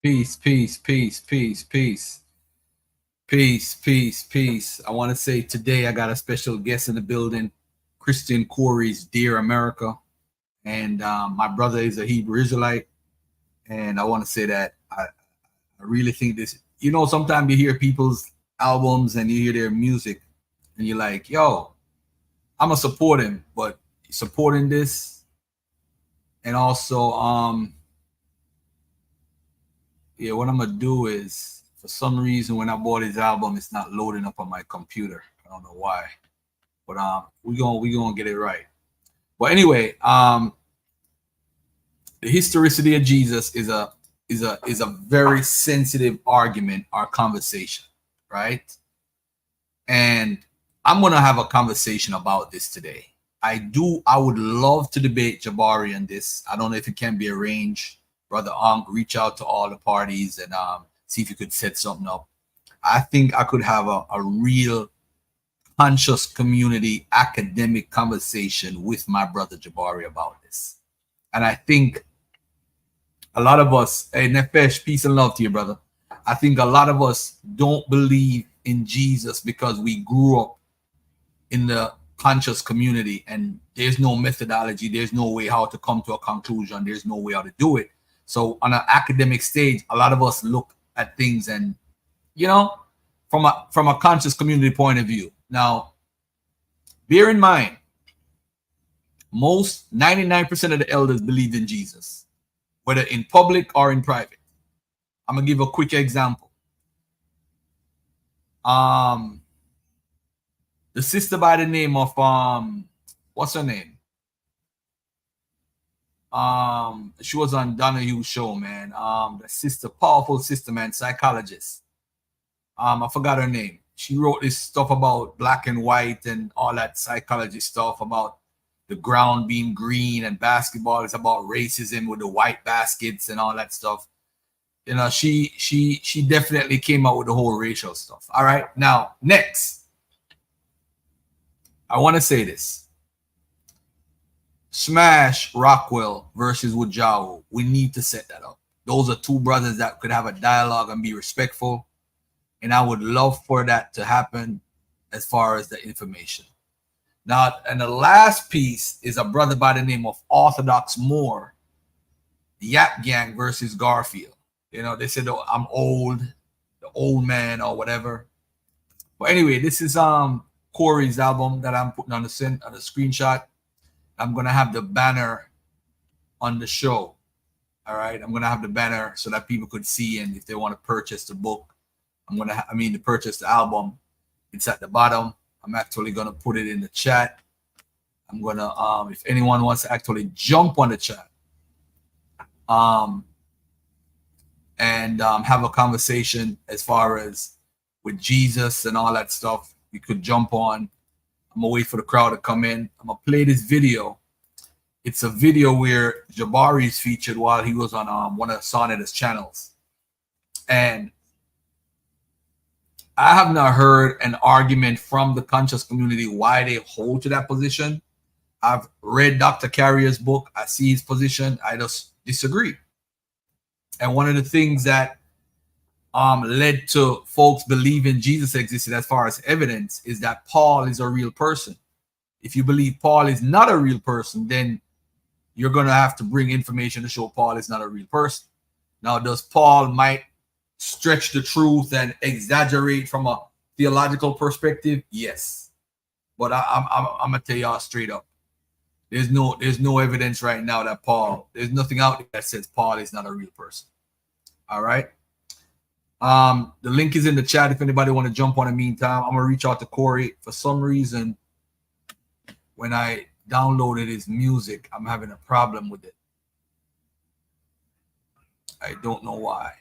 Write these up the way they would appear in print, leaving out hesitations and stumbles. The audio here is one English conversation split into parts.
Peace, peace, peace, peace, peace, peace, peace, peace. I want to say today I got a special guest in the building, Christian Cory's Dear America. And my brother is a Hebrew Israelite. And I want to say that I really think this, sometimes you hear people's albums and you hear their music and you're like, yo, I'm going to support him, but supporting this and also, what I'm gonna do is, for some reason, when I bought his album, it's not loading up on my computer. I don't know why, but we gonna get it right. But anyway, the historicity of Jesus is a very sensitive argument or conversation, right? And I'm gonna have a conversation about this today. I would love to debate Jabari on this. I don't know if it can be arranged. Brother reach out to all the parties and see if you could set something up. I think I could have a real conscious community academic conversation with my brother Jabari about this. And I think a lot of us, hey Nefesh, peace and love to you, brother. I think a lot of us don't believe in Jesus because we grew up in the conscious community and there's no methodology, there's no way how to come to a conclusion, there's no way how to do it. So on an academic stage, a lot of us look at things and, from a conscious community point of view. Now, bear in mind, most 99% of the elders believed in Jesus, whether in public or in private. I'm gonna give a quick example. The sister by the name of what's her name? She was on Donahue's show, man. The sister, powerful sister, man, psychologist. I forgot her name. She wrote this stuff about black and white and all that psychology stuff about the ground being green and basketball is about racism with the white baskets and all that stuff. She definitely came out with the whole racial stuff. All right. Now, next, I want to say this. Smash Rockwell versus Wudjau. We need to set that up. Those are two brothers that could have a dialogue and be respectful. And I would love for that to happen as far as the information. Now, and the last piece is a brother by the name of Orthodox Moor, the Yap Gang versus Garfield. They said, oh, I'm old, the old man or whatever. But anyway, this is Cory's album that I'm putting on the screenshot. I'm going to have the banner on the show. All right. I'm going to have the banner so that people could see. And if they want to purchase the book, to purchase the album, it's at the bottom. I'm actually going to put it in the chat. I'm going to, if anyone wants to actually jump on the chat and have a conversation as far as with Jesus and all that stuff, you could jump on. I'm gonna wait for the crowd to come in. I'm gonna play this video. It's a video where Jabari is featured while he was on one of Soneta's channels. And I have not heard an argument from the conscious community why they hold to that position. I've read Dr. Carrier's book. I see his position. I just disagree. And one of the things that led to folks believing Jesus existed as far as evidence is that Paul is a real person. If you believe Paul is not a real person, then you're going to have to bring information to show Paul is not a real person. Now, does Paul might stretch the truth and exaggerate from a theological perspective? Yes. But I'm going to tell y'all straight up. There's no evidence right now that there's nothing out there that says Paul is not a real person. All right. The link is in the chat if anybody want to jump on in the meantime. I'm going to reach out to Cory. For some reason, when I downloaded his music, I'm having a problem with it. I don't know why.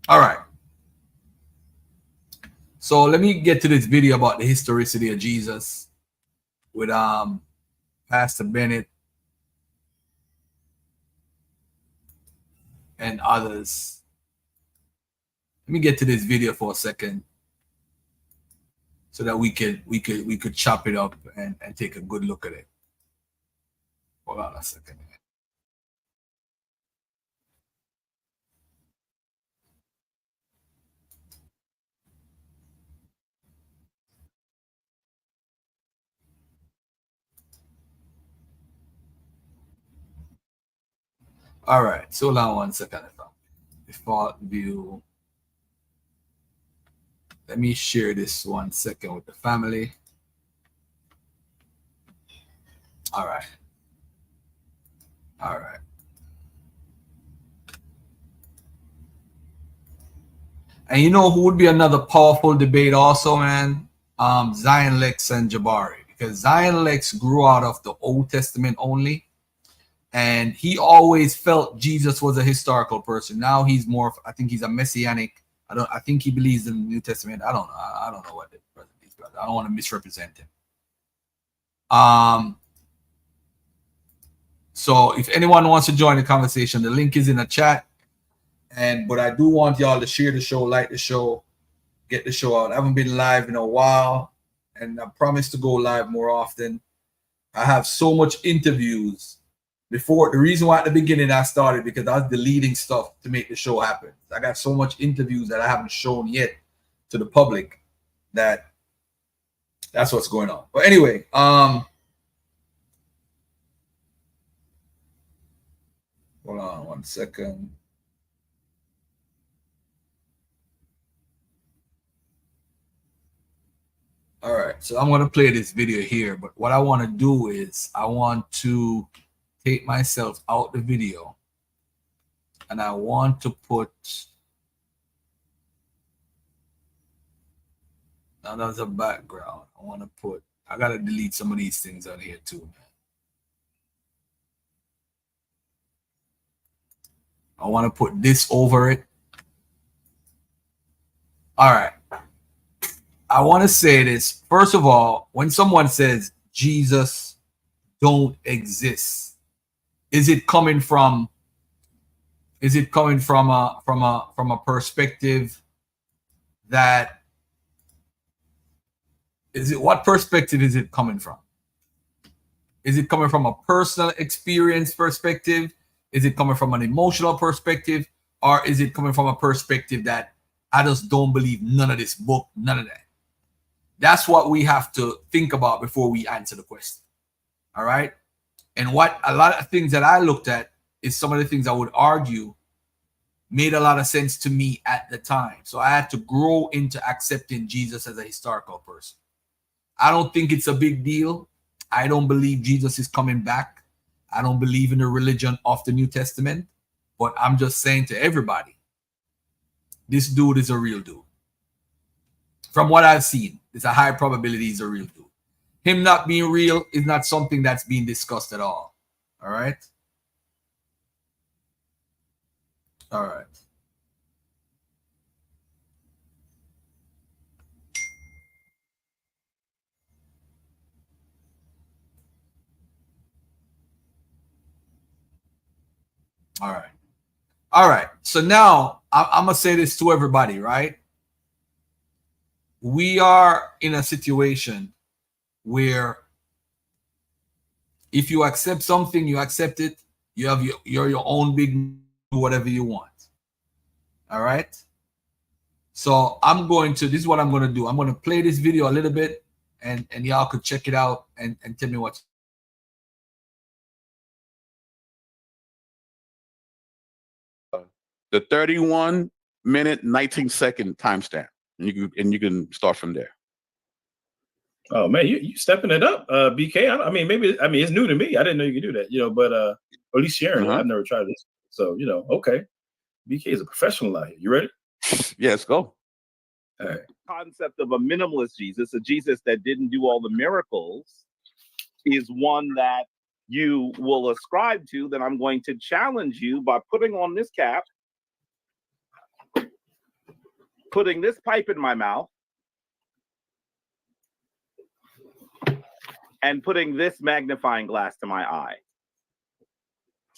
All right. So let me get to this video about the historicity of Jesus with Pastor Bennett and others. Let me get to this video for a second. so that we could chop it up and take a good look at it. Hold on a second. All right, so hold on one second. Default view. Let me share this 1 second with the family. All right. All right. And you know who would be another powerful debate also, man? Zion Lex and Jabari. Because Zion Lex grew out of the Old Testament only. And he always felt Jesus was a historical person. Now he's more, I think he's a messianic. I think he believes in the New Testament. I don't know. I don't know what it is, but I don't want to misrepresent him. So if anyone wants to join the conversation, the link is in the chat. But I do want y'all to share the show, like the show, get the show out. I haven't been live in a while, and I promise to go live more often. I have so much interviews. Before, the reason why at the beginning I started, because I was deleting stuff to make the show happen. I got so much interviews that I haven't shown yet to the public that's what's going on. But anyway, hold on 1 second. All right, so I'm going to play this video here, but what I want to do is I want to take myself out the video, and I want to put another background. I got to delete some of these things on here too, man. I want to put this over it. All right. I want to say this. First of all, when someone says Jesus don't exist, is it coming from a perspective that what perspective is it coming from? Is it coming from a personal experience perspective? Is it coming from an emotional perspective? Or is it coming from a perspective that I just don't believe none of this book, none of that? That's what we have to think about before we answer the question. All right. And what a lot of things that I looked at is some of the things I would argue made a lot of sense to me at the time. So I had to grow into accepting Jesus as a historical person. I don't think it's a big deal. I don't believe Jesus is coming back. I don't believe in the religion of the New Testament. But I'm just saying to everybody, this dude is a real dude. From what I've seen, it's a high probability he's a real dude. Him not being real is not something that's being discussed at all. All right? All right. All right. All right. So now I'm going to say this to everybody, right? We are in a situation where if you accept something, you accept it. You have you're your own big whatever you want. All right. So this is what I'm going to do. I'm going to play this video a little bit and y'all could check it out and tell me what. The 31-minute, 19-second timestamp. And you can start from there. Oh man, you stepping it up, BK. I mean, it's new to me. I didn't know you could do that, but at least sharing it. I've never tried this. So, okay. BK is a professional out here. You ready? Yeah, let's go. All right. Concept of a minimalist Jesus, a Jesus that didn't do all the miracles, is one that you will ascribe to. Then I'm going to challenge you by putting on this cap, putting this pipe in my mouth, and putting this magnifying glass to my eye.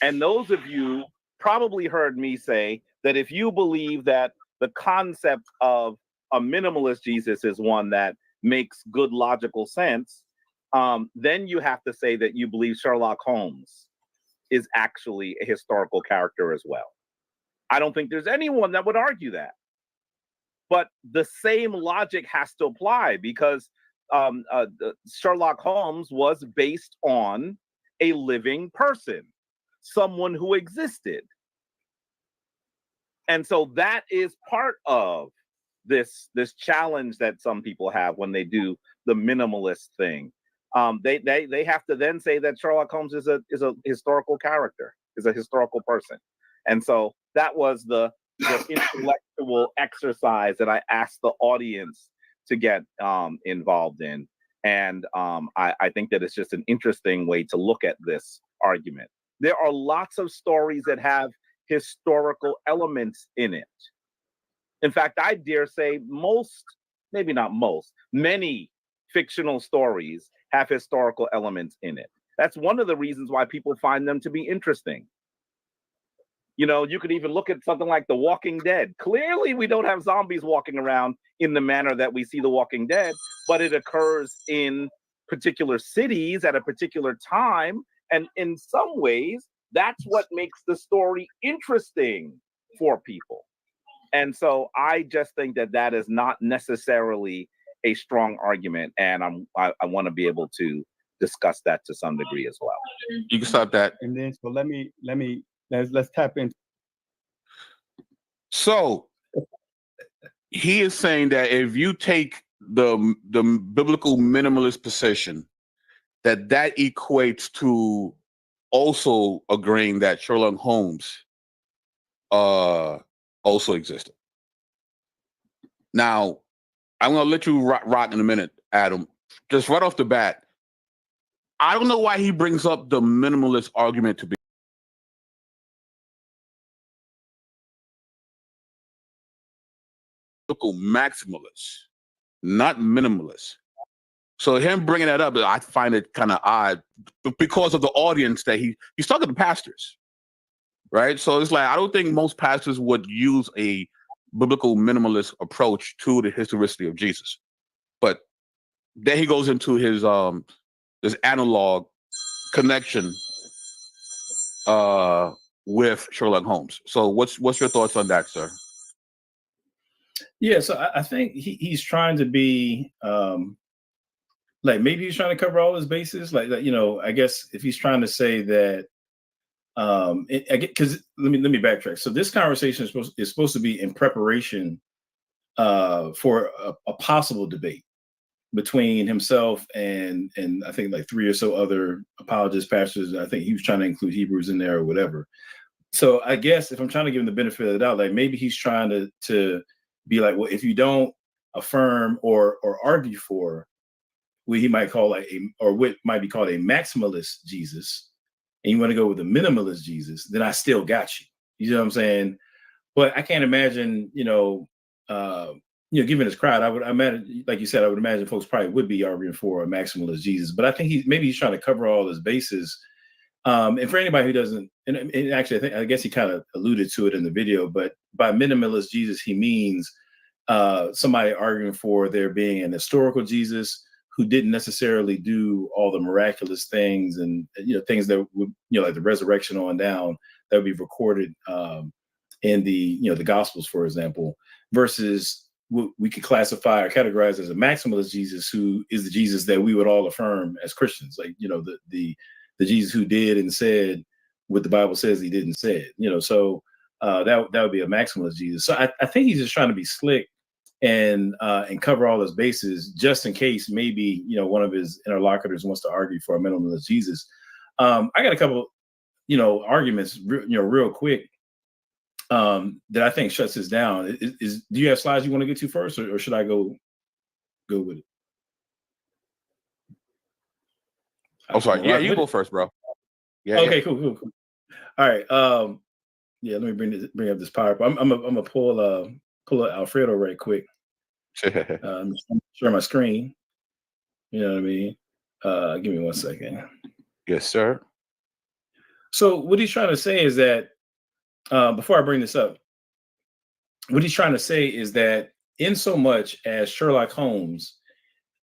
And those of you probably heard me say that if you believe that the concept of a minimalist Jesus is one that makes good logical sense, then you have to say that you believe Sherlock Holmes is actually a historical character as well. I don't think there's anyone that would argue that. But the same logic has to apply because Sherlock Holmes was based on a living person, someone who existed. And so that is part of this challenge that some people have when they do the minimalist thing. They have to then say that Sherlock Holmes is a historical character, is a historical person. And so that was the intellectual exercise that I asked the audience to get involved in. And I think that it's just an interesting way to look at this argument. There are lots of stories that have historical elements in it. In fact, I dare say most, maybe not most, many fictional stories have historical elements in it. That's one of the reasons why people find them to be interesting. You know, you could even look at something like The Walking Dead. Clearly, we don't have zombies walking around in the manner that we see The Walking Dead, but it occurs in particular cities at a particular time. And in some ways, that's what makes the story interesting for people. And so I just think that that is not necessarily a strong argument. And I want to be able to discuss that to some degree as well. You can stop that. And then, so let's tap into. So he is saying that if you take the biblical minimalist position, that equates to also agreeing that Sherlock Holmes also existed. Now, I'm going to let you rock in a minute, Adam. Just right off the bat, I don't know why he brings up the minimalist argument to be maximalist, not minimalist. So him bringing that up, I find it kind of odd because of the audience that he's talking to pastors, right? So it's like, I don't think most pastors would use a biblical minimalist approach to the historicity of Jesus. But then he goes into his this analog connection with Sherlock Holmes. So what's your thoughts on that, sir? Yeah, so I think he's trying to be like, maybe he's trying to cover all his bases. Like, you know, I guess if he's trying to say that, because let me backtrack. So this conversation is supposed to be in preparation for a possible debate between himself and I think like 3 or so other apologist pastors. I think he was trying to include Hebrews in there or whatever. So I guess if I'm trying to give him the benefit of the doubt, like maybe he's trying to be like, well, if you don't affirm or argue for what he might call what might be called a maximalist Jesus, and you want to go with a minimalist Jesus, then I still got you. You know what I'm saying? But I can't imagine, given his crowd, I would imagine, like you said, I would imagine folks probably would be arguing for a maximalist Jesus. But I think he's trying to cover all his bases. And for anybody who doesn't, and actually, I guess he kind of alluded to it in the video, but by minimalist Jesus, he means somebody arguing for there being an historical Jesus who didn't necessarily do all the miraculous things and things that would, like the resurrection on down, that would be recorded in the Gospels, for example, versus what we could classify or categorize as a maximalist Jesus, who is the Jesus that we would all affirm as Christians, like the Jesus who did and said what the Bible says he did and said. So that would be a maximalist Jesus. So I think he's just trying to be slick and cover all his bases, just in case maybe one of his interlocutors wants to argue for a minimalist Jesus. I got a couple arguments real quick that I think shuts this down. Do you have slides you want to get to first, or should I go with it? I'm sorry. Yeah, you go first, bro. Yeah. Okay. Yeah. Cool. All right. Yeah. Let me bring up this PowerPoint. I'm gonna pull Alfredo right quick. Share my screen. You know what I mean? Give me 1 second. Yes, sir. So what he's trying to say is that before I bring this up, what he's trying to say is that in so much as Sherlock Holmes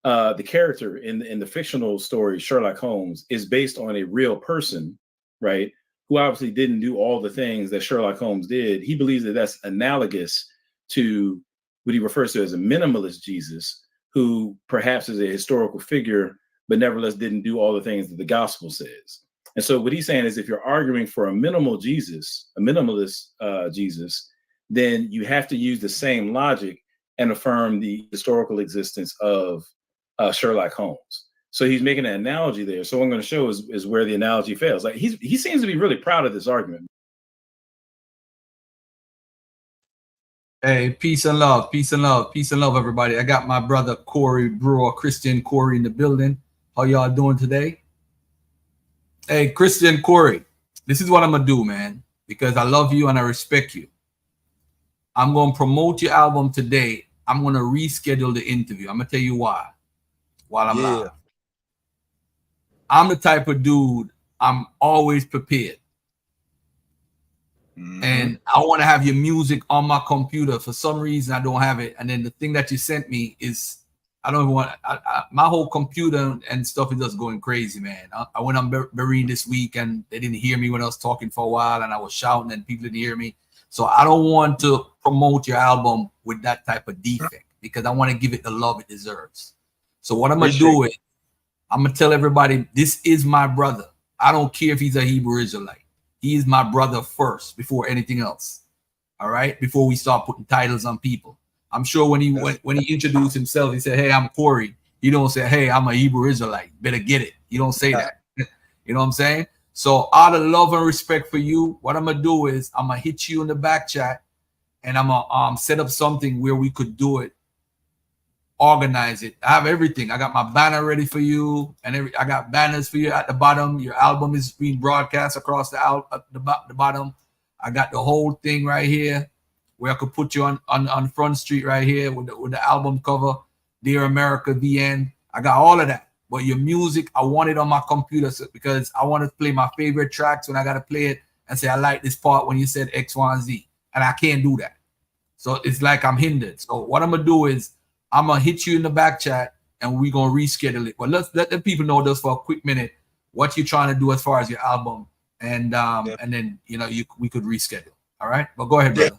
the character in the fictional story Sherlock Holmes is based on a real person, right? Who obviously didn't do all the things that Sherlock Holmes did. He believes that that's analogous to what he refers to as a minimalist Jesus, who perhaps is a historical figure, but nevertheless didn't do all the things that the gospel says. And so what he's saying is, if you're arguing for a minimal Jesus, a minimalist Jesus, then you have to use the same logic and affirm the historical existence of Sherlock Holmes. So he's making an analogy there. So what I'm going to show is where the analogy fails. Like he seems to be really proud of this argument. Hey, peace and love, peace and love, peace and love, everybody. I got my brother Cory Brewer, Christian Cory, in the building. How y'all doing today? Hey, Christian Cory, this is what I'm gonna do, man, because I love you and I respect you. I'm gonna promote your album today. I'm gonna reschedule the interview. I'm gonna tell you why. While I'm live, I'm the type of dude, I'm always prepared. And I want to have your music on my computer. For some reason, I don't have it. And then the thing that you sent me is, I don't even want, my whole computer and stuff is just going crazy, man. I went on Berean this week and they didn't hear me when I was talking for a while and I was shouting and people didn't hear me. So I don't want to promote your album with that type of defect because I want to give it the love it deserves. So what I'm going to do is, I'm going to tell everybody, this is my brother. I don't care if he's a Hebrew Israelite. He is my brother first before anything else. All right. Before we start putting titles on people. I'm sure when he introduced himself, he said, "Hey, I'm Cory." You don't say, "Hey, I'm a Hebrew Israelite." Better get it. You don't say that. You know what I'm saying? So out of love and respect for you, what I'm gonna do is I'm gonna hit you in the back chat and I'm gonna set up something where we could do it, organize it. I have everything. I got my banner ready for you, and I got banners for you at the bottom. Your album is being broadcast across the bottom. I got the whole thing right here, where I could put you on Front Street right here with the album cover, Dear America, the end. I got all of that. But your music, I want it on my computer because I want to play my favorite tracks when I got to play it and say, I like this part when you said X, Y, and Z. And I can't do that. So it's like I'm hindered. So what I'm going to do is, I'm going to hit you in the back chat and we're going to reschedule it. But let's let the people know just for a quick minute what you're trying to do as far as your album. And then, we could reschedule. All right. But go ahead, brother.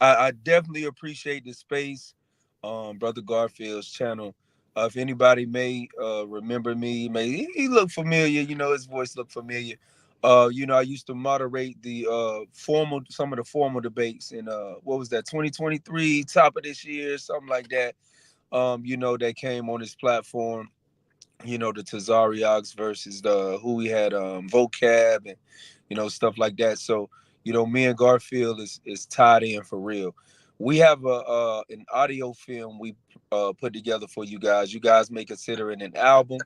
I definitely appreciate the space, Brother Garfield's channel. If anybody may remember me, he looked familiar, his voice looked familiar. I used to moderate some of the formal debates in what was that, 2023, top of this year, something like that. That came on his platform, the Tazariacs versus who we had, Vocab and stuff like that. So, me and Garfield is tied in for real. We have an audio film we put together for you guys. You guys may consider it an album.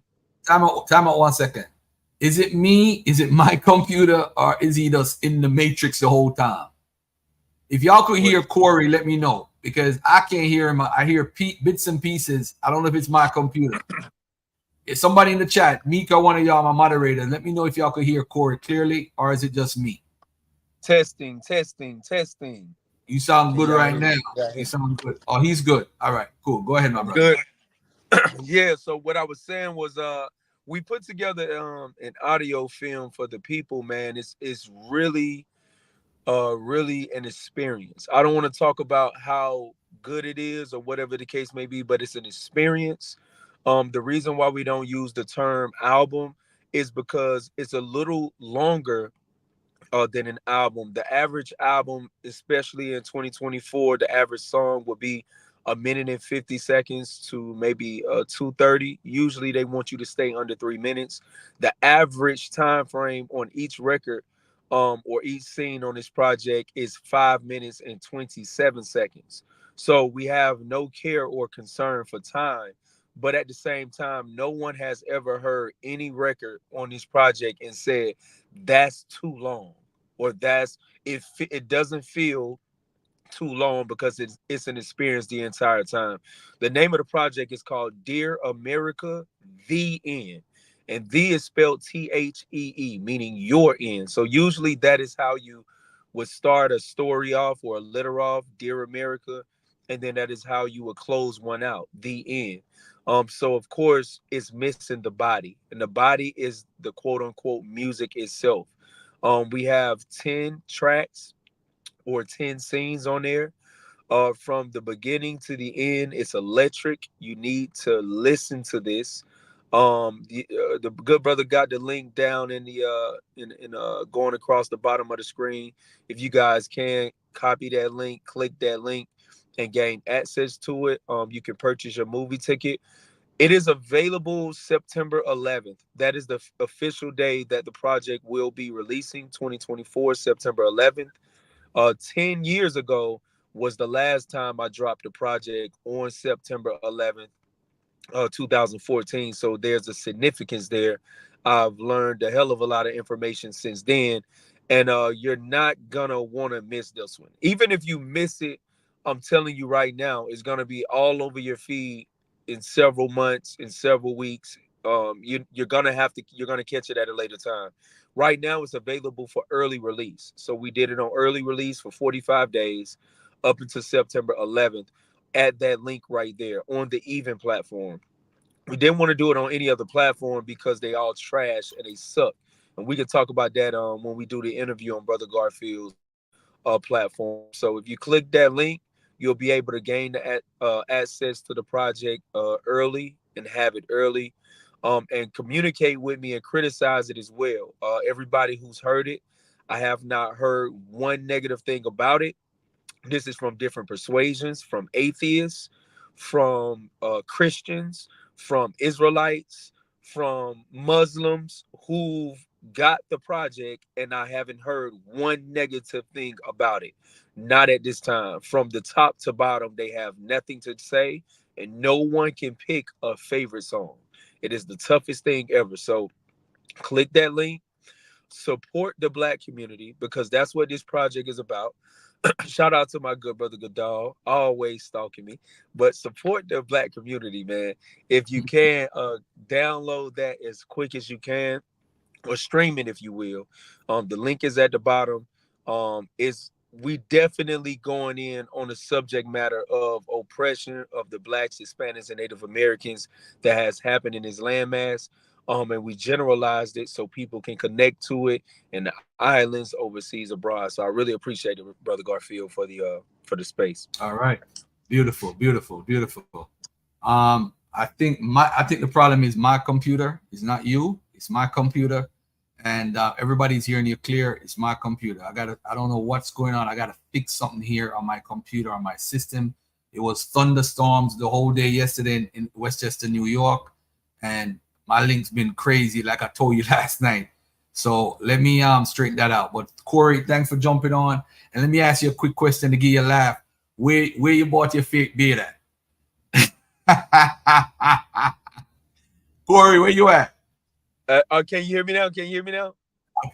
Time out 1 second. Is it me? Is it my computer? Or is he just in the matrix the whole time? If y'all could hear Cory, let me know. Because I can't hear him. I hear bits and pieces. I don't know if it's my computer. If somebody in the chat, Mika, one of y'all, my moderator, let me know if y'all could hear Cory clearly, or is it just me? Testing. You sound good right now. You sound good. Oh, he's good. All right, cool. Go ahead, my brother. Good. Yeah. So what I was saying was, we put together an audio film for the people, man. It's really an experience. I don't want to talk about how good it is or whatever the case may be, but it's an experience. The reason why we don't use the term album is because it's a little longer than an album. The average album, especially in 2024, the average song would be 1 minute and 50 seconds to maybe 2:30. Usually they want you to stay under 3 minutes. The average time frame on each record or each scene on this project is 5 minutes and 27 seconds. So we have no care or concern for time. But at the same time, no one has ever heard any record on this project and said, that's too long, or it doesn't feel too long, because it's an experience the entire time. The name of the project is called Dear America, the End. And the is spelled THEE, meaning your end. So usually that is how you would start a story off or a letter off, Dear America. and then that is how you would close one out, the end. So of course it's missing the body, and the body is the quote unquote music itself. We have 10 tracks or 10 scenes on there. From the beginning to the end, it's electric. You need to listen to this. The good brother got the link down in the going across the bottom of the screen. If you guys can copy that link, click that link, and gain access to it. You can purchase your movie ticket. It is available September 11th. That is the official day that the project will be releasing. 2024 September 11th. 10 years ago was the last time I dropped the project on September 11th, 2014. So there's a significance there. I've learned a hell of a lot of information since then, and you're not gonna want to miss this one. Even if you miss it, I'm telling you right now, it's gonna be all over your feed in several months, in several weeks. You're gonna catch it at a later time. Right now, it's available for early release. So we did it on early release for 45 days up until September 11th at that link right there on the Even platform. We didn't want to do it on any other platform because they all trash and they suck. And we can talk about that when we do the interview on Brother Garfield's platform. So if you click that link, you'll be able to gain the access to the project early and have it early. And communicate with me and criticize it as well. Everybody who's heard it, I have not heard one negative thing about it. This is from different persuasions, from atheists, from Christians, from Israelites, from Muslims who've got the project, and I haven't heard one negative thing about it. Not at this time. From the top to bottom, they have nothing to say, and no one can pick a favorite song. It is the toughest thing ever. So click that link, support the Black community, because that's what this project is about. Shout out to my good brother Godal, always stalking me, but support the Black community, man. If you can, download that as quick as you can, or stream it if you will. The link is at the bottom. We definitely going in on the subject matter of oppression of the Blacks, Hispanics, and Native Americans that has happened in this landmass. And we generalized it so people can connect to it in the islands, overseas, abroad. So I really appreciate it, Brother Garfield, for the space. All right, beautiful, beautiful, beautiful. I think the problem is my computer. It's not you. It's my computer. And everybody's hearing you clear. It's my computer. I don't know what's going on. I gotta fix something here on my computer, on my system. It was thunderstorms the whole day yesterday in Westchester, New York, and my link's been crazy, like I told you last night. So let me straighten that out. But Cory, thanks for jumping on. And let me ask you a quick question to give you a laugh. Where you bought your fake beard at? Cory, where you at? Can you hear me now? Can you hear me now?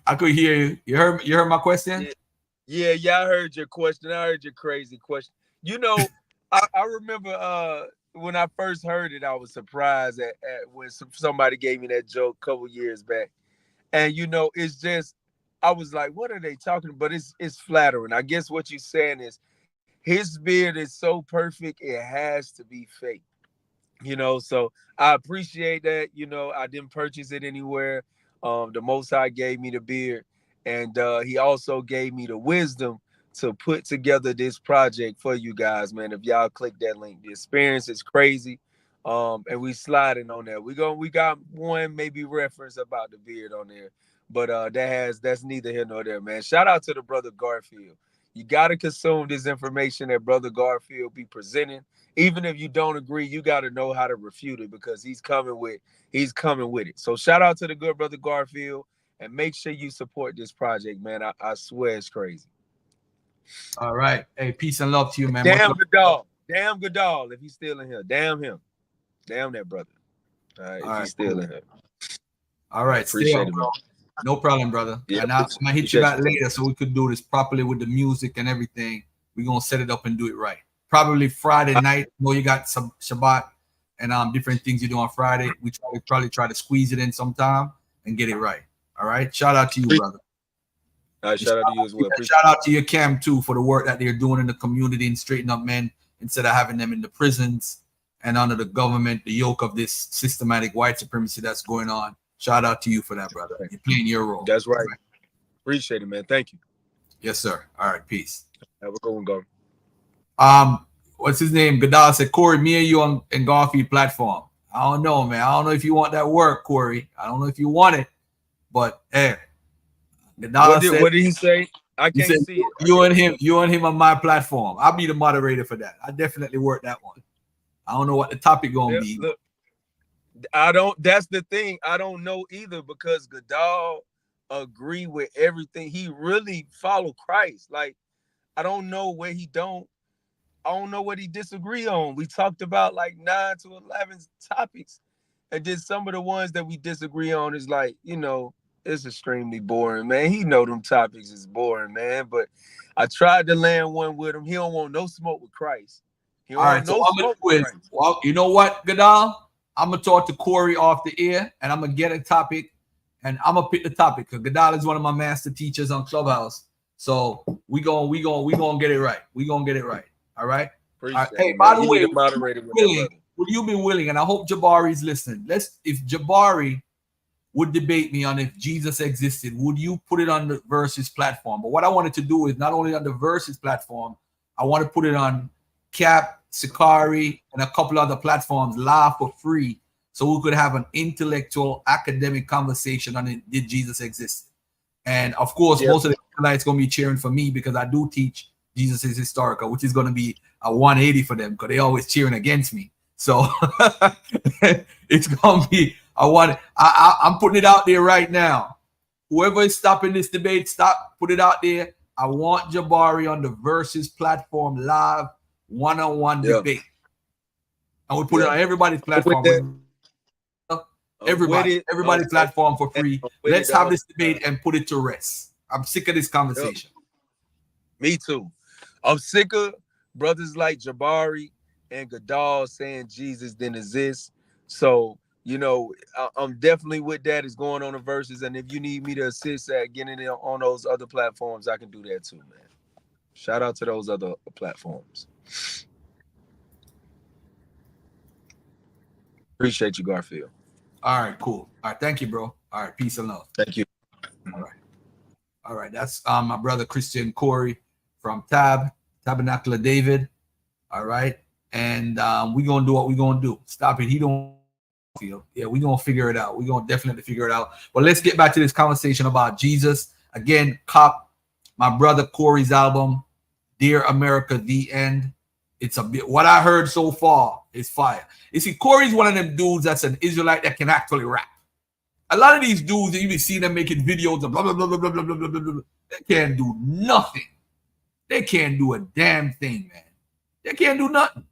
I could hear you. You heard my question? Yeah, I heard your question. I heard your crazy question. You know, I remember when I first heard it, I was surprised at when somebody gave me that joke a couple years back. And you know, it's just, I was like, what are they talking about? But it's flattering. I guess what you're saying is his beard is so perfect, it has to be fake. You know, so I appreciate that. You know, I didn't purchase it anywhere. The Most High gave me the beard, and he also gave me the wisdom to put together this project for you guys, man. If y'all click that link, the experience is crazy. And we sliding on there. We got one maybe reference about the beard on there, but that's neither here nor there, man. Shout out to the brother Garfield. You gotta consume this information that Brother Garfield be presenting. Even if you don't agree, you got to know how to refute it, because he's coming with it. So shout out to the good Brother Garfield, and make sure you support this project, man. I swear it's crazy. All right. Hey, peace and love to you, man. Damn Godal, if he's still in here. Damn him. Damn that brother. All right, if he's still in here. All right. Appreciate it, bro. No problem, brother. Yeah, and I'm gonna hit you back later so we could do this properly with the music and everything. We're gonna set it up and do it right. Probably Friday night. I know you got some Shabbat and different things you do on Friday. We probably try to squeeze it in sometime and get it right. All right. Shout out to you, brother. Shout out to you as well. Shout out to your Cam too for the work that they're doing in the community and straightening up men instead of having them in the prisons and under the government, the yoke of this systematic white supremacy that's going on. Shout out to you for that, brother. You're playing your role. That's right. Appreciate it, man. Thank you. Yes, sir. All right, peace. Have a good one, go. What's his name? Godal said, Cory, me and you on Garfield platform. I don't know, man. I don't know if you want that work, Cory. I don't know if you want it, but hey. What did he say? I can't see it. You and him on my platform. I'll be the moderator for that. I definitely work that one. I don't know what the topic gonna be. Look, that's the thing. I don't know either, because Godal agree with everything. He really follow Christ. Like, I don't know what he disagree on. We talked about like 9 to 11 topics, and then some of the ones that we disagree on is like, it's extremely boring, man. He know them topics is boring, man. But I tried to land one with him. He don't want no smoke with Christ. He don't want no smoke with Christ. Well, you know what, Godal? I'm gonna talk to Cory off the air, and I'm gonna get a topic, and I'm gonna pick the topic, because Godal is one of my master teachers on Clubhouse. So we gonna get it right. We gonna get it right. All right. Hey, by the way, would you be willing? And I hope Jabari's listening. If Jabari would debate me on if Jesus existed, would you put it on the Versus platform? But what I wanted to do is not only on the Versus platform, I want to put it on Cap, Sakari, and a couple other platforms live for free, so we could have an intellectual academic conversation on it, did Jesus exist? And of course, most of the Canaanites going to be cheering for me, because I do teach Jesus is historical, which is going to be a 180 for them, because they always cheering against me. So it's going to be I'm putting it out there right now. Whoever is stopping this debate, put it out there. I want Jabari on the Versus platform live, one-on-one debate. And we put it on everybody's platform. Everybody's platform for free. Let's have this debate and put it to rest. I'm sick of this conversation. Me too. I'm sick of brothers like Jabari and Godal saying Jesus didn't exist. So, I'm definitely with that. It's going on the Versus, and if you need me to assist at getting it on those other platforms, I can do that too, man. Shout out to those other platforms. Appreciate you, Garfield. All right, cool. All right, thank you, bro. All right, peace and love. Thank you. All right. That's my brother Christian Cory from Tabernacle of David. All right, and we're gonna do what we're gonna do. Stop it. He don't feel. Yeah, we're gonna figure it out. We're gonna definitely figure it out. But let's get back to this conversation about Jesus. Again, cop my brother Cory's album, Dear America, The End. It's a bit, what I heard so far is fire. You see, Cory's one of them dudes that's an Israelite that can actually rap. A lot of these dudes that you be seeing them making videos of blah, blah, blah, blah, blah, blah, blah, blah, blah, they can't do nothing. They can't do a damn thing, man. They can't do nothing.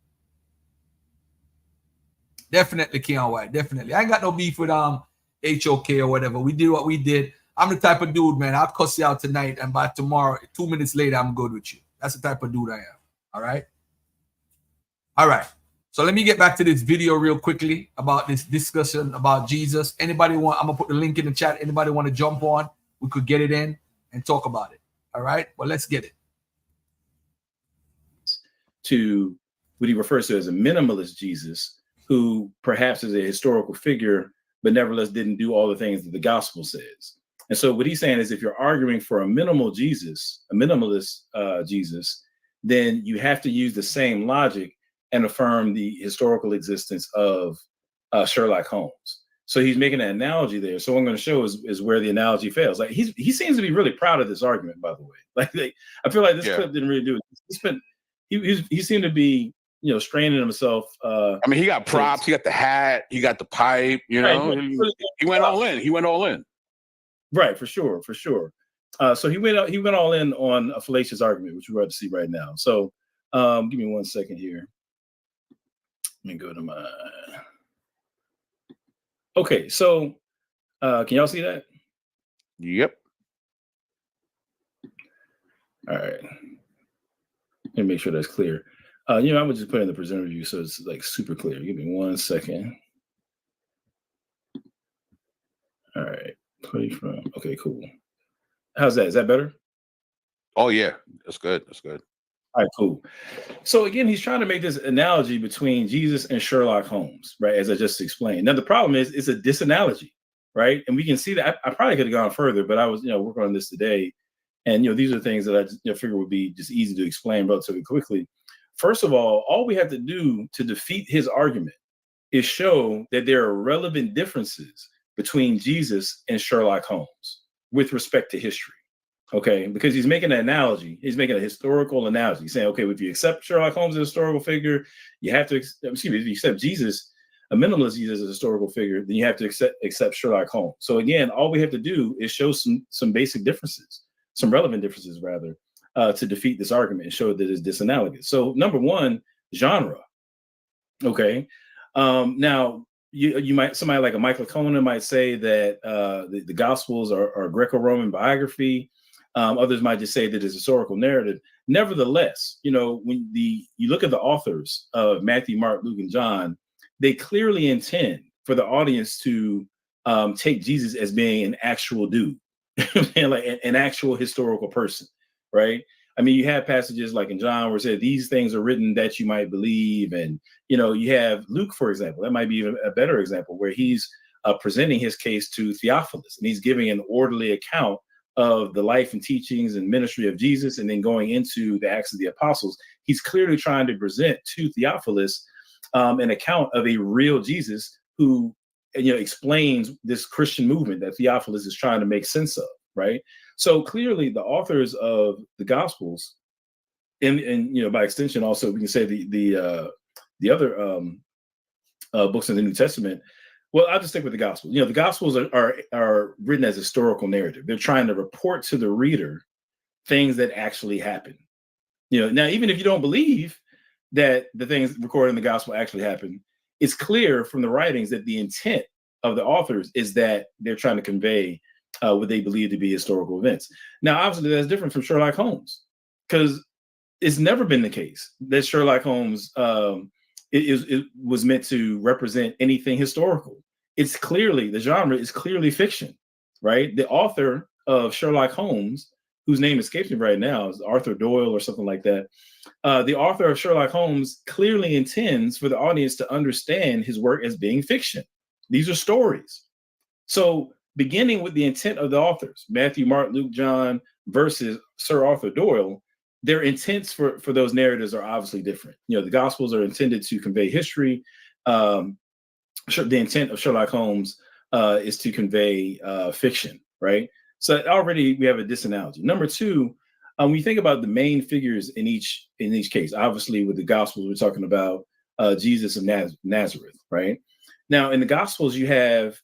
Definitely can't white. Definitely. I ain't got no beef with HOK or whatever. We did what we did. I'm the type of dude, man. I'll cuss you out tonight, and by tomorrow, 2 minutes later, I'm good with you. That's the type of dude I am. All right. All right. So let me get back to this video real quickly about this discussion about Jesus. Anybody want? I'm gonna put the link in the chat. Anybody want to jump on? We could get it in and talk about it. All right. Well, let's get it. To what he refers to as a minimalist Jesus, who perhaps is a historical figure, but nevertheless didn't do all the things that the gospel says. And so what he's saying is, if you're arguing for a minimal Jesus, a minimalist Jesus, then you have to use the same logic and affirm the historical existence of Sherlock Holmes. So he's making an analogy there. So what I'm going to show is where the analogy fails. Like he seems to be really proud of this argument, by the way. Like I feel like this clip didn't really do it. He seemed to be, straining himself. I mean, he got props. He got the hat. He got the pipe. He went all in. He went all in. Right, for sure. So he went all in on a fallacious argument, which we're about to see right now. So give me 1 second here. Let me go to my. Okay, so can y'all see that? Yep. All right. Let me make sure that's clear. I would just put in the presenter view so it's like super clear. Give me 1 second. All right. Play from. Okay, cool. How's that? Is that better? Oh yeah, that's good. That's good. All right, cool. So again, he's trying to make this analogy between Jesus and Sherlock Holmes, right? As I just explained. Now the problem is it's a disanalogy, right? And we can see that I probably could have gone further, but I was, working on this today, and these are things that I just, figure would be just easy to explain relatively quickly. First of all we have to do to defeat his argument is show that there are relevant differences between Jesus and Sherlock Holmes with respect to history. Okay, because he's making an analogy. He's making a historical analogy. He's saying, okay, if you accept Sherlock Holmes as a historical figure, you have to, if you accept Jesus, a minimalist Jesus as a historical figure, then you have to accept Sherlock Holmes. So again, all we have to do is show some basic differences, some relevant differences rather, to defeat this argument and show that it's disanalogous. So number one, genre. Okay, now you might, somebody like a Michael Conan might say that the Gospels are Greco-Roman biography. Others might just say that it's historical narrative. Nevertheless, when you look at the authors of Matthew, Mark, Luke, and John, they clearly intend for the audience to take Jesus as being an actual dude, like an actual historical person, right? I mean, you have passages like in John where it says these things are written that you might believe, and you have Luke, for example. That might be even a better example where he's presenting his case to Theophilus, and he's giving an orderly account of the life and teachings and ministry of Jesus, and then going into the Acts of the Apostles. He's clearly trying to present to Theophilus an account of a real Jesus who, explains this Christian movement that Theophilus is trying to make sense of, right? So clearly the authors of the Gospels, and by extension also we can say the other books in the New Testament. Well, I'll just stick with the Gospels. The Gospels are written as historical narrative. They're trying to report to the reader things that actually happen. Now, even if you don't believe that the things recorded in the Gospel actually happen, it's clear from the writings that the intent of the authors is that they're trying to convey what they believe to be historical events. Now, obviously, that's different from Sherlock Holmes, because it's never been the case that Sherlock Holmes it was meant to represent anything historical. It's clearly, the genre is clearly fiction, right? The author of Sherlock Holmes, whose name escapes me right now, is Arthur Doyle or something like that. The author of Sherlock Holmes clearly intends for the audience to understand his work as being fiction. These are stories. So beginning with the intent of the authors, Matthew, Mark, Luke, John, versus Sir Arthur Doyle, their intents for those narratives are obviously different. The Gospels are intended to convey history. The intent of Sherlock Holmes is to convey fiction, right? So already we have a disanalogy. Number two, when you think about the main figures in each case, obviously with the Gospels, we're talking about Jesus of Nazareth, right? Now in the Gospels, you have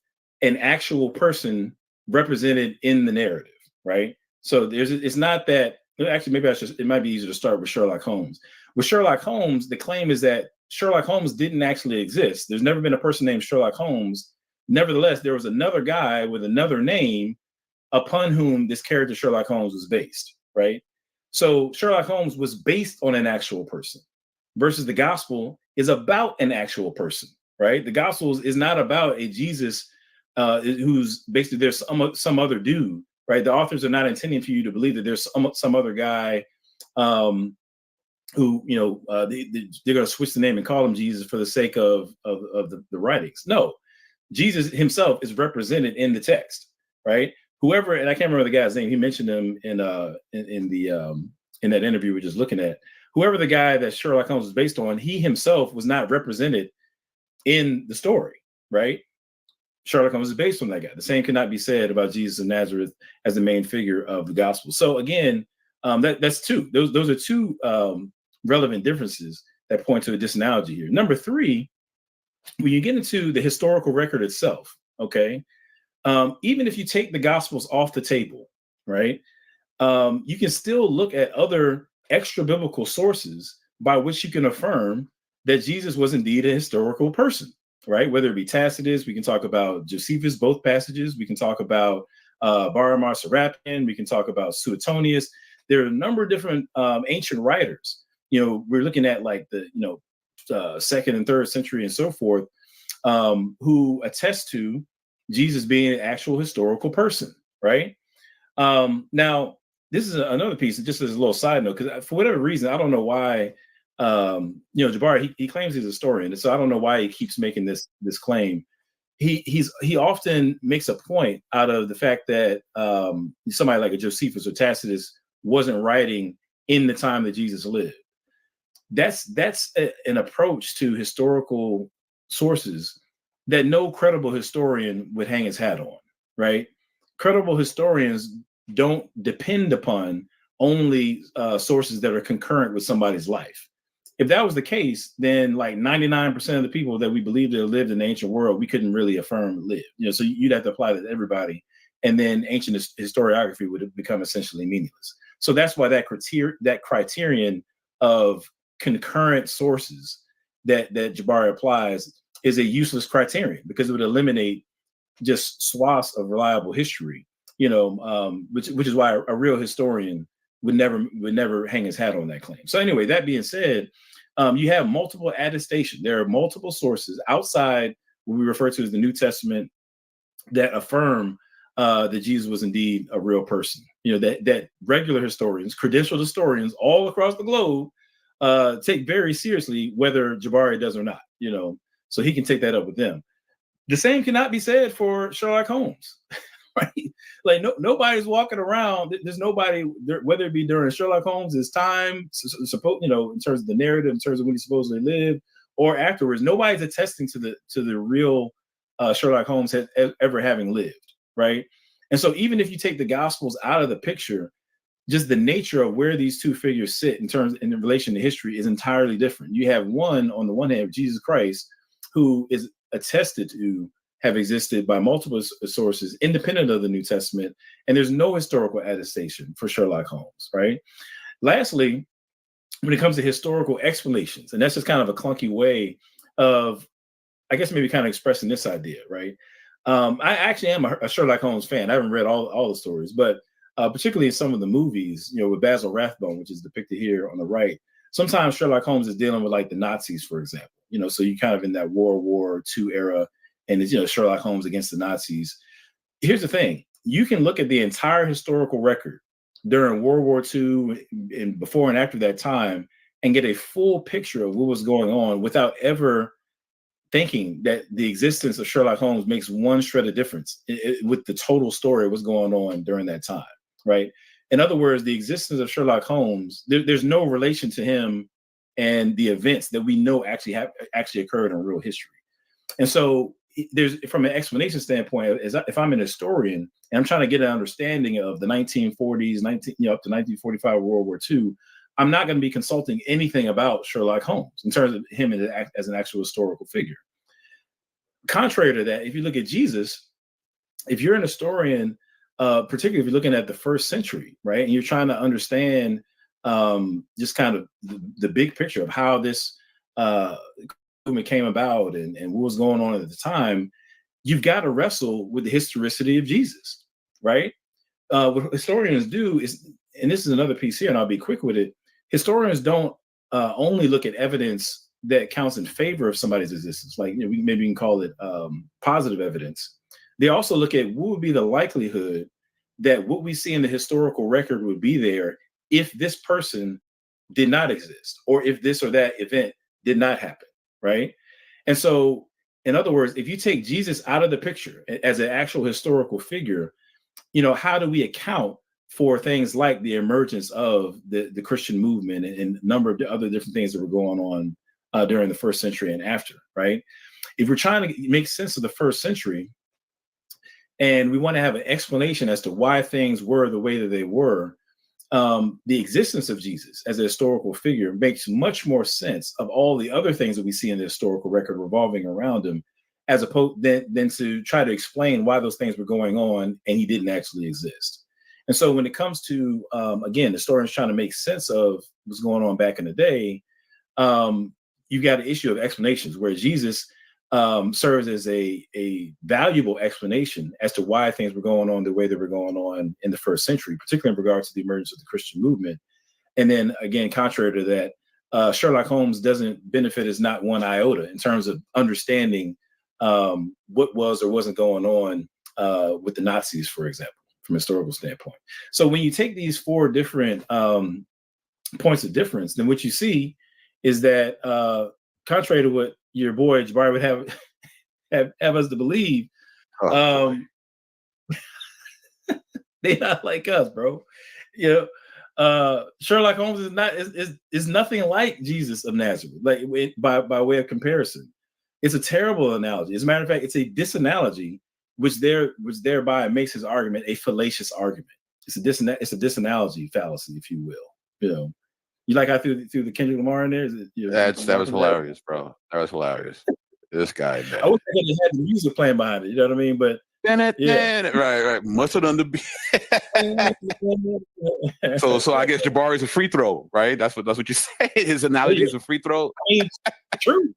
an actual person represented in the narrative, right? So it's not that. Actually, maybe it might be easier to start with Sherlock Holmes. With Sherlock Holmes, the claim is that Sherlock Holmes didn't actually exist. There's never been a person named Sherlock Holmes. Nevertheless, there was another guy with another name upon whom this character Sherlock Holmes was based, right? So Sherlock Holmes was based on an actual person, versus the Gospel is about an actual person, right? The Gospels is not about a Jesus who's basically there's some other dude. Right, the authors are not intending for you to believe that there's some other guy who they're going to switch the name and call him Jesus for the sake of the writings. No, Jesus himself is represented in the text, right? Whoever, and I can't remember the guy's name. He mentioned him in that interview we're just looking at. Whoever the guy that Sherlock Holmes is based on, he himself was not represented in the story, right? Sherlock Holmes is based on that guy. The same cannot be said about Jesus of Nazareth as the main figure of the gospel. So again, that's two. Those are two relevant differences that point to a disanalogy here. Number three, when you get into the historical record itself, okay, even if you take the gospels off the table, right, you can still look at other extra biblical sources by which you can affirm that Jesus was indeed a historical person. Right, whether it be Tacitus, we can talk about Josephus, both passages. We can talk about Baramar Serapion. We can talk about Suetonius. There are a number of different ancient writers. We're looking at like the 2nd and 3rd century and so forth, who attest to Jesus being an actual historical person. Right now, this is another piece, just as a little side note, because for whatever reason, I don't know why, Jabari, he claims he's a historian, and so I don't know why he keeps making this claim. He often makes a point out of the fact that somebody like a Josephus or Tacitus wasn't writing in the time that Jesus lived. That's an approach to historical sources that no credible historian would hang his hat on, right? Credible historians don't depend upon only sources that are concurrent with somebody's life. If that was the case, then like 99% of the people that we believe that lived in the ancient world, we couldn't really affirm lived. So you'd have to apply that to everybody, and then ancient historiography would have become essentially meaningless. So that's why that criterion of concurrent sources that Jabari applies is a useless criterion, because it would eliminate just swaths of reliable history. Which is why a real historian would never hang his hat on that claim. So anyway, that being said, you have multiple attestation. There are multiple sources outside what we refer to as the New Testament that affirm that Jesus was indeed a real person. That regular historians, credentialed historians all across the globe take very seriously, whether Jabari does or not. So he can take that up with them. The same cannot be said for Sherlock Holmes. Right? Like nobody's walking around. There's nobody, whether it be during Sherlock Holmes' time, in terms of the narrative, in terms of when he supposedly lived, or afterwards, nobody's attesting to the real Sherlock Holmes ever having lived, right? And so even if you take the Gospels out of the picture, just the nature of where these two figures sit in relation to history is entirely different. You have one, on the one hand, Jesus Christ, who is attested to have existed by multiple sources independent of the New Testament, and there's no historical attestation for Sherlock Holmes, right? Lastly, when it comes to historical explanations, and that's just kind of a clunky way of, I guess, maybe kind of expressing this idea, right? I actually am a Sherlock Holmes fan. I haven't read all the stories, but particularly in some of the movies, with Basil Rathbone, which is depicted here on the right, sometimes Sherlock Holmes is dealing with like the Nazis, for example, so you kind of in that World War II era, and it's, Sherlock Holmes against the Nazis. Here's the thing. You can look at the entire historical record during World War II and before and after that time and get a full picture of what was going on without ever thinking that the existence of Sherlock Holmes makes one shred of difference with the total story of what's going on during that time, right? In other words, the existence of Sherlock Holmes, there's no relation to him and the events that we know actually occurred in real history. And so there's, from an explanation standpoint, if I'm an historian and I'm trying to get an understanding of the 1940s, up to 1945 World War II, I'm not going to be consulting anything about Sherlock Holmes in terms of him as an actual historical figure. Contrary to that, if you look at Jesus, if you're an historian, particularly if you're looking at the first century, right, and you're trying to understand just kind of the big picture of how this movement came about and what was going on at the time, you've got to wrestle with the historicity of Jesus, right? What historians do is, and this is another piece here, and I'll be quick with it, historians don't only look at evidence that counts in favor of somebody's existence, like maybe you can call it positive evidence. They also look at what would be the likelihood that what we see in the historical record would be there if this person did not exist, or if this or that event did not happen, right? And so, in other words, if you take Jesus out of the picture as an actual historical figure, how do we account for things like the emergence of the Christian movement and a number of the other different things that were going on during the first century and after, right? If we're trying to make sense of the first century and we want to have an explanation as to why things were the way that they were, the existence of Jesus as a historical figure makes much more sense of all the other things that we see in the historical record revolving around him, as opposed than to try to explain why those things were going on and he didn't actually exist. And so when it comes to, again, historians trying to make sense of what's going on back in the day, you've got an issue of explanations where Jesus serves as a valuable explanation as to why things were going on the way they were going on in the first century, particularly in regards to the emergence of the Christian movement. And then again, contrary to that, Sherlock Holmes doesn't benefit as not one iota in terms of understanding what was or wasn't going on with the Nazis, for example, from a historical standpoint. So when you take these 4 different points of difference, then what you see is that contrary to what your boy Jabari would have us to believe, they not like us, bro. You know, Sherlock Holmes is nothing like Jesus of Nazareth, like by way of comparison. It's a terrible analogy. As a matter of fact, it's a disanalogy, which thereby makes his argument a fallacious argument. It's a disanalogy fallacy, if you will. You know, you like I threw the Kendrick Lamar in there? That was hilarious, bro. That was hilarious. This guy, man. I wish I had the music playing behind it. You know what I mean? But right. Mustard on the beat. So I guess Jabari is a free throw, right? That's what you say. His analogy is a free throw. True.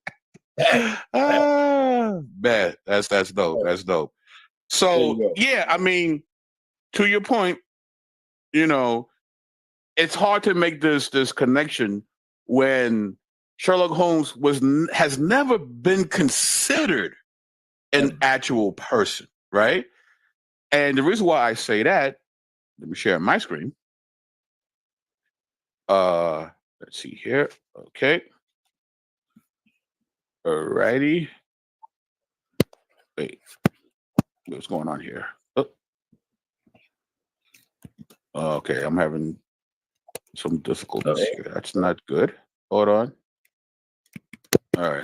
Man, that's dope. That's dope. So yeah, I mean, to your point, you know, it's hard to make this connection when Sherlock Holmes has never been considered an actual person, right? And the reason why I say that, let me share my screen. Let's see here. Okay. Alrighty. Wait, what's going on here? Oh. Okay, I'm having some difficulties here. That's not good. Hold on. All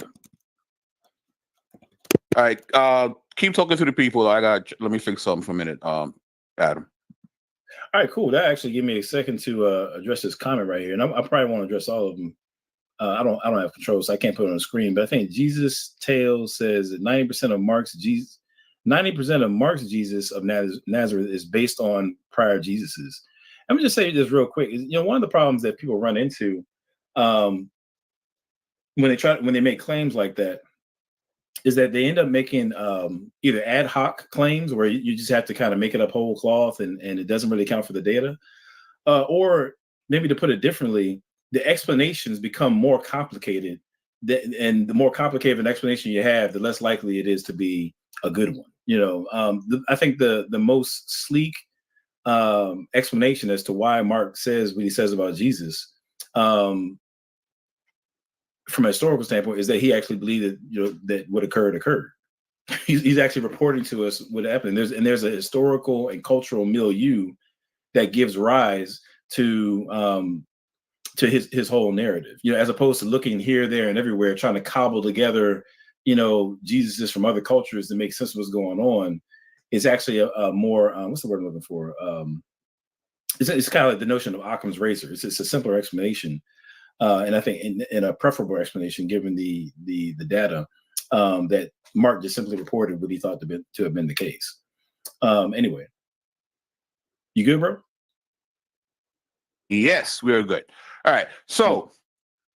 right. Keep talking to the people. Let me fix something for a minute. Adam. All right, cool. That actually gave me a second to address this comment right here, and I probably won't address all of them. I don't have control, so I can't put it on the screen. But I think Jesus Tales says that 90% of Mark's Jesus of Nazareth is based on prior Jesuses. Let me just say this real quick. You know, one of the problems that people run into when they make claims like that is that they end up making either ad hoc claims where you just have to kind of make it up whole cloth and it doesn't really count for the data, or maybe to put it differently, the explanations become more complicated, and the more complicated an explanation you have, the less likely it is to be a good one. You know, I think the most sleek explanation as to why Mark says what he says about Jesus, from a historical standpoint, is that he actually believed that, you know, that what occurred. He's actually reporting to us what happened. There's a historical and cultural milieu that gives rise to his whole narrative, you know, as opposed to looking here, there, and everywhere, trying to cobble together, you know, Jesuses from other cultures to make sense of what's going on. It's actually a more, what's the word I'm looking for? It's kind of like the notion of Occam's razor. It's a simpler explanation. And I think in a preferable explanation, given the data, that Mark just simply reported what he thought to have been the case. Anyway, you good, bro? Yes, we are good. All right, so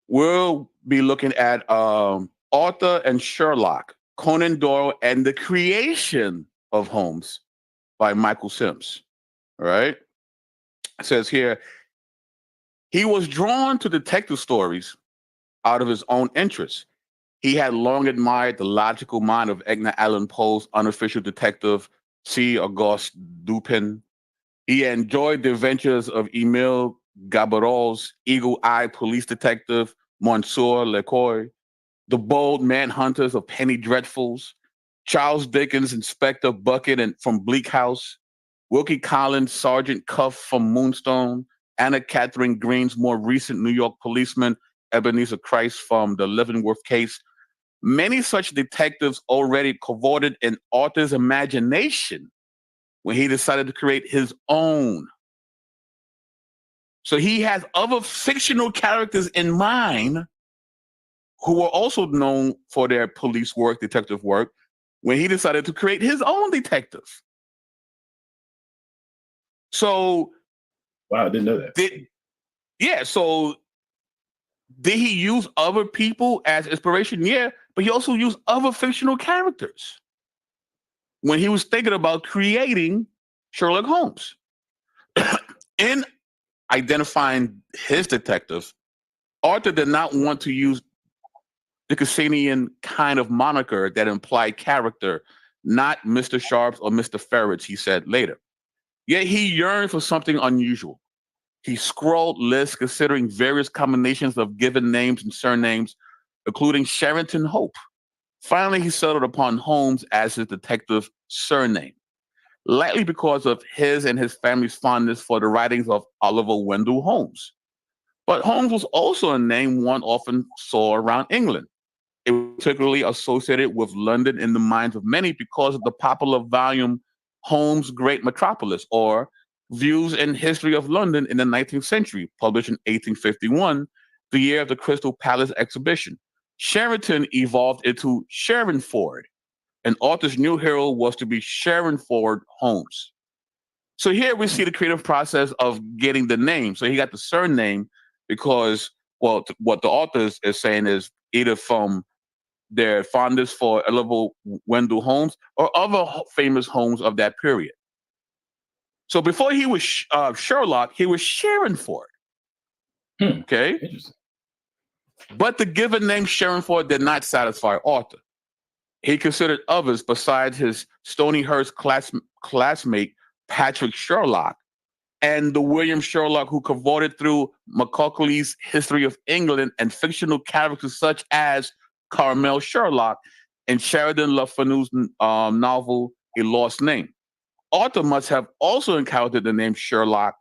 we'll be looking at Arthur and Sherlock, Conan Doyle, and the Creation of Holmes by Michael Sims. All right, it says here, he was drawn to detective stories out of his own interest. He had long admired the logical mind of Edgar Allan Poe's unofficial detective, C. Auguste Dupin. He enjoyed the adventures of Émile Gaboureau's eagle-eyed police detective, Monsieur Lecoy, the bold manhunters of Penny Dreadfuls, Charles Dickens' Inspector Bucket from Bleak House, Wilkie Collins' Sergeant Cuff from Moonstone, Anna Catherine Green's more recent New York policeman, Ebenezer Christ from the Leavenworth case. Many such detectives already cavorted in Arthur's imagination when he decided to create his own. So he has other fictional characters in mind who were also known for their police work, detective work, when he decided to create his own detective. So, wow, I didn't know that. So did he use other people as inspiration? Yeah, but he also used other fictional characters when he was thinking about creating Sherlock Holmes. In identifying his detective, Arthur did not want to use the Cassinian kind of moniker that implied character, not Mr. Sharps or Mr. Ferrets, he said later. Yet he yearned for something unusual. He scrawled lists considering various combinations of given names and surnames, including Sherrington Hope. Finally, he settled upon Holmes as his detective surname, likely because of his and his family's fondness for the writings of Oliver Wendell Holmes. But Holmes was also a name one often saw around England. It was particularly associated with London in the minds of many because of the popular volume Holmes' Great Metropolis, or Views and History of London in the 19th Century, published in 1851, the year of the Crystal Palace exhibition. Sherrington evolved into Sherrinford. An author's new hero was to be Sherrinford Holmes. So here we see the creative process of getting the name. So he got the surname because, well, what the author is saying is either from their fondness for Oliver Wendell Holmes or other famous Holmes of that period. So before he was Sherlock, he was Sherrinford. Okay. Interesting. But the given name Sherrinford did not satisfy Arthur. He considered others besides his Stonyhurst classmate, Patrick Sherlock, and the William Sherlock who cavorted through Macaulay's History of England and fictional characters such as Carmel Sherlock and Sheridan Le Fanu's novel A Lost Name. Arthur must have also encountered the name Sherlock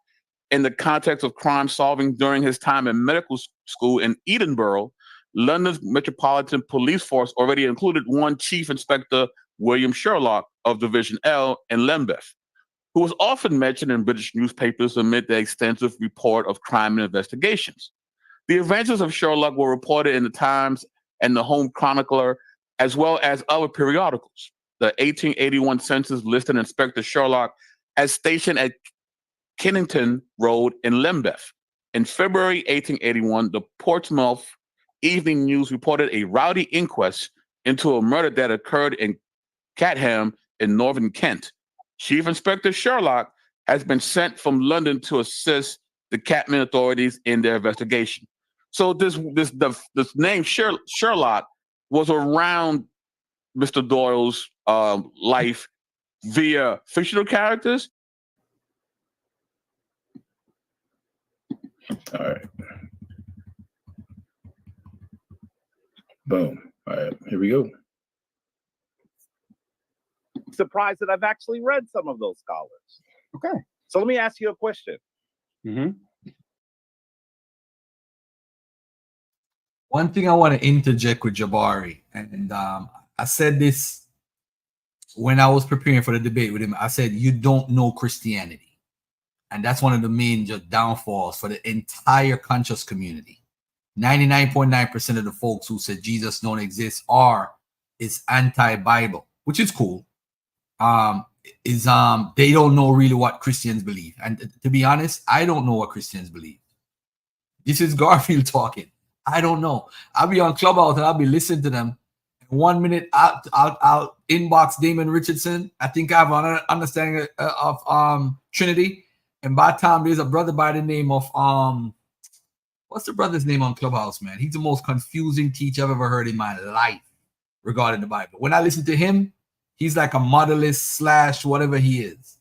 in the context of crime solving during his time in medical school in Edinburgh. London's Metropolitan Police Force already included one Chief Inspector William Sherlock of Division L in Lambeth, who was often mentioned in British newspapers amid the extensive report of crime and investigations. The adventures of Sherlock were reported in the Times and the Home Chronicler, as well as other periodicals. The 1881 census listed Inspector Sherlock as stationed at Kennington Road in Lambeth. In February 1881, the Portsmouth Evening News reported a rowdy inquest into a murder that occurred in Catham in northern Kent. Chief Inspector Sherlock has been sent from London to assist the Catman authorities in their investigation. So this name Sherlock was around Mr. Doyle's life via fictional characters. All right. Boom. All right, here we go. Surprised that I've actually read some of those scholars. Okay. So let me ask you a question. Mm-hmm. One thing I want to interject with Jabari, and I said this when I was preparing for the debate with him. I said, you don't know Christianity. And that's one of the main downfalls for the entire conscious community. 99.9% of the folks who said Jesus don't exist is anti-Bible, which is cool. They don't know really what Christians believe. And to be honest, I don't know what Christians believe. This is Garfield talking. I don't know. I'll be on Clubhouse and I'll be listening to them. 1 minute I'll inbox Damon Richardson. I think I have an understanding of Trinity. And by the time there's a brother by the name of what's the brother's name on Clubhouse, man? He's the most confusing teacher I've ever heard in my life regarding the Bible. When I listen to him, he's like a modelist / whatever he is.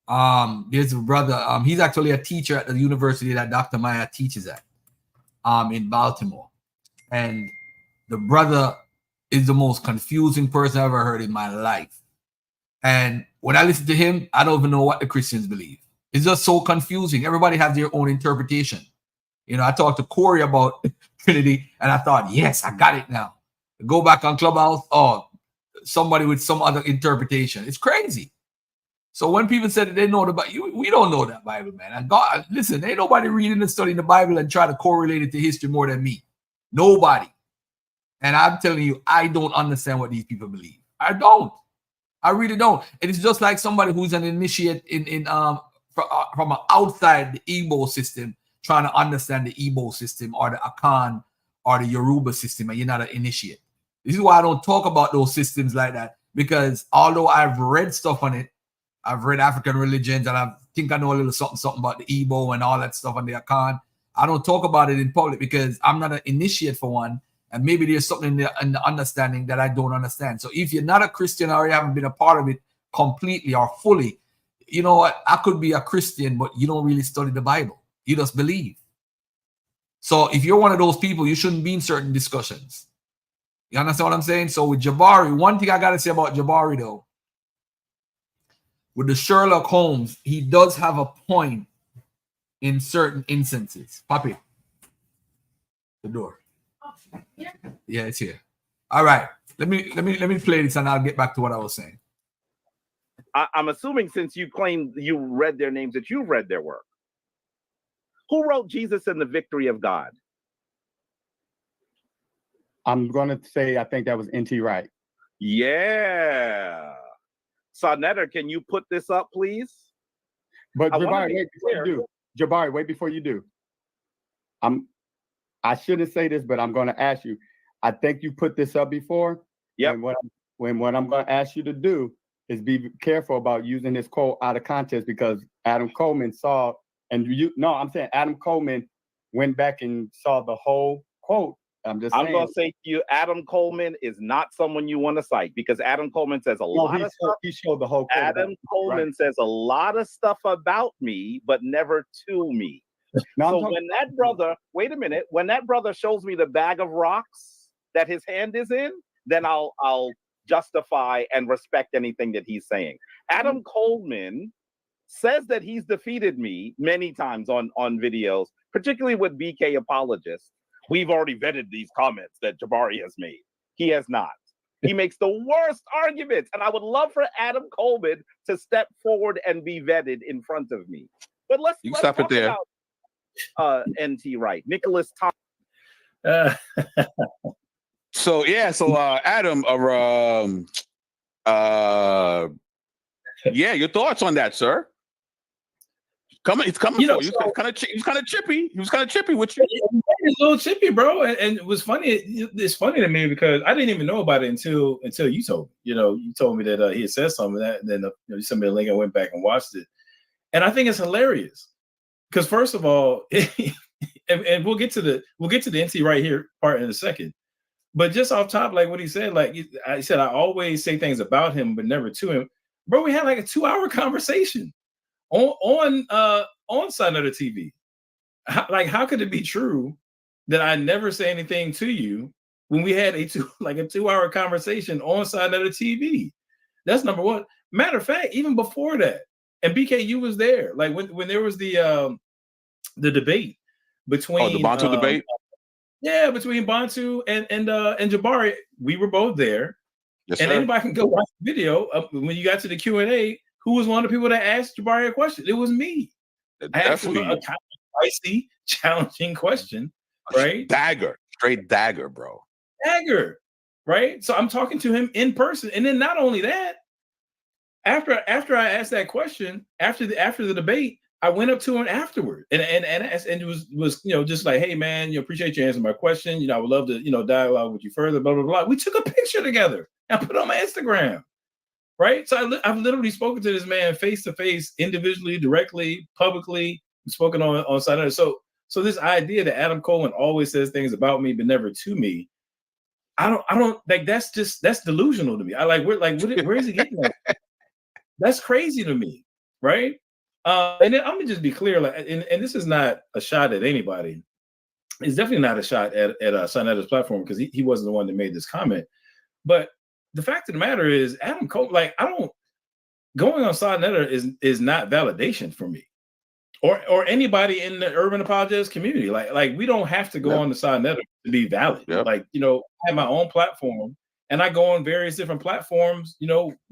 There's a brother. He's actually a teacher at the university that Dr. Maya teaches at in Baltimore. And the brother is the most confusing person I've ever heard in my life. And when I listen to him, I don't even know what the Christians believe. It's just so confusing. Everybody has their own interpretation. You know, I talked to Cory about Trinity, and I thought, yes, I got it now. Go back on Clubhouse, somebody with some other interpretation. It's crazy. So when people said that they know the Bible, we don't know that Bible, man. And God, listen, ain't nobody reading and studying the Bible and try to correlate it to history more than me. Nobody. And I'm telling you, I don't understand what these people believe. I don't. I really don't. And it's just like somebody who's an initiate from outside the Igbo system trying to understand the Igbo system or the Akan or the Yoruba system, and you're not an initiate. This is why I don't talk about those systems like that, because although I've read stuff on it, I've read African religions, and I think I know a little something about the Igbo and all that stuff on the Akan. I don't talk about it in public because I'm not an initiate for one, and maybe there's something in the understanding that I don't understand. So if you're not a Christian or you haven't been a part of it completely or fully, you know what? I could be a Christian, but you don't really study the Bible. You just believe. So if you're one of those people, you shouldn't be in certain discussions. You understand what I'm saying? So with Jabari, one thing I got to say about Jabari, though, with the Sherlock Holmes, he does have a point in certain instances. Papi, the door. Yeah, it's here. All right. Let me play this and I'll get back to what I was saying. I'm assuming since you claim you read their names that you've read their work. Who wrote Jesus and the Victory of God? I'm going to say I think that was N.T. Wright. Yeah. Sonetta, can you put this up, please? But Jabari, wait before you do. Jabari, wait before you do. I shouldn't say this, but I'm going to ask you. I think you put this up before. Yeah. What I'm going to ask you to do is be careful about using this quote out of context, because Adam Coleman saw, and I'm saying Adam Coleman went back and saw the whole quote. I'm going to say to you, Adam Coleman is not someone you want to cite, because Adam Coleman says a lot of stuff. He showed the whole quote. Adam Coleman says a lot of stuff about me, but never to me. So when that brother, wait a minute, when that brother shows me the bag of rocks that his hand is in, then I'll justify and respect anything that he's saying. Adam Coleman says that he's defeated me many times on videos, particularly with BK apologists. We've already vetted these comments that Jabari has made. He has not. He makes the worst arguments, and I would love for Adam Coleman to step forward and be vetted in front of me. But let's stop it there. About N.T. Wright, Nicholas Thomas. So Adam, your thoughts on that, sir? He's coming. He was kind of chippy. He was kind of chippy with you. He's a little chippy, bro. And it was funny. It's funny to me because I didn't even know about it until you told me. You told me that he had said something of that, and then you sent me a link. I went back and watched it, and I think it's hilarious because first of all, and we'll get to the NT right here part in a second. But just off top, like what he said, like I said, I always say things about him, but never to him. Bro, we had like a 2-hour conversation on side of the TV. How could it be true that I never say anything to you when we had a 2-hour conversation on side of the TV? That's number one. Matter of fact, even before that, and BK, you was there. Like when there was the debate between the Bantu debate. Yeah, between Bantu and Jabari, we were both there. Yes, and sir. Anybody can go watch the video. When you got to the Q&A, who was one of the people that asked Jabari a question? It was me. I asked him a kind of spicy, challenging question, right? Straight dagger, bro. Dagger, right? So I'm talking to him in person, and then not only that, after I asked that question, after the debate, I went up to him afterward and it was just like, hey man, appreciate you answering my question. I would love to dialogue with you further. Blah blah blah. We took a picture together and put it on my Instagram, right? So I've literally spoken to this man face to face, individually, directly, publicly. We've spoken on Saturday. So this idea that Adam Coleman always says things about me but never to me, I don't like. That's delusional to me. Where is he getting that? That's crazy to me, right? And then I'm gonna just be clear, and this is not a shot at anybody. It's definitely not a shot at Sonetta's platform because he wasn't the one that made this comment. But the fact of the matter is, Adam Coleman, going on Sonetta is not validation for me, or anybody in the urban apologetics community. Like we don't have to go on the Sonetta to be valid. Yep. I have my own platform. And I go on various different platforms,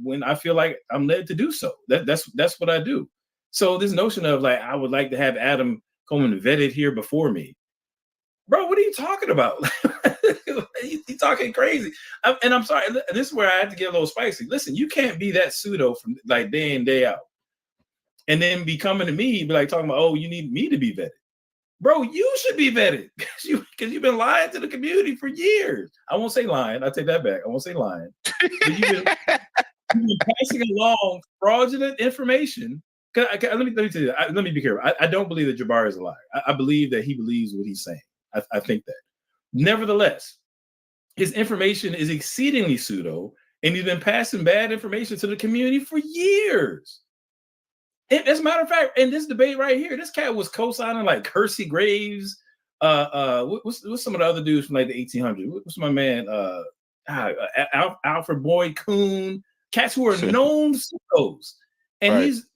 when I feel like I'm led to do so. That's what I do. So this notion of I would like to have Adam Coleman vetted here before me, bro. What are you talking about? You're talking crazy. And I'm sorry. This is where I had to get a little spicy. Listen, you can't be that pseudo from day in day out, and then be coming to me, be talking about, oh, you need me to be vetted, bro. You should be vetted because you've been lying to the community for years. I won't say lying. I take that back. I won't say lying. You've been passing along fraudulent information. Let me tell you. Let me be careful. I don't believe that Jabari is a liar. I believe that he believes what he's saying. I think that. Nevertheless, his information is exceedingly pseudo, and he's been passing bad information to the community for years. As a matter of fact, in this debate right here, this cat was co-signing like Kersey Graves. What's some of the other dudes from like the 1800s? What's my man? Alfred Boyd Kuhn. Cats who are known pseudos, and he's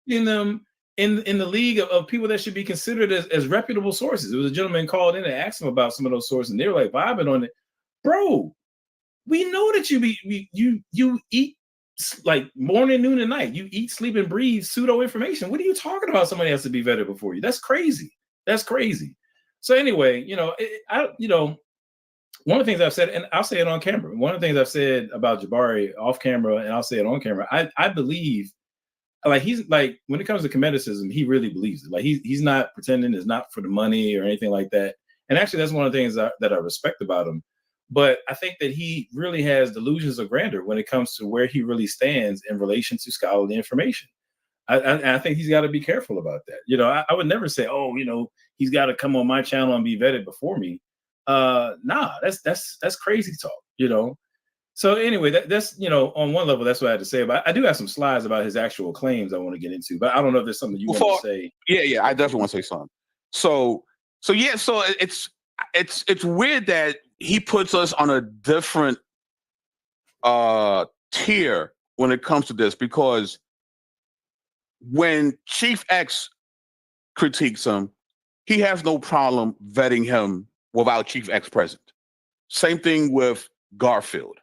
in them in the league of people that should be considered as reputable sources. There was a gentleman called in and asked him about some of those sources, and they were like vibing on it. Bro, we know that you eat like morning, noon, and night. You eat, sleep, and breathe pseudo information. What are you talking about? Somebody has to be vetted before you. That's crazy. That's crazy. So anyway, one of the things I've said, and I'll say it on camera. One of the things I've said about Jabari off camera, and I'll say it on camera. I believe, like, he's like, when it comes to Comedicism, he really believes it. Like he's not pretending. It's not for the money or anything like that. And actually, that's one of the things that I respect about him. But I think that he really has delusions of grandeur when it comes to where he really stands in relation to scholarly information. I think he's got to be careful about that. I would never say, oh, he's got to come on my channel and be vetted before me. Nah, that's crazy talk, So anyway, that's on one level, that's what I had to say. But I do have some slides about his actual claims I want to get into. But I don't know if there's something you want to say. Yeah, I definitely want to say something. So it's weird that he puts us on a different tier when it comes to this, because when Chief X critiques him, he has no problem vetting him without Chief X present. Same thing with Garfield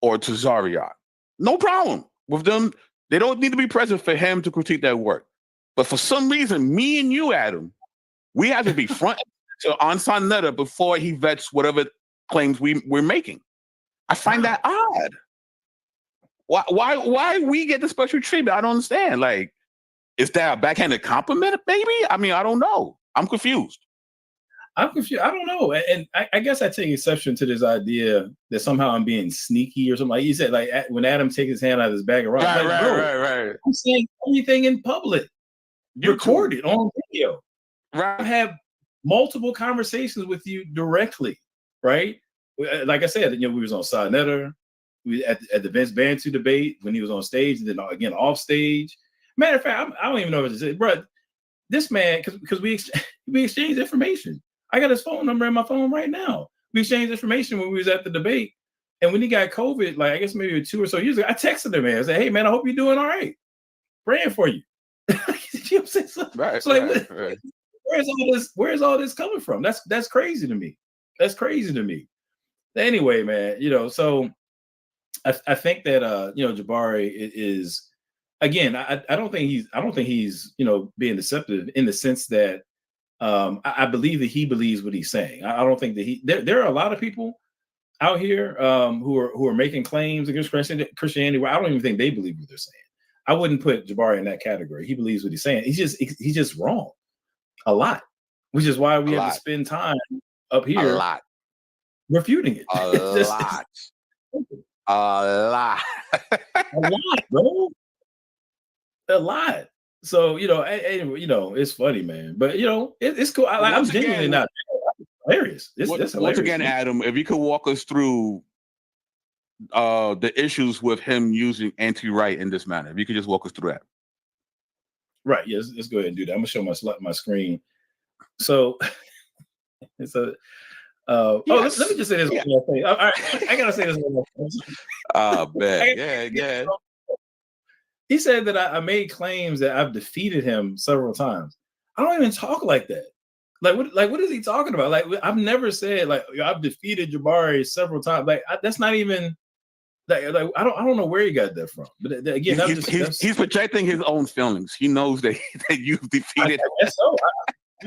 or Tazariot. No problem with them. They don't need to be present for him to critique their work. But for some reason, me and you, Adam, we have to be front to on Sonetta before he vets whatever claims we're making. I find that odd. Why we get the special treatment? I don't understand. Like, is that a backhanded compliment, maybe? I mean, I don't know. I'm confused. I don't know. And I guess I take exception to this idea that somehow I'm being sneaky or something. Like you said, like when Adam takes his hand out of his bag of rocks. Right. I'm saying everything in public, recorded on video. Right. I have multiple conversations with you directly, right? Like I said, we was on Sonetta, we at the Vince Bantu debate when he was on stage, and then again off stage. Matter of fact, I don't even know what to say, bro. This man, because we exchanged information. I got his phone number in my phone right now. We exchanged information when we was at the debate, and when he got COVID, like I guess maybe 2 or so years ago, I texted him, man. I said, "Hey, man, I hope you're doing all right. Praying for you." You know what I'm saying? So, right. Where's all this coming from? That's crazy to me. That's crazy to me. Anyway, man, so I think that Jabari is. Again, I don't think he's being deceptive in the sense that I believe that he believes what he's saying. I don't think that there are a lot of people out here who are making claims against Christianity where I don't even think they believe what they're saying. I wouldn't put Jabari in that category. He believes what he's saying. He's just wrong a lot, which is why we have to spend time up here refuting it. A lot, bro. A lot. So it's funny, man. But it's cool. I'm genuinely not hilarious. It's hilarious. Once again, Adam, if you could walk us through the issues with him using anti-right in this manner, if you could just walk us through that. Right. Yes. Let's go ahead and do that. I'm gonna show my screen. So it's a. Let me just say this one more thing. All right, I gotta say this one more thing. Oh man, yeah. He said that I made claims that I've defeated him several times. I don't even talk like that. What is he talking about? Like, I've never said like I've defeated Jabari several times. Like that's not even like I don't know where he got that from. But again, he's projecting his own feelings. He knows that you've defeated. I guess so.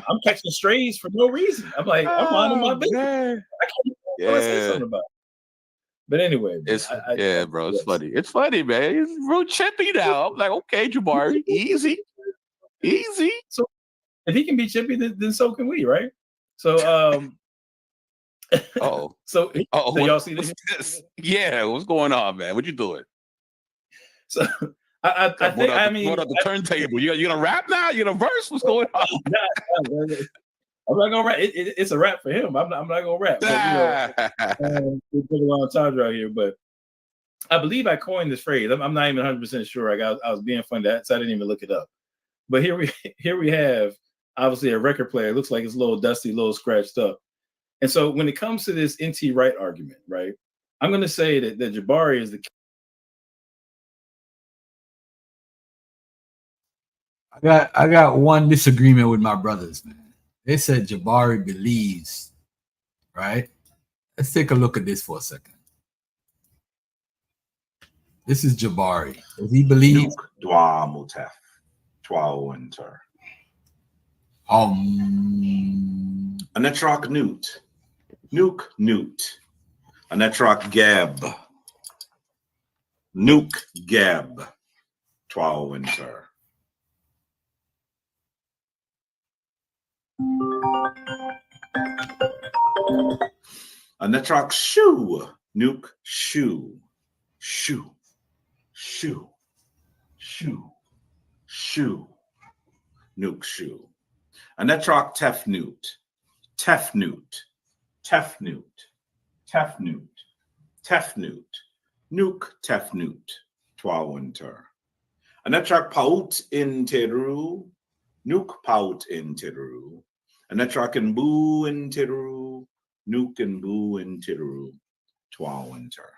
I'm catching strays for no reason. I'm like, I'm minding my business. I can't say something about it. But anyway, bro, it's funny. It's funny, man. He's real chippy now. I'm like, okay, Jabari, easy. So if he can be chippy, then so can we, right? So so y'all see this? Yeah, what's going on, man? What you doing? So I think brought up the turntable. You gonna rap now? You gonna verse? What's going on? I'm not gonna rap. It's a rap for him. I'm not gonna rap. We put a lot of time out here, but I believe I coined this phrase. I'm not even 100% sure. I was being funny, so I didn't even look it up. But here we have obviously a record player. It looks like it's a little dusty, a little scratched up. And so when it comes to this NT Wright argument, right, I'm going to say that Jabari is the. I got one disagreement with my brothers, man. They said Jabari believes, right? Let's take a look at this for a second. This is Jabari. Does he believe? Dwa mutef, twa winter. Anetrok newt, nuke newt. Anetrok gab, nuke gab, twa winter. Anetrok shoe, nuke shoe, shoe, shoe, shoe, shoe, nuke shoe. Anetrok tefnut, tefnut, tefnut, tefnut, tefnut, nuke tefnut, twa winter. Anetrok paut in teru, nuke paut in teru. Anetrok and boo in teru, nuke and boo in teru, twa winter.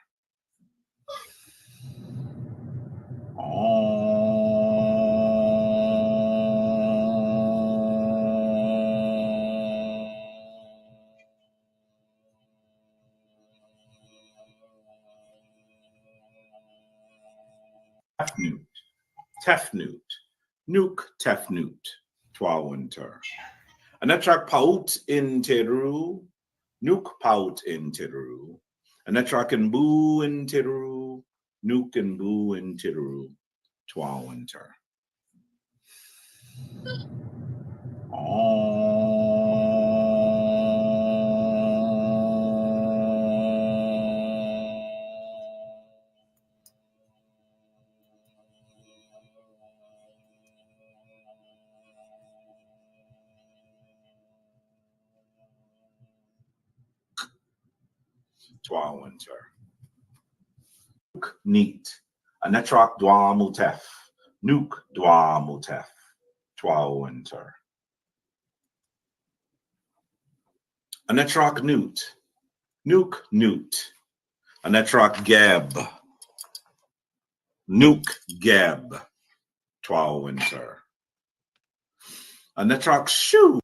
Tefnut, tefnut, nuke tefnut, twa winter. Anetrok paut in teru, nuke paut in teru. Anetrok and boo in teru, nuke and boo in teru, twa winter. Twa winter. Nuke neat. Anetrok dwa mutef. Nuke dwa mutef. Twa winter. Anetrok newt. Nuke newt. Anetrok gab. Nuke gab. Twa winter. Anetrok shoe.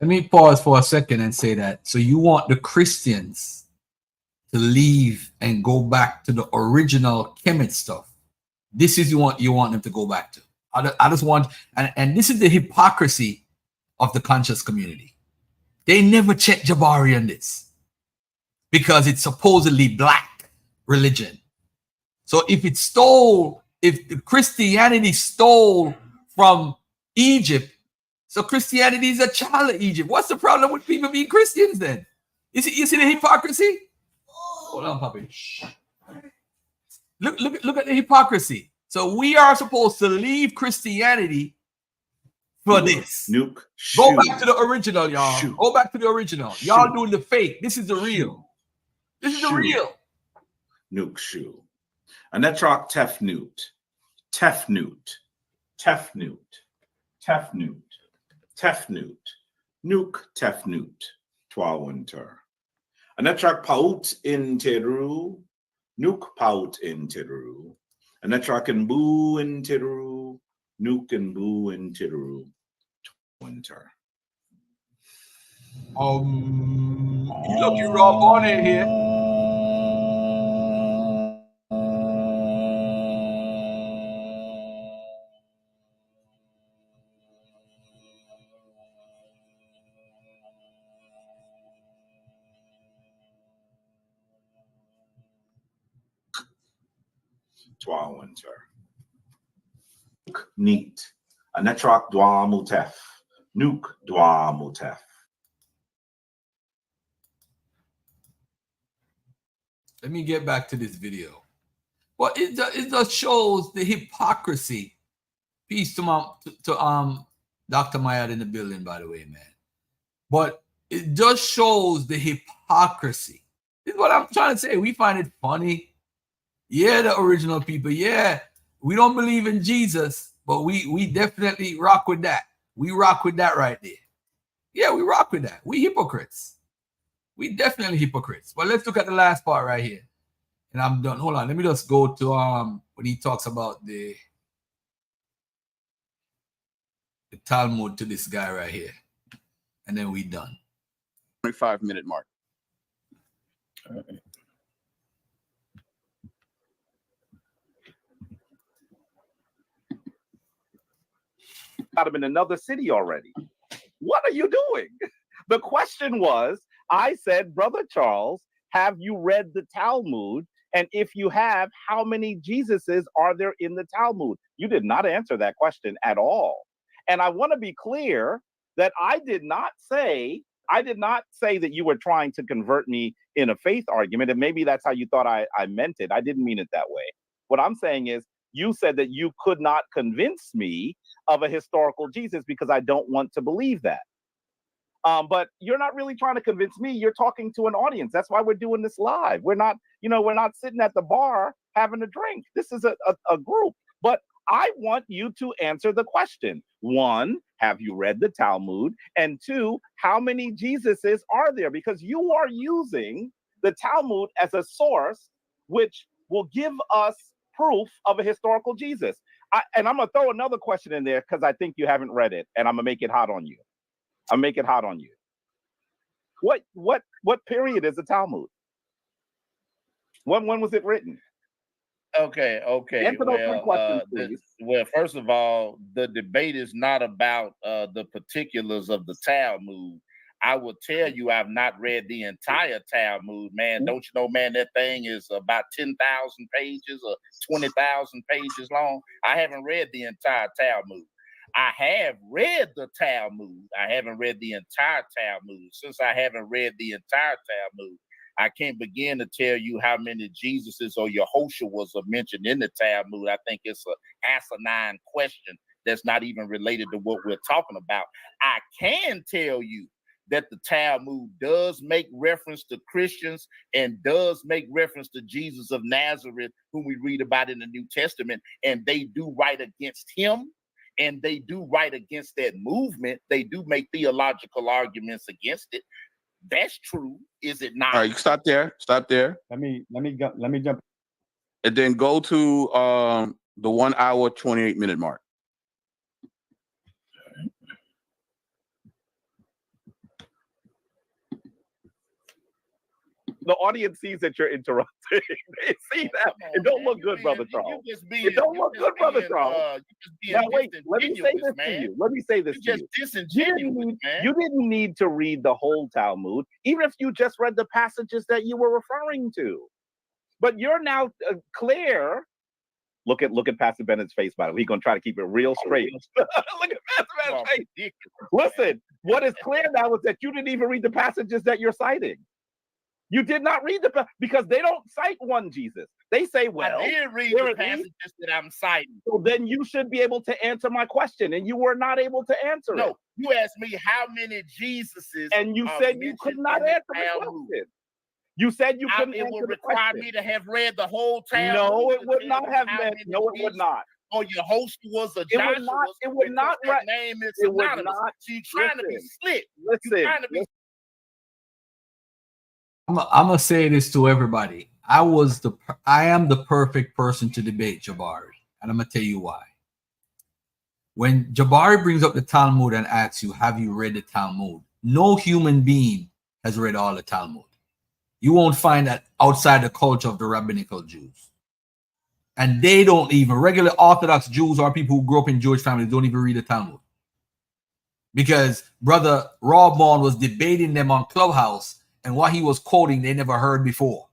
Let me pause for a second and say that. So you want the Christians to leave and go back to the original Kemet stuff. This is you want them to go back to. I just want, and this is the hypocrisy of the conscious community. They never check Jabari on this because it's supposedly black religion. So if Christianity stole from Egypt, so Christianity is a child of Egypt. What's the problem with people being Christians then? You see the hypocrisy? Hold on, puppy. Look at the hypocrisy. So we are supposed to leave Christianity for this. Nuke. Go back to the original, y'all. Go back to the original. Y'all doing the fake. This is the real. This is the real. Nuke shoe. Anetrok tefnut. Tefnut. Tefnut. Tefnut. Tefnut. Nuke tefnut. Twa winter. Anetrok paut in teru. Nuke paut in teru. Anetrok and boo in teru. Nuke and boo in teru. Winter. You look you raw born in here. Twa winter. Nuke neat. Anetrok dwa mutef. Nuke dwa mutef. Let me get back to this video. Well, it just shows the hypocrisy. Peace to Dr. Mayad in the building, by the way, man. But it just shows the hypocrisy. This is what I'm trying to say. We find it funny. Yeah, the original people. Yeah, we don't believe in Jesus, But we definitely rock with that. We rock with that right there. Yeah, we rock with that. We hypocrites. We definitely hypocrites. But let's look at the last part right here. And I'm done. Hold on. Let me just go to when he talks about the Talmud to this guy right here. And then we done. 25-minute mark. All right. Got him in another city already. What are you doing? The question was, I said, Brother Charles, have you read the Talmud? And if you have, how many Jesuses are there in the Talmud? You did not answer that question at all. And I want to be clear that I did not say that you were trying to convert me in a faith argument. And maybe that's how you thought I meant it. I didn't mean it that way. What I'm saying is, you said that you could not convince me of a historical Jesus because I don't want to believe that. But you're not really trying to convince me. You're talking to an audience. That's why we're doing this live. We're not sitting at the bar having a drink. This is a group. But I want you to answer the question. 1, have you read the Talmud? And 2, how many Jesuses are there? Because you are using the Talmud as a source, which will give us proof of a historical Jesus. And I'm going to throw another question in there because I think you haven't read it, and I'm going to make it hot on you. I'll make it hot on you. What period is the Talmud? When was it written? Okay. Answer those 3 questions, please. Well, first of all, the debate is not about the particulars of the Talmud. I will tell you, I've not read the entire Talmud, man. Don't you know, man, that thing is about 10,000 pages or 20,000 pages long. I haven't read the entire Talmud. I have read the Talmud. I haven't read the entire Talmud. Since I haven't read the entire Talmud, I can't begin to tell you how many Jesuses or Yehoshuas are mentioned in the Talmud. I think it's an asinine question that's not even related to what we're talking about. I can tell you that the Talmud does make reference to Christians and does make reference to Jesus of Nazareth, whom we read about in the New Testament, and they do write against him, and they do write against that movement. They do make theological arguments against it. That's true, is it not? All right, stop there. Let me jump. And then go to the 1 hour, 28-minute mark. The audience sees that you're interrupting. They see that. It don't look good, Brother Charles. It don't look good, Brother Charles. Now wait, let me say this to you. Let me say this to you. You didn't need to read the whole Talmud, even if you just read the passages that you were referring to. But you're now clear. Look at Pastor Bennett's face, by the way. He's gonna try to keep it real straight. Look at Pastor Bennett's face. Listen, what is clear now is that you didn't even read the passages that you're citing. You did not read because they don't cite one Jesus. They say, well, I did read the passages that I'm citing. So then you should be able to answer my question, and you were not able to answer it. No, you asked me how many Jesuses, and you said you could not answer the question. You said you couldn't answer the question. It would require me to have read the whole Talmud. No, it would not have meant. No, it would not. Or your host was a Joshua. It would not. Name is synonymous. So you're trying to be slick. Listen. I'm gonna say this to everybody. I am the perfect person to debate Jabari, and I'm gonna tell you why. When Jabari brings up the Talmud and asks you, "Have you read the Talmud?" No human being has read all the Talmud. You won't find that outside the culture of the rabbinical Jews, and they don't even regular Orthodox Jews or people who grew up in Jewish families don't even read the Talmud, because Brother Rawborn was debating them on Clubhouse. And what he was quoting, they never heard before.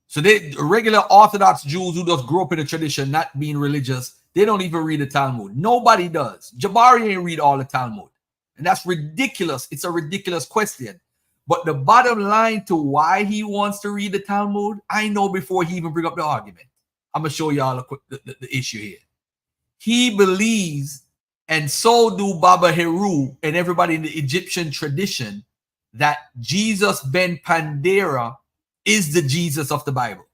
So they regular Orthodox Jews who just grew up in the tradition, not being religious, they don't even read the Talmud. Nobody does. Jabari ain't read all the Talmud. And that's ridiculous. It's a ridiculous question. But the bottom line to why he wants to read the Talmud, I know before he even bring up the argument. I'm going to show y'all the issue here. He believes, and so do Baba Heru and everybody in the Egyptian tradition, that Jesus ben Pandera is the Jesus of the Bible.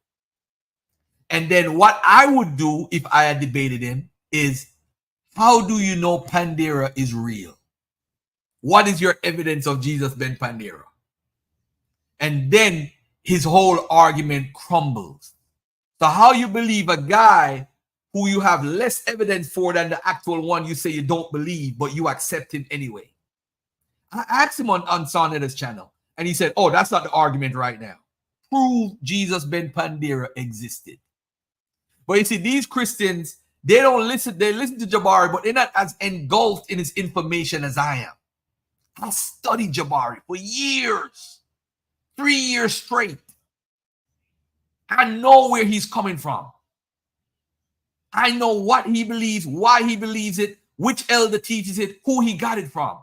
And then what I would do if I had debated him is, how do you know Pandera is real? What is your evidence of Jesus ben Pandera? And then his whole argument crumbles. So how you believe a guy who you have less evidence for than the actual one you say you don't believe, but you accept him anyway? I asked him on Sarnetta's channel, and he said, oh, that's not the argument right now. Prove Jesus ben Pandera existed. But you see, these Christians, they don't listen. They listen to Jabari, but they're not as engulfed in his information as I am. I studied Jabari for years, 3 years straight. I know where he's coming from. I know what he believes, why he believes it, which elder teaches it, who he got it from.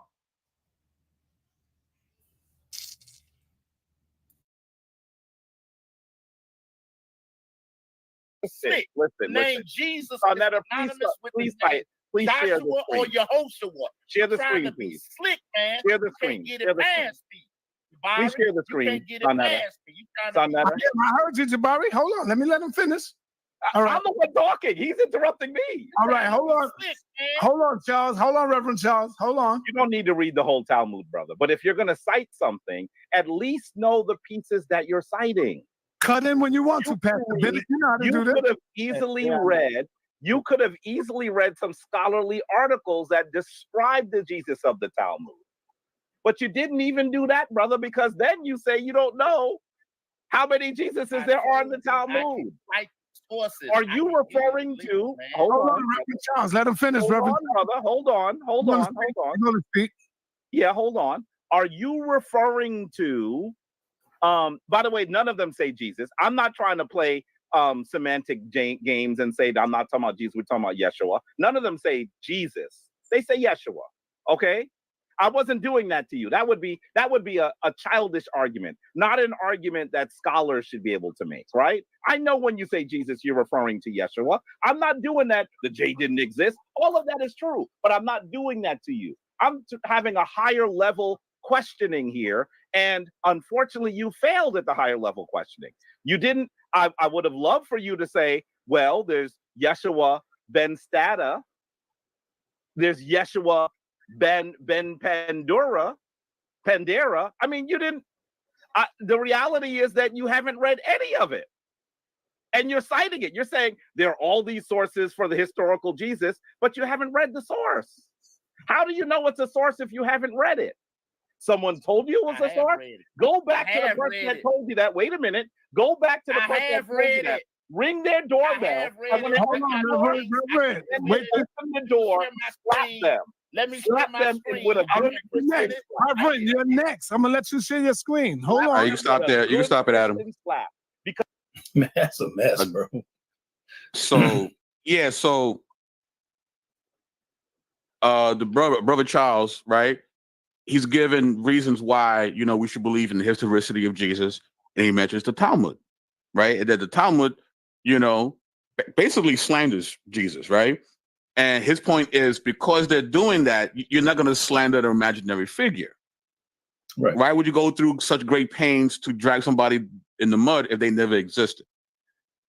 Listen. Name Jesus Oh, is Netta, synonymous with please the name share the Joshua screen. or Yehoshua. Share the Trying screen, to be please. slick, man. Share the You screen. can't get Share it the screen. past me. Byron, Please share the you screen. can't get it Sarnetta. past me. You trying to Sarnetta. I heard you, Jabari. Hold on. Let me let him finish. All right. I'm the one talking. He's interrupting me. All right. Hold on. Slick, man. Hold on, Charles. Hold on, Reverend Charles. Hold on. You don't need to read the whole Talmud, brother. But if you're going to cite something, at least know the pieces that you're citing. Cut in when you want to, Pastor Bennett. You know how to You do this. could have easily read. You could have easily read some scholarly articles that describe the Jesus of the Talmud. But you didn't even do that, brother, because then you say you don't know how many Jesuses there are in the Talmud. Are you referring to? Hold on, Reverend Charles. Let him finish, hold Reverend. on, brother. Hold on. You're going to speak. Yeah, hold on. Are you referring to? By the way, none of them say Jesus. I'm not trying to play semantic games and say that I'm not talking about Jesus. We're talking about Yeshua. None of them say Jesus. They say Yeshua. Okay. I wasn't doing that to you. That would be a childish argument, not an argument that scholars should be able to make, right? I know when you say Jesus, you're referring to Yeshua. I'm not doing that. The J didn't exist. All of that is true, but I'm not doing that to you. I'm having a higher level questioning here. And unfortunately, you failed at the higher level questioning. You didn't. I would have loved for you to say, well, there's Yeshua ben Stada. There's Yeshua Ben Pandera. I mean, you didn't. The reality is that you haven't read any of it. And you're citing it. You're saying there are all these sources for the historical Jesus, but you haven't read the source. How do you know it's a source if you haven't read it? Someone told you it was a source? Go back to the person that told you that. Wait a minute. Go back to the person that told you that. Ring their doorbell. Hold on, Reverend. Wait, open the door. Slap them. Let me slap them with a good next. Reverend, you're next. I'm gonna let you share your screen. Hold on. Right, you can stop there. You can stop it, Adam. Slap. Because Man, that's a mess, bro. So yeah, so the brother Charles, right? He's given reasons why we should believe in the historicity of Jesus, and he mentions the Talmud, right? And that the Talmud, basically slanders Jesus, right? And his point is because they're doing that, you're not going to slander the imaginary figure. Right. Why would you go through such great pains to drag somebody in the mud if they never existed?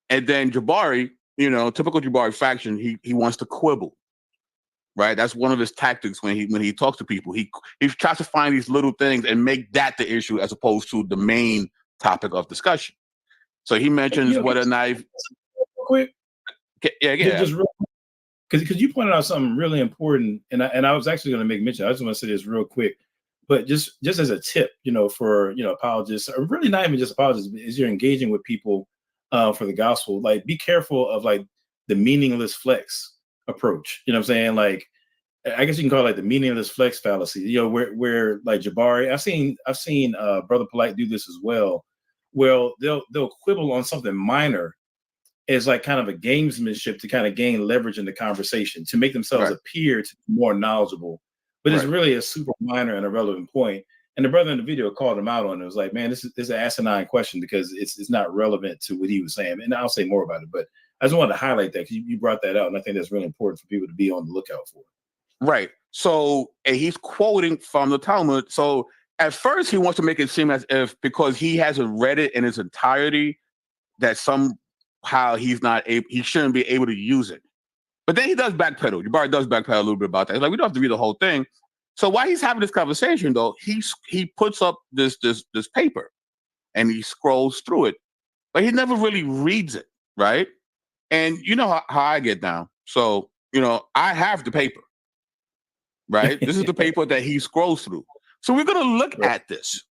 And then Jabari, typical Jabari faction, he wants to quibble, right? That's one of his tactics when he talks to people. He tries to find these little things and make that the issue as opposed to the main topic of discussion. So he mentions whether or not. Quick. Yeah. Just real because you pointed out something really important, and I was actually going to make mention. I just want to say this real quick, but just as a tip, for apologists, or really not even just apologists, as you're engaging with people for the gospel, like be careful of like the meaningless flex approach. You know what I'm saying? Like, I guess you can call it like the meaningless flex fallacy. Where like Jabari, I've seen Brother Polite do this as well. Well, they'll quibble on something minor as like kind of a gamesmanship to kind of gain leverage in the conversation to make themselves appear to be more knowledgeable, but it's really a super minor and irrelevant point. And the brother in the video called him out on it. It was like, man, this is an asinine question because it's not relevant to what he was saying. And I'll say more about it, but I just wanted to highlight that because you brought that out, and I think that's really important for people to be on the lookout for. Right. So, and he's quoting from the Talmud. So at first he wants to make it seem as if because he hasn't read it in its entirety, that some how he's not able, he shouldn't be able to use it. But then he does backpedal. Jabari does backpedal a little bit about that. He's like, we don't have to read the whole thing. So while he's having this conversation, though, he puts up this paper and he scrolls through it, but he never really reads it, right? And you know how I get down. So, you know, I have the paper, right? This is the paper that he scrolls through. So we're going to look at this,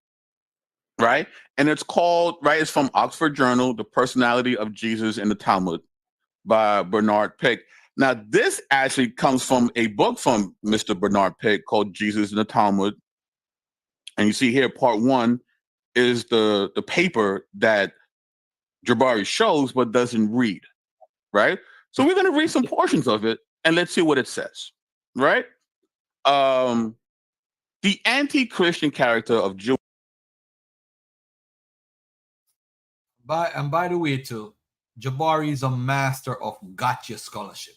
right? And it's called, right, it's from Oxford Journal, The Personality of Jesus in the Talmud by Bernard Pick. Now, this actually comes from a book from Mr. Bernard Pick called Jesus in the Talmud. And you see here, part 1 is the paper that Jabari shows but doesn't read, right? So we're going to read some portions of it and let's see what it says, right? The anti-Christian character of Jew. By the way, too, Jabari is a master of gotcha scholarship.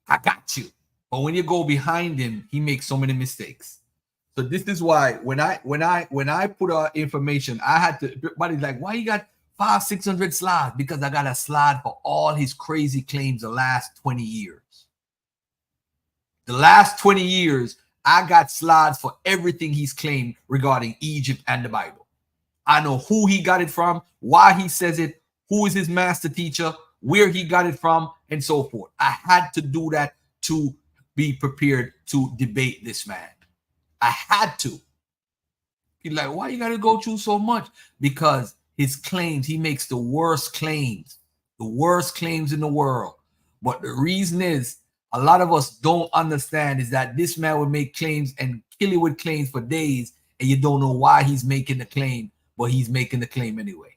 I got you. But when you go behind him, he makes so many mistakes. So this is why when I put out information, I had to. Everybody's like, why you got 500-600 slides? Because I got a slide for all his crazy claims the last 20 years. The last 20 years, I got slides for everything he's claimed regarding Egypt and the Bible. I know who he got it from, why he says it, who is his master teacher, where he got it from, and so forth. I had to do that to be prepared to debate this man. I had to. He's like, why you got to go through so much? Because his claims, he makes the worst claims in the world. But the reason is, a lot of us don't understand is that this man would make claims and kill you with claims for days, and you don't know why he's making the claim, but he's making the claim anyway.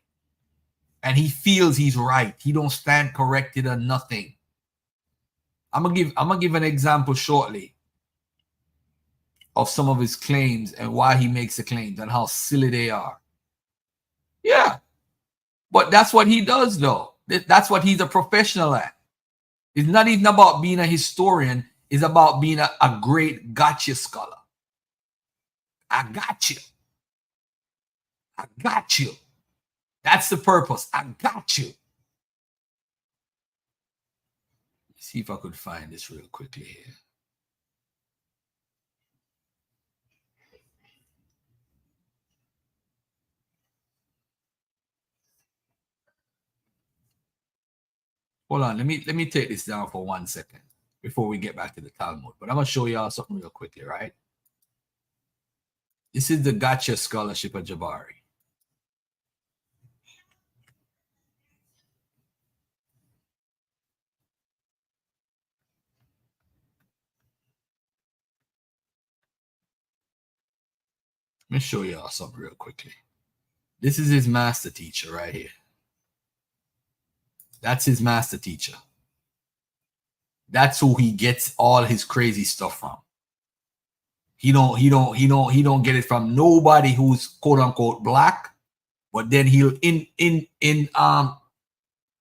And he feels he's right. He don't stand corrected or nothing. I'm gonna give an example shortly of some of his claims and why he makes the claims and how silly they are. Yeah. But that's what he does, though. That's what he's a professional at. It's not even about being a historian. It's about being a great gotcha scholar. I got you. I got you. That's the purpose. I got you. Let's see if I could find this real quickly here. Hold on, let me take this down for 1 second before we get back to the Talmud. But I'm gonna show y'all something real quickly, right? This is the gotcha scholarship of Jabari. Let me show y'all something real quickly. This is his master teacher right here. That's his master teacher. That's who he gets all his crazy stuff from. He don't get it from nobody who's quote unquote black, but then he'll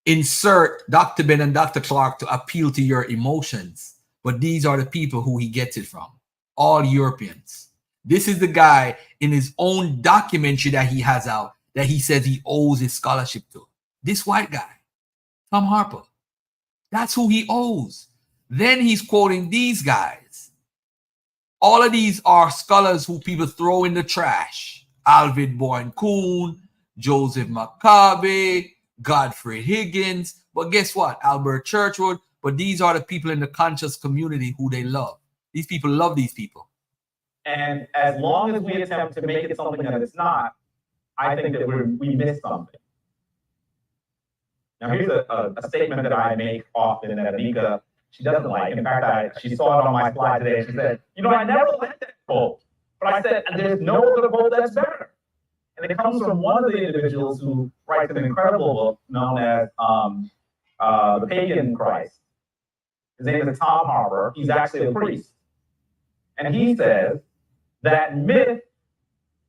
insert Dr. Ben and Dr. Clark to appeal to your emotions. But these are the people who he gets it from. All Europeans. This is the guy in his own documentary that he has out that he says he owes his scholarship to. This white guy, Tom Harper. That's who he owes. Then he's quoting these guys. All of these are scholars who people throw in the trash. Alvid Boyne-Coon, Joseph Maccabe, Godfrey Higgins. But guess what? Albert Churchwood. But these are the people in the conscious community who they love. These people love these people. And as long as we attempt to make it something that it's not, I think that we miss something. Now, here's a statement that I make often that Anika, she doesn't like. In fact, she saw it on my slide today. She said, I never liked that quote. But I said, there's no other quote that's better. And it comes from one of the individuals who writes an incredible book known as The Pagan Christ. His name is Tom Harper. He's actually a priest. And he says that myth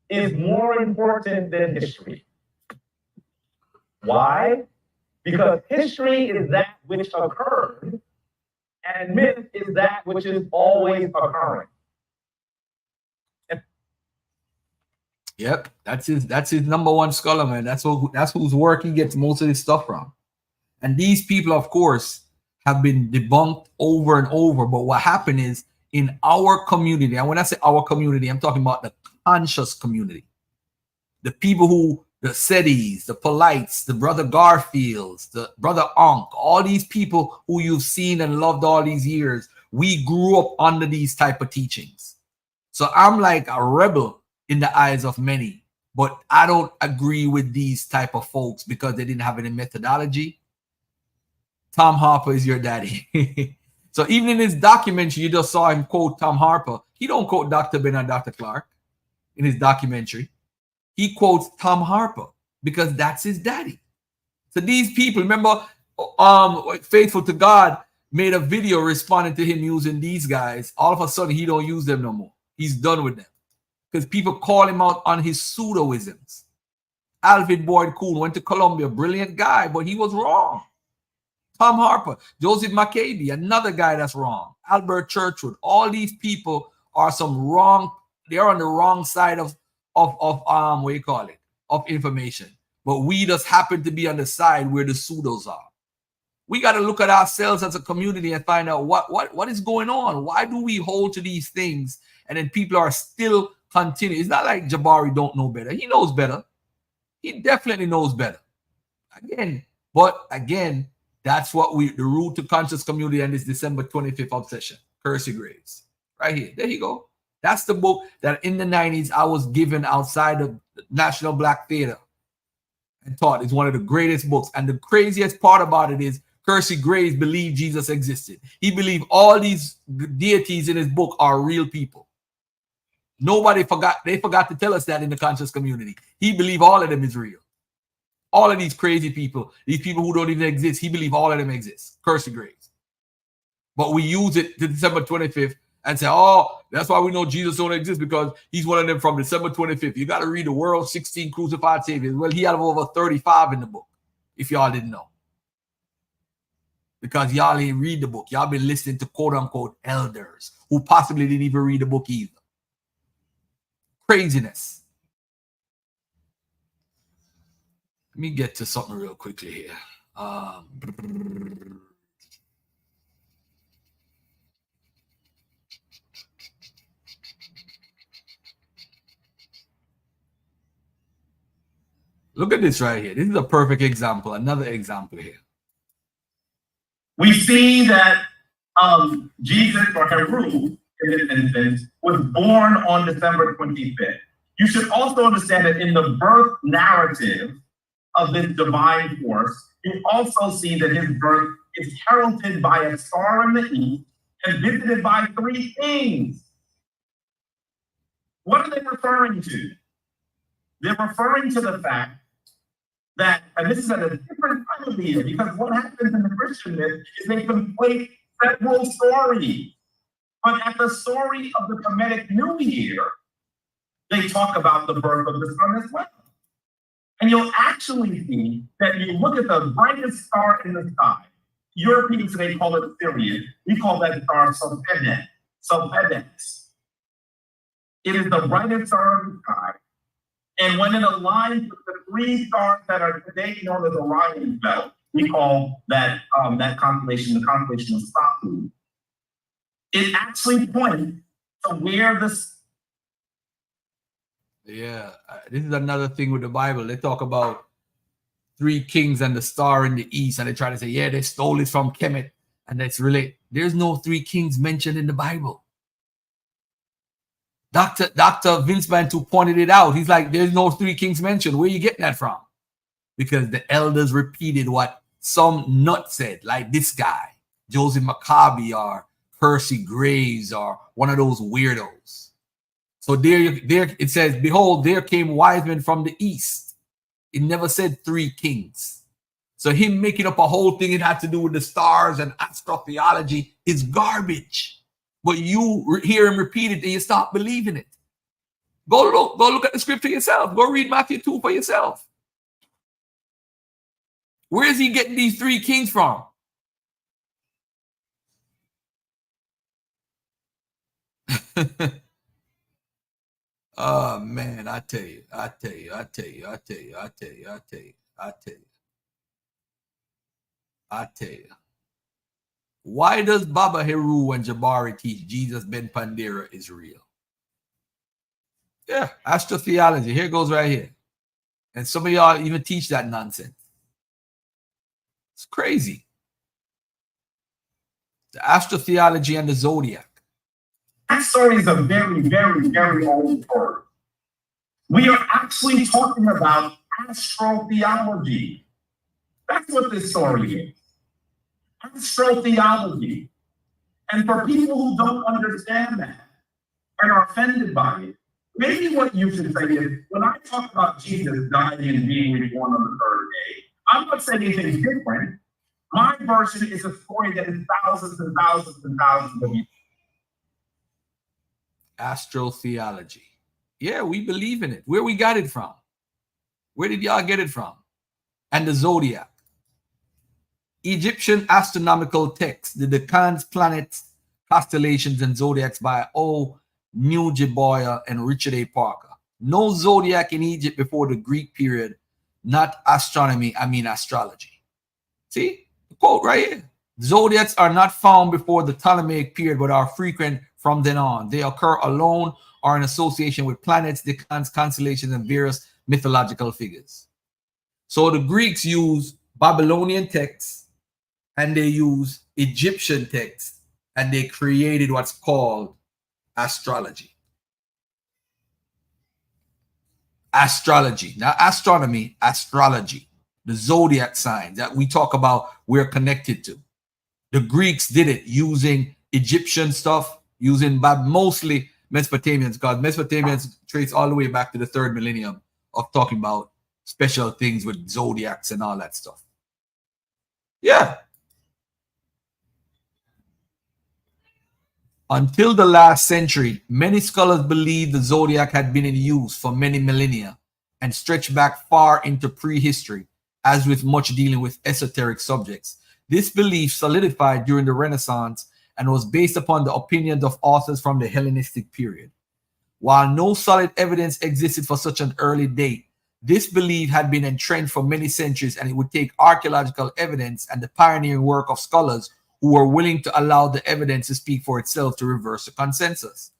is more important than history. Why? Because history is that which occurred, and myth is that which is always occurring. Yep, that's his number one scholar, man. That's whose work he gets most of his stuff from. And these people, of course, have been debunked over and over. But what happened is in our community, and when I say our community, I'm talking about the conscious community, the people who, the Sedis, the Polites, the brother Garfields, the brother Ankh, all these people who you've seen and loved all these years, we grew up under these type of teachings. So I'm like a rebel in the eyes of many, but I don't agree with these type of folks because they didn't have any methodology. Tom Harper is your daddy. So even in his documentary, you just saw him quote Tom Harper. He don't quote Dr. Ben and Dr. Clark in his documentary. He quotes Tom Harper because that's his daddy. So these people, remember, Faithful to God made a video responding to him using these guys. All of a sudden, he don't use them no more. He's done with them because people call him out on his pseudoisms. Alvin Boyd Kuhn went to Columbia, brilliant guy, but he was wrong. Tom Harper, Joseph McCabe, another guy that's wrong. Albert Churchwood, all these people are some wrong. They're on the wrong side of what you call it, of information. But we just happen to be on the side where the pseudos are. We got to look at ourselves as a community and find out what is going on. Why do we hold to these things and then people are still continuing? It's not like Jabari don't know better. He knows better. He definitely knows better. Again, that's what the Root to Conscious Community and this December 25th obsession. Percy Graves. Right here. There you go. That's the book that in the 90s I was given outside of National Black Theater and taught is one of the greatest books. And the craziest part about it is Percy Graves believed Jesus existed. He believed all these deities in his book are real people. Nobody forgot. They forgot to tell us that in the conscious community. He believed all of them is real. All of these crazy people, these people who don't even exist, he believed all of them exist. Percy Graves. But we use it to December 25th and say, oh, that's why we know Jesus don't exist because he's one of them from December 25th. You got to read the World's 16 Crucified Saviors. Well, he had over 35 in the book, if y'all didn't know. Because y'all ain't read the book. Y'all been listening to quote-unquote elders who possibly didn't even read the book either. Craziness. Let me get to something real quickly here. Look at this right here. This is a perfect example. Another example here. We see that Jesus, or Heru, in this instance, was born on December 25th. You should also understand that in the birth narrative of this divine force, you also see that his birth is heralded by a star in the east and visited by 3 kings. What are they referring to? They're referring to the fact that, and this is at a different time of the year, because what happens in the Christian myth is they conflate several stories. But at the story of the Kemetic New Year, they talk about the birth of the sun as well. And you'll actually see that you look at the brightest star in the sky. Europeans today call it Sirius. We call that star Sopedes. It is the brightest star in the sky. And when it aligns with the 3 stars that are today known as Orion's belt, we call that that constellation the constellation of Saku. It actually points to where this. Yeah, this is another thing with the Bible. They talk about 3 kings and the star in the east, and they try to say, yeah, they stole it from Kemet, and that's really there's no 3 kings mentioned in the Bible. Dr. Vince Bantu pointed it out. He's like, there's no 3 kings mentioned. Where are you getting that from? Because the elders repeated what some nut said, like this guy, Joseph McCabe or Percy Graves or one of those weirdos. So there it says, behold, there came wise men from the east. It never said 3 kings. So him making up a whole thing it had to do with the stars and astrotheology is garbage. But you hear him repeat it and you stop believing it. Go look at the scripture yourself. Go read Matthew 2 for yourself. Where is he getting these 3 kings from? Oh man, I tell you. Why does Baba Heru and Jabari teach Jesus Ben Pandera is real? Yeah, astrotheology. Here it goes right here. And some of y'all even teach that nonsense. It's crazy. The astrotheology and the zodiac. That story is a very, very, very old story. We are actually talking about astrotheology. That's what this story is. Astrotheology. And for people who don't understand that and are offended by it, maybe what you should say is, when I talk about Jesus dying and being reborn on the third day, I'm not saying anything different. My version is a story that is thousands and thousands and thousands of years. Astrotheology. Yeah, we believe in it. Where we got it from? Where did y'all get it from? And the zodiac. Egyptian astronomical texts, the decans, planets, constellations, and zodiacs by O. Newjeboya and Richard A. Parker. No zodiac in Egypt before the Greek period, not astronomy, I mean astrology. See? The quote right here. Zodiacs are not found before the Ptolemaic period, but are frequent from then on. They occur alone or in association with planets, decans, constellations, and various mythological figures. So the Greeks use Babylonian texts and they use Egyptian texts and they created what's called astrology. Astrology, not astronomy, astrology. The zodiac signs that we talk about we're connected to. The Greeks did it using Egyptian stuff, using mostly Mesopotamians, because Mesopotamians trace all the way back to the 3rd millennium of talking about special things with zodiacs and all that stuff. Yeah. Until the last century, many scholars believed the zodiac had been in use for many millennia and stretched back far into prehistory, as with much dealing with esoteric subjects. This belief solidified during the Renaissance and was based upon the opinions of authors from the Hellenistic period. While no solid evidence existed for such an early date, this belief had been entrenched for many centuries, and it would take archaeological evidence and the pioneering work of scholars who were willing to allow the evidence to speak for itself to reverse the consensus.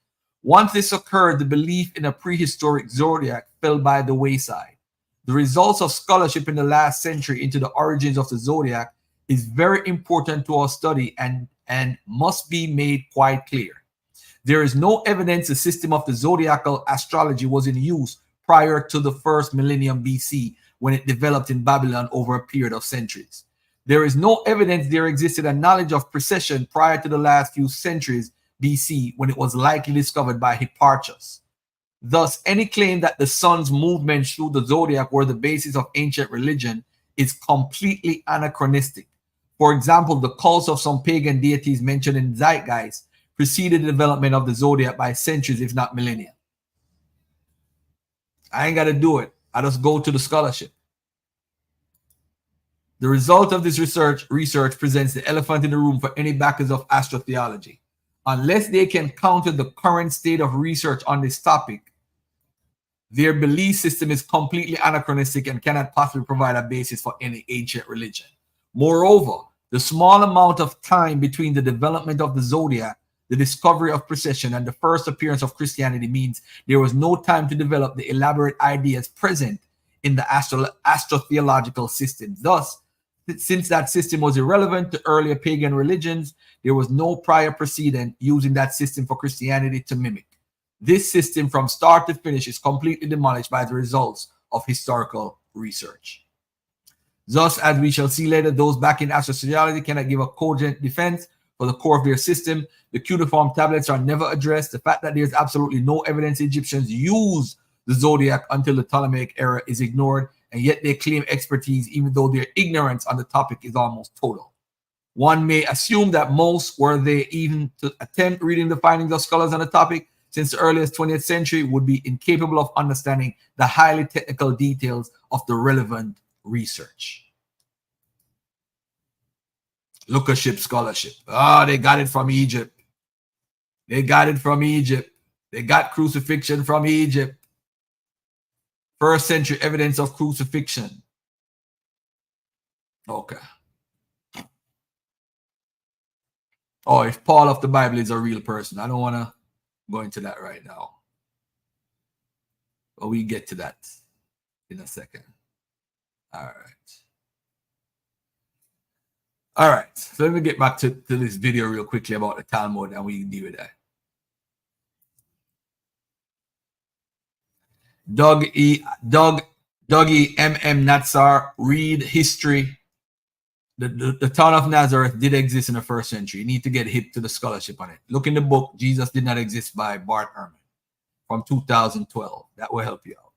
Once this occurred, the belief in a prehistoric zodiac fell by the wayside. The results of scholarship in the last century into the origins of the zodiac is very important to our study and must be made quite clear. There is no evidence the system of the zodiacal astrology was in use prior to the 1st millennium BC when it developed in Babylon over a period of centuries. There is no evidence there existed a knowledge of precession prior to the last few centuries BC when it was likely discovered by Hipparchus. Thus, any claim that the sun's movements through the zodiac were the basis of ancient religion is completely anachronistic. For example, the cults of some pagan deities mentioned in Zeitgeist preceded the development of the zodiac by centuries, if not millennia. I ain't got to do it. I just go to the scholarship. The result of this research presents the elephant in the room for any backers of astrotheology. Unless they can counter the current state of research on this topic, their belief system is completely anachronistic and cannot possibly provide a basis for any ancient religion. Moreover, the small amount of time between the development of the zodiac, the discovery of precession, and the first appearance of Christianity means there was no time to develop the elaborate ideas present in the astrotheological system. Thus, since that system was irrelevant to earlier pagan religions, there was no prior precedent using that system for Christianity to mimic. This system from start to finish is completely demolished by the results of historical research. Thus, as we shall see later, those backing astrotheology cannot give a cogent defense for the core of their system. The cuneiform tablets are never addressed. The fact that there's absolutely no evidence Egyptians used the zodiac until the Ptolemaic era is ignored, and yet they claim expertise even though their ignorance on the topic is almost total. One may assume that most, were they even to attempt reading the findings of scholars on the topic since the earliest 20th century, would be incapable of understanding the highly technical details of the relevant research. Lookership scholarship. They got it from Egypt. They got it from Egypt. They got crucifixion from Egypt. First century evidence of crucifixion. Okay. Oh, if Paul of the Bible is a real person. I don't want to go into that right now. But we get to that in a second. All right. All right. So let me get back to this video real quickly about the Talmud, and we can deal with that. Dougie M.M. Natsar, read history. The town of Nazareth did exist in the first century. You need to get hip to the scholarship on it. Look in the book, Jesus Did Not Exist by Bart Ehrman from 2012. That will help you out.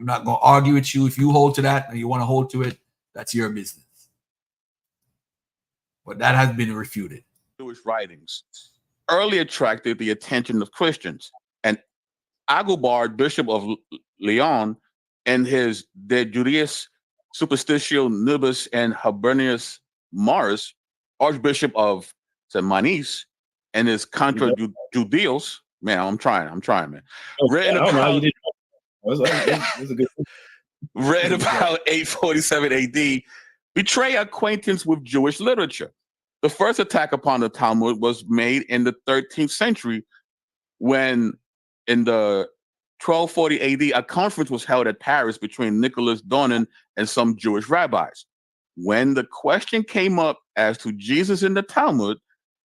I'm not going to argue with you. If you hold to that and you want to hold to it, that's your business. But that has been refuted. Jewish writings early attracted the attention of Christians. And Agobard, Bishop of Lyon, and his De Judaeis Superstitio Nubis and Hibernius Maris, Archbishop of Manis, and his Contra Judeos. Man, I'm trying, man. Read about 847 AD, betray acquaintance with Jewish literature. The first attack upon the Talmud was made in the 13th century when, in the 1240 AD, a conference was held at Paris between Nicholas Donin and some Jewish rabbis. When the question came up as to Jesus in the Talmud,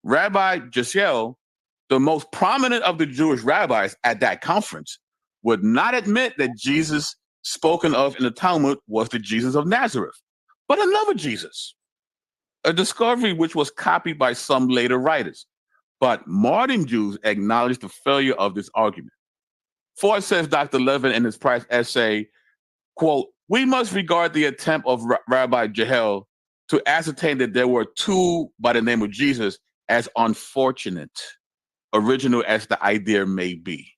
Rabbi Jesiel, the most prominent of the Jewish rabbis at that conference, would not admit that Jesus spoken of in the Talmud was the Jesus of Nazareth, but another Jesus, a discovery which was copied by some later writers. But modern Jews acknowledge the failure of this argument. For, says Dr. Levin in his prize essay, quote, we must regard the attempt of Rabbi Jehel to ascertain that there were two by the name of Jesus as unfortunate, original as the idea may be.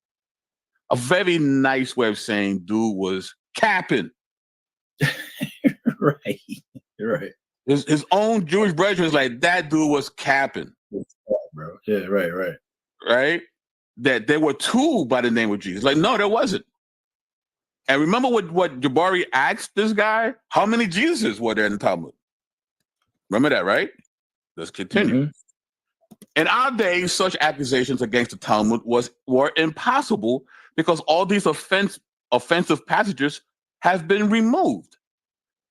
A very nice way of saying dude was capping. Right. You're right. His own Jewish brethren was like, that dude was capping. Bro. Yeah, right. Right? That there were two by the name of Jesus. Like, no, there wasn't. And remember what Jabari asked this guy? How many Jesuses were there in the Talmud? Remember that, right? Let's continue. Mm-hmm. In our days, such accusations against the Talmud were impossible because all these offensive passages have been removed,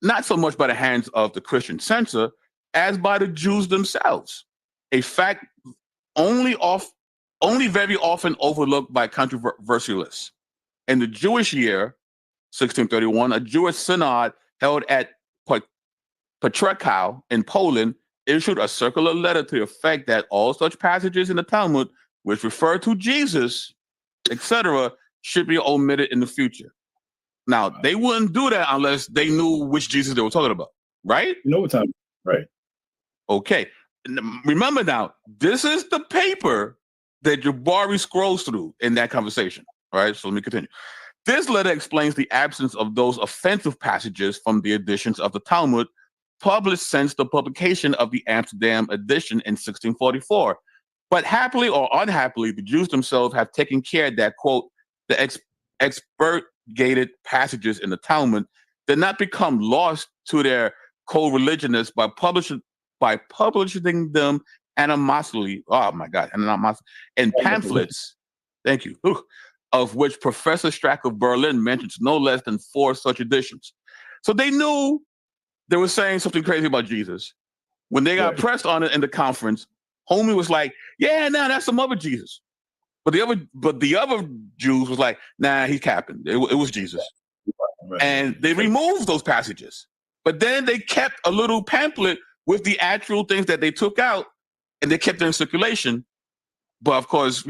not so much by the hands of the Christian censor as by the Jews themselves. A fact only very often overlooked by controversialists. In the Jewish year, 1631, a Jewish synod held at Wudjau in Poland issued a circular letter to the effect that all such passages in the Talmud which refer to Jesus, etc., should be omitted in the future. Now, they wouldn't do that unless they knew which Jesus they were talking about, right? You know what time, right? Okay. Remember now, this is the paper that Jabari scrolls through in that conversation. All right, so let me continue. This letter explains the absence of those offensive passages from the editions of the Talmud published since the publication of the Amsterdam edition in 1644. But happily or unhappily, the Jews themselves have taken care that, quote, the expurgated passages in the Talmud did not become lost to their co-religionists by publishing them anonymously, in pamphlets, thank you, of which Professor Strack of Berlin mentions no less than 4 such editions. So they knew they were saying something crazy about Jesus. When they got pressed on it in the conference, homie was like, yeah, nah, that's some other Jesus. But the other Jews was like, nah, he's capping. It was Jesus. Right. And they removed those passages. But then they kept a little pamphlet with the actual things that they took out, and they kept them in circulation. But of course,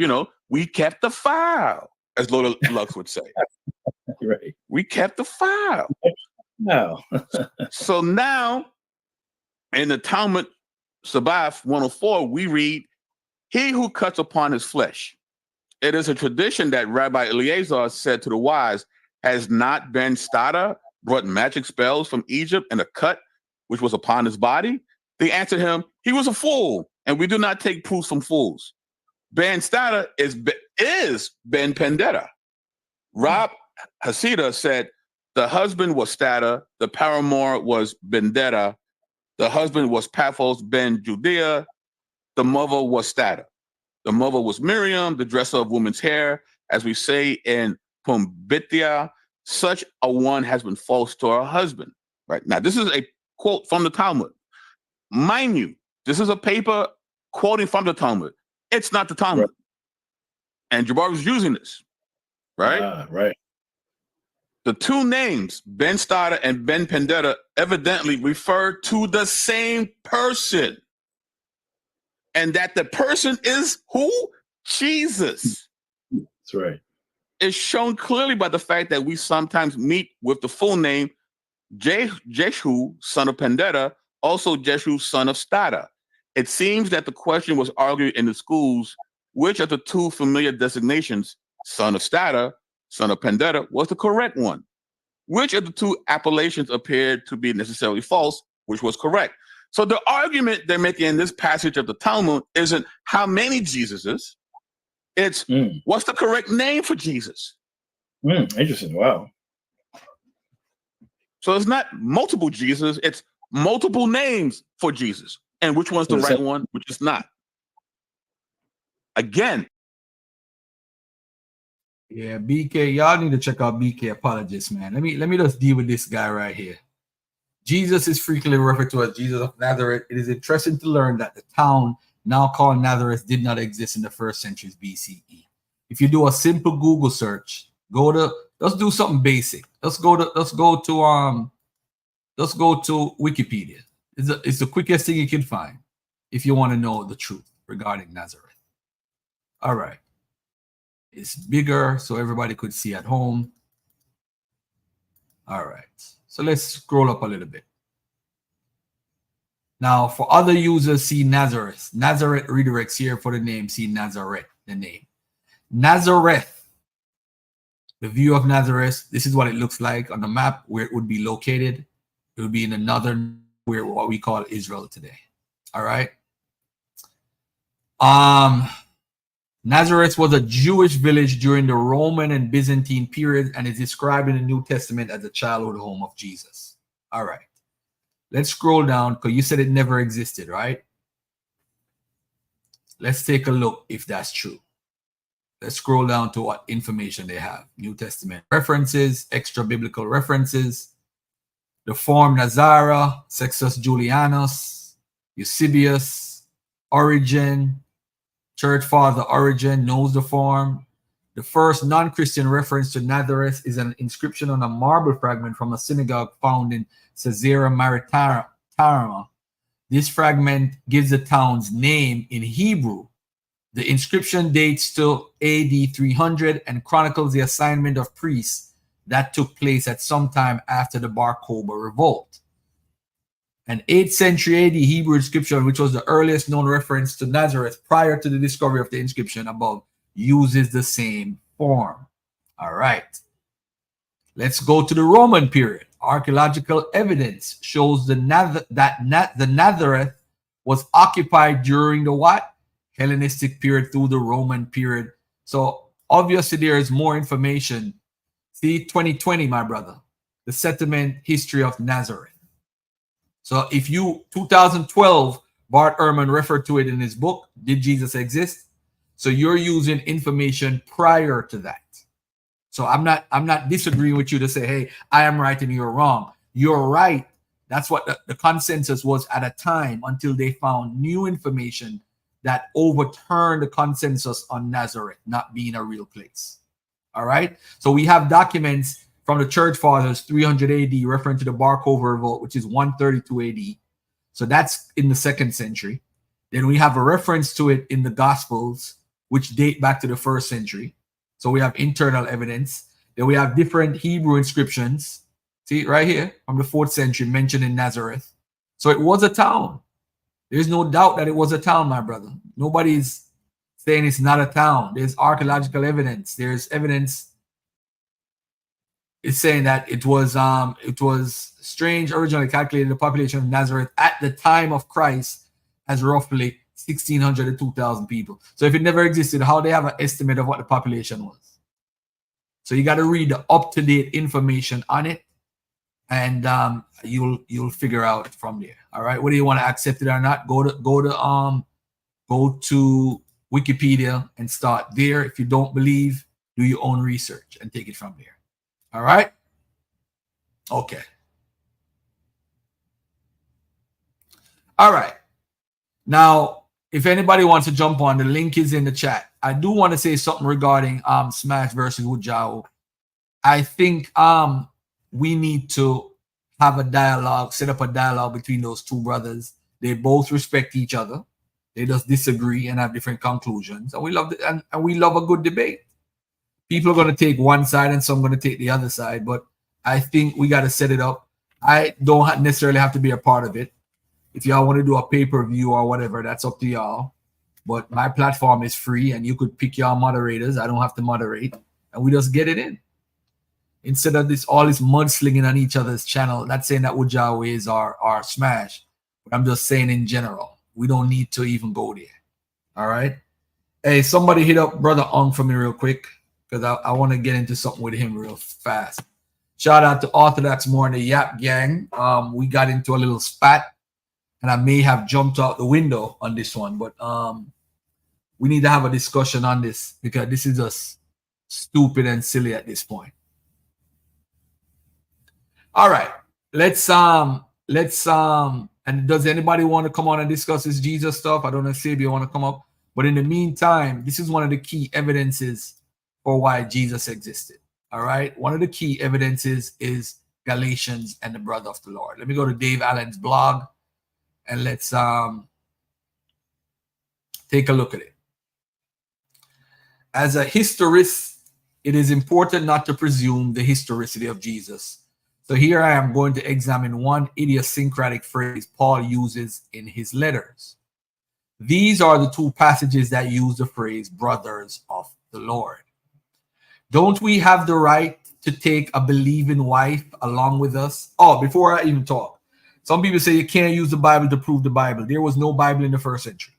we kept the file, as Lord Lux would say. Right. We kept the file. No. So now, in the Talmud Sabbath 104, we read, he who cuts upon his flesh. It is a tradition that Rabbi Eleazar said to the wise, has not Ben Stada brought magic spells from Egypt and a cut which was upon his body? They answered him, he was a fool, and we do not take proofs from fools. Ben Stata is Ben Pendetta. Rob Hasida said the husband was Stata, the paramour was Bendetta, the husband was Paphos Ben Judea, the mother was Stata. The mother was Miriam, the dresser of women's hair. As we say in Pumbithia, such a one has been false to her husband. Right now, this is a quote from the Talmud. Mind you, this is a paper quoting from the Talmud. It's not the Talmud. Right. And Jabari was using this, right? Right. The two names, Ben Stata and Ben Pendetta, evidently refer to the same person. And that the person is who? Jesus. That's right. It's shown clearly by the fact that we sometimes meet with the full name Jeshu, son of Pendetta, also Jeshu, son of Stata. It seems that the question was argued in the schools, which of the two familiar designations, son of Stata, son of Pendetta, was the correct one? Which of the two appellations appeared to be necessarily false, which was correct? So the argument they're making in this passage of the Talmud isn't how many Jesuses, it's what's the correct name for Jesus? Interesting. Wow. So it's not multiple Jesus, it's multiple names for Jesus. And which one's the right one, which is not. Again. Yeah, BK, y'all need to check out BK Apologist, man. Let me just deal with this guy right here. Jesus is frequently referred to as Jesus of Nazareth. It is interesting to learn that the town now called Nazareth did not exist in the 1st century BCE. If you do a simple Google search, let's do something basic. Let's go to Wikipedia. It's the quickest thing you can find if you want to know the truth regarding Nazareth. All right. It's bigger so everybody could see at home. All right. So let's scroll up a little bit. Now, for other users, see Nazareth. Nazareth redirects here for the name. See Nazareth, the name. Nazareth, the view of Nazareth. This is what it looks like on the map where it would be located. It would be in the northern, where what we call Israel today. All right. Nazareth was a Jewish village during the Roman and Byzantine period and is described in the New Testament as the childhood home of Jesus. All right. Let's scroll down because you said it never existed, right? Let's take a look if that's true. Let's scroll down to what information they have. New Testament references, extra biblical references, the form Nazara, Sextus Julianus, Eusebius, Origen, Church Father Origen knows the form. The first non-Christian reference to Nazareth is an inscription on a marble fragment from a synagogue found in Caesarea Maritima. This fragment gives the town's name in Hebrew. The inscription dates to AD 300 and chronicles the assignment of priests that took place at some time after the Bar Kokhba revolt. An 8th century AD Hebrew inscription, which was the earliest known reference to Nazareth prior to the discovery of the inscription above, uses the same form. All right. Let's go to the Roman period. Archaeological evidence shows the Nazareth was occupied during the what? Hellenistic period through the Roman period. So obviously there is more information. See 2020, my brother, the settlement history of Nazareth. So if 2012, Bart Ehrman referred to it in his book, Did Jesus Exist? So you're using information prior to that. So I'm not disagreeing with you to say, hey, I am right and you're wrong. You're right. That's what the consensus was at a time until they found new information that overturned the consensus on Nazareth not being a real place. All right. So we have documents from the Church Fathers, 300 AD, referring to the Bar Kokhba revolt, which is 132 AD. So that's in the 2nd century. Then we have a reference to it in the Gospels, which date back to the 1st century. So we have internal evidence. Then we have different Hebrew inscriptions. See right here from the 4th century mentioned in Nazareth. So it was a town. There's no doubt that it was a town, my brother. Nobody's saying it's not a town. There's archaeological evidence. There's evidence. It's saying that it was Strange originally calculated the population of Nazareth at the time of Christ as roughly 1,600 to 2,000 people. So if it never existed, how they have an estimate of what the population was? So you got to read the up-to-date information on it, and you'll figure out from there. All right, whether you want to accept it or not, go to Wikipedia and start there. If you don't believe, do your own research and take it from there. All right. Okay. All right. Now, if anybody wants to jump on, the link is in the chat. I do want to say something regarding Smash versus Wudjau. I think we need to have a dialogue, set up a dialogue between those two brothers. They both respect each other. They just disagree and have different conclusions. And we love and we love a good debate. People are going to take one side and some are going to take the other side, but I think we got to set it up. I don't necessarily have to be a part of it. If y'all want to do a pay-per-view or whatever, that's up to y'all. But my platform is free, and you could pick your moderators. I don't have to moderate, and we just get it in. Instead of all this mudslinging on each other's channel, not saying that Wudjau is our Smash, but I'm just saying in general, we don't need to even go there. All right? Hey, somebody hit up Brother Ong for me real quick, because I want to get into something with him real fast. Shout out to Orthodox Moor and the Yap Gang. We got into a little spat, and I may have jumped out the window on this one, but we need to have a discussion on this, because this is just stupid and silly at this point. All right, let's and does anybody want to come on and discuss this Jesus stuff? I don't know if Sabia want to come up, but in the meantime, this is one of the key evidences for why Jesus existed. All right, one of the key evidences is Galatians and the brother of the Lord. Let me go to Dave Allen's blog, and let's take a look at it. As a historist, it is important not to presume the historicity of Jesus. So here I am going to examine one idiosyncratic phrase Paul uses in his letters. These are the two passages that use the phrase brothers of the Lord. Don't we have the right to take a believing wife along with us? Oh, before I even talk, some people say you can't use the Bible to prove the Bible. There was no Bible in the first century.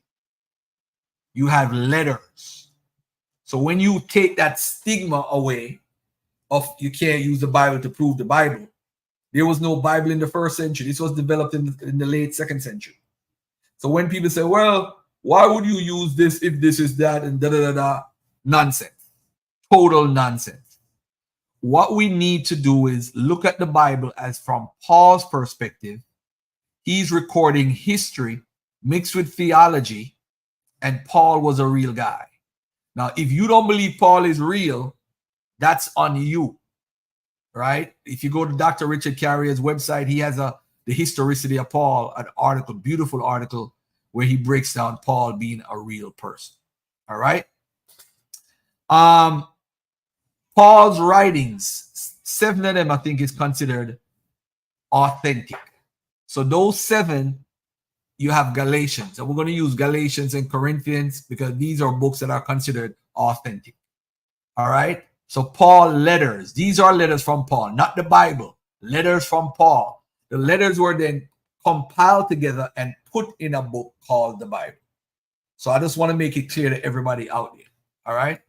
You have letters. So when you take that stigma away of you can't use the Bible to prove the Bible, there was no Bible in the first century. This was developed in the late second century. So when people say, well, why would you use this if this is that and da-da-da-da? Nonsense. Total nonsense. What we need to do is look at the Bible as from Paul's perspective. He's recording history mixed with theology, and Paul was a real guy. Now, if you don't believe Paul is real, that's on you, right? If you go to Dr. Richard Carrier's website, he has the historicity of Paul, an article, beautiful article, where he breaks down Paul being a real person. All right. Paul's writings, 7 of them, I think, is considered authentic. So those 7, you have Galatians, and we're going to use Galatians and Corinthians because these are books that are considered authentic. All right. So Paul letters, these are letters from Paul, not the Bible, letters from Paul. The letters were then compiled together and put in a book called the Bible. So I just want to make it clear to everybody out there. All right.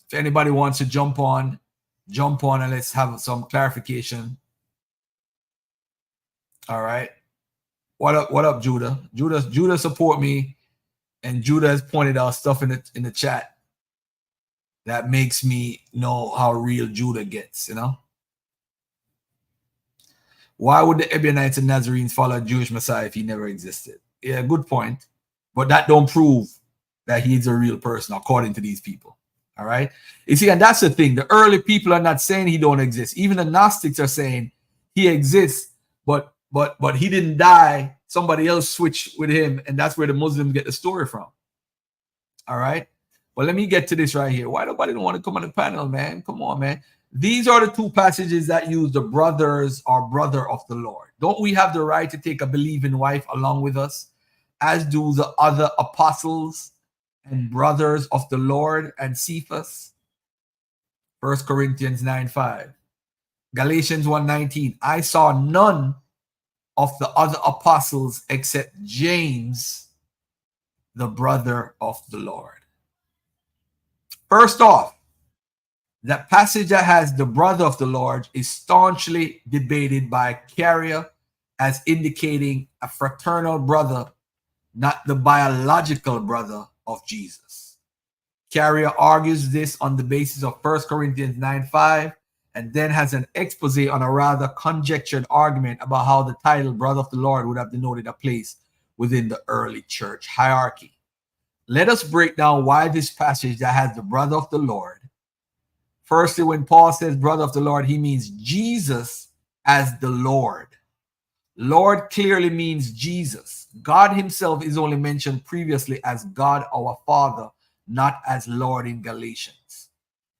If anybody wants to jump on and let's have some clarification. All right. What up, Judah? Judah support me, and Judah has pointed out stuff in the chat that makes me know how real Judah gets, you know? Why would the Ebionites and Nazarenes follow a Jewish Messiah if he never existed? Yeah, good point. But that don't prove that he's a real person according to these people. All right. You see, and that's the thing. The early people are not saying he don't exist. Even the Gnostics are saying he exists, but he didn't die. Somebody else switched with him, and that's where the Muslims get the story from. All right. Well, let me get to this right here. Why nobody don't want to come on the panel, man? Come on, man. These are the two passages that use the brothers or brother of the Lord. Don't we have the right to take a believing wife along with us, as do the other apostles and brothers of the Lord and Cephas? 1 Corinthians 9:5. Galatians 1:19. I saw none of the other apostles except James, the brother of the Lord. First off, that passage that has the brother of the Lord is staunchly debated by Carrier as indicating a fraternal brother, not the biological brother of Jesus. Carrier argues this on the basis of 1 Corinthians 9:5, and then has an expose on a rather conjectured argument about how the title brother of the Lord would have denoted a place within the early church hierarchy. Let us break down why this passage that has the brother of the Lord. Firstly, when Paul says brother of the Lord, he means Jesus as the Lord. Lord clearly means Jesus. God himself is only mentioned previously as God our Father, not as Lord in Galatians.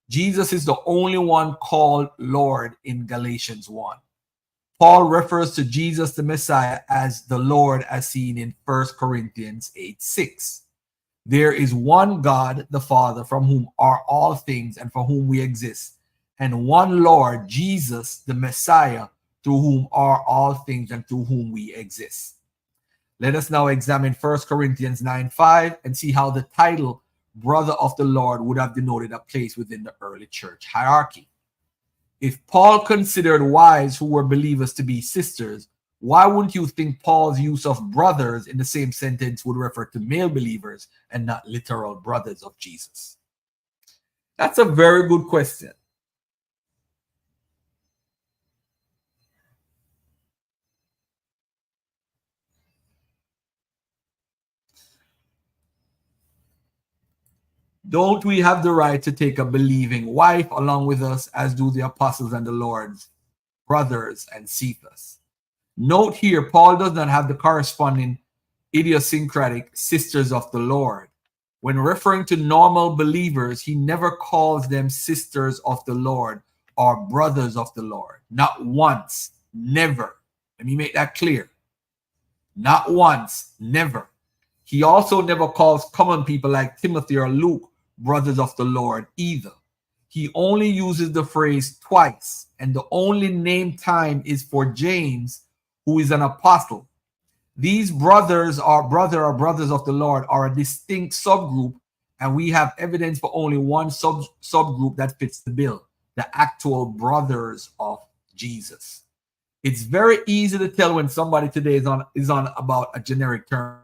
Jesus is the only one called Lord in Galatians 1. Paul refers to Jesus the Messiah as the Lord as seen in 1 Corinthians 8:6. There is one God, the Father, from whom are all things and for whom we exist, and one Lord, Jesus, the Messiah, through whom are all things and through whom we exist. Let us now examine 1 Corinthians 9:5 and see how the title brother of the Lord would have denoted a place within the early church hierarchy. If Paul considered wives who were believers to be sisters, why wouldn't you think Paul's use of brothers in the same sentence would refer to male believers and not literal brothers of Jesus? That's a very good question. Don't we have the right to take a believing wife along with us, as do the apostles and the Lord's brothers and Cephas? Note here, Paul does not have the corresponding idiosyncratic sisters of the Lord. When referring to normal believers, he never calls them sisters of the Lord or brothers of the Lord. Not once, never. Let me make that clear. Not once, never. He also never calls common people like Timothy or Luke brothers of the Lord either. He only uses the phrase twice, and the only named time is for James, who is an apostle. These brothers or brothers of the Lord are a distinct subgroup, and we have evidence for only one subgroup that fits the bill: the actual brothers of Jesus. It's very easy to tell when somebody today is on about a generic term.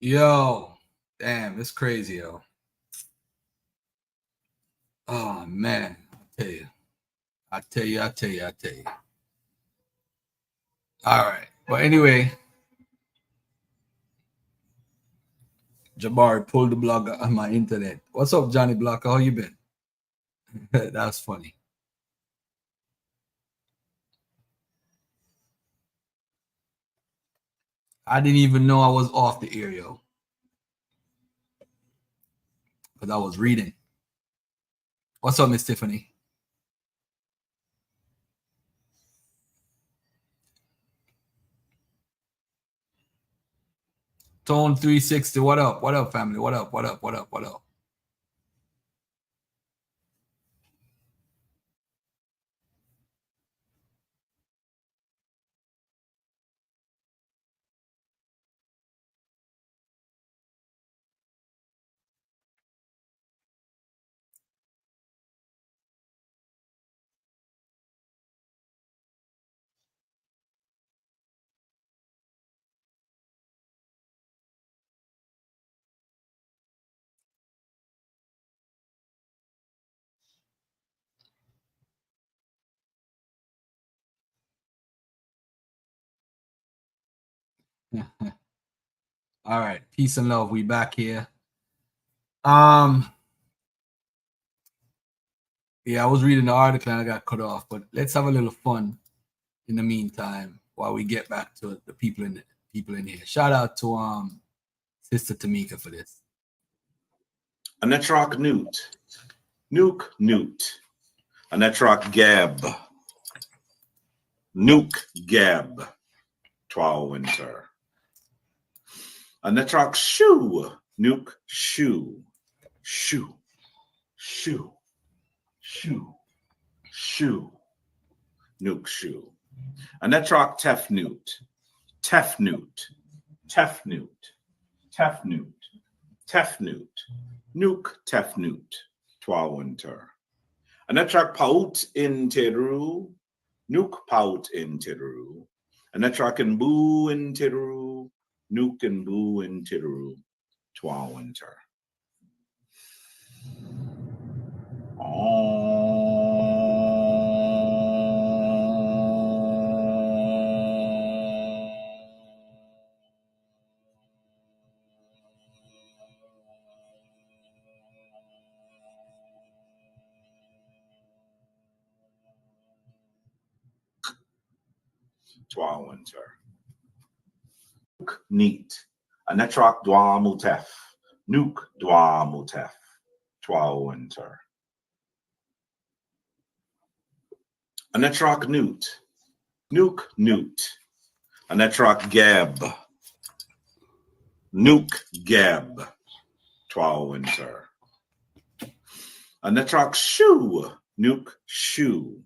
Yo, damn, it's crazy, yo. Oh man, I tell you. All right, but anyway, Jabari pulled the blog on my internet. What's up, Johnny Blocker? How you been? That's funny. I didn't even know I was off the air, yo, because I was reading. What's up, Miss Tiffany? Tone 360. What up? What up, family? What up? What up? What up? What up? All right, peace and love. We back here. Yeah, I was reading the article and I got cut off, but let's have a little fun in the meantime while we get back to the people in here. Shout out to Sister Tamika for this. Anetrok Newt. Nuke Newt. Anetrok Gab. Nuke Gab. Twal Winter. Anetrok Shoe. Nuke Shoe. Shoe. Shoe. Shoe. Shoe. Nuke Shoe. Anetrok Tefnut. Tefnut. Tefnut. Tefnut. Tefnut. Nuke Tefnut. Twal Winter. Anetrok Paut in Teru. Nuke Paut in Teru. Anetrok and Boo in Teru. Nuke and Boo in Teru. Twal Winter. Twal Winter. Nuke Neat. Anetrok Dwa Mutef. Nuke Dwa Mutef. Twal Winter. Anetrok Newt. Nuke Newt. Anetrok Gab. Nuke Gab. Twal Winter. Anetrok Shoe. Nuke Shoe.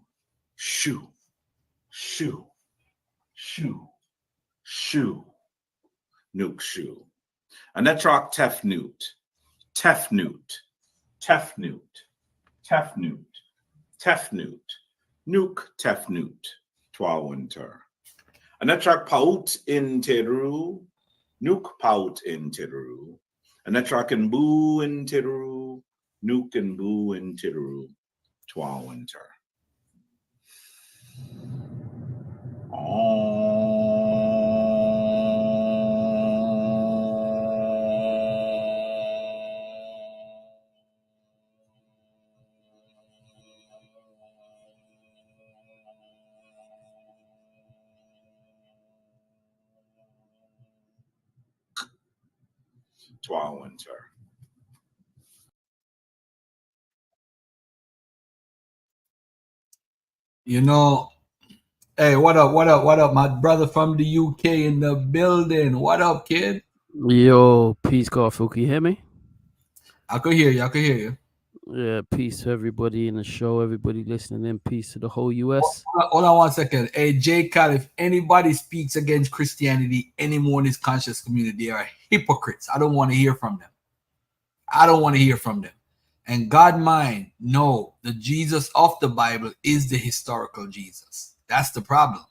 Shoe. Shoe. Shoe. Shoe. Nuke Shoe. Anetrok Tefnut. Tefnut. Tefnut. Tefnut. Tefnut. Nuke Tefnut. Twal Winter. Anetrok Paut in Teru. Nuke Paut in Teru. Anetrok and Boo in Teru. Nuke and Boo in Teru. Twal Winter. Twal Winter. You know, hey, what up? What up? What up? My brother from the UK in the building. What up, kid? Yo, peace, Garfield. Can you hear me? I could hear you. I could hear you. Yeah, peace to everybody in the show, everybody listening in. Peace to the whole US. Hold on 1 second. Hey, J. Cal, if anybody speaks against Christianity anymore in this conscious community, they are hypocrites. I don't want to hear from them. I don't want to hear from them. And God mind, no, the Jesus of the Bible is the historical Jesus. That's the problem.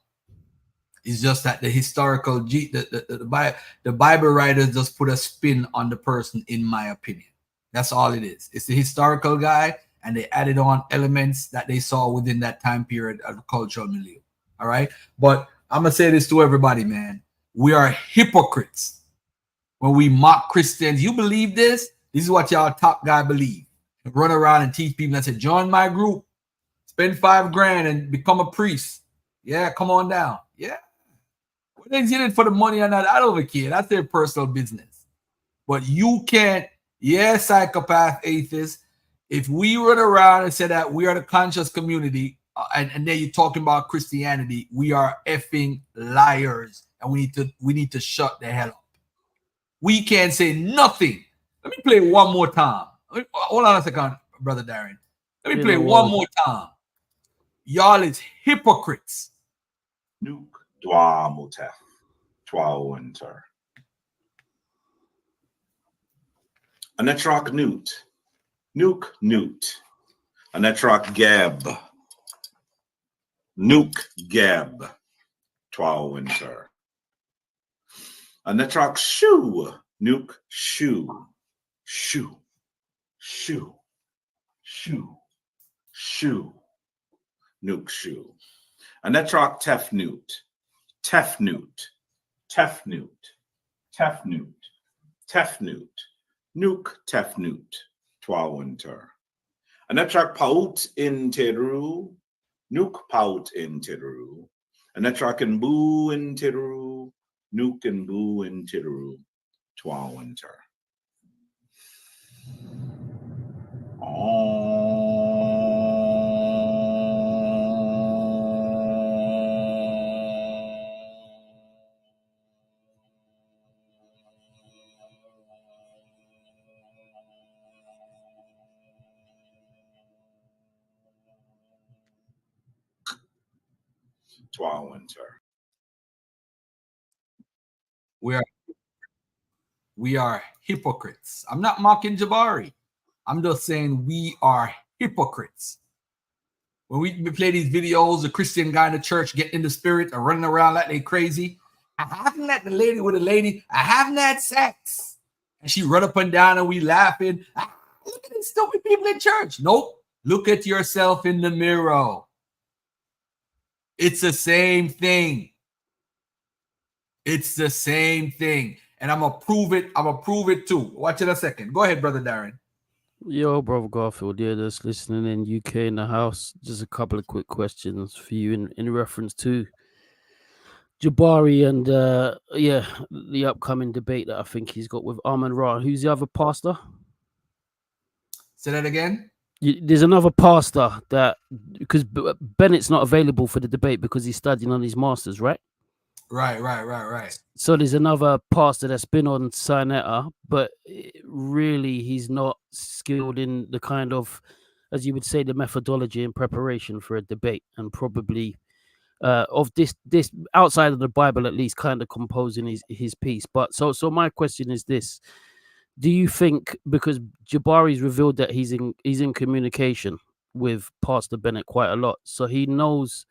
It's just that the historical the Bible writers just put a spin on the person, in my opinion. That's all it is. It's the historical guy, and they added on elements that they saw within that time period of the cultural milieu. All right. But I'm gonna say this to everybody, man. We are hypocrites when we mock Christians. You believe this? This is what y'all top guy believe. Run around and teach people and say, join my group, spend $5,000 and become a priest. Yeah, come on down. Yeah. What they in it for the money or not? I don't care. That's their personal business. But you can't, psychopath atheist. If we run around and say that we are the conscious community, and then you're talking about Christianity, we are effing liars, and we need to shut the hell up. We can't say nothing. Let me play one more time. Hold on a second, brother Darren. Let me play one more time. Y'all is hypocrites. Nuke dwa motef twa winter. Anetrok newt. Nuke newt. Anetrok gab. Nuke gab. Twa winter. Anetrok shoe. Nuke shoe. Shoe. Shoe. Shoe. Shoe. Nuke shoe. Anetrok tefnut. Tefnut. Tefnut. Tefnut. Tefnut. Nuke tefnut. Twa winter. Anetrok paut in teru. Nuke paut in teru. Anetrok and boo in teru. Nuke and boo in teru. Twa winter. Twa winter. We are hypocrites. I'm not mocking Jabari. I'm just saying we are hypocrites. When we play these videos, the Christian guy in the church getting in the spirit and running around like they crazy. I haven't had the lady with a lady. I haven't had sex. And she run up and down and we laughing. Look at these stupid people in church. Nope. Look at yourself in the mirror. It's the same thing. It's the same thing. And I'm going to prove it. I'm going to prove it too. Watch it a second. Go ahead, Brother Darren. Yo, brother Garfield, yeah, just listening in UK in the house. Just a couple of quick questions for you in reference to Jabari and the upcoming debate that I think he's got with Amon Ra. Who's the other pastor? Say that again. There's another pastor that, because Bennett's not available for the debate because he's studying on his masters, right? Right. So there's another pastor that's been on Sinetta, but really he's not skilled in the kind of, as you would say, the methodology and preparation for a debate, and probably of this outside of the Bible at least, kind of composing his piece. But so my question is this: do you think, because Jabari's revealed that he's in communication with Pastor Bennett quite a lot, so he knows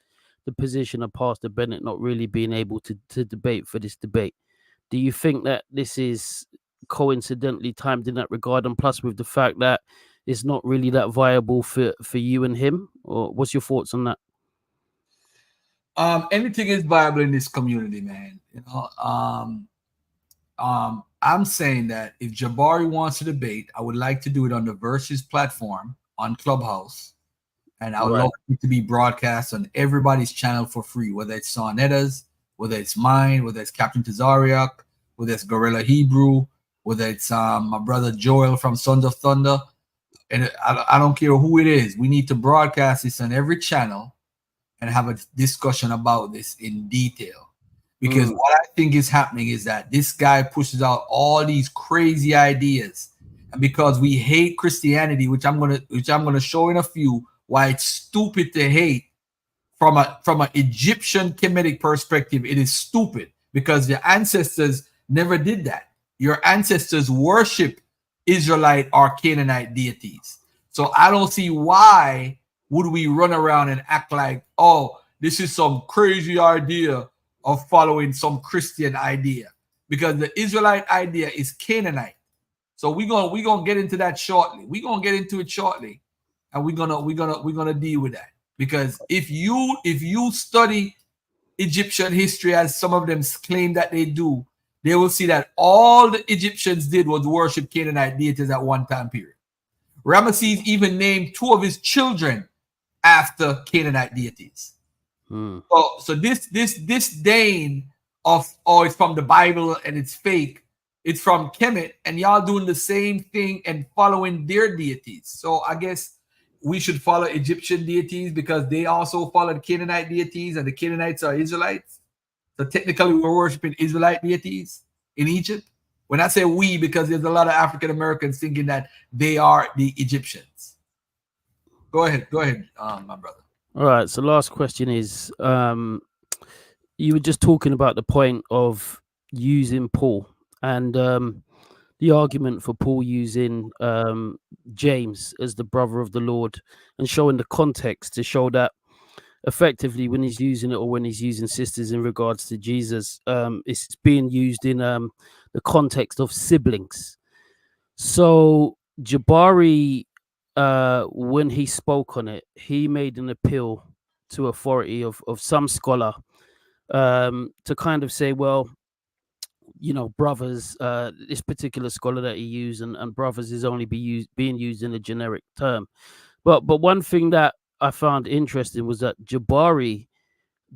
the position of Pastor Bennett not really being able to debate for this debate, do you think that this is coincidentally timed in that regard, and plus with the fact that it's not really that viable for you and him? Or what's your thoughts on that? Anything is viable in this community, man. You know, I'm saying that if Jabari wants to debate, I would like to do it on the Versus platform on Clubhouse. And I would love it to be broadcast on everybody's channel for free, whether it's Sonetta's, whether it's mine, whether it's Captain Tazariak, whether it's Gorilla Hebrew, whether it's my brother Joel from Sons of Thunder. And I don't care who it is. We need to broadcast this on every channel and have a discussion about this in detail. Because what I think is happening is that this guy pushes out all these crazy ideas. And because we hate Christianity, which I'm gonna show in a few, why it's stupid to hate from an Egyptian Kemetic perspective. It is stupid because your ancestors never did that. Your ancestors worship Israelite or Canaanite deities. So I don't see why would we run around and act like, oh, this is some crazy idea. of following some Christian idea, because the Israelite idea is Canaanite. So we're gonna get into that shortly. We're gonna get into it shortly, and we're gonna deal with that. Because if you study Egyptian history as some of them claim that they do, they will see that all the Egyptians did was worship Canaanite deities at one time period. Ramesses even named 2 of his children after Canaanite deities. So this disdain of, oh, it's from the Bible and it's fake, it's from Kemet, and y'all doing the same thing and following their deities. So I guess we should follow Egyptian deities because they also followed Canaanite deities, and the Canaanites are Israelites. So technically we're worshiping Israelite deities in Egypt. When I say we, because there's a lot of African Americans thinking that they are the Egyptians. Go ahead, my brother. All right. So last question is, you were just talking about the point of using Paul and the argument for Paul using James as the brother of the Lord, and showing the context to show that effectively when he's using it, or when he's using sisters in regards to Jesus, it's being used in the context of siblings. So Jabari, when he spoke on it, he made an appeal to authority of some scholar, to kind of say, well, brothers, this particular scholar that he used, and brothers is only being used in a generic term. But one thing that I found interesting was that Jabari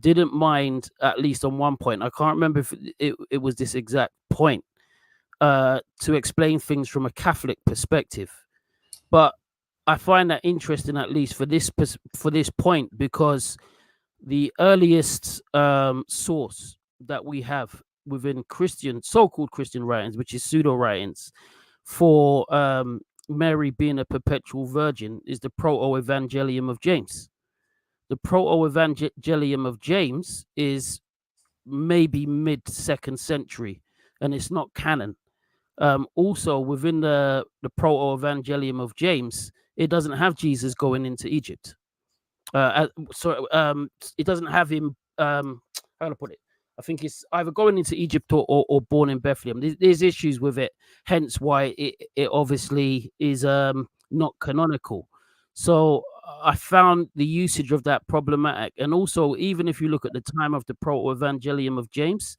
didn't mind, at least on one point, I can't remember if it was this exact point, to explain things from a Catholic perspective. But I find that interesting, at least for this point, because the earliest source that we have within so-called Christian writings, which is pseudo writings, for Mary being a perpetual virgin, is the Proto-Evangelium of James. The Proto-Evangelium of James is maybe mid-2nd century, and it's not canon. Also, within the Proto-Evangelium of James, it doesn't have Jesus going into Egypt. It doesn't have him. How do I put it? I think it's either going into Egypt or born in Bethlehem. There's issues with it, hence why it obviously is not canonical. So I found the usage of that problematic. And also, even if you look at the time of the Proto-Evangelium of James,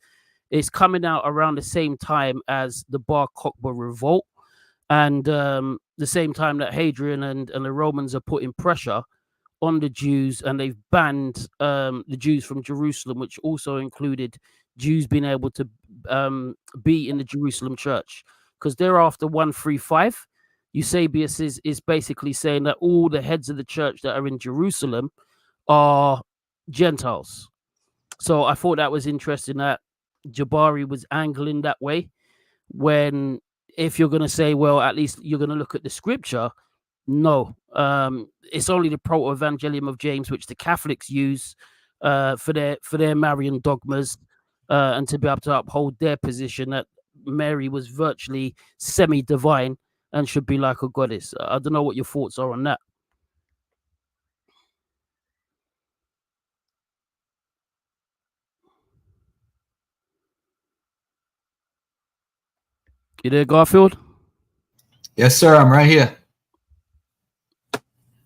it's coming out around the same time as the Bar Kokhba revolt, and the same time that Hadrian and the Romans are putting pressure on the Jews, and they've banned the Jews from Jerusalem, which also included Jews being able to be in the Jerusalem church. Because thereafter 135, Eusebius is basically saying that all the heads of the church that are in Jerusalem are Gentiles. So I thought that was interesting that Jabari was angling that way, when if you're going to say, well, at least you're going to look at the scripture. No, it's only the Proto-Evangelium of James, which the Catholics use for their Marian dogmas, and to be able to uphold their position that Mary was virtually semi-divine and should be like a goddess. I don't know what your thoughts are on that. You there, Garfield? Yes, sir. I'm right here.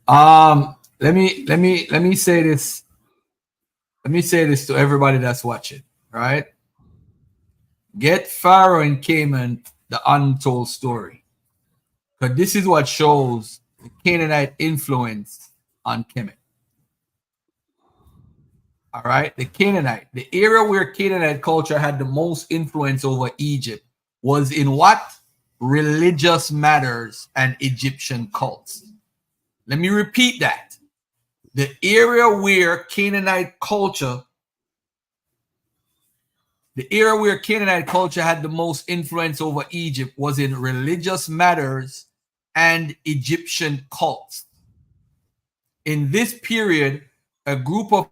Let me say this. Let me say this to everybody that's watching. Right? Get Pharaoh and Cayman the untold story, because this is what shows the Canaanite influence on Kemet. All right, the area where Canaanite culture had the most influence over Egypt was in what? Religious matters and Egyptian cults. Let me repeat that. The area where Canaanite culture had the most influence over Egypt was in religious matters and Egyptian cults. In this period, a group of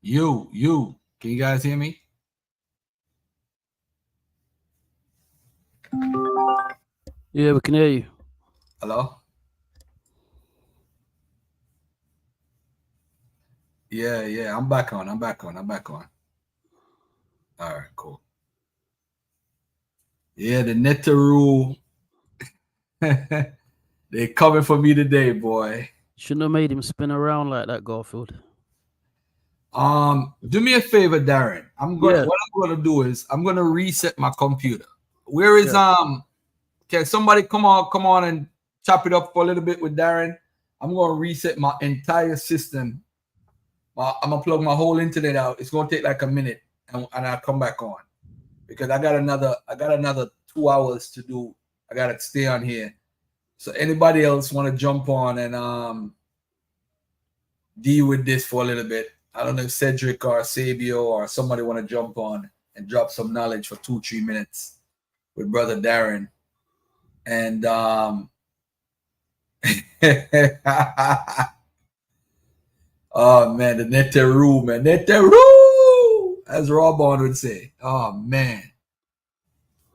You. Can you guys hear me? Yeah, we can hear you. Hello? Yeah. I'm back on. All right, cool. Yeah, the Neteru. They coming for me today, boy. Shouldn't have made him spin around like that, Garfield. Do me a favor, Darren. What I'm gonna do is I'm gonna reset my computer. Where is can somebody come on and chop it up for a little bit with Darren? I'm gonna reset my entire system. I'm gonna plug my whole internet out. It's gonna take like a minute, and I'll come back on because I got another 2 hours to do. I gotta stay on here. So anybody else want to jump on and deal with this for a little bit? I don't know if Cedric or Sabio or somebody want to jump on and drop some knowledge for 2-3 minutes with Brother Darren. And oh man, the Neteru, man. Neteru! As Robon would say. Oh man.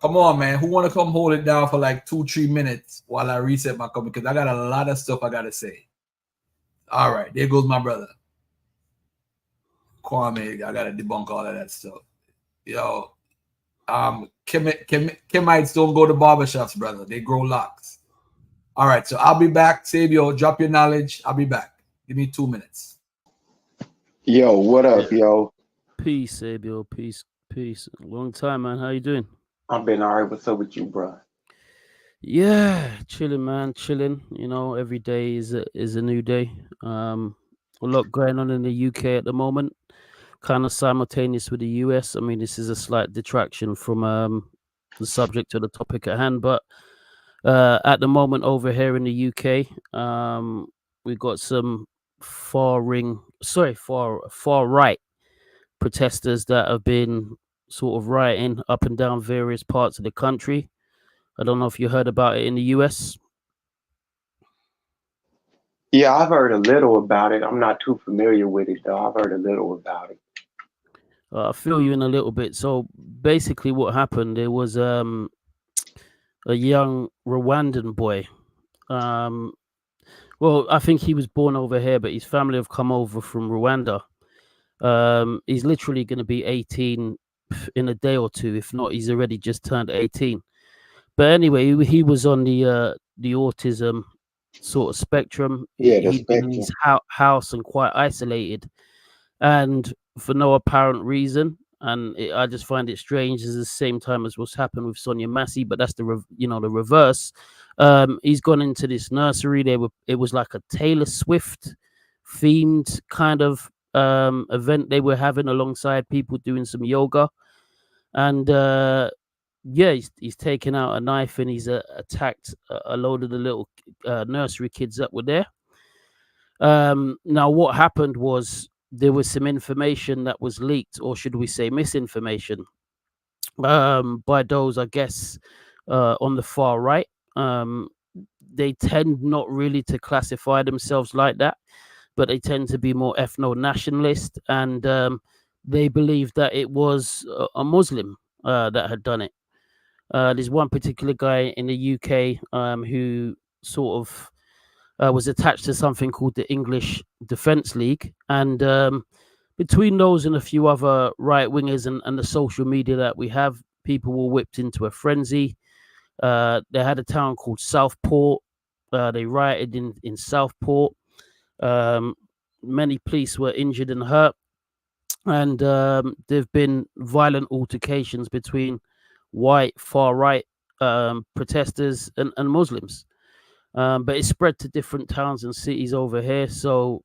Come on, man. Who want to come hold it down for like 2-3 minutes while I reset my computer? Because I got a lot of stuff I gotta say. All right, there goes my brother. Kwame, I gotta debunk all of that stuff. Yo, Kemites don't go to barbershops, brother. They grow locks. All right, so I'll be back. Sabio, drop your knowledge. I'll be back. Give me 2 minutes. Yo, what up, yo? Peace, Sabio. Peace. Long time, man. How you doing? I've been all right. What's up with you, bro? Yeah, chilling, man. Chilling. You know, every day is a new day. A lot going on in the UK at the moment. Kind of simultaneous with the US. I mean, this is a slight detraction from the subject of the topic at hand, but at the moment over here in the UK, we've got some far right protesters that have been sort of rioting up and down various parts of the country. I don't know if you heard about it in the US. Yeah, I've heard a little about it. I'm not too familiar with it, though. I've heard a little about it. I'll fill you in a little bit. So basically what happened, there was a young Rwandan boy. Well, I think he was born over here, but his family have come over from Rwanda. He's literally going to be 18 in a day or two. If not, he's already just turned 18. But anyway, he was on the autism sort of spectrum. Yeah, He'd been in his house and quite isolated, and for no apparent reason. And I just find it strange. It's the same time as what's happened with Sonia Massey, but that's the reverse. He's gone into this nursery. It was like a Taylor Swift themed kind of event they were having alongside people doing some yoga, and he's taken out a knife and he's attacked a load of the little nursery kids that were there. Now, what happened was there was some information that was leaked, or should we say misinformation, by those, I guess, on the far right. They tend not really to classify themselves like that, but they tend to be more ethno-nationalist, and they believe that it was a Muslim that had done it. There's one particular guy in the UK who sort of was attached to something called the English Defence League, and between those and a few other right wingers and the social media that we have, people were whipped into a frenzy. They had a town called Southport. They rioted in Southport. Many police were injured and hurt, and there've been violent altercations between white far right protesters and Muslims. But it's spread to different towns and cities over here, so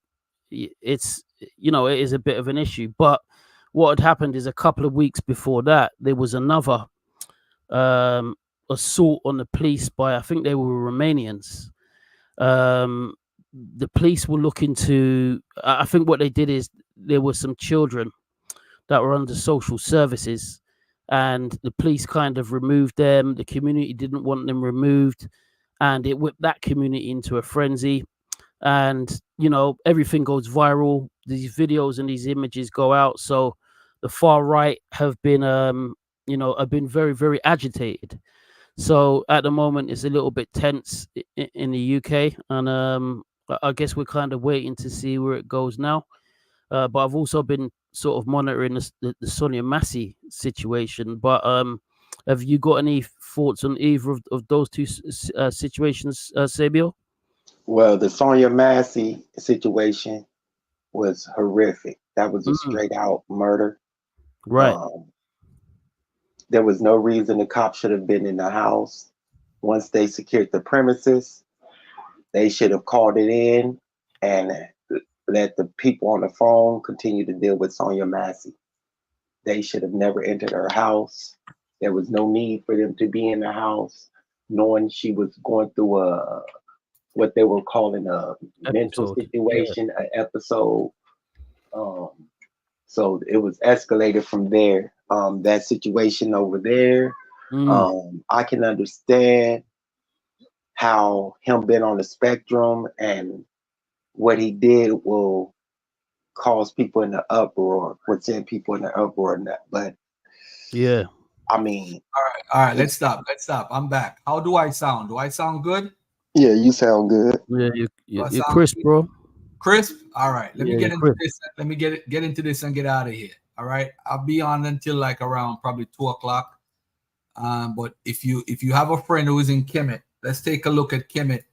it's it is a bit of an issue. But what had happened is a couple of weeks before that, there was another assault on the police by, I think they were Romanians. The police were looking to, I think what they did is there were some children that were under social services, and the police kind of removed them. The community didn't want them removed, and it whipped that community into a frenzy. And you know, everything goes viral. These videos and these images go out. So the far right have been, you know, have been very, very agitated. So at the moment, it's a little bit tense in the UK, and I guess we're kind of waiting to see where it goes now. But I've also been sort of monitoring the Sonia Massey situation. But have you got any thoughts on either of those two situations, Sabio? Well, the Sonia Massey situation was horrific. That was a straight out murder. Right. There was no reason the cops should have been in the house. Once they secured the premises, they should have called it in and let the people on the phone continue to deal with Sonia Massey. They should have never entered her house. There was no need for them to be in the house, knowing she was going through what they were calling a mental situation, an episode. So it was escalated from there. That situation over there, I can understand how him being on the spectrum and what he did will cause people in the uproar, would send people in the uproar and that. But yeah, I mean, all right, let's stop. I'm back. How do I sound? Do I sound good? Yeah, you sound good. Yeah, you're crisp, bro. Crisp. All right, let me get into crisp. this. Let me get into this and get out of here. All right, I'll be on until like around probably 2:00. But if you have a friend who is in Kemet, let's take a look at Kemet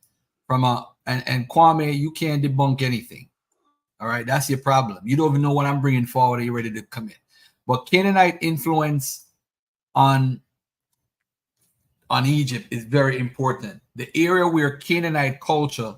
from and Kwame. You can't debunk anything. All right, that's your problem. You don't even know what I'm bringing forward. Are you ready to commit? But Canaanite influence on Egypt is very important. The area where Canaanite culture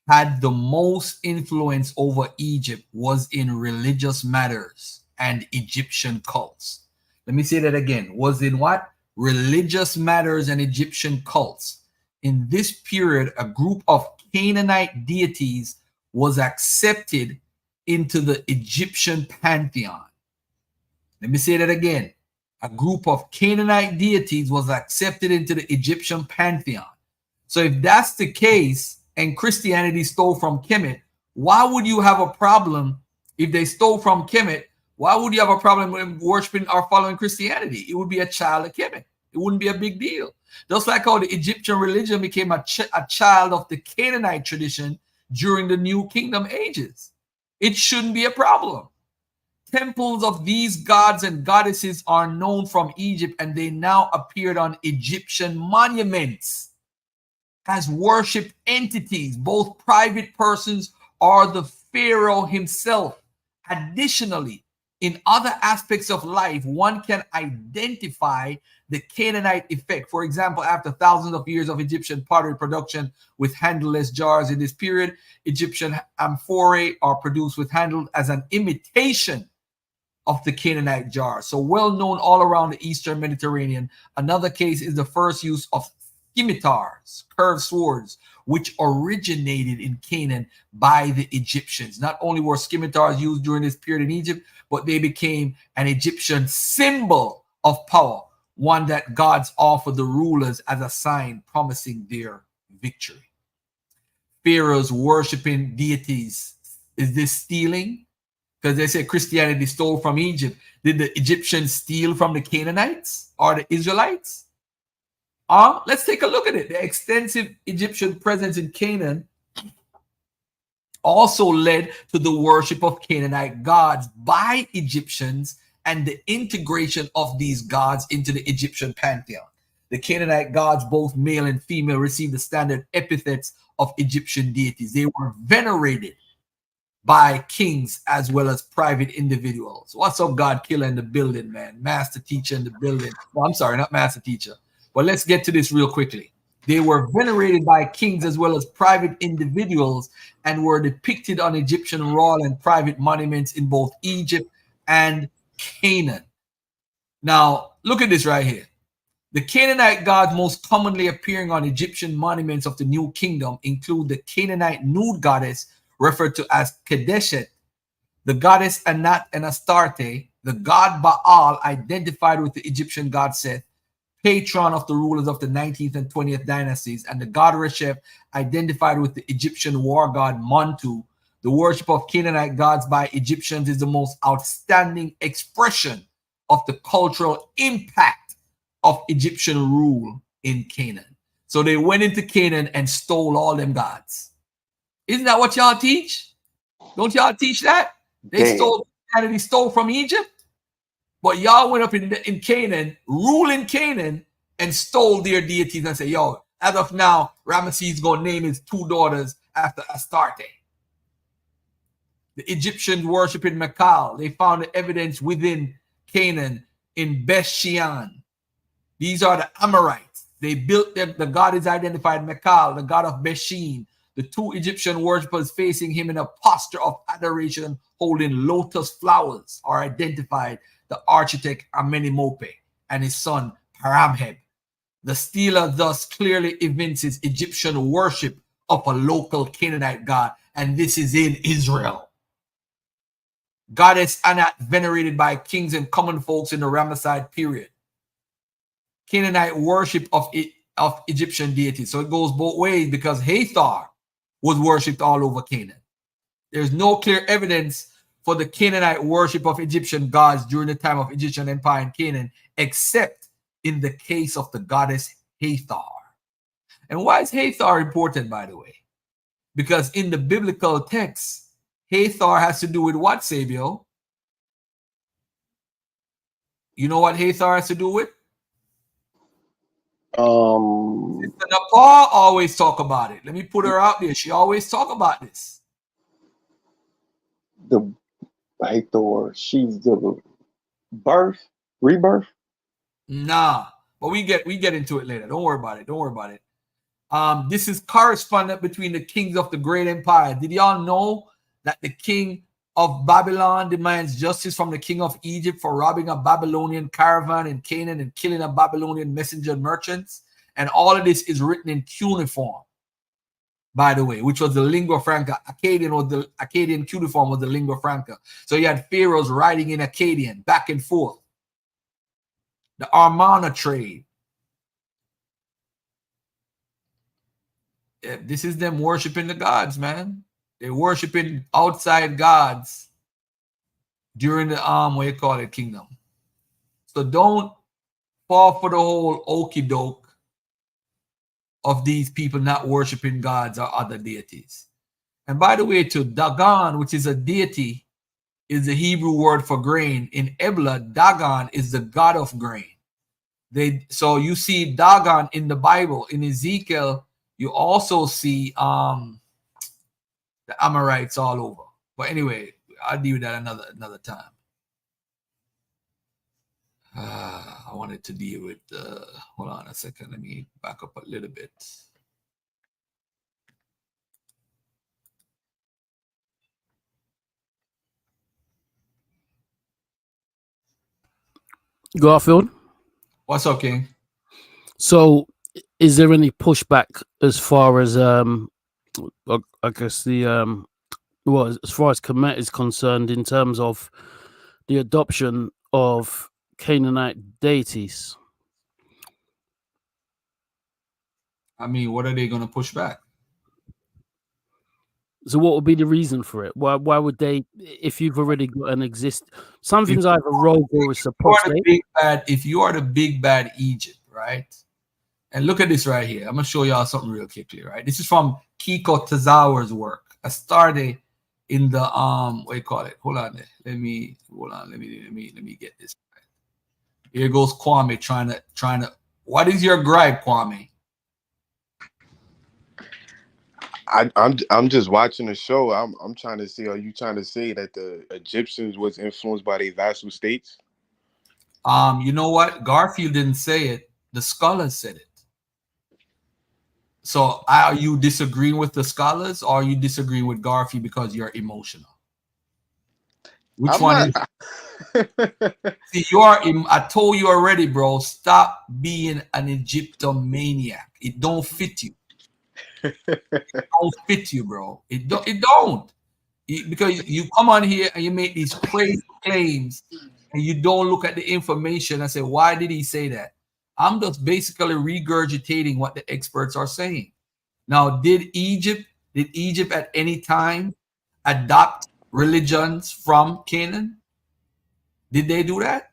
had the most influence over Egypt was in religious matters and Egyptian cults. Let me say that again. Was in what? Religious matters and Egyptian cults. In this period, a group of Canaanite deities was accepted into the Egyptian pantheon. Let me say that again. A group of Canaanite deities was accepted into the Egyptian pantheon. So if that's the case, and Christianity stole from Kemet, why would you have a problem if they stole from Kemet? Why would you have a problem with worshiping or following Christianity? It would be a child of Kemet. It wouldn't be a big deal. Just like how the Egyptian religion became a child of the Canaanite tradition during the New Kingdom ages. It shouldn't be a problem. Temples of these gods and goddesses are known from Egypt, and they now appeared on Egyptian monuments as worship entities, both private persons or the pharaoh himself. Additionally, in other aspects of life, one can identify the Canaanite effect. For example, after thousands of years of Egyptian pottery production with handleless jars in this period, Egyptian amphorae are produced with handle as an imitation of the Canaanite jar. So well known all around the Eastern Mediterranean. Another case is the first use of scimitars, curved swords, which originated in Canaan by the Egyptians. Not only were scimitars used during this period in Egypt, but they became an Egyptian symbol of power, one that gods offered the rulers as a sign promising their victory. Pharaohs worshiping deities. Is this stealing? Because they say Christianity stole from Egypt. Did the Egyptians steal from the Canaanites or the Israelites? Let's take a look at it. The extensive Egyptian presence in Canaan also led to the worship of Canaanite gods by Egyptians and the integration of these gods into the Egyptian pantheon. The Canaanite gods, both male and female, received the standard epithets of Egyptian deities. They were venerated by kings as well as private individuals. What's up, God Killer in the building, man? Master Teacher in the building. Well, I'm sorry, not Master Teacher. But let's get to this real quickly. They were venerated by kings as well as private individuals and were depicted on Egyptian royal and private monuments in both Egypt and Canaan. Now, look at this right here. The Canaanite gods most commonly appearing on Egyptian monuments of the New Kingdom include the Canaanite nude goddess referred to as Kedeshet, the goddess Anat and Astarte, the god Baal identified with the Egyptian god Seth, patron of the rulers of the 19th and 20th dynasties, and the god Reshef identified with the Egyptian war god Montu. The worship of Canaanite gods by Egyptians is the most outstanding expression of the cultural impact of Egyptian rule in Canaan. So they went into Canaan and stole all them gods. Isn't that what y'all teach? Don't y'all teach that? They stole from Egypt, but y'all went up in Canaan, ruling Canaan, and stole their deities and say, yo, as of now, Ramesses is going to name his 2 daughters after Astarte. The Egyptians worship in Mekal. They found the evidence within Canaan in Beth-Shean. These are the Amorites. They built them. The god is identified Mekal, the god of Beth-Shean. The 2 Egyptian worshippers facing him in a posture of adoration holding lotus flowers are identified the architect Amenemope and his son Paramheb. The stela thus clearly evinces Egyptian worship of a local Canaanite god, and this is in Israel. Goddess Anat venerated by kings and common folks in the Ramesside period. Canaanite worship of Egyptian deities. So it goes both ways because Hathor was worshipped all over Canaan. There's no clear evidence for the Canaanite worship of Egyptian gods during the time of Egyptian Empire in Canaan, except in the case of the goddess Hathor. And why is Hathor important, by the way? Because in the biblical text, Hathor has to do with what, Sabio? You know what Hathor has to do with? Sister Nepal always talk about it. Let me put her out there. She always talk about this. The Hathor, she's the rebirth. Nah, but we get into it later. Don't worry about it. Don't worry about it. This is correspondent between the kings of the great empire. Did y'all know that the king of Babylon demands justice from the king of Egypt for robbing a Babylonian caravan in Canaan and killing a Babylonian messenger merchants? And all of this is written in cuneiform, by the way, which was the lingua franca. Akkadian cuneiform was the lingua franca. So you had pharaohs writing in Akkadian back and forth. The Armana trade. Yeah, this is them worshiping the gods, man. They're worshiping outside gods during the kingdom. So don't fall for the whole okie doke of these people not worshiping gods or other deities. And by the way, too, Dagon, which is a deity, is the Hebrew word for grain. In Ebla, Dagon is the god of grain. So you see Dagon in the Bible. In Ezekiel, you also see the Amorites all over. But anyway, I'll deal with that another time. I wanted to deal with hold on a second. Let me back up a little bit. Garfield, what's up, King? So, is there any pushback as far as I guess the well, as far as Kemet is concerned, in terms of the adoption of Canaanite deities? I mean, what are they going to push back? So what would be the reason for it? Why would they, if you've already got an something's either rogue or it's apostate? If you are the big bad Egypt, right? And look at this right here. I'm going to show y'all something real quickly, right? This is from Kiko Tazawa's work. I started in the what do you call it? Hold on. Let me get this right. Here goes Kwame trying to what is your gripe, Kwame? I'm just watching the show. I'm trying to see. Are you trying to say that the Egyptians was influenced by their vassal states? You know what? Garfield didn't say it. The scholars said it. So are you disagreeing with the scholars, or are you disagreeing with Garfield because you're emotional? Which one? See, I told you already, bro. Stop being an Egyptomaniac. It don't fit you. It don't fit you, bro. It don't. Because you come on here and you make these crazy claims and you don't look at the information and say, why did he say that? I'm just basically regurgitating what the experts are saying. Now, did Egypt at any time adopt religions from Canaan? Did they do that?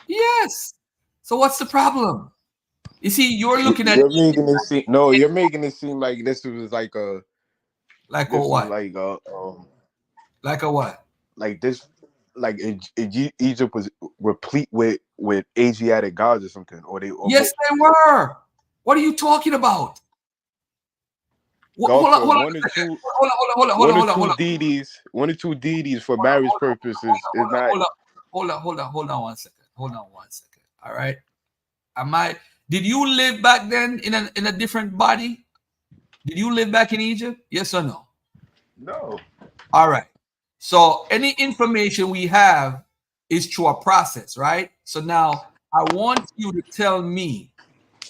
Yes. So what's the problem? You see, you're looking at You're making it seem you're making it seem like this was like a like this a was what? like a what? Like this, like Egypt was replete with Asiatic gods or something, or they. Yes, they were. What are you talking about? Hold on. One or two deities for marriage purposes is not. Hold on 1 second. Hold on 1 second. All right. Did you live back then in a different body? Did you live back in Egypt? Yes or no? No. All right. So any information we have is through a process, right? So now I want you to tell me,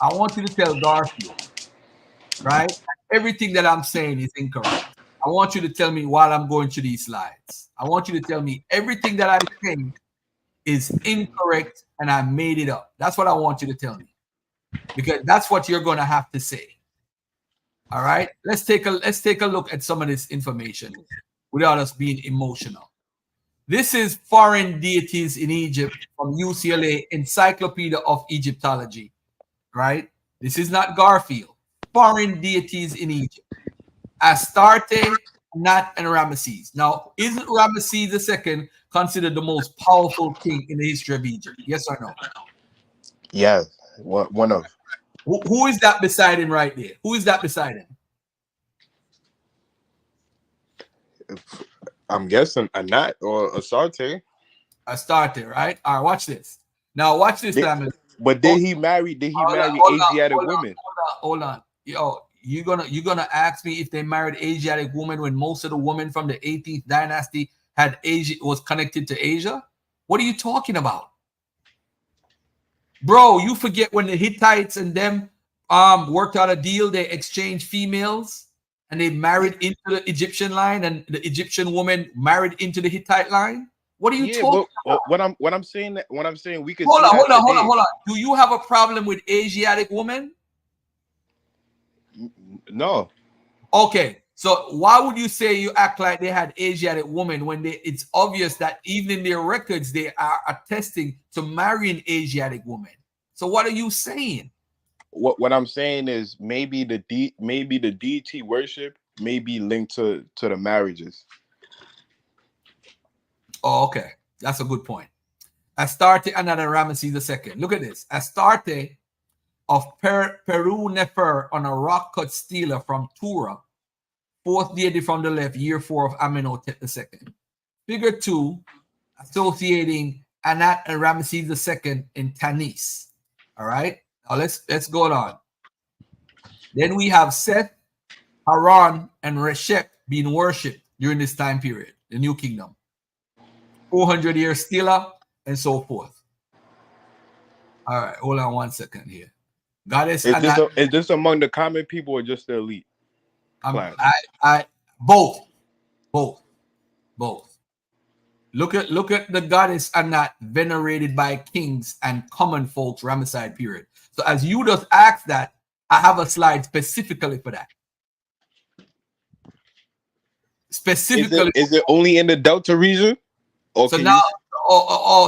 I want you to tell Garfield, right? Everything that I'm saying is incorrect. I want you to tell me while I'm going through these slides. I want you to tell me everything that I'm saying is incorrect and I made it up. That's what I want you to tell me, because that's what you're going to have to say. All right, let's take a look at some of this information without us being emotional. This is Foreign Deities in Egypt from UCLA Encyclopedia of Egyptology, right? This is not Garfield. Foreign Deities in Egypt. Astarte, Nat, and Ramesses. Now, isn't Ramesses II considered the most powerful king in the history of Egypt? Yes or no? Yeah, one of. Who is that beside him right there? Who is that beside him? I'm guessing a Nat or Astarte. Astarte, right? All right, watch this. Now, watch this, family. But did he marry Asiatic women? Hold on. Yo, you're gonna ask me if they married Asiatic women when most of the women from the 18th dynasty was connected to Asia? What are you talking about? Bro, you forget when the Hittites and them worked out a deal, they exchanged females and they married into the Egyptian line, and the Egyptian woman married into the Hittite line. What are you talking about? What I'm saying we could hold on. Do you have a problem with Asiatic women? No. Okay. So why would you say you act like they had Asiatic women when it's obvious that even in their records they are attesting to marrying Asiatic women? So what are you saying? What I'm saying is maybe the deity worship may be linked to the marriages. Oh, okay. That's a good point. Astarte and Ramesses II. Look at this. Astarte of Peru Nefer on a rock cut stela from Tura, 4th deity from the left, year 4 of Amenhotep II. Figure 2, associating Anat and Ramesses II in Tanis. All right. Now let's go on. Then we have Seth, Haran, and Reshep being worshipped during this time period, the New Kingdom. 400-year stela and so forth. All right, hold on 1 second here. Goddess is this among the common people or just the elite class? Both. Look at the goddess Anat venerated by kings and common folks Ramesside period. So as you just asked that, I have a slide specifically for that. Specifically, is it only in the Delta region? So now,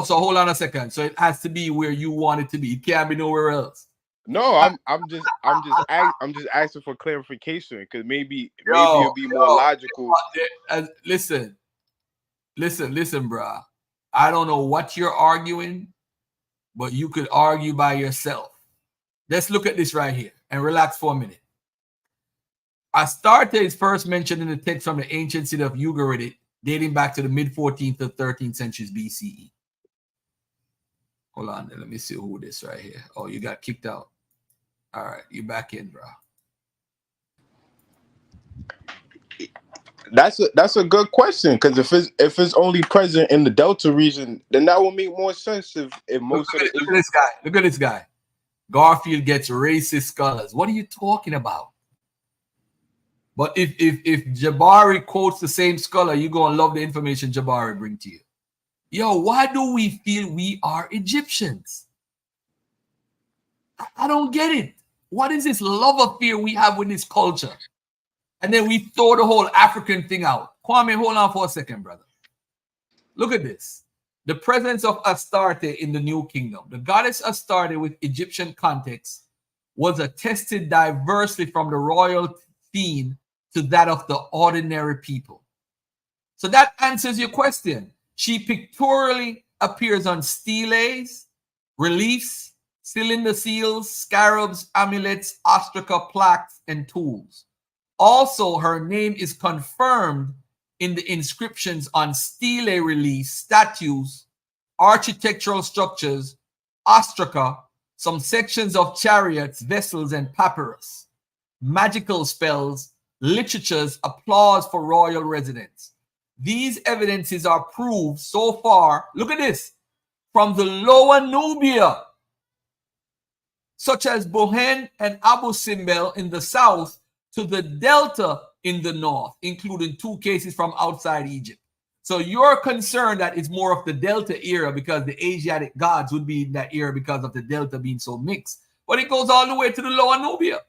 so hold on a second. So it has to be where you want it to be. It can't be nowhere else. No, I'm just asking for clarification, because maybe it'll be more logical. Listen, bro. I don't know what you're arguing, but you could argue by yourself. Let's look at this right here and relax for a minute. Astarte is first mentioned in the text from the ancient city of Ugarit, dating back to the mid-14th to 13th centuries BCE. Hold on, let me see who this right here. Oh, you got kicked out. All right, you back in, bro. That's a good question, because if it's only present in the Delta region, then that would make more sense if most look at this guy. Garfield gets racist scholars. What are you talking about? But if Jabari quotes the same scholar, you're gonna love the information Jabari bring to you. Yo, why do we feel we are Egyptians? I don't get it. What is this love affair we have with this culture? And then we throw the whole African thing out. Kwame, hold on for a second, brother. Look at this. The presence of Astarte in the New Kingdom. The goddess Astarte with Egyptian context was attested diversely from the royal theme to that of the ordinary people. So that answers your question. She pictorially appears on steles, reliefs, cylinder seals, scarabs, amulets, ostraca plaques, and tools. Also, her name is confirmed in the inscriptions on stele reliefs, statues, architectural structures, ostraca, some sections of chariots, vessels, and papyrus, magical spells, literatures, applause for royal residence. These evidences are proved so far, look at this, from the Lower Nubia, such as Bohen and Abu Simbel in the south, to the Delta in the north, including 2 cases from outside Egypt. So you're concerned that it's more of the Delta era because the Asiatic gods would be in that era because of the Delta being so mixed. But it goes all the way to the Lower Nubia.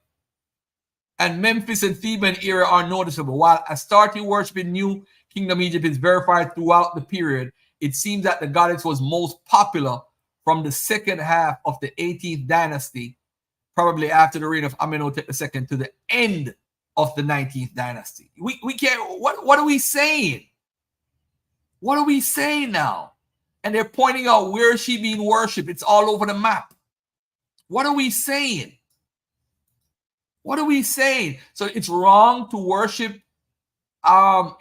And Memphis and Theban era are noticeable. While Astarte worship in New Kingdom Egypt is verified throughout the period, it seems that the goddess was most popular from the second half of the 18th dynasty, probably after the reign of Amenhotep II, to the end of the 19th dynasty. We can't, what are we saying? What are we saying now? And they're pointing out where she being worshipped. It's all over the map. What are we saying? What are we saying? So it's wrong to worship. So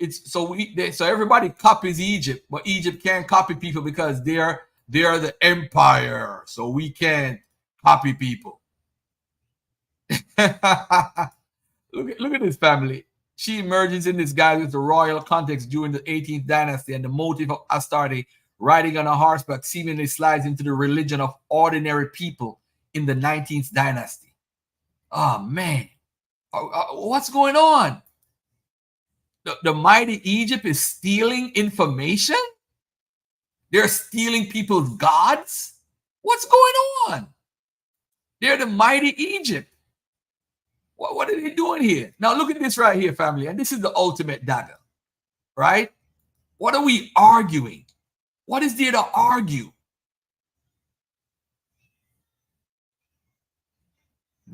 everybody copies Egypt, but Egypt can't copy people because they're the empire. So we can't copy people. Look at this family. She emerges in this guise with the royal context during the 18th dynasty, and the motive of Astarte riding on a horseback seemingly slides into the religion of ordinary people in the 19th dynasty. Oh man, what's going on? The mighty Egypt is stealing information? They're stealing people's gods? What's going on? They're the mighty Egypt. What are they doing here? Now look at this right here, family. And this is the ultimate dagger, right? What are we arguing? What is there to argue?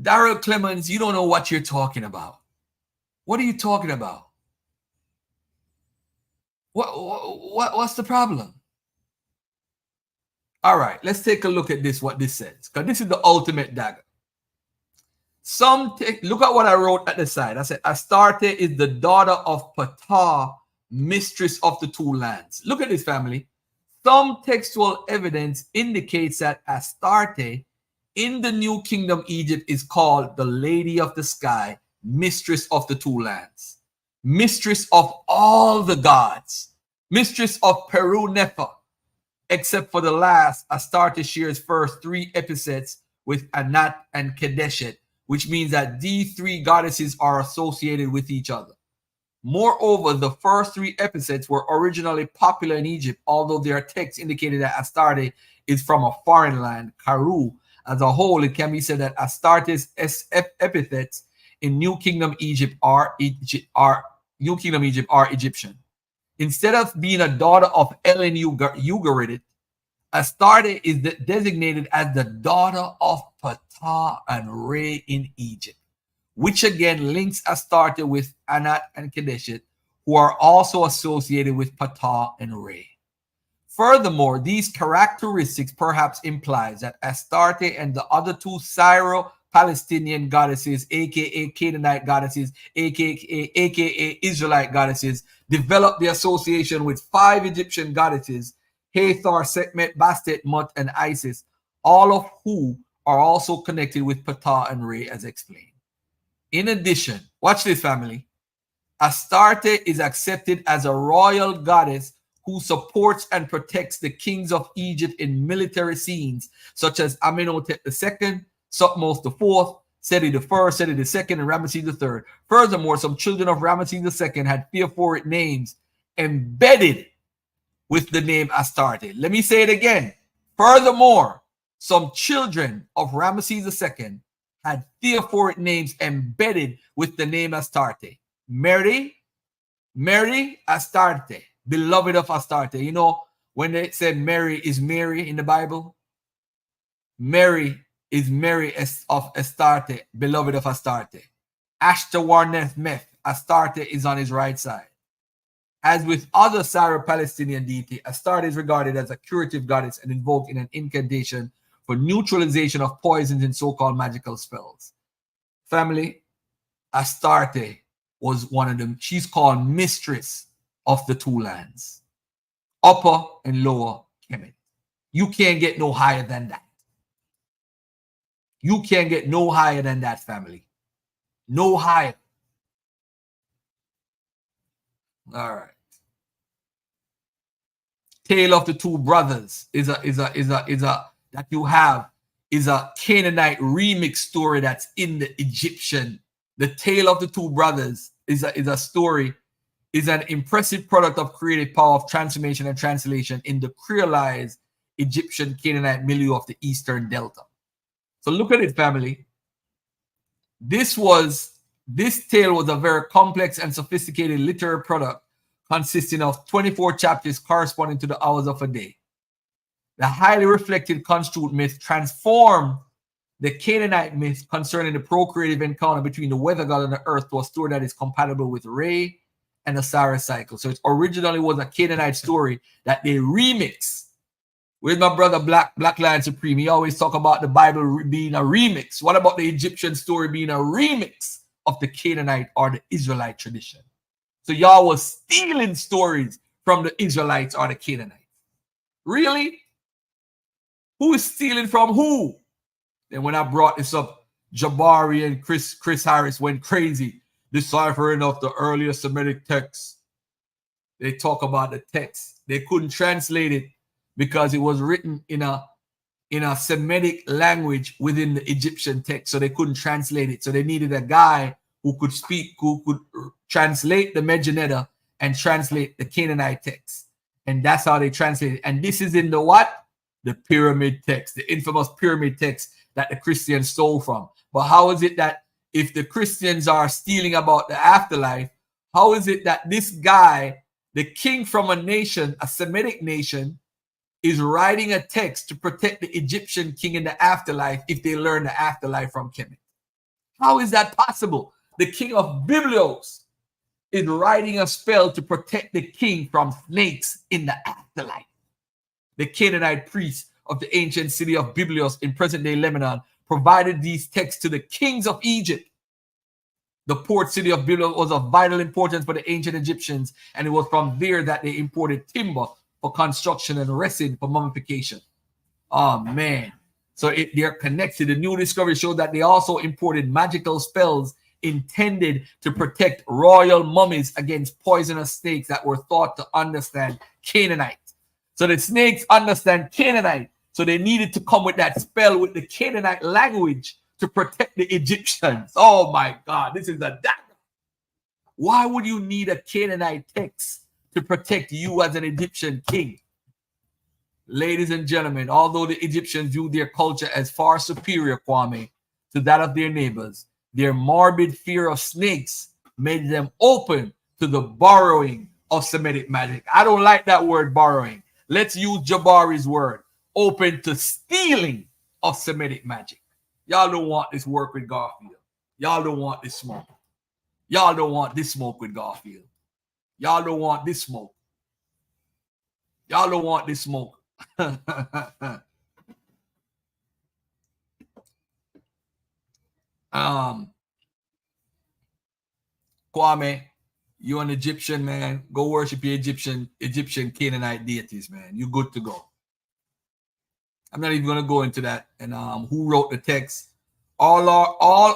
Daryl Clemens, you don't know what you're talking about. What are you talking about? What's the problem? All right, let's take a look at this, what this says, because this is the ultimate dagger. Look at what I wrote at the side. I said, Astarte is the daughter of Ptah, mistress of the 2 lands. Look at this, family. Some textual evidence indicates that Astarte in the New Kingdom Egypt is called the Lady of the Sky, mistress of the 2 lands, mistress of all the gods, mistress of Peru Nefer, except for the last. Astarte shares first 3 epithets with Anat and Kedeshet, which means that these 3 goddesses are associated with each other. Moreover, the first 3 epithets were originally popular in Egypt, although their text indicated that Astarte is from a foreign land, Karu. As a whole, it can be said that Astarte's epithets in New Kingdom Egypt are Egyptian. Instead of being a daughter of Ellen Ugarit, Astarte is designated as the daughter of Ptah and Re in Egypt, which again links Astarte with Anat and Kedeshet, who are also associated with Ptah and Re. Furthermore, these characteristics perhaps implies that Astarte and the other 2 Syro-Palestinian goddesses, aka Canaanite goddesses, aka Israelite goddesses, developed the association with 5 Egyptian goddesses, Hathor, Sekhmet, Bastet, Mut, and Isis, all of who are also connected with Ptah and Re, as explained. In addition, watch this, family. Astarte is accepted as a royal goddess who supports and protects the kings of Egypt in military scenes, such as Amenhotep II, Thutmose IV, Seti I, Seti II, and Ramesses III. Furthermore, some children of Ramesses II had theophoric names embedded with the name Astarte. Let me say it again. Furthermore, some children of Ramesses II had theophoric names embedded with the name Astarte. Mary Astarte, beloved of Astarte. You know, when they said Mary is Mary in the Bible, Mary is Mary of Astarte, beloved of Astarte. Ashtawarneth Meth, Astarte is on his right side. As with other Syro-Palestinian deity, Astarte is regarded as a curative goddess and invoked in an incantation for neutralization of poisons and so-called magical spells. Family, Astarte was one of them. She's called mistress of the two lands, Upper and Lower Kemet. You can't get no higher than that. You can't get no higher than that, family. No higher. All right. Tale of the Two Brothers is a Canaanite remix story that's in the Egyptian. The Tale of the Two Brothers is a story, is an impressive product of creative power of transformation and translation in the creolized Egyptian Canaanite milieu of the Eastern Delta. So look at it, family. This tale was a very complex and sophisticated literary product consisting of 24 chapters corresponding to the hours of a day. The highly reflected construed myth transformed the Canaanite myth concerning the procreative encounter between the weather god and the earth to a story that is compatible with Re and the Osiris cycle. So it originally was a Canaanite story that they remixed. With my brother Black Lion Supreme, he always talk about the Bible being a remix. What about the Egyptian story being a remix of the Canaanite or the Israelite tradition? So y'all was stealing stories from the Israelites or the Canaanites. Really? Who is stealing from who? Then when I brought this up, Jabari and Chris Harris went crazy, deciphering of the earlier Semitic texts. They talk about the text. They couldn't translate it because it was written in a Semitic language within the Egyptian text, so they couldn't translate it. So they needed a guy who could translate the Meganeda and translate the Canaanite text. And that's how they translate it. And this is in the what? The pyramid text, the infamous pyramid text that the Christians stole from. But how is it that if the Christians are stealing about the afterlife, how is it that this guy, the king from a nation, a Semitic nation, is writing a text to protect the Egyptian king in the afterlife if they learn the afterlife from Kemet? How is that possible? The king of Biblios is writing a spell to protect the king from snakes in the afterlife. The Canaanite priests of the ancient city of Biblios in present-day Lebanon provided these texts to the kings of Egypt. The port city of Biblios was of vital importance for the ancient Egyptians, and it was from there that they imported timber for construction and resin for mummification. Oh, man. So they're connected. The new discovery showed that they also imported magical spells intended to protect royal mummies against poisonous snakes that were thought to understand Canaanite. So the snakes understand Canaanite. So they needed to come with that spell with the Canaanite language to protect the Egyptians. Oh my God, this is a dagger. Why would you need a Canaanite text to protect you as an Egyptian king? Ladies and gentlemen, although the Egyptians viewed their culture as far superior, Kwame, to that of their neighbors, their morbid fear of snakes made them open to the borrowing of Semitic magic. I don't like that word borrowing. Let's use Jabari's word. Open to stealing of Semitic magic. Y'all don't want this work with Garfield. Y'all don't want this smoke. Y'all don't want this smoke with Garfield. Y'all don't want this smoke. Y'all don't want this smoke. Kwame, you're an Egyptian, man. Go worship your Egyptian Canaanite deities, man. You're good to go. I'm not even going to go into that. And who wrote the text? All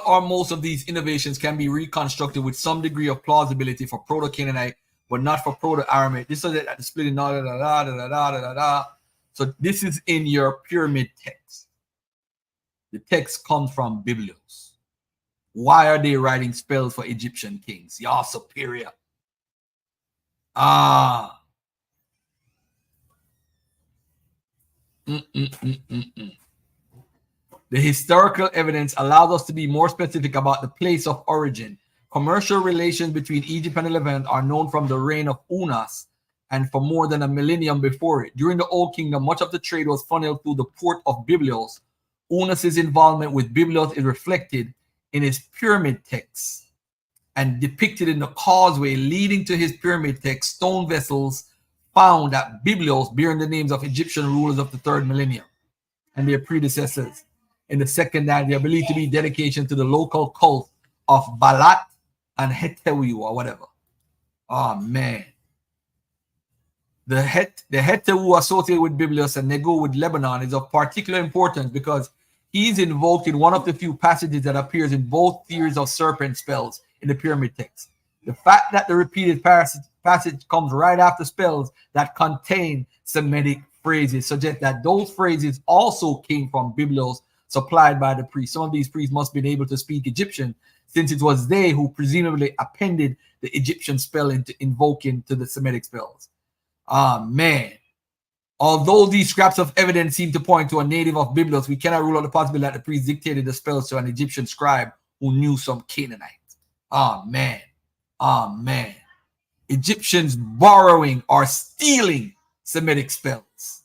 or most of these innovations can be reconstructed with some degree of plausibility for Proto-Canaanite, but not for Proto-Aramaic. This is at the splitting. So this is in your pyramid text. The text comes from Biblios. Why are they writing spells for Egyptian kings? Y'all superior. The historical evidence allows us to be more specific about the place of origin. Commercial relations between Egypt and the Levant are known from the reign of Unas and for more than a millennium before it. During the Old Kingdom, much of the trade was funneled through the port of Byblos. Unas's involvement with Byblos is reflected in his pyramid texts and depicted in the causeway leading to his pyramid text. Stone vessels found at Byblos bearing the names of Egyptian rulers of the 3rd millennium and their predecessors. In the 2nd dynasty, they are believed to be dedication to the local cult of Balat and Hetewu or whatever. Oh man. The Hetewu associated with Byblos and Nego with Lebanon is of particular importance because he's invoked in one of the few passages that appears in both theories of serpent spells in the pyramid text. The fact that the repeated passage comes right after spells that contain Semitic phrases suggests that those phrases also came from Byblos supplied by the priests. Some of these priests must have been able to speak Egyptian, since it was they who presumably appended the Egyptian spell into invoking to the Semitic spells. Ah, man. Although these scraps of evidence seem to point to a native of Byblos, we cannot rule out the possibility that the priest dictated the spells to an Egyptian scribe who knew some Canaanite. Ah, man. Ah, man. Egyptians borrowing or stealing Semitic spells.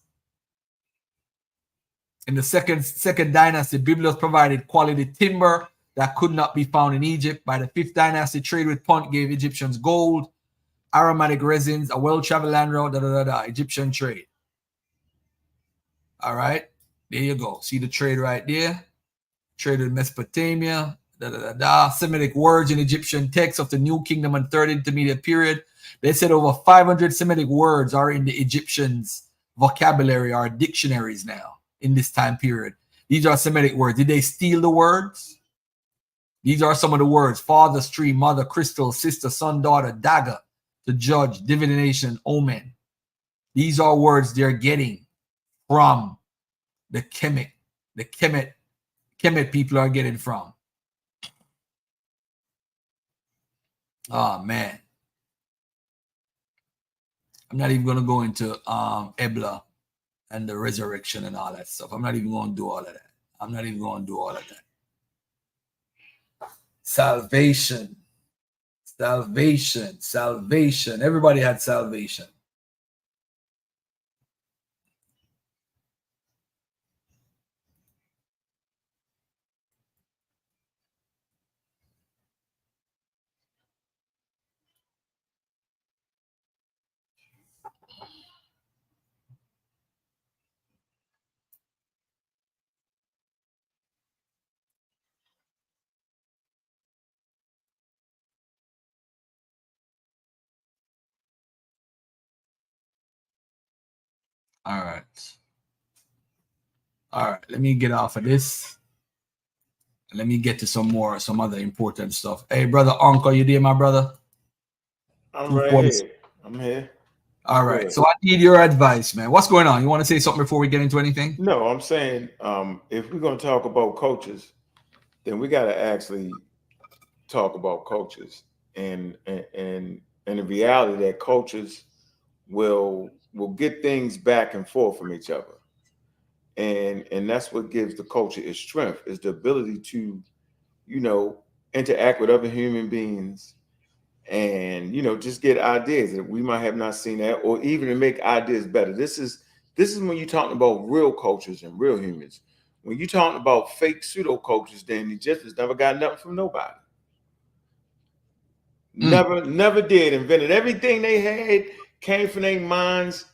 In the second dynasty, Byblos provided quality timber that could not be found in Egypt. By the 5th dynasty, trade with Punt gave Egyptians gold, aromatic resins, a well-traveled land route, Egyptian trade. All right, there you go. See the trade right there. Trade with Mesopotamia, Semitic words in Egyptian texts of the New Kingdom and 3rd intermediate period. They said over 500 Semitic words are in the Egyptians' vocabulary or dictionaries now in this time period. These are Semitic words. Did they steal the words? These are some of the words: father, stream, mother, crystal, sister, son, daughter, dagger, to judge, divination, omen. These are words they're getting from the Kemet. The Kemet people are getting from. Oh man. I'm not even going to go into Ebla and the resurrection and all that stuff. I'm not even going to do all of that. I'm not even going to do all of that. Salvation. Salvation. Salvation. Everybody had salvation. All right. All right. Let me get off of this. Let me get to some other important stuff. Hey, brother Uncle, you there, my brother? I'm right here. I'm here. All right. So I need your advice, man. What's going on? You want to say something before we get into anything? No, I'm saying if we're going to talk about coaches, then we got to actually talk about coaches and the reality that coaches will get things back and forth from each other. And that's what gives the culture its strength, is the ability to, interact with other human beings and, just get ideas that we might have not seen that, or even to make ideas better. This is when you're talking about real cultures and real humans. When you're talking about fake pseudo cultures, then the Egyptians never got nothing from nobody. Never did. Invented everything they had, came from their minds,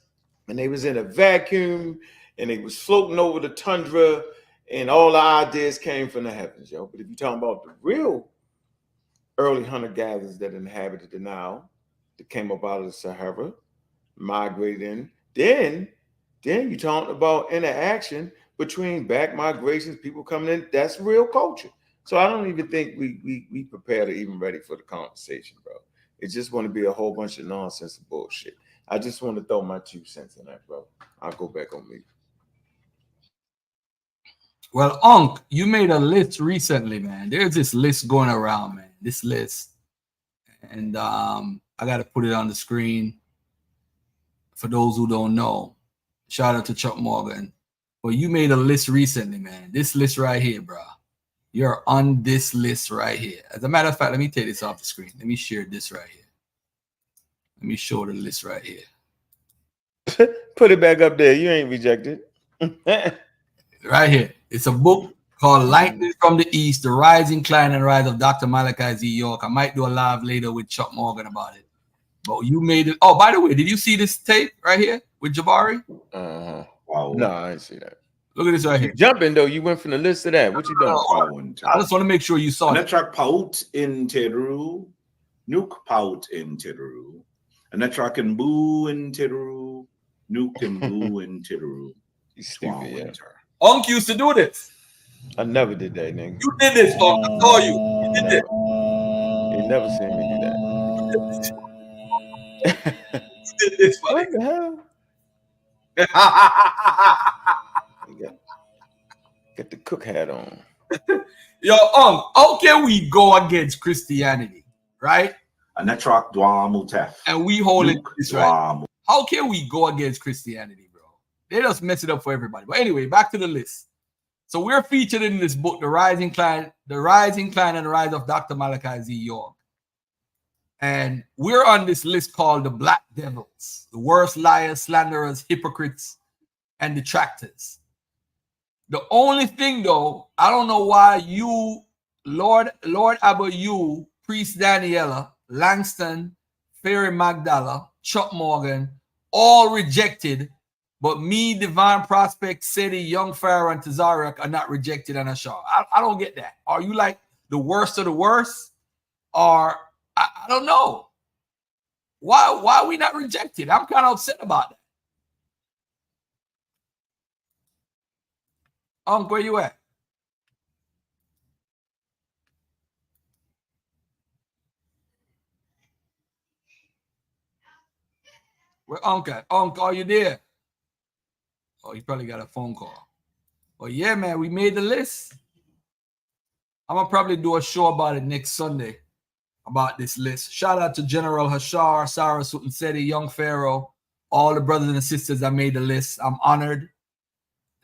and they was in a vacuum, and they was floating over the tundra, and all the ideas came from the heavens, yo. But if you're talking about the real early hunter-gatherers that inhabited the Nile, that came up out of the Sahara, migrated in, then you're talking about interaction between back migrations, people coming in. That's real culture. So I don't even think we prepared or even ready for the conversation, bro. It just want to be a whole bunch of nonsense and bullshit. I just want to throw my 2 cents in that, bro. I'll go back on me. Well, Unc, you made a list recently, man. There's this list going around, man. This list. And I got to put it on the screen for those who don't know. Shout out to Chuck Morgan. Well, you made a list recently, man. This list right here, bro. You're on this list right here. As a matter of fact, let me take this off the screen. Let me share this right here. Let me show the list right here. Put it back up there. You ain't rejected. Right here. It's a book called Lightning from the East, The Rising Clan and Rise of Dr. Malachi Z. York. I might do a live later with Chuck Morgan about it. But you made it. Oh, by the way, did you see this tape right here with Jabari? Wow. No, I didn't see that. Look at this right here. Jumping though, you went from the list to that. What you doing? I just want to make sure you saw it. Netrak Paut in Teru, Nuke Paut in Teru, and Netrak and Boo in Teru, Nuke and Boo in Teru. Stupid, yeah. Unc used to do this. I never did that, nigga. You did this, Unc. I saw you. You did this. You never seen me do that. You did this, what the hell? Get the cook hat on. Yo, how can we go against Christianity, right? And Netrak Dwamutef. And we hold it this right. How can we go against Christianity, bro? They just mess it up for everybody. But anyway, back to the list. So we're featured in this book, The Rising Clan and the Rise of Dr. Malachi Z. York. And we're on this list called the Black Devils, the worst liars, slanderers, hypocrites, and detractors. The only thing, though, I don't know why you, Lord Abba, you, Priest Daniela, Langston, Fairy Magdala, Chuck Morgan, all rejected, but me, Divine Prospect, City, Young Pharaoh, and Tazariak are not rejected and Ashar. I don't get that. Are you like the worst of the worst? Or I don't know. Why are we not rejected? I'm kind of upset about that. Where you at? Where Unc at? Unc, are you there? Oh, you probably got a phone call. Well, yeah, man, we made the list. I'm going to probably do a show about it next Sunday, about this list. Shout out to General Hashar, Sarah Sutanseti, Young Pharaoh, all the brothers and sisters that made the list. I'm honored.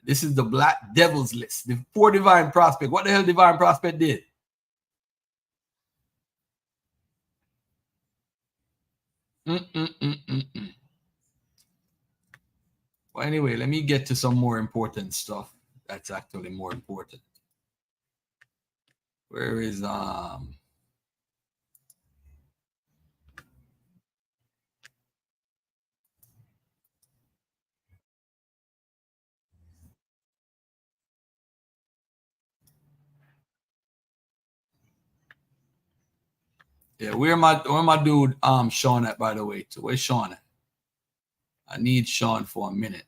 This is the Black Devils list. The poor Divine Prospect. What the hell Divine Prospect did? Well, anyway, let me get to some more important stuff. That's actually more important. Where is yeah, where my dude Sean at, by the way, too? Where's Sean at? I need Sean for a minute.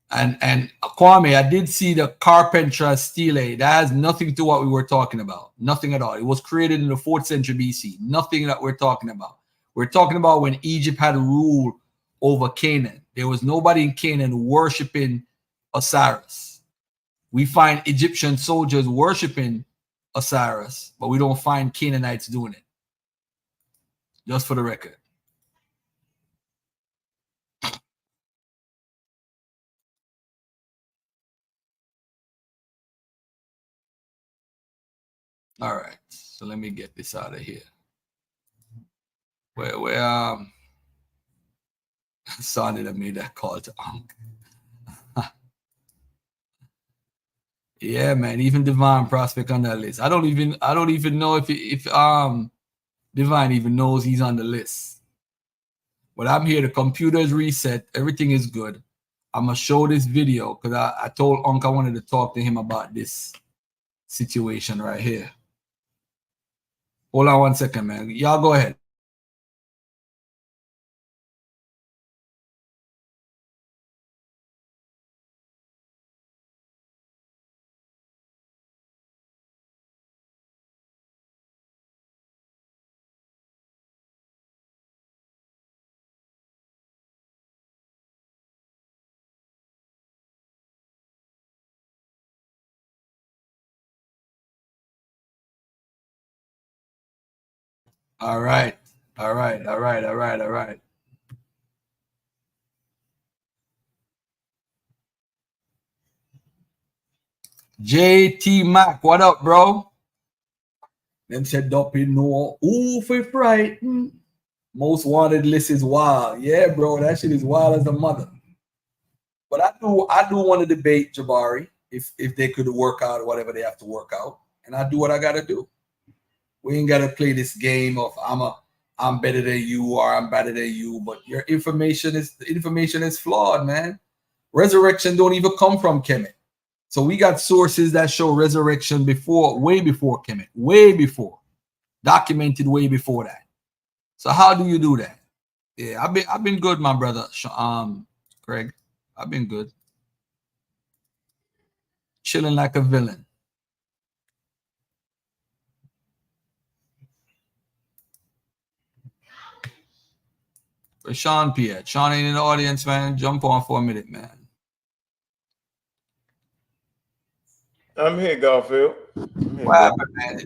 And Kwame, I did see the Carpenter stele. That has nothing to do what we were talking about. Nothing at all. It was created in the 4th century BC. Nothing that we're talking about. We're talking about when Egypt had rule over Canaan. There was nobody in Canaan worshiping Osiris. We find Egyptian soldiers worshiping Osiris, but we don't find Canaanites doing it. Just for the record. All right, so let me get this out of here. Where Sonny that made that call to Unc. Yeah, man, even Divine Prospect on that list. I don't even know if Divine even knows he's on the list. But I'm here. The computer's reset. Everything is good. I'm gonna show this video because I told Unc I wanted to talk to him about this situation right here. Hold on 1 second, man. Y'all go ahead. All right. JT Mac, what up, bro? Them said Duppy no. Ooh, for frightened. Most wanted list is wild. Yeah, bro, that shit is wild as a mother. But I do want to debate Jabari if they could work out whatever they have to work out, and I do what I gotta do. We ain't gotta play this game of I'm better than you or I'm better than you. But your information is flawed, man. Resurrection don't even come from Kemet. So we got sources that show resurrection way before Kemet, way before, documented way before that. So how do you do that? Yeah, I've been good, my brother. Craig, I've been good. Chilling like a villain. Where's Sean Pierre? Sean ain't in the audience, man. Jump on for a minute, man. I'm here, Garfield. What happened, man?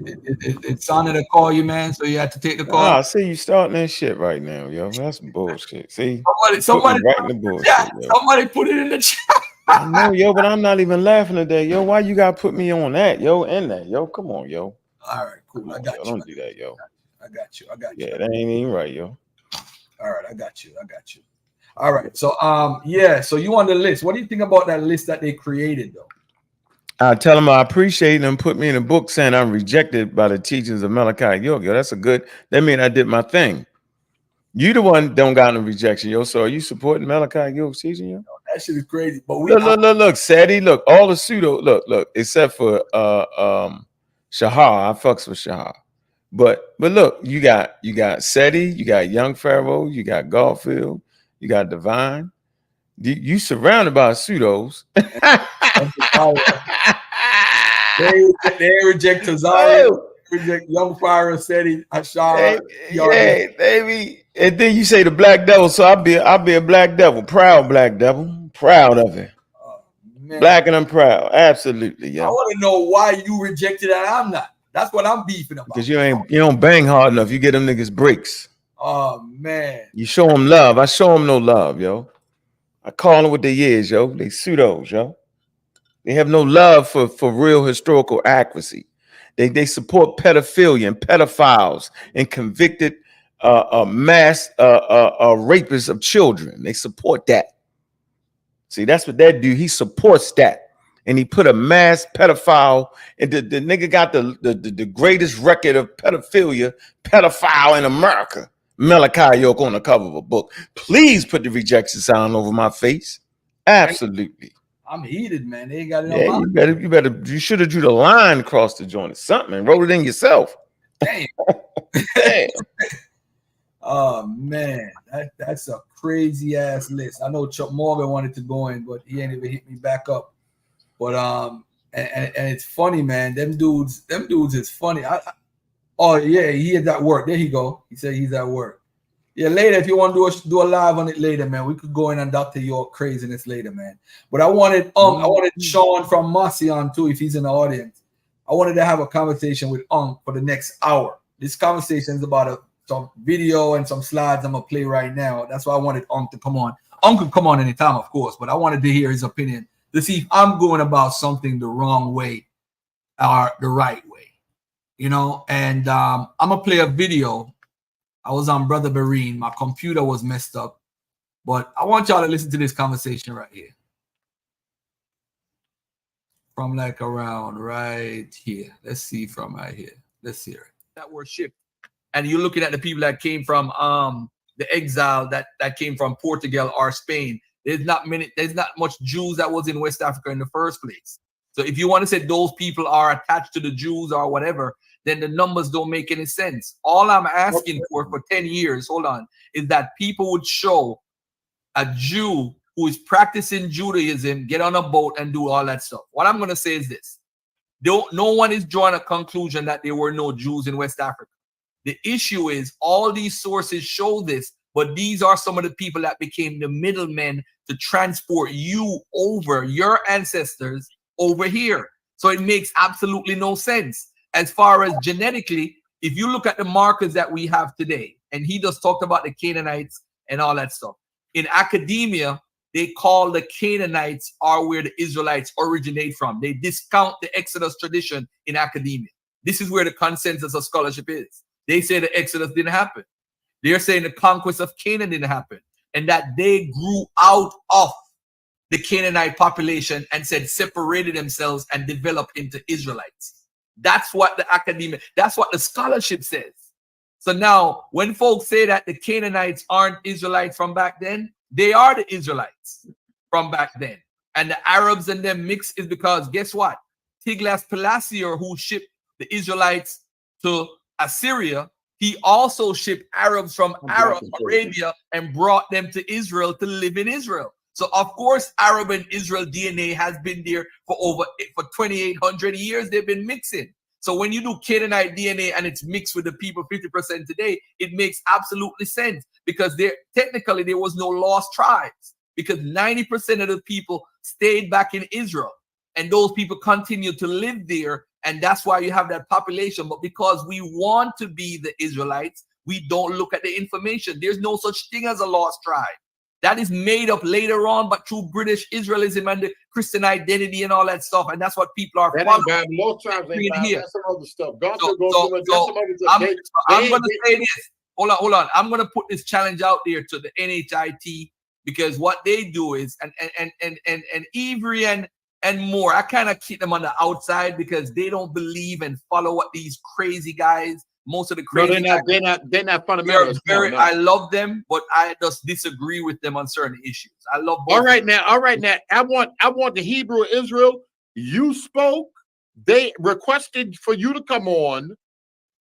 It sounded to call you, man, so you had to take the call. I see you starting that shit right now, yo. That's some bullshit. See, somebody right in the bullshit, yo. Somebody put it in the chat. I know, yo, but I'm not even laughing today, yo. Why you gotta put me on that, yo? In that, yo. Come on, yo. All right, cool. I got you. Don't do that, yo. I got you. Yeah, that ain't even right, yo. All right, I got you. All right, so yeah, so you on the list. What do you think about that list that they created, though? I tell them I appreciate them put me in a book saying I'm rejected by the teachings of Malachi York. Yo, that's a good. That mean I did my thing. You the one don't got no rejection, yo. So are you supporting Malachi York's teaching, yo? That shit is crazy. But look, Sadie, look, all the pseudo, look, except for Shahar. I fucks with Shahar. But look, you got Seti, you got Young Pharaoh, you got Garfield, you got Divine. You surrounded by pseudos. They reject Tazariah, reject Young Pharaoh, Seti, Ashara. Yeah, baby. And then you say the black devil, so I'll be a black devil, proud black devil, proud of it. Black and I'm proud, absolutely, yeah. I want to know why you rejected and I'm not. That's what I'm beefing about. Because you don't bang hard enough. You get them niggas breaks. Oh man. You show them love. I show them no love, yo. I call them what they is, yo. They pseudos, yo. They have no love for real historical accuracy. They support pedophilia and pedophiles and convicted mass rapists of children. They support that. See, that's what that do. He supports that. And he put a mass pedophile, and the nigga got the greatest record of pedophilia, pedophile in America. Malachi York on the cover of a book. Please put the rejection sign over my face. Absolutely. I'm heated, man. They ain't got it on my you should have drew the line across the joint or something and wrote it in yourself. Damn. Damn. Oh man, that's a crazy ass list. I know Chuck Morgan wanted to go in, but he ain't even hit me back up. But and it's funny, man. Them dudes is funny. Oh yeah, he is at work. There you go. He said he's at work. Yeah, later if you want to do a live on it later, man, we could go in and Dr. York craziness later, man. But I wanted Sean from Mossy on too, if he's in the audience. I wanted to have a conversation with for the next hour. This conversation is about some video and some slides I'm gonna play right now. That's why I wanted to come on. Could come on anytime, of course, but I wanted to hear his opinion to see if I'm going about something the wrong way or the right way, you know. And I'm gonna play a video. I was on Brother Barine. My computer was messed up, but I want y'all to listen to this conversation right here. From like around right here. Let's see from right here. Let's hear it. That worship. And you're looking at the people that came from the exile that came from Portugal or Spain. There's not much Jews that was in West Africa in the first place. So if you want to say those people are attached to the Jews or whatever, then the numbers don't make any sense. All I'm asking for 10 years, hold on, is that people would show a Jew who is practicing Judaism, get on a boat and do all that stuff. What I'm going to say is this. No one is drawing a conclusion that there were no Jews in West Africa. The issue is all these sources show this, but these are some of the people that became the middlemen to transport you over, your ancestors over here. So it makes absolutely no sense. As far as genetically, if you look at the markers that we have today, and he just talked about the Canaanites and all that stuff. In academia, they call the Canaanites are where the Israelites originate from. They discount the Exodus tradition in academia. This is where the consensus of scholarship is. They say the Exodus didn't happen. They're saying the conquest of Canaan didn't happen, and that they grew out of the Canaanite population and said separated themselves and developed into Israelites. That's what the academia, that's what the scholarship says. So now when folks say that the Canaanites aren't Israelites from back then, they are the Israelites from back then. And the Arabs and them mix is because guess what? Tiglath-Pileser, who shipped the Israelites to Assyria, he also shipped Arabs from Arabia and brought them to Israel to live in Israel. So of course, Arab and Israel DNA has been there for 2,800 years. They've been mixing. So when you do Canaanite DNA and it's mixed with the people 50% today, it makes absolutely sense because technically there was no lost tribes because 90% of the people stayed back in Israel and those people continue to live there. And that's why you have that population. But because we want to be the Israelites, we don't look at the information. There's no such thing as a lost tribe. That is made up later on, but through British Israelism and the Christian identity and all that stuff. And that's what people are following. Most tribes ain't Bible. That's some other stuff. I'm going to say this. Hold on. I'm going to put this challenge out there to the NHIT because what they do is, and Avery and Moor, I kind of keep them on the outside because they don't believe and follow what these crazy guys. Most of the crazy they're not fundamentalists. No. I love them, but I just disagree with them on certain issues. I love both. All right now. I want the Hebrew Israel. You spoke. They requested for you to come on.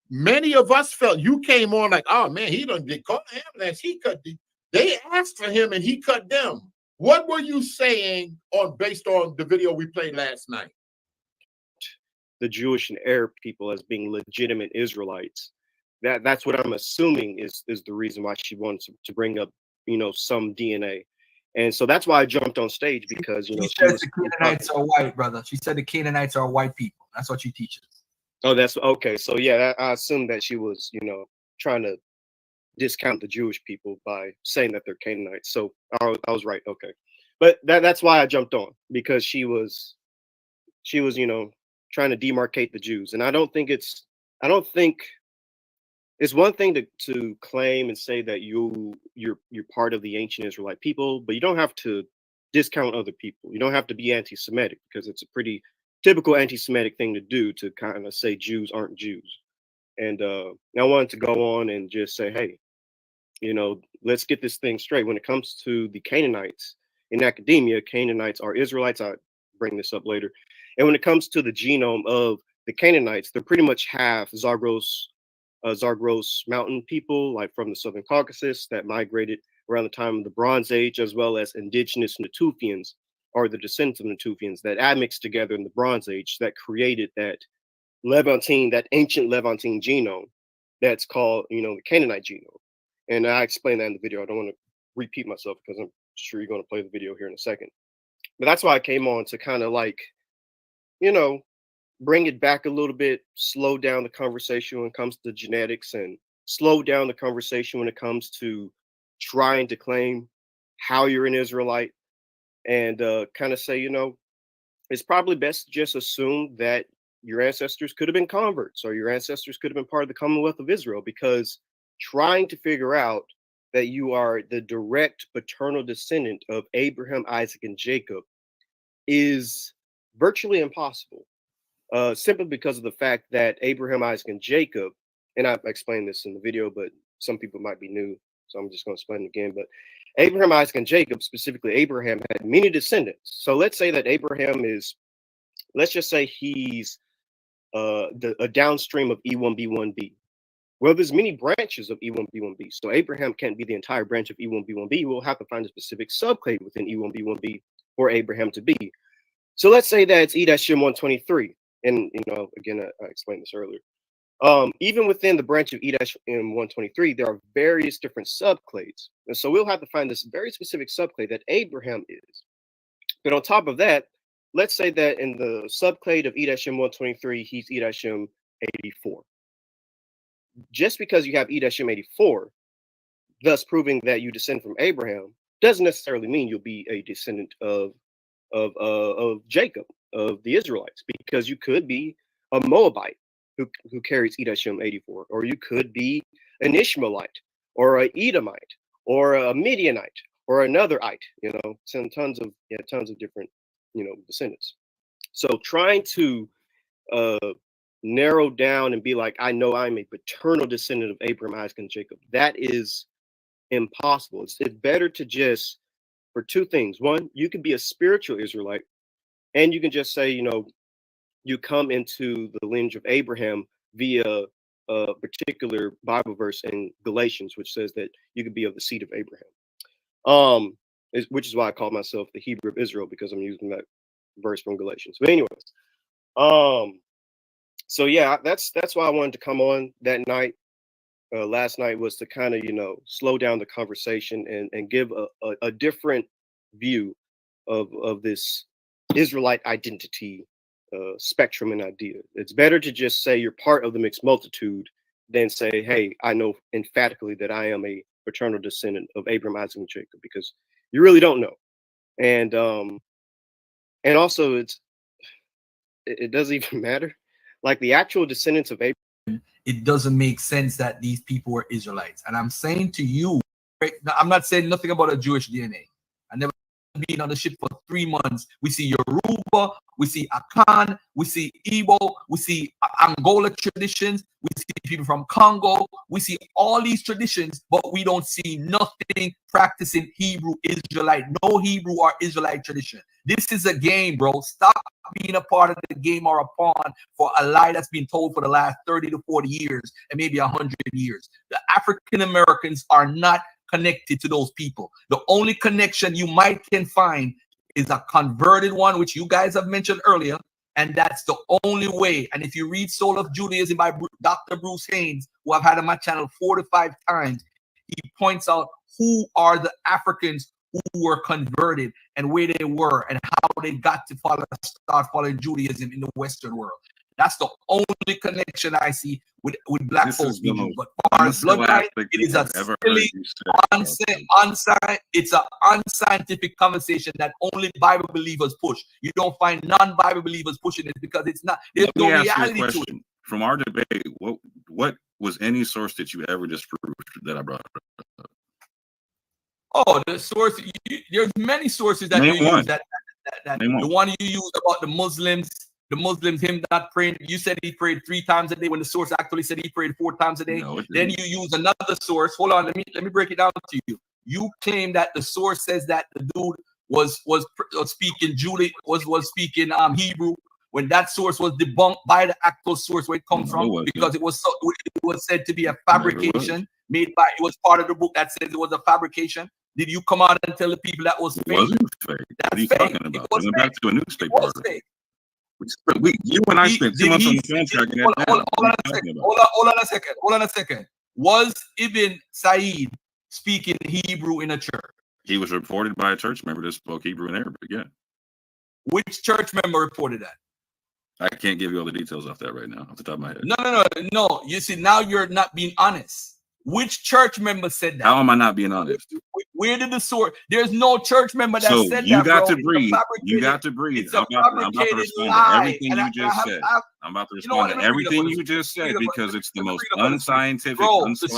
Many of us felt you came on like, oh man, he done get caught ambulance. He cut. They asked for him and he cut them. What were you saying based on the video we played last night? The Jewish and Arab people as being legitimate Israelites. That's what I'm assuming is the reason why she wants to bring up, some DNA. And so that's why I jumped on stage because, she said the Canaanites are white, brother. She said the Canaanites are white people. That's what she teaches. Oh, that's okay. So yeah, I assumed that she was, trying to discount the Jewish people by saying that they're Canaanites. So I was right. Okay. But that's why I jumped on because she was, trying to demarcate the Jews. And I don't think it's one thing to claim and say that you're part of the ancient Israelite people, but you don't have to discount other people. You don't have to be anti-Semitic because it's a pretty typical anti-Semitic thing to do to kind of say Jews aren't Jews. And I wanted to go on and just say, hey, let's get this thing straight. When it comes to the Canaanites in academia, Canaanites are Israelites. I'll bring this up later. And when it comes to the genome of the Canaanites, they're pretty much half Zagros mountain people, like from the Southern Caucasus that migrated around the time of the Bronze Age, as well as indigenous Natufians, or the descendants of Natufians that admixed together in the Bronze Age that created that ancient Levantine genome that's called, the Canaanite genome. And I explained that in the video. I don't want to repeat myself because I'm sure you're going to play the video here in a second. But that's why I came on to kind of bring it back a little bit, slow down the conversation when it comes to genetics and slow down the conversation when it comes to trying to claim how you're an Israelite and kind of say, it's probably best to just assume that your ancestors could have been converts or your ancestors could have been part of the Commonwealth of Israel, because trying to figure out that you are the direct paternal descendant of Abraham, Isaac, and Jacob is virtually impossible, simply because of the fact that Abraham, Isaac, and Jacob, and I explained this in the video, but some people might be new, so I'm just going to explain it again. But Abraham, Isaac, and Jacob, specifically Abraham, had many descendants. So let's say that Abraham let's just say he's a downstream of E1B1B. Well, there's many branches of E1B1B. So Abraham can't be the entire branch of E1B1B. We'll have to find a specific subclade within E1B1B for Abraham to be. So let's say that it's E-123. And, again, I explained this earlier. Even within the branch of E-123, there are various different subclades. And so we'll have to find this very specific subclade that Abraham is. But on top of that, let's say that in the subclade of E-123, he's E-84. Just because you have E-84, thus proving that you descend from Abraham, doesn't necessarily mean you'll be a descendant of Jacob, of the Israelites, because you could be a Moabite who carries Edom 84, or you could be an Ishmaelite, or a Edomite, or a Midianite, or anotherite. You know, tons of different, you know, descendants. So trying to narrow down and be like, I know I'm a paternal descendant of Abraham, Isaac, and Jacob, that is impossible. It's better to just, for two things. One, you can be a spiritual Israelite, and you can just say, you know, you come into the lineage of Abraham via a particular Bible verse in Galatians, which says that you could be of the seed of Abraham. Which is why I call myself the Hebrew of Israel, because I'm using that verse from Galatians. But anyways, so yeah, that's why I wanted to come on that night. Last night was to kind of, you know, slow down the conversation and give a different view of this Israelite identity spectrum and idea. It's better to just say you're part of the mixed multitude than say, hey, I know emphatically that I am a paternal descendant of Abraham, Isaac, and Jacob, because you really don't know. And also it doesn't even matter. Like the actual descendants of Abraham, it doesn't make sense that these people were Israelites. And I'm saying to you, right, I'm not saying nothing about a Jewish DNA. I never been on the ship for 3 months. We see Yoruba, we see Akan, we see Igbo, we see Angola traditions, we see people from Congo, we see all these traditions, but we don't see nothing practicing Hebrew Israelite, no Hebrew or Israelite tradition. This is a game, bro. Stop being a part of the game or a pawn for a lie that's been told for the last 30 to 40 years and maybe 100 years. The African Americans are not connected to those people. The only connection you might can find is a converted one, which you guys have mentioned earlier, and that's the only way. And if you read Soul of Judaism by Dr. Bruce Haynes, who I've had on my channel 4 to 5 times, he points out who are the Africans who were converted and where they were and how they got to start following Judaism in the Western world. That's the only connection I see with black folks. But as far as bloodline, it is a silly, it's an unscientific conversation that only Bible believers push. You don't find non-Bible believers pushing it because it's not. There's no reality to it. From our debate, what was any source that you ever disproved that I brought up? Oh, the source. There's many sources that you use. The one you use about the Muslims, him not praying. You said he prayed 3 times a day when the source actually said he prayed 4 times a day. No, then you use another source. Hold on, let me break it down to you. You claim that the source says that the dude was speaking speaking Hebrew, when that source was debunked by the actual source where it comes from, because it was said to be a fabrication made by. It was part of the book that says it was a fabrication. Did you come out and tell the people that was fake? It wasn't fake. What are you talking about? It went back to a newspaper article. You and I spent 2 months on the phone tracking that down. Hold on a second. Was Ibn Said speaking Hebrew in a church? He was reported by a church member that spoke Hebrew and Arabic, yeah. Which church member reported that? I can't give you all the details off that right now, off the top of my head. No. You see, now you're not being honest. Which church member said that? How am I not being honest? Where did the source? There's no church member that said that. You got to breathe. You got to breathe. I'm about to respond to everything you just said. I'm about to respond to everything you just said because it's the most unscientific. Bro, the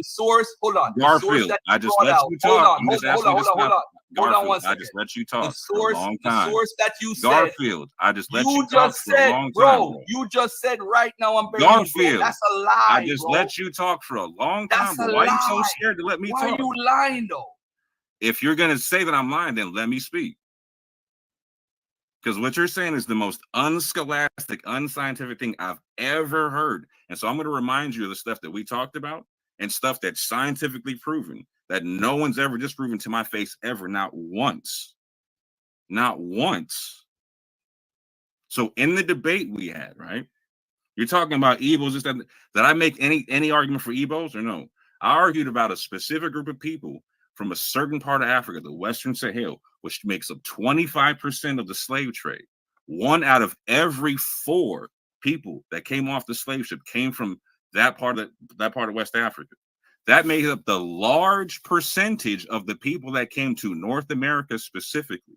source. Hold on. Garfield, I just let you talk. I'm just asking you to stop. Garfield, I just let you talk for a long time. The source that you said. Garfield, I just let you talk for a long time. Bro, you just said right now I'm Garfield, that's a lie. I just let you talk for a long time. Why are you so scared to let me talk? Why are you lying though? If you're gonna say that I'm lying, then let me speak. Because what you're saying is the most unscholastic, unscientific thing I've ever heard. And so I'm going to remind you of the stuff that we talked about and stuff that's scientifically proven that no one's ever disproven to my face ever, not once. Not once. So in the debate we had, right? You're talking about Igbos. Did I make any argument for Igbos or no? I argued about a specific group of people from a certain part of Africa, the Western Sahel, which makes up 25% of the slave trade. 1 out of every 4 people that came off the slave ship came from that part of West Africa. That made up the large percentage of the people that came to North America specifically.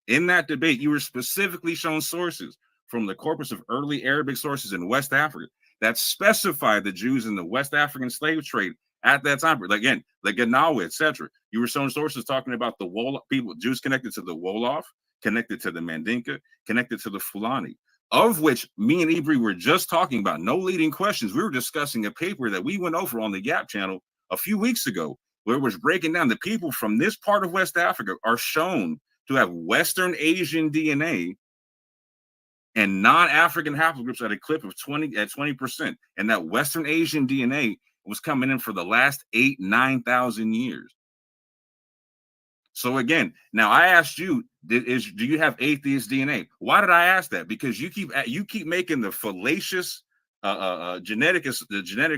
In that debate, you were specifically shown sources from the corpus of early Arabic sources in West Africa that specified the Jews in the West African slave trade at that time. Again, the Ganawa, etc. You were shown sources talking about the Wolof people, Jews connected to the Wolof, connected to the Mandinka, connected to the Fulani, of which me and Ibri were just talking about. No leading questions. We were discussing a paper that we went over on the Gap channel a few weeks ago, where it was breaking down the people from this part of West Africa are shown to have Western Asian DNA and non-African haplogroups at a clip of 20%. And that Western Asian DNA was coming in for the last 9,000 years. So again, now I asked you, do you have atheist DNA? Why did I ask that? Because you keep making the fallacious genetic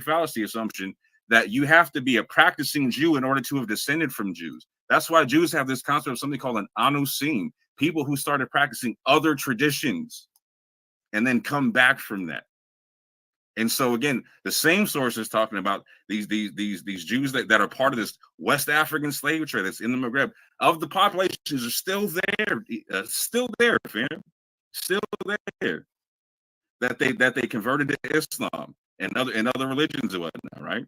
fallacy assumption that you have to be a practicing Jew in order to have descended from Jews. That's why Jews have this concept of something called an anusim, people who started practicing other traditions and then come back from that. And so again, the same source is talking about these Jews that are part of this West African slave trade that's in the Maghreb. Of the populations are still there, fam, still there. That they converted to Islam and other religions and whatnot, right?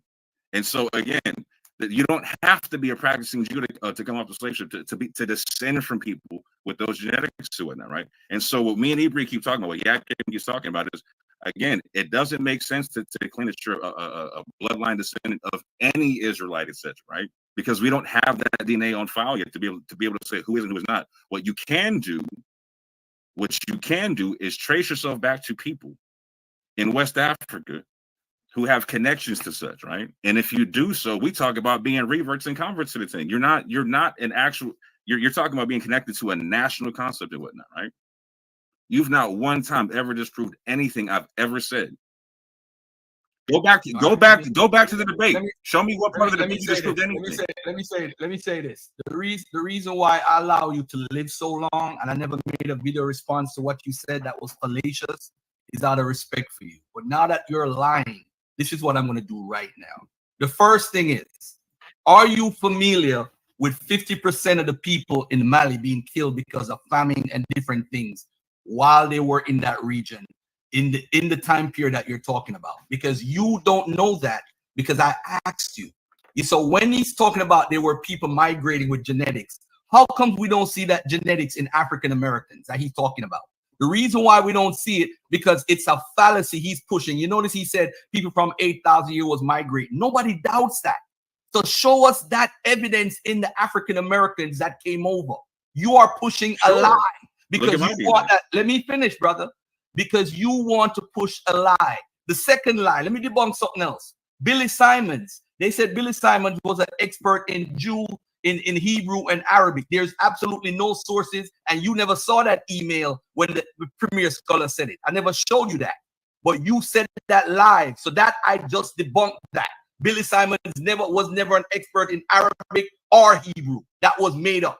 And so again, that you don't have to be a practicing Jew to come off the slave ship to descend from people with those genetics and whatnot, right? And so what me and Ibri keep talking about, what Yak keeps talking about is, again, it doesn't make sense to claim that you're a bloodline descendant of any Israelite, etc., right? Because we don't have that DNA on file yet to be able to say who is and who is not. What you can do is trace yourself back to people in West Africa who have connections to such, right? And if you do so, we talk about being reverts and converts to the thing. You're not an actual. You're talking about being connected to a national concept and whatnot, right? You've not one time ever disproved anything I've ever said. Go back to the debate. Show me what part of the debate you disproved anything. Let me say this. The reason why I allow you to live so long and I never made a video response to what you said that was fallacious is out of respect for you. But now that you're lying, this is what I'm going to do right now. The first thing is, are you familiar with 50% of the people in Mali being killed because of famine and different things while they were in that region in the time period that you're talking about? Because you don't know that because I asked you. So when he's talking about there were people migrating with genetics, how come we don't see that genetics in African Americans that he's talking about? The reason why we don't see it, because it's a fallacy he's pushing. You notice he said people from 8,000 years was migrating. Nobody doubts that. So show us that evidence in the African Americans that came over. You are pushing a lie because you want that. Let me finish, brother. Because you want to push a lie. The second lie, let me debunk something else. Billy Simons. They said Billy Simons was an expert in Jew, in Hebrew and Arabic. There's absolutely no sources, and you never saw that email when the premier scholar said it. I never showed you that, but you said that live. So that I just debunked that. Billy Simons was never an expert in Arabic or Hebrew. That was made up.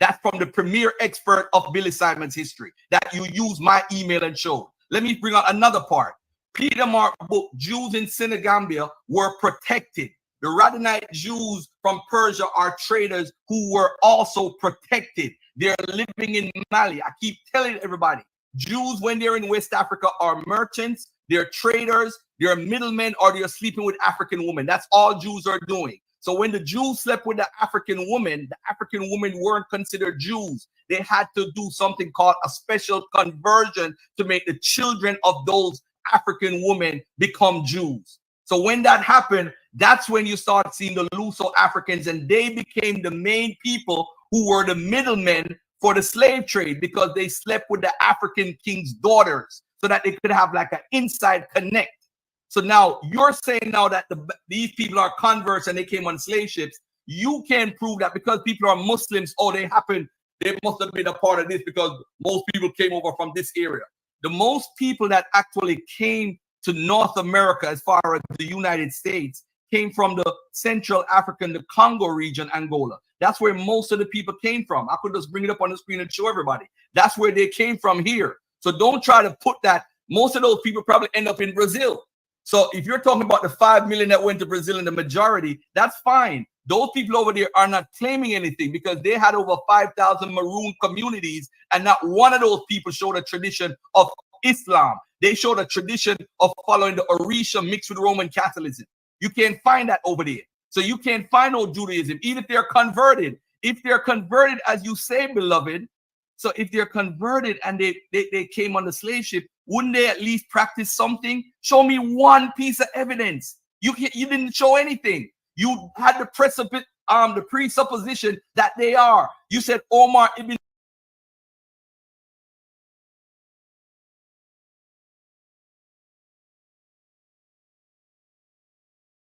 That's from the premier expert of Billy Simons' history that you use my email and showed. Let me bring out another part. Peter Mark book, Jews in Senegambia were protected. The Radhanite Jews from Persia are traders who were also protected. They're living in Mali. I keep telling everybody, Jews, when they're in West Africa, are merchants, they're traders, they're middlemen, or they're sleeping with African women. That's all Jews are doing. So when the Jews slept with the African women weren't considered Jews. They had to do something called a special conversion to make the children of those African women become Jews. So when that happened, that's when you start seeing the Luso Africans, and they became the main people who were the middlemen for the slave trade because they slept with the African king's daughters so that they could have like an inside connect. So now you're saying now that these people are converts and they came on slave ships. You can prove that because people are Muslims, they must have been a part of this because most people came over from this area. The most people that actually came to North America as far as the United States came from the Central African, the Congo region, Angola. That's where most of the people came from. I could just bring it up on the screen and show everybody. That's where they came from here. So don't try to put that. Most of those people probably end up in Brazil. So if you're talking about the 5 million that went to Brazil and the majority, that's fine. Those people over there are not claiming anything because they had over 5,000 maroon communities, and not one of those people showed a tradition of Islam. They showed a tradition of following the Orisha mixed with Roman Catholicism. You can't find that over there. So you can't find no Judaism, even if they're converted. If they're converted, as you say, beloved, so if they're converted and they came on the slave ship, wouldn't they at least practice something? Show me one piece of evidence. You didn't show anything. You had the presupposition that they are. You said Omar ibn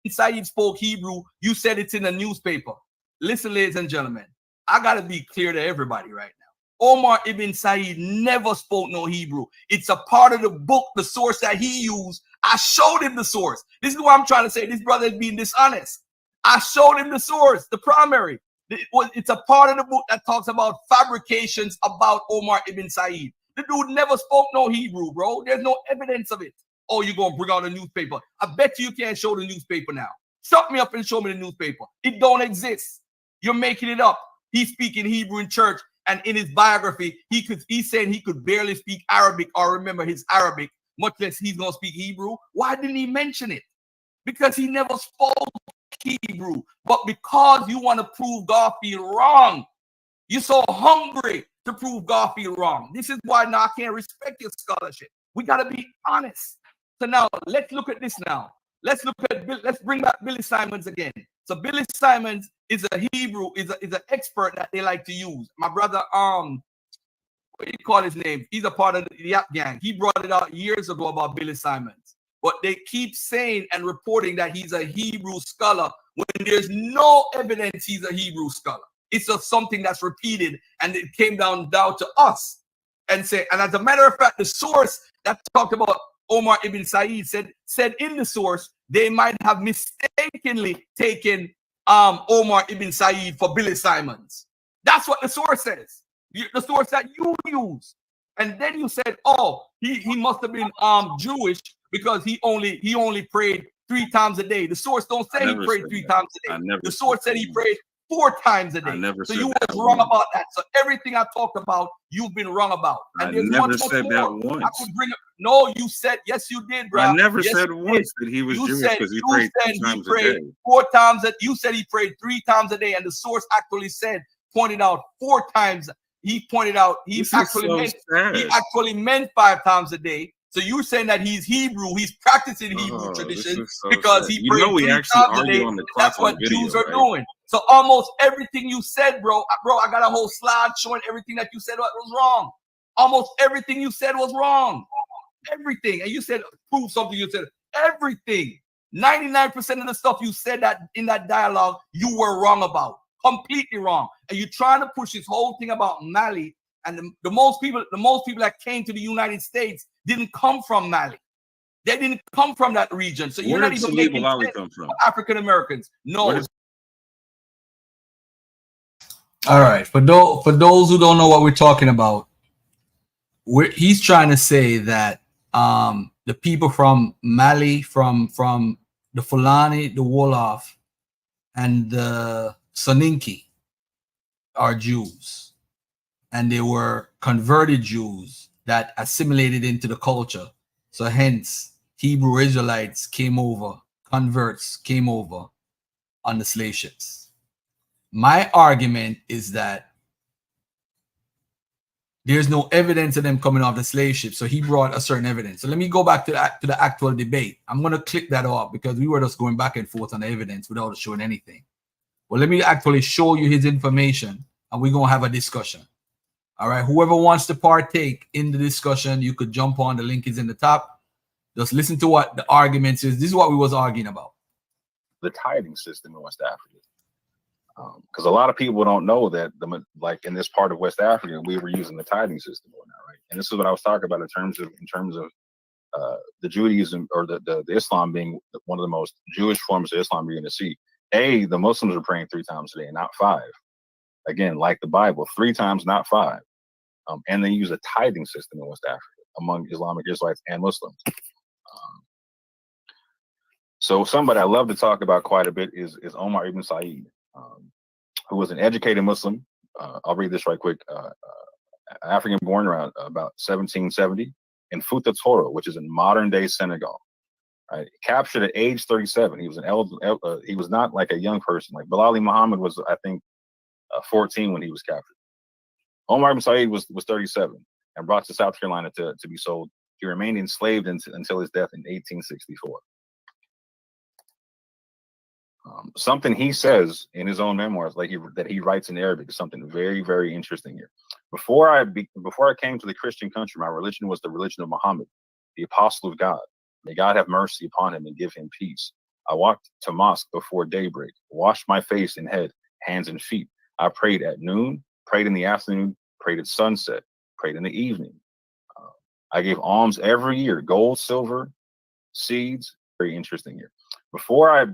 Said spoke Hebrew. You said it's in the newspaper. Listen, ladies and gentlemen, I got to be clear to everybody right now. Omar ibn Said never spoke no Hebrew. It's a part of the book, the source that he used. I showed him the source. This is what I'm trying to say. This brother is being dishonest. I showed him the source, the primary. It's a part of the book that talks about fabrications about Omar ibn Said. The dude never spoke no Hebrew, bro. There's no evidence of it. Oh, you're going to bring out a newspaper. I bet you can't show the newspaper now. Shut me up and show me the newspaper. It don't exist. You're making it up. He's speaking Hebrew in church, and in his biography, he's saying he could barely speak Arabic or remember his Arabic, much less he's going to speak Hebrew. Why didn't he mention it? Because he never spoke Hebrew. But because you want to prove Garfield wrong, you're so hungry to prove Garfield wrong. This is why now I can't respect your scholarship. We got to be honest. So now let's look at this now. Let's bring back Billy Simons again. So Billy Simons is a Hebrew, is an expert that they like to use. My brother, what do you call his name? He's a part of the Yap Gang. He brought it out years ago about Billy Simons. But they keep saying and reporting that he's a Hebrew scholar when there's no evidence he's a Hebrew scholar. It's just something that's repeated, and it came down to us. And as a matter of fact, the source that talked about Omar ibn Said said in the source they might have mistakenly taken Omar ibn Said for Billy Simons. That's what the source says. The source that you use. And then you said, oh, he must have been Jewish because he only prayed 3 times a day. The source don't say he prayed 3 times a day. The source said he prayed 4 times a day. So you was wrong about that. So everything I talked about, you've been wrong about. And I never said that once. I could bring up. No, you said, yes, you did, bro. I never said once that he was Jewish because he prayed 3 times a day. 4 times. You said he prayed 3 times a day, and the source actually pointed out 4 times. He pointed out he actually meant 5 times a day. So you're saying that he's Hebrew, he's practicing Hebrew tradition because he prayed 3 times a day. That's what Jews are doing. So almost everything you said, bro, I got a whole slide showing everything that you said was wrong. Almost everything you said was wrong. Everything. And you said, prove something. You said everything. 99% of the stuff you said that in that dialogue, you were wrong about. Completely wrong. And you're trying to push this whole thing about Mali. And the most people that came to the United States didn't come from Mali. They didn't come from that region. So you're not even making sense come from? African Americans. No. All right. For those who don't know what we're talking about, he's trying to say that the people from Mali, from the Fulani, the Wolof, and the Soninke are Jews. And they were converted Jews that assimilated into the culture. So hence, Hebrew Israelites came over, converts came over on the slave ships. My argument is that there's no evidence of them coming off the slave ship. So he brought a certain evidence. So let me go back to the actual debate. I'm going to click that off because we were just going back and forth on the evidence without showing anything. Well, let me actually show you his information and we're going to have a discussion. All right. Whoever wants to partake in the discussion, you could jump on. The link is in the top. Just listen to what the argument is. This is what we was arguing about. The tithing system in West Africa. Because a lot of people don't know that, like in this part of West Africa, we were using the tithing system or not, right? And this is what I was talking about in terms of the Judaism or the Islam being one of the most Jewish forms of Islam you're going to see. The Muslims are praying 3 times a day, not 5. Again, like the Bible, 3 times, not 5. And they use a tithing system in West Africa among Islamic Israelites and Muslims. So somebody I love to talk about quite a bit is Omar ibn Said, who was an educated Muslim. I'll read this right quick. African born around about 1770 in Futa Toro, which is in modern day Senegal. Right? Captured at age 37. He was he was not like a young person. Like Bilal Muhammad was, I think, 14 when he was captured. Omar ibn Said was 37 and brought to South Carolina to be sold. He remained enslaved until his death in 1864. Something he says in his own memoirs, that he writes in Arabic, is something very, very interesting here. Before I came to the Christian country, my religion was the religion of Muhammad, the apostle of God. May God have mercy upon him and give him peace. I walked to mosque before daybreak, washed my face and head, hands and feet. I prayed at noon, prayed in the afternoon, prayed at sunset, prayed in the evening. I gave alms every year, gold, silver, seeds. Very interesting here. Before I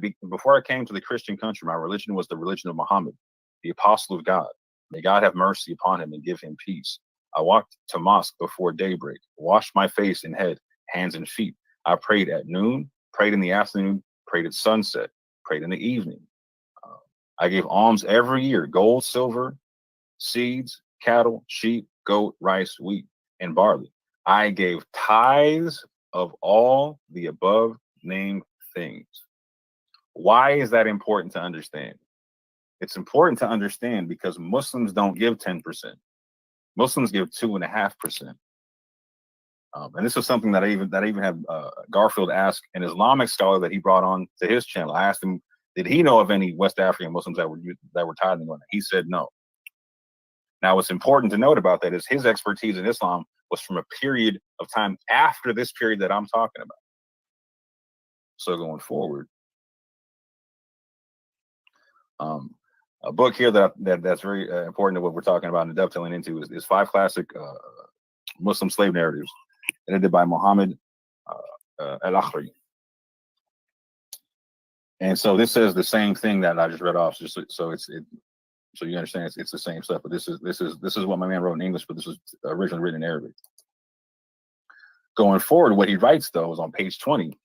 came to the Christian country, my religion was the religion of Muhammad, the apostle of God. May God have mercy upon him and give him peace. I walked to mosque before daybreak, washed my face and head, hands and feet. I prayed at noon, prayed in the afternoon, prayed at sunset, prayed in the evening. I gave alms every year, gold, silver, seeds, cattle, sheep, goat, rice, wheat, and barley. I gave tithes of all the above named things. Why is that important to understand? It's important to understand because Muslims don't give 10%. Muslims give 2.5%. And this is something that I even have Garfield ask an Islamic scholar that he brought on to his channel. I asked him, did he know of any West African Muslims that were tithing on it? He said no. Now, what's important to note about that is his expertise in Islam was from a period of time after this period that I'm talking about. So going forward, a book here that's very important to what we're talking about and dovetailing into is 5 classic Muslim slave narratives, edited by Muhammad al-Akhri. And so this says the same thing that I just read off, just so you understand it's the same stuff. But this is what my man wrote in English, but this was originally written in Arabic. Going forward, what he writes though is on page 20.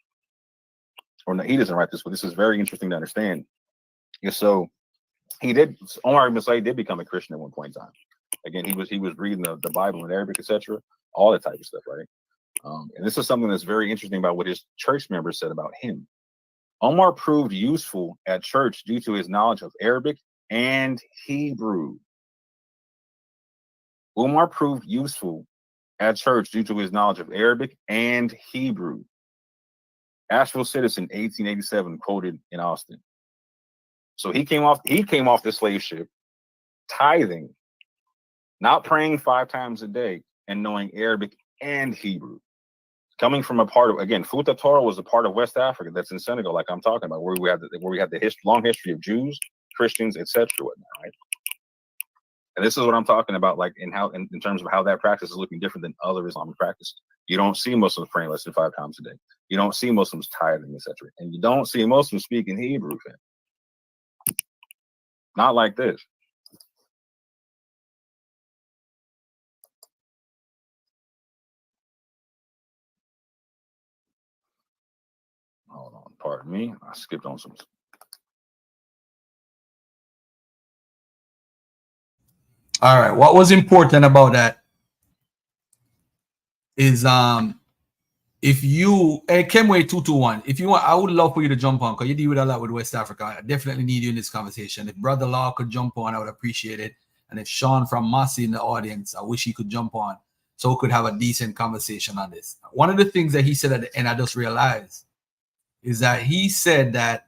Or no, he doesn't write this, but this is very interesting to understand. And so Omar ibn Said did become a Christian at one point in time. Again, he was reading the Bible in Arabic, etc., all that type of stuff, right? And this is something that's very interesting about what his church members said about him. Omar proved useful at church due to his knowledge of Arabic and Hebrew. Omar proved useful at church due to his knowledge of Arabic and Hebrew. Asheville Citizen, 1887, quoted in Austin. So he came off the slave ship, tithing, not praying 5 times a day, and knowing Arabic and Hebrew. Coming from a part of, again, Futa Toro was a part of West Africa that's in Senegal, like I'm talking about, where we have the long history of Jews, Christians, etc. whatnot, right? And this is what I'm talking about, like in terms of how that practice is looking different than other Islamic practices. You don't see Muslims praying less than 5 times a day. You don't see Muslims tithing, etc. And you don't see Muslims speaking Hebrew, fam. Not like this. Hold on, pardon me. I skipped on some. All right. What was important about that is if you Kemway 221, if you want, I would love for you to jump on because you deal with a lot with West Africa. I definitely need you in this conversation. If Brother Law could jump on, I would appreciate it. And if Sean from Massey in the audience, I wish he could jump on so we could have a decent conversation on this. One of the things that he said at the end, I just realized, is that he said that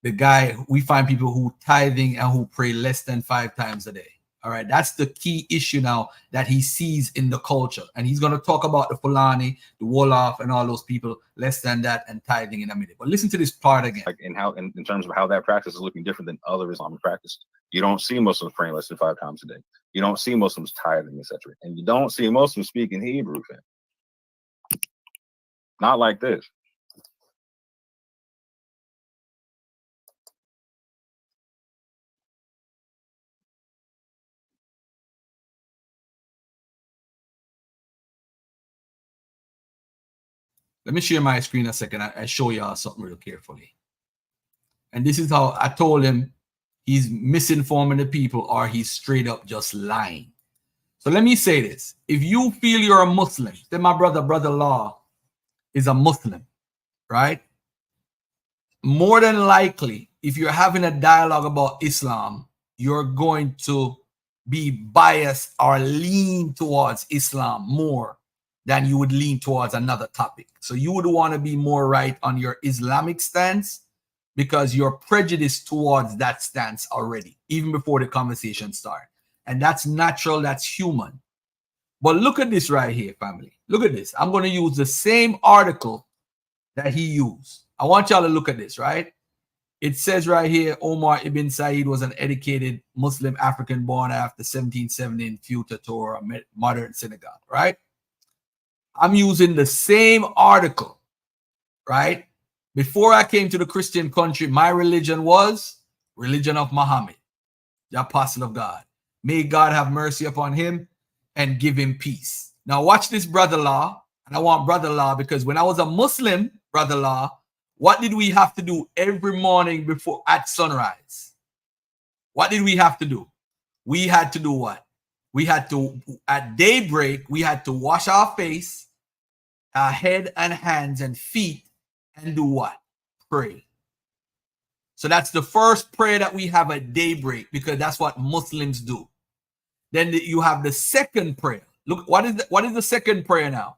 the guy, we find people who tithing and who pray less than 5 times a day. All right, that's the key issue now that he sees in the culture. And he's going to talk about the Fulani, the Wolof, and all those people less than that and tithing in a minute. But listen to this part again. Like in terms of how that practice is looking different than other Islamic practices. You don't see Muslims praying less than 5 times a day. You don't see Muslims tithing, etc. And you don't see Muslims speaking Hebrew, fam. Not like this. Let me share my screen a second. I show y'all something real carefully. And this is how I told him he's misinforming the people or he's straight up just lying. So let me say this. If you feel you're a Muslim, then my brother-in-law is a Muslim, right? More than likely, if you're having a dialogue about Islam, you're going to be biased or lean towards Islam more than you would lean towards another topic. So you would want to be more right on your Islamic stance because you're prejudiced towards that stance already, even before the conversation starts. And that's natural, that's human. But look at this right here, family. Look at this. I'm going to use the same article that he used. I want y'all to look at this, right? It says right here, Omar ibn Said was an educated Muslim African born after 1770 in Futa Torah, modern synagogue, right? I'm using the same article, right? Before I came to the Christian country, my religion was religion of Muhammad, the apostle of God. May God have mercy upon him and give him peace. Now watch this, brother-in-law. And I want brother-in-law because when I was a Muslim, brother-in-law, what did we have to do every morning before at sunrise? What did we have to do? We had to do what? We had to, at daybreak, we had to wash our face, our head and hands and feet, and do what? Pray. So that's the first prayer that we have at daybreak because that's what Muslims do. Then you have the second prayer. Look, what is the second prayer now?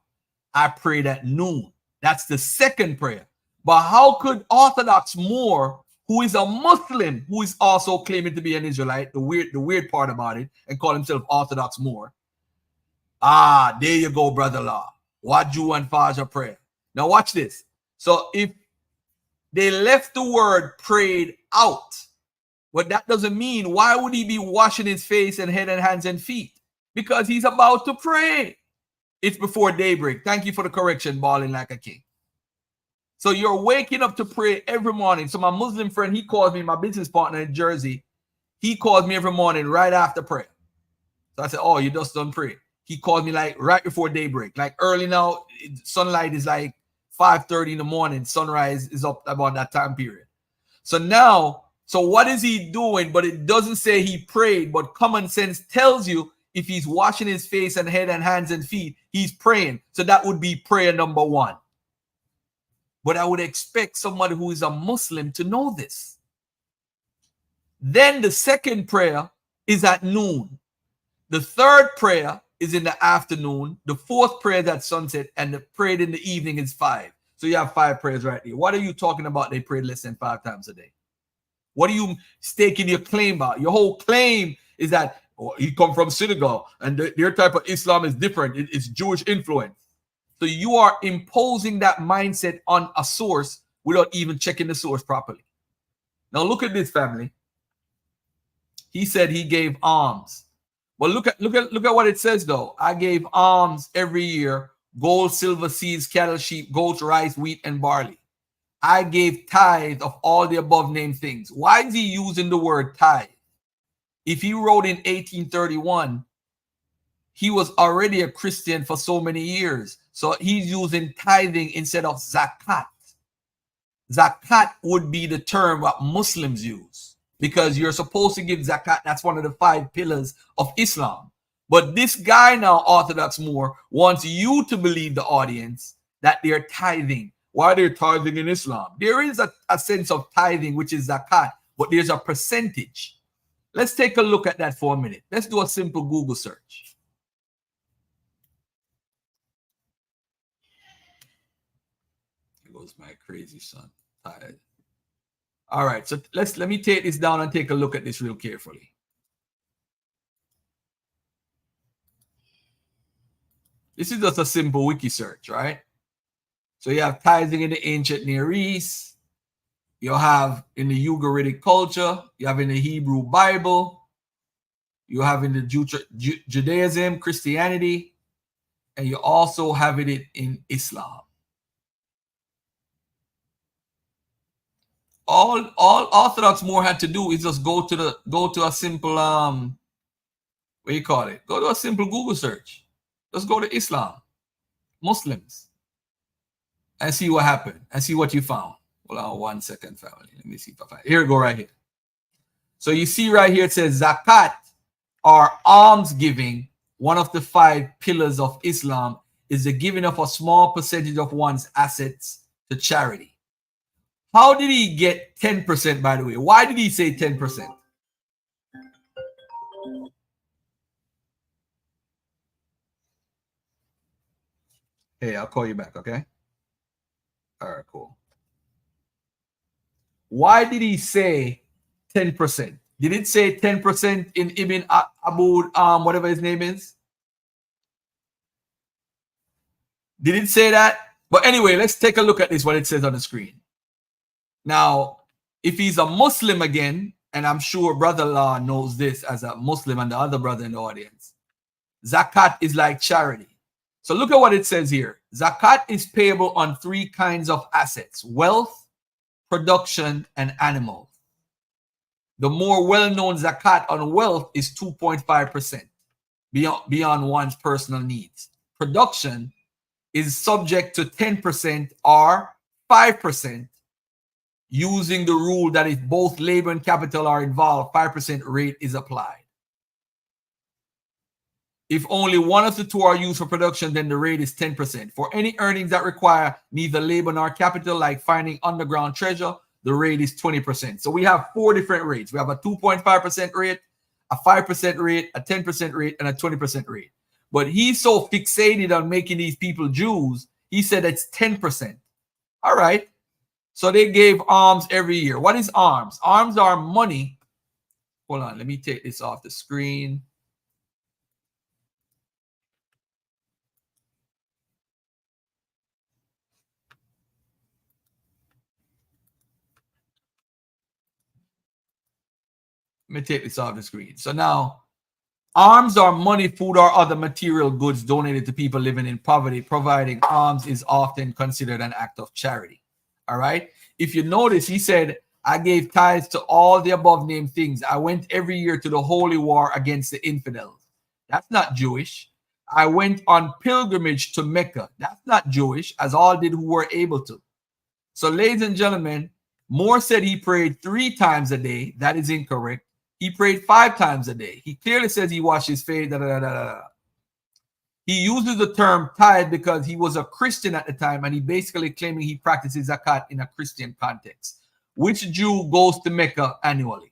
I prayed at noon. That's the second prayer. But how could Orthodox Moor, who is a Muslim, who is also claiming to be an Israelite, the weird part about it, and call himself Orthodox Moor? Ah, there you go, brother-in-law. Wudjau and Fajr prayer. Now watch this. So if they left the word prayed out, but that doesn't mean, why would he be washing his face and head and hands and feet? Because he's about to pray. It's before daybreak. Thank you for the correction, balling like a king. So you're waking up to pray every morning. So my Muslim friend, he calls me, my business partner in Jersey, he calls me every morning right after prayer. So I said, oh, you just don't pray. He called me like right before daybreak. Like early now, sunlight is like 5:30 in the morning. Sunrise is up about that time period. So now, so what is he doing? But it doesn't say he prayed, but common sense tells you if he's washing his face and head and hands and feet, he's praying. So that would be prayer number one. But I would expect somebody who is a Muslim to know this. Then the second prayer is at noon. The third prayer is in the afternoon. The fourth prayer is at sunset. And the prayer in the evening is 5. So you have 5 prayers right here. What are you talking about? They prayed less than 5 times a day. What are you staking your claim about? Your whole claim is that you come from synagogue and their type of Islam is different. It's Jewish influence. So you are imposing that mindset on a source without even checking the source properly. Now look at this, family. He said he gave alms. Well, look at what it says though. I gave alms every year: gold, silver, seeds, cattle, sheep, goats, rice, wheat, and barley. I gave tithe of all the above named things. Why is he using the word tithe? If he wrote in 1831, he was already a Christian for so many years. So he's using tithing instead of zakat. Zakat would be the term what Muslims use because you're supposed to give zakat. That's one of the 5 pillars of Islam. But this guy now, Orthodox Moor, wants you to believe, the audience, that they're tithing. Why they're tithing in Islam? There is a sense of tithing, which is zakat, but there's a percentage. Let's take a look at that for a minute. Let's do a simple Google search. Here goes my crazy son. Tithe. All right, so let me take this down and take a look at this real carefully. This is just a simple wiki search, right? So you have tithing in the ancient Near East. You have in the Ugaritic culture. You have in the Hebrew Bible. You have in the Judaism, Christianity. And you also have it in Islam. All Orthodox Moor had to do is just go to a simple what do you call it? Go to a simple Google search. Just go to Islam, Muslims. and see what happened and see what you found. Hold on 1 second, family. Let me see if I find it. Here we go, right here. So you see right here, it says zakat, or alms giving, one of the 5 pillars of Islam, is the giving of a small percentage of one's assets to charity. How did he get 10%, by the way? Why did he say 10%? Hey, I'll call you back, okay? All right, cool. Why did he say 10%? Did it say 10% in Ibn Abu, whatever his name is? Did it say that? But anyway, let's take a look at this, what it says on the screen. Now, if he's a Muslim again, and I'm sure Brother Law knows this as a Muslim and the other brother in the audience, zakat is like charity. So look at what it says here. Zakat is payable on 3 kinds of assets: wealth, production, and animals. The more well-known zakat on wealth is 2.5% beyond one's personal needs. Production is subject to 10% or 5%, using the rule that if both labor and capital are involved, 5% rate is applied. If only one of the 2 are used for production, then the rate is 10%. For any earnings that require neither labor nor capital, like finding underground treasure, the rate is 20%. So we have 4 different rates. We have a 2.5% rate, a 5% rate, a 10% rate, and a 20% rate. But he's so fixated on making these people Jews, he said it's 10%. All right. So they gave alms every year. What is alms? Alms are money. Hold on. Let me take this off the screen. Let me take this off the screen. So now, alms are money, food, or other material goods donated to people living in poverty. Providing alms is often considered an act of charity. All right. If you notice, he said, I gave tithes to all the above named things. I went every year to the holy war against the infidels. That's not Jewish. I went on pilgrimage to Mecca. That's not Jewish, as all did who were able to. So, ladies and gentlemen, Moore said he prayed 3 times a day. That is incorrect. He prayed 5 times a day. He clearly says he washed his face. He uses the term tithe because he was a Christian at the time, and he basically claiming he practices zakat in a Christian context. Which Jew goes to Mecca annually?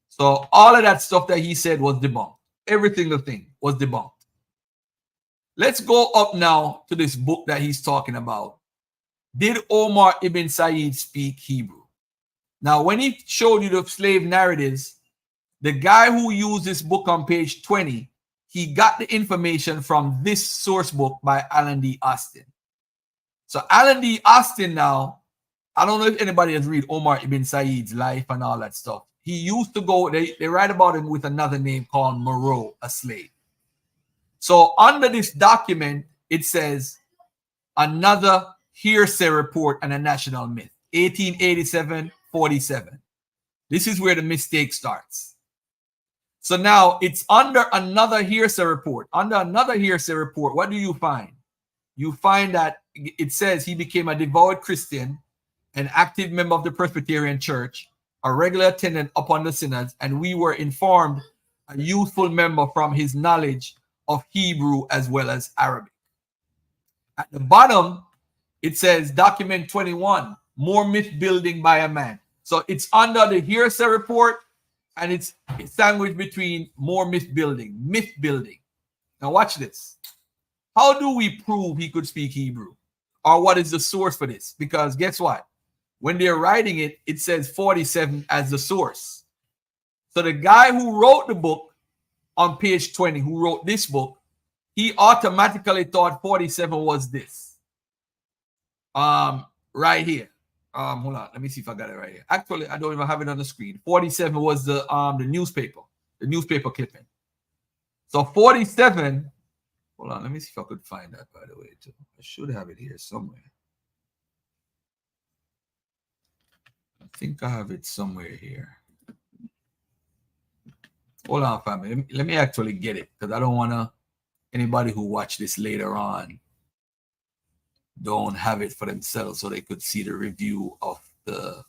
So all of that stuff that he said was debunked. Every single thing was debunked. Let's go up now to this book that he's talking about. Did Omar ibn Said speak Hebrew? Now, when he showed you the slave narratives, the guy who used this book on page 20, he got the information from this source book by Alan D. Austin. So Alan D. Austin now, I don't know if anybody has read Omar ibn Said's life and all that stuff. He used to go, they write about him with another name called Moor, a slave. So under this document, it says another hearsay report and a national myth, 1887-47. This is where the mistake starts. So now it's under another hearsay report. Under another hearsay report, what do you find? You find that it says he became a devout Christian, an active member of the Presbyterian Church, a regular attendant upon the synods, and we were informed a youthful member from his knowledge of Hebrew as well as Arabic. At the bottom, it says document 21, more myth building by a man. So it's under the hearsay report, and it's sandwiched between more myth building. Now watch this. How do we prove he could speak Hebrew? Or what is the source for this? Because guess what? When they're writing it, it says 47 as the source. So the guy who wrote the book on page 20, who wrote this book, he automatically thought 47 was this. Right here. Hold on. Let me see if I got it right here. Actually, I don't even have it on the screen. 47 was the newspaper clipping. So 47. Hold on. Let me see if I could find that, by the way, too. I should have it here somewhere. I think I have it somewhere here. Hold on, family. Let me actually get it, because I don't want to anybody who watch this later on don't have it for themselves so they could see the review of the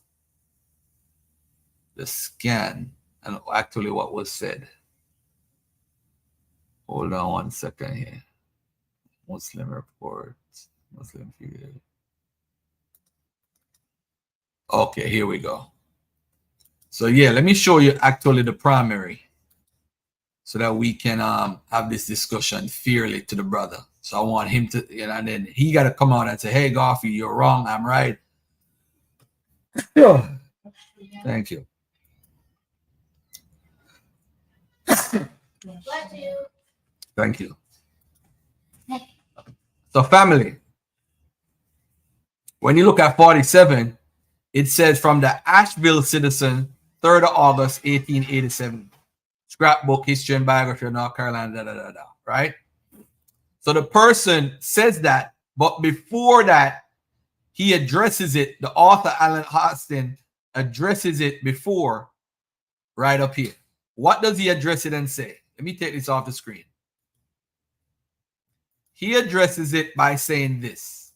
scan and actually what was said. Hold on 1 second here. Muslim report. Muslim figure. Okay, here we go. So yeah, let me show you actually the primary so that we can have this discussion fairly to the brother. So I want him to, you know, and then he got to come out and say, hey, Garfield, you're wrong. I'm right. Thank you. Thank you. So family, when you look at 47, it says from the Asheville Citizen, 3rd of August, 1887. Scrapbook, history and biography of North Carolina, right? So the person says that, but before that, he addresses it. The author, Alan Hostin, addresses it before, right up here. What does he address it and say? Let me take this off the screen. He addresses it by saying this.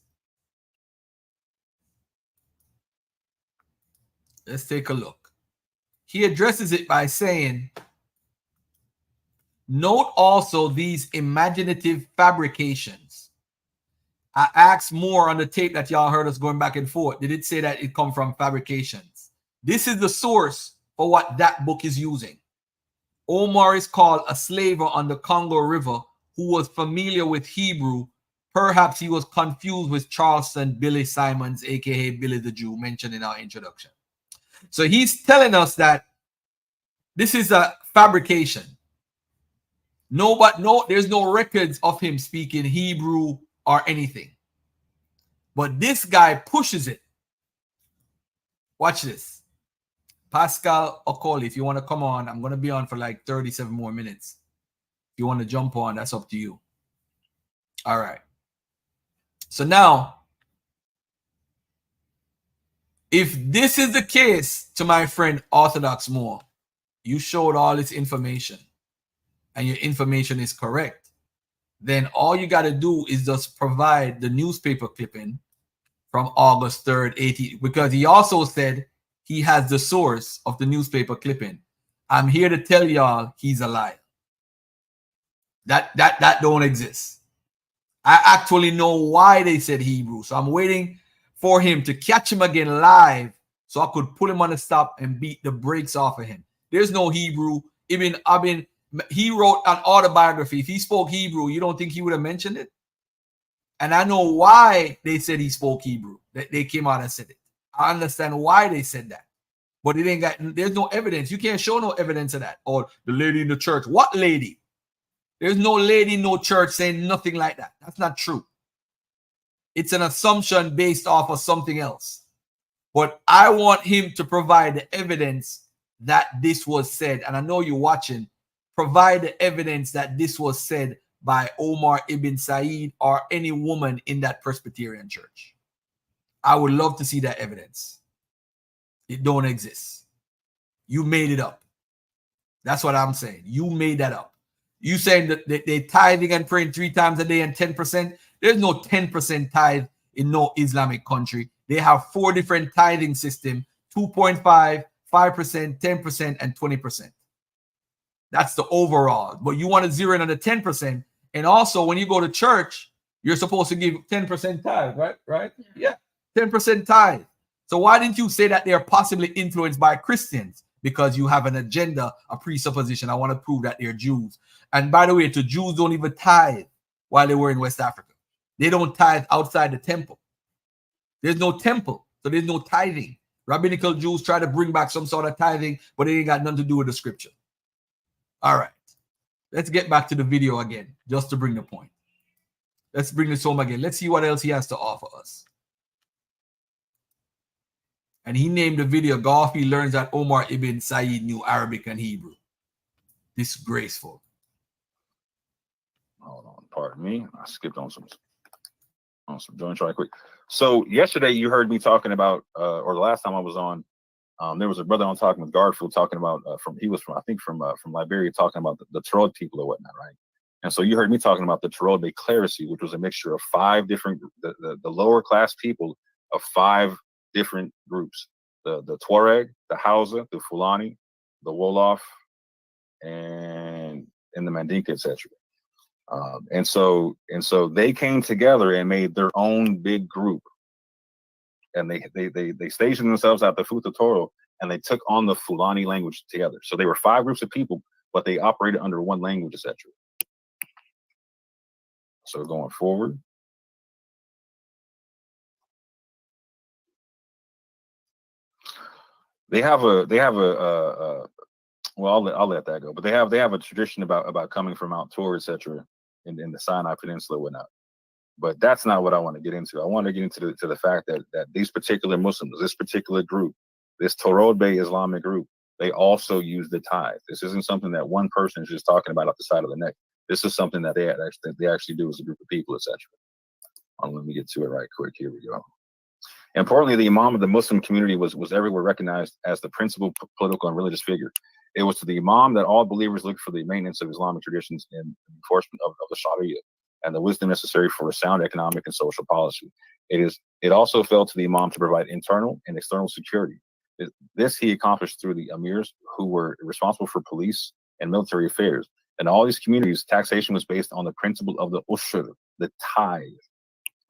Let's take a look. He addresses it by saying, note also these imaginative fabrications. I asked Moor on the tape that y'all heard us going back and forth. Did it say that it come from fabrications? This is the source for what that book is using. Omar is called a slaver on the Congo River who was familiar with Hebrew. Perhaps he was confused with Charleston Billy Simons, aka Billy the Jew, mentioned in our introduction. So he's telling us that this is a fabrication. There's no records of him speaking Hebrew or anything. But this guy pushes it. Watch this. Pascal Okoli, if you want to come on, I'm going to be on for like 37 more minutes. If you want to jump on, that's up to you. All right. So now, if this is the case to my friend Orthodox Moor, you showed all this information and your information is correct, then all you got to do is just provide the newspaper clipping from August 3rd, 18, because he also said he has the source of the newspaper clipping. I'm here to tell y'all he's a liar. That don't exist. I actually know why they said Hebrew. So I'm waiting for him to catch him again live so I could put him on the stop and beat the brakes off of him. There's no Hebrew. He wrote an autobiography. If he spoke Hebrew, you don't think he would have mentioned it? And I know why they said he spoke Hebrew. They came out and said it. I understand why they said that. But it ain't got, there's no evidence. You can't show no evidence of that. Or the lady in the church. What lady? There's no lady in no church saying nothing like that. That's not true. It's an assumption based off of something else. But I want him to provide the evidence that this was said. And I know you're watching. Provide the evidence that this was said by Omar ibn Said or any woman in that Presbyterian church. I would love to see that evidence. It don't exist. You made it up. That's what I'm saying. You made that up. You saying that they tithing and praying 3 times a day and 10%? There's no 10% tithe in no Islamic country. They have 4 different tithing systems: 2.5, 5%, 10%, and 20%. That's the overall. But you want to zero in on the 10%. And also, when you go to church, you're supposed to give 10% tithe, right? Right? Yeah, 10% tithe. So why didn't you say that they're possibly influenced by Christians? Because you have an agenda, a presupposition. I want to prove that they're Jews. And by the way, the Jews don't even tithe while they were in West Africa. They don't tithe outside the temple. There's no temple, so there's no tithing. Rabbinical Jews try to bring back some sort of tithing, but it ain't got nothing to do with the scripture. All right. Let's get back to the video again, just to bring the point. Let's bring this home again. Let's see what else he has to offer us. And he named the video, Garfield learns that Omar ibn Said knew Arabic and Hebrew. Disgraceful. Hold on, pardon me. I skipped on some joints right quick. So yesterday you heard me talking about, or the last time I was on, there was a brother on talking with Garfield talking about from Liberia, talking about the Troll people or whatnot, right? And so you heard me talking about the Tuareg clerisy, which was a mixture of 5 different, the lower class people of 5 different groups: the Tuareg, the Hausa, the Fulani, the Wolof, and the Mandinka, etc. And so they came together and made their own big group, and they stationed themselves at the Futa Toro, and they took on the Fulani language together. So they were 5 groups of people, but they operated under one language, etc. So going forward, they have a well, I'll let that go. But they have a tradition about coming from Mount Tor, etc. in the Sinai Peninsula and whatnot. But that's not what I want to get into. I want to get into the fact that these particular Muslims, this particular group, this Tuareg Islamic group, they also use the tithe. This isn't something that one person is just talking about off the side of the neck. This is something that they actually do as a group of people, etc. Let me get to it right quick. Here we go. Importantly, the Imam of the Muslim community was everywhere recognized as the principal political and religious figure. It was to the Imam that all believers looked for the maintenance of Islamic traditions and enforcement of the Sharia and the wisdom necessary for a sound economic and social policy. It also fell to the Imam to provide internal and external security. This he accomplished through the emirs, who were responsible for police and military affairs. In all these communities, taxation was based on the principle of the ushur, the tithe,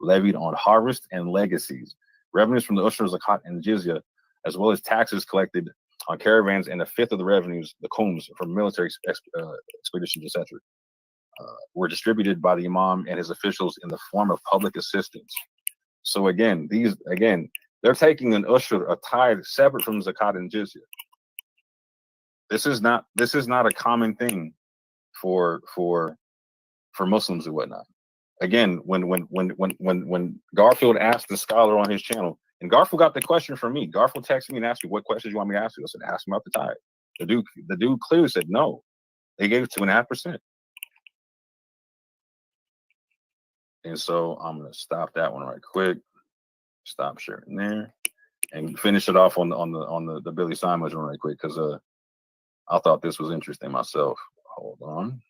levied on harvest and legacies. Revenues from the ushur, zakat, and jizya, as well as taxes collected on caravans, and 1/5 of the revenues, the khums, from military expeditions, etc., were distributed by the Imam and his officials in the form of public assistance. So again, they're taking an ushur, a tithe, separate from zakat and jizya. This is not a common thing for Muslims and whatnot. Again, when Garfield asked the scholar on his channel, and Garfield got the question from me. Garfield texted me and asked me, "What questions you want me to ask you?" I said, "Ask him about the tithe." The dude clearly said no. They gave 2.5%. And so I'm gonna stop that one right quick. Stop sharing there, and finish it off on the Billy Simons one right quick, because I thought this was interesting myself. Hold on.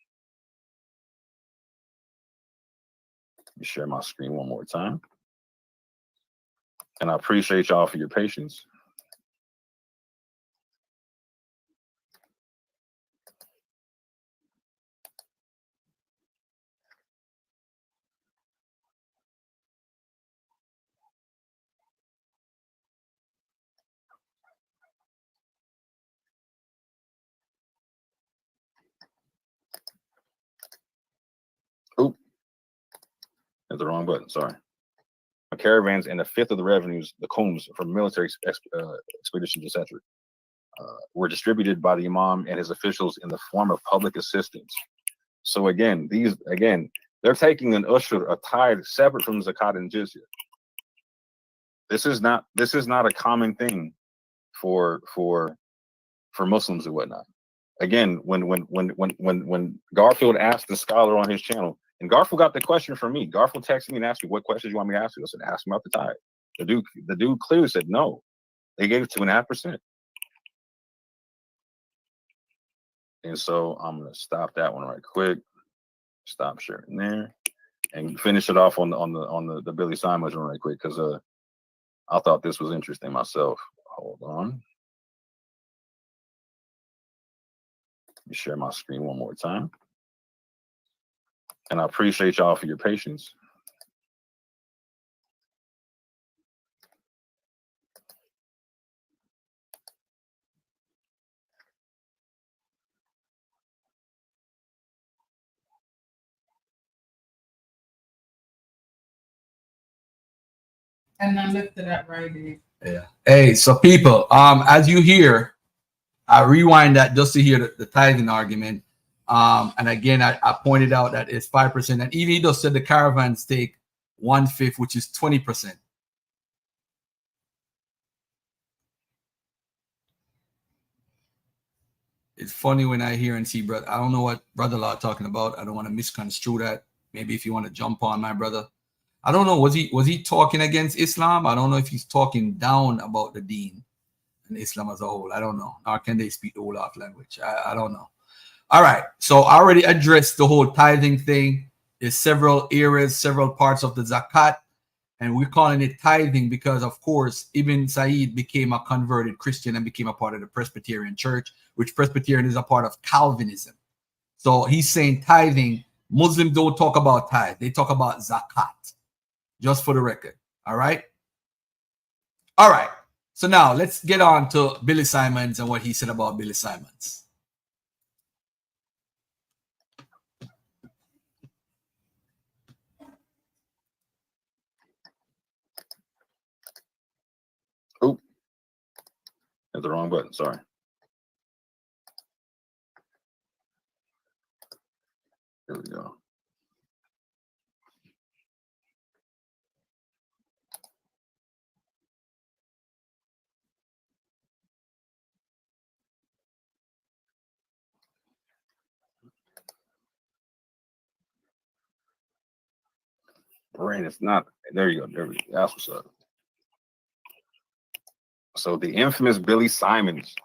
Let me share my screen one more time. And I appreciate y'all for your patience. Oop, hit the wrong button, sorry. Caravans, and 1/5 of the revenues, the khums, from military expeditions, etc., were distributed by the Imam and his officials in the form of public assistance. So again, they're taking an ushur, a tithe, separate from zakat and jizya. This is not a common thing for Muslims and whatnot. Again, when Garfield asked the scholar on his channel, and Garfield got the question from me. Garfield texted me and asked me, "What questions you want me to ask you?" I said, "Ask him about the tithe." The dude clearly said no. They gave 2.5%. And so I'm gonna stop that one right quick. Stop sharing there, and finish it off on the Billy Simons one right quick, because I thought this was interesting myself. Hold on. Let me share my screen one more time. And I appreciate y'all for your patience. And I lifted up right here. Yeah. Hey, so people, as you hear, I rewind that just to hear the tithing argument. And again, I pointed out that it's 5%. And even he just said the caravans take 1/5, which is 20%. It's funny when I hear and see, brother. I don't know what Brother Law talking about. I don't want to misconstrue that. Maybe if you want to jump on my brother. I don't know. Was he talking against Islam? I don't know if he's talking down about the deen and Islam as a whole. I don't know. Nor can they speak the Wolof language. I don't know. All right. So I already addressed the whole tithing thing. There's several areas, several parts of the zakat, and we're calling it tithing because, of course, Ibn Said became a converted Christian and became a part of the Presbyterian Church, which Presbyterian is a part of Calvinism. So he's saying tithing. Muslims don't talk about tithe. They talk about zakat, just for the record. All right. All right. So now let's get on to Billy Simons and what he said about Billy Simons. Oh, hit the wrong button. Sorry. Here we go. Brain is not. There you go. There we go. That's what's up. So the infamous Billy Simons.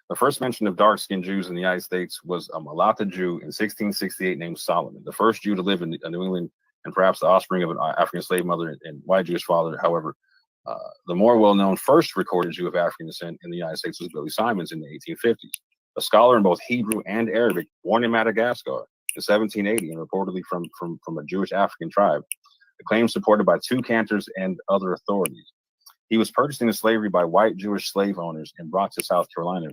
The first mention of dark-skinned Jews in the United States was a mulatto Jew in 1668 named Solomon, the first Jew to live in New England and perhaps the offspring of an African slave mother and white Jewish father. However, the more well-known first recorded Jew of African descent in the United States was Billy Simons in the 1850s, a scholar in both Hebrew and Arabic, born in Madagascar in 1780 and reportedly from a Jewish African tribe. The claim supported by two cantors and other authorities. He was purchased into slavery by white Jewish slave owners and brought to South Carolina,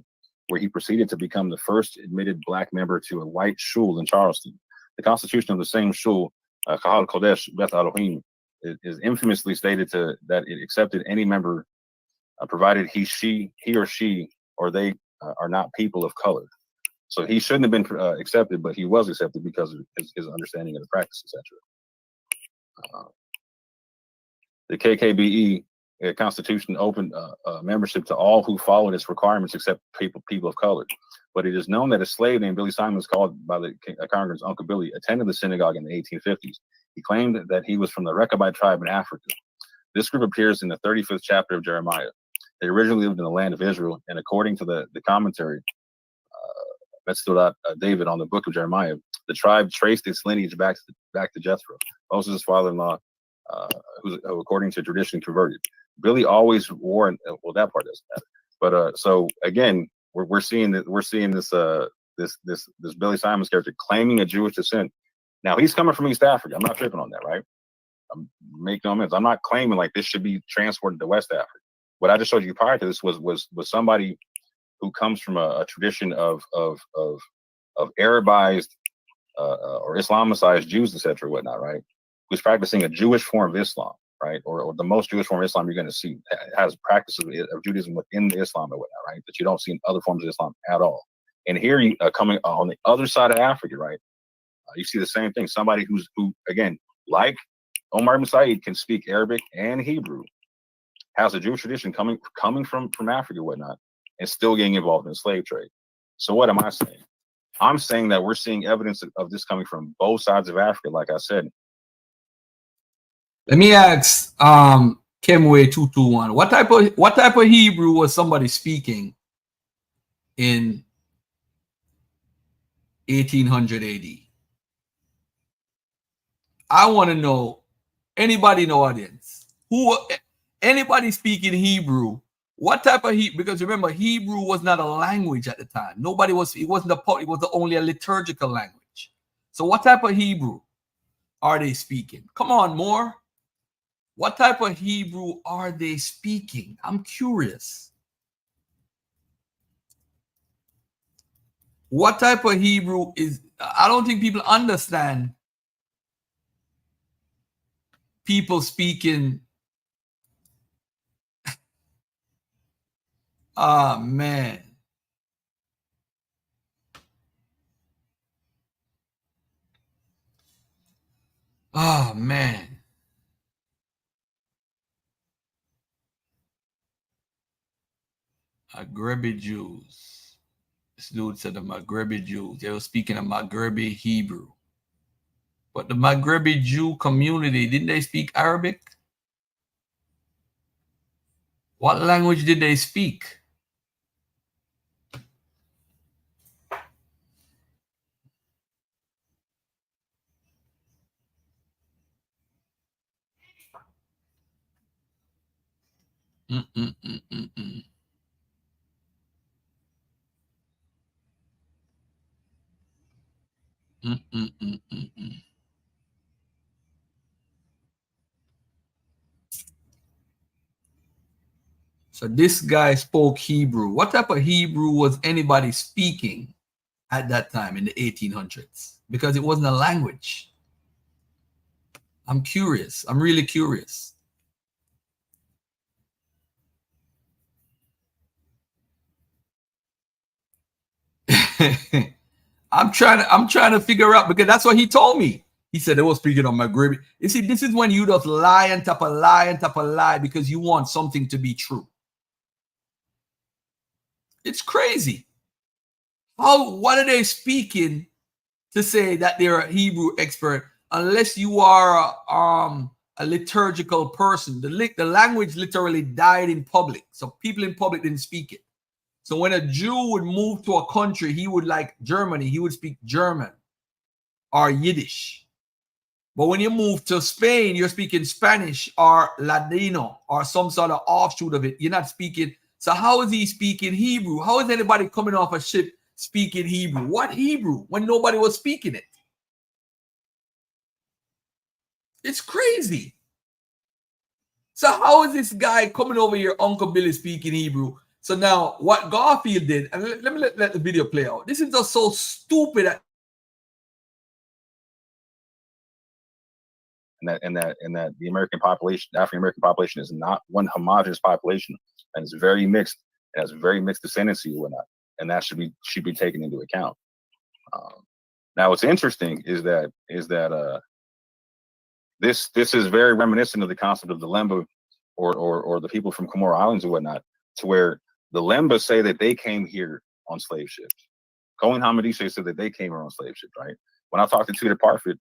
where he proceeded to become the first admitted black member to a white shul in Charleston. The constitution of the same shul, Kahal Kodesh Beth Elohim, is infamously stated that it accepted any member, provided he or she or they are not people of color. So he shouldn't have been accepted, but he was accepted because of his understanding of the practice, etc. The KKBE Constitution opened membership to all who followed its requirements except people of color. But it is known that a slave named Billy Simons, called by the Congress Uncle Billy, attended the synagogue in the 1850s. He claimed that he was from the Rechabite tribe in Africa. This group appears in the 35th chapter of Jeremiah. They originally lived in the land of Israel, and according to the commentary, David on the book of Jeremiah, the tribe traced its lineage back to Jethro, Moses' father-in-law, who according to tradition converted. Billy always wore, well, that part doesn't matter. But so again, we're seeing this Billy Simons character claiming a Jewish descent. Now he's coming from East Africa. I'm not tripping on that, right? I'm making no amends. I'm not claiming like this should be transported to West Africa. What I just showed you prior to this was somebody who comes from a tradition of Arabized or Islamicized Jews, etc., whatnot, right? Who's practicing a Jewish form of Islam, right? Or the most Jewish form of Islam you're going to see. It has practices of Judaism within the Islam and whatnot, right? That you don't see in other forms of Islam at all. And here, coming on the other side of Africa, right? You see the same thing. Somebody who again, like Omar ibn Said, can speak Arabic and Hebrew, has a Jewish tradition coming from Africa, whatnot, and still getting involved in the slave trade. So what am I saying? I'm saying that we're seeing evidence of this coming from both sides of Africa, like I said. Let me ask Kemway 221. What type of Hebrew was somebody speaking in 1800 AD? I want to know, anybody in the audience, anybody speaking Hebrew, what type of Hebrew? Because remember, Hebrew was not a language at the time. It was only a liturgical language. So what type of Hebrew are they speaking? Come on, Moor. What type of Hebrew are they speaking? I'm curious. What type of Hebrew is, I don't think people understand people speaking. Ah, man. Oh, man. Maghrebi Jews. This dude said the Maghrebi Jews. They were speaking a Maghrebi Hebrew. But the Maghrebi Jew community, didn't they speak Arabic? What language did they speak? So this guy spoke Hebrew. What type of Hebrew was anybody speaking at that time in the 1800s? Because it wasn't a language. I'm curious. I'm really curious. I'm trying to figure out, because that's what he told me. He said they were speaking on Maghrebi. You see, this is when you just lie on top of lie on top of lie because you want something to be true. It's crazy. What are they speaking to say that they're a Hebrew expert unless you are a liturgical person? The language literally died in public. So people in public didn't speak it. So when a Jew would move to a country, he would, like Germany, he would speak German or Yiddish. But when you move to Spain, you're speaking Spanish or Ladino or some sort of offshoot of it. You're not speaking. So how is he speaking Hebrew? How is anybody coming off a ship speaking Hebrew? What Hebrew when nobody was speaking it? It's crazy. So how is this guy coming over here, Uncle Billy, speaking Hebrew? So now what Garfield did, and let me let the video play out. This is just so stupid. And that the American population, the African American population, is not one homogenous population, and it's very mixed. It has very mixed descendancy and whatnot, and that should be taken into account. Now, what's interesting is that this is very reminiscent of the concept of the Lemba or the people from Comoro Islands and whatnot, to where the Lemba say that they came here on slave ships. Cohen Hamadisha said that they came here on slave ships, right? When I talked to Tudor Parfit,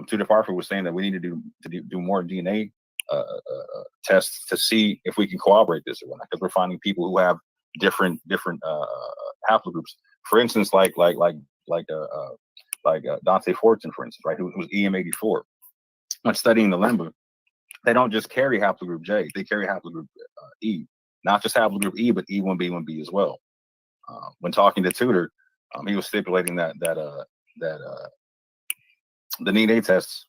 Tudor Parfit was saying that we need to do more DNA tests to see if we can corroborate this or whatnot, because we're finding people who have different haplogroups. For instance, like Dante Fortune, for instance, right, who's EM84. When studying the Lemba, they don't just carry haplogroup J; they carry haplogroup E. Not just haplogroup E, but E1B1B as well. When talking to Tudor, he was stipulating that the DNA tests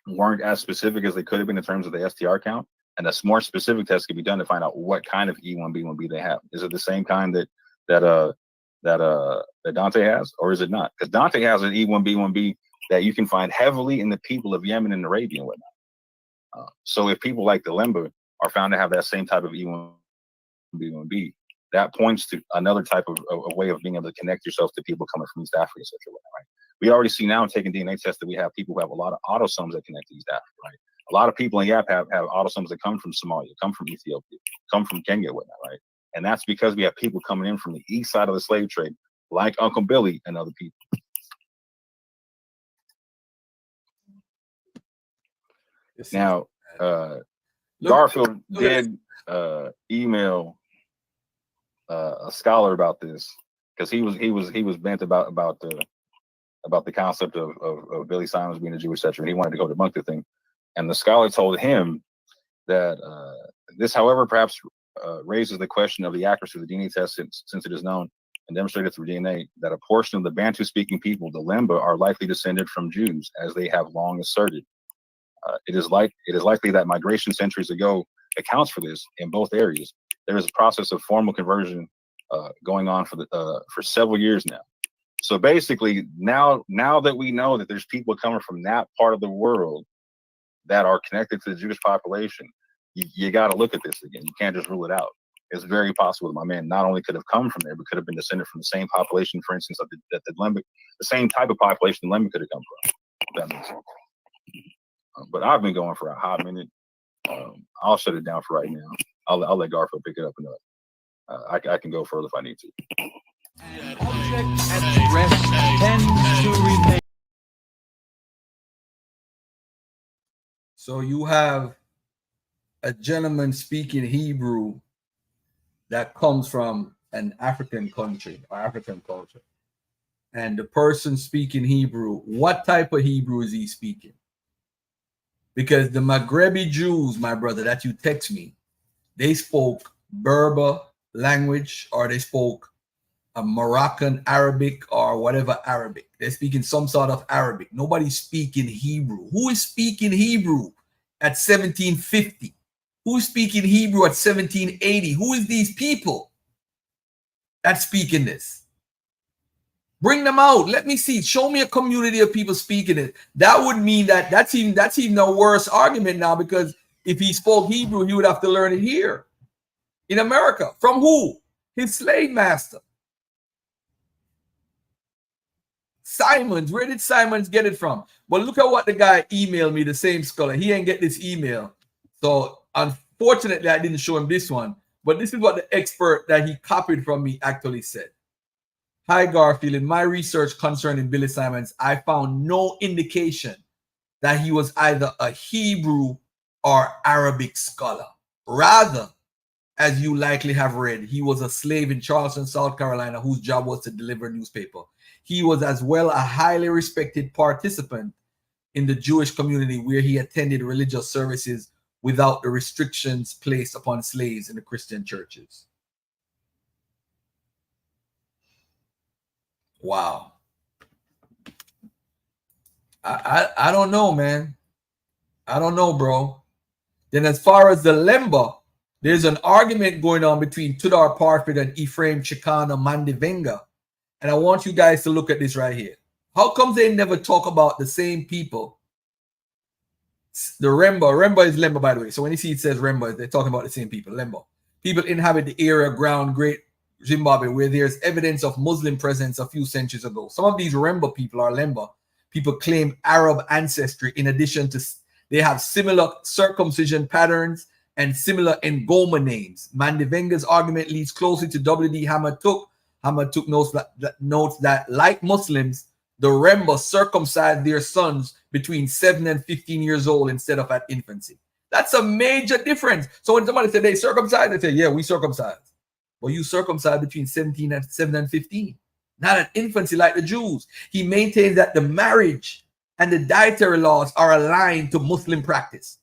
weren't as specific as they could have been in terms of the STR count, and a more specific test could be done to find out what kind of E1B1B they have. Is it the same kind that Dante has, or is it not? Because Dante has an E1B1B that you can find heavily in the people of Yemen and Arabia and whatnot. So if people like the Lemba are found to have that same type of E1B1B, that points to another type of way of being able to connect yourself to people coming from East Africa, etc. Right? We already see now in taking DNA tests that we have people who have a lot of autosomes that connect to East Africa. Right? A lot of people in YAP have autosomes that come from Somalia, come from Ethiopia, come from Kenya, whatnot. Right? And that's because we have people coming in from the east side of the slave trade, like Uncle Billy and other people. Now, Garfield did email a scholar about this, because he was bent about the concept of Billy Simons being a Jew, etc. And he wanted to go debunk the thing, and the scholar told him that this, however, perhaps raises the question of the accuracy of the DNA test, since it is known and demonstrated through DNA that a portion of the Bantu-speaking people, the Lemba, are likely descended from Jews, as they have long asserted. It is likely that migration centuries ago accounts for this in both areas. There is a process of formal conversion going on for several years now. So basically, now that we know that there's people coming from that part of the world that are connected to the Jewish population, you got to look at this again. You can't just rule it out. It's very possible that my man not only could have come from there, but could have been descended from the same population, for instance, that the Lemba, the same type of population the Lemba could have come from. If that makes sense. But I've been going for a hot minute. I'll shut it down for right now. I'll let Garfield pick it up, and I can go further if I need to. At rest tend to remain. So you have a gentleman speaking Hebrew that comes from an African country or African culture, and the person speaking Hebrew, what type of Hebrew is he speaking? Because the Maghrebi Jews, my brother, that you text me, they spoke Berber language, or they spoke a Moroccan Arabic or whatever Arabic. They're speaking some sort of Arabic. Nobody's speaking Hebrew. Who is speaking Hebrew at 1750? Who is speaking Hebrew at 1780? Who is these people that's speaking this? Bring them out. Let me see. Show me a community of people speaking it. That would mean that that's even a worse argument now, because if he spoke Hebrew, he would have to learn it here in America. From who? His slave master. Simons. Where did Simons get it from? Well, look at what the guy emailed me, the same scholar. He ain't get this email. So unfortunately, I didn't show him this one. But this is what the expert that he copied from me actually said. Hi, Garfield. In my research concerning Billy Simons, I found no indication that he was either a Hebrew or Arabic scholar. Rather, as you likely have read, he was a slave in Charleston, South Carolina, whose job was to deliver newspaper. He was as well a highly respected participant in the Jewish community, where he attended religious services without the restrictions placed upon slaves in the Christian churches. Wow. I don't know, man. I don't know, bro. Then as far as the Lemba, there's an argument going on between Tudor Parfit and Ephraim Chicana Mandivenga. And I want you guys to look at this right here. How come they never talk about the same people? The Remba. Remba is Lemba, by the way. So when you see it says Remba, they're talking about the same people. Lemba. People inhabit the area around Great Zimbabwe, where there's evidence of Muslim presence a few centuries ago. Some of these Remba people are Lemba. People claim Arab ancestry. In addition to, they have similar circumcision patterns and similar Ngoma names. Mandivenga's argument leads closely to W.D. Hamatuk. Hamatuk notes that, like Muslims, the Remba circumcised their sons between 7 and 15 years old instead of at infancy. That's a major difference. So when somebody said they circumcised, they say, yeah, we circumcised. Well, you circumcised between 7 and 15, not at infancy like the Jews. He maintains that the marriage and the dietary laws are aligned to Muslim practice.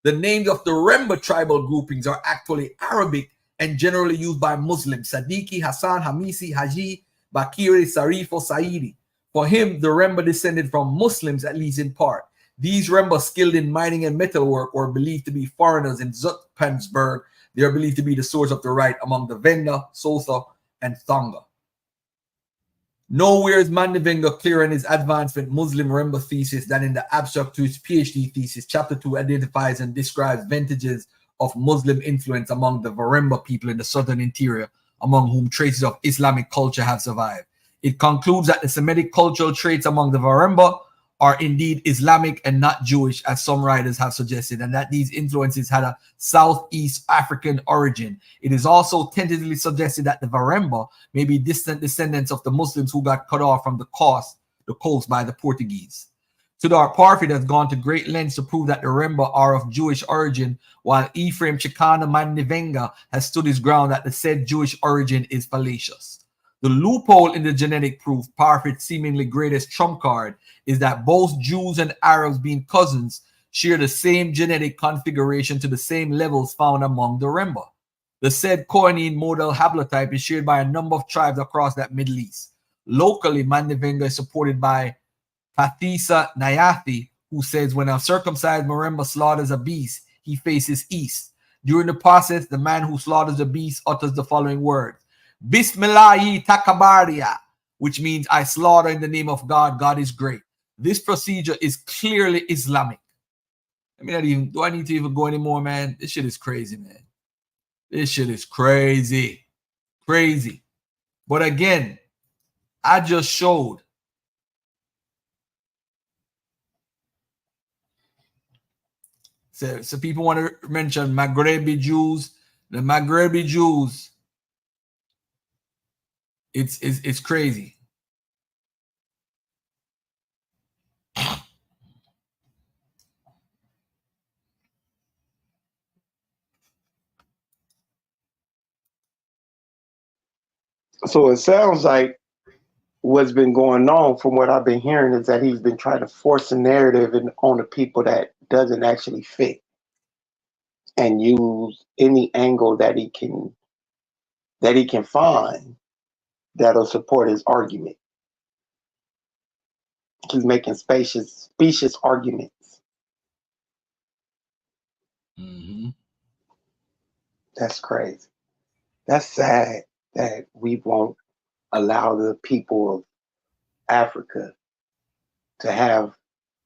The names of the Remba tribal groupings are actually Arabic and generally used by Muslims: Sadiki, Hassan, Hamisi, Haji, Bakiri, Sarifo, Saidi. For him, the Remba descended from Muslims, at least in part. These Remba skilled in mining and metalwork were believed to be foreigners in Zoutpansberg. They are believed to be the source of the right among the Venga, Sosa, and Thonga. Nowhere is Mandivenga clear in his advancement Muslim Remba thesis than in the abstract to his PhD thesis. Chapter 2 identifies and describes vintages of Muslim influence among the Varemba people in the southern interior, among whom traces of Islamic culture have survived. It concludes that the Semitic cultural traits among the Varemba are indeed Islamic and not Jewish, as some writers have suggested, and that these influences had a Southeast African origin. It is also tentatively suggested that the Varemba may be distant descendants of the Muslims who got cut off from the coast by the Portuguese. Tudor Parfit has gone to great lengths to prove that the Remba are of Jewish origin, while Ephraim Chicana Mandivenga has stood his ground that the said Jewish origin is fallacious. The loophole in the genetic proof, Parfit's seemingly greatest trump card, is that both Jews and Arabs, being cousins, share the same genetic configuration to the same levels found among the Remba. The said Coinine model haplotype is shared by a number of tribes across that Middle East. Locally, Mandivenga is supported by Pathisa Nayathi, who says when a circumcised Maremba slaughters a beast, he faces east. During the process, the man who slaughters a beast utters the following words: Bismillahi Takabaria, which means I slaughter in the name of God. God is great. This procedure is clearly Islamic. I mean, do I need to even go anymore, man? This shit is crazy, man. This shit is crazy. Crazy. But again, I just showed So people want to mention Maghrebi Jews. The Maghrebi Jews, it's crazy. So it sounds like what's been going on, from what I've been hearing, is that he's been trying to force a narrative on the people that doesn't actually fit. and use any angle that he can find that'll support his argument. He's making specious arguments. Mm-hmm. That's crazy. That's sad that we won't allow the people of Africa to have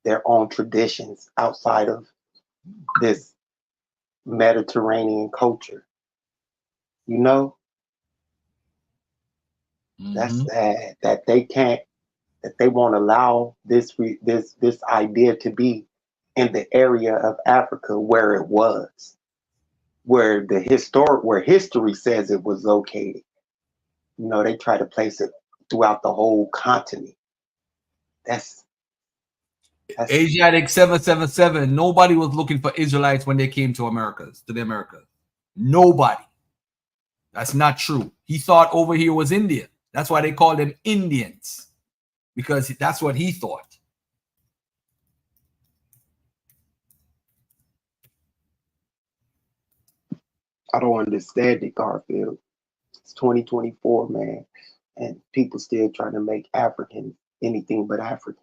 their own traditions outside of this Mediterranean culture. You know, that's sad that they can't, that they won't allow this idea to be in the area of Africa where it was, where history says it was located. You know, they try to place it throughout the whole continent. That's Asiatic 777. Nobody was looking for Israelites when they came to the Americas. Nobody. That's not true. He thought over here was India. That's why they called them Indians, because that's what he thought. I don't understand it, Garfield. It's 2024, man, and people still trying to make Africans anything but African.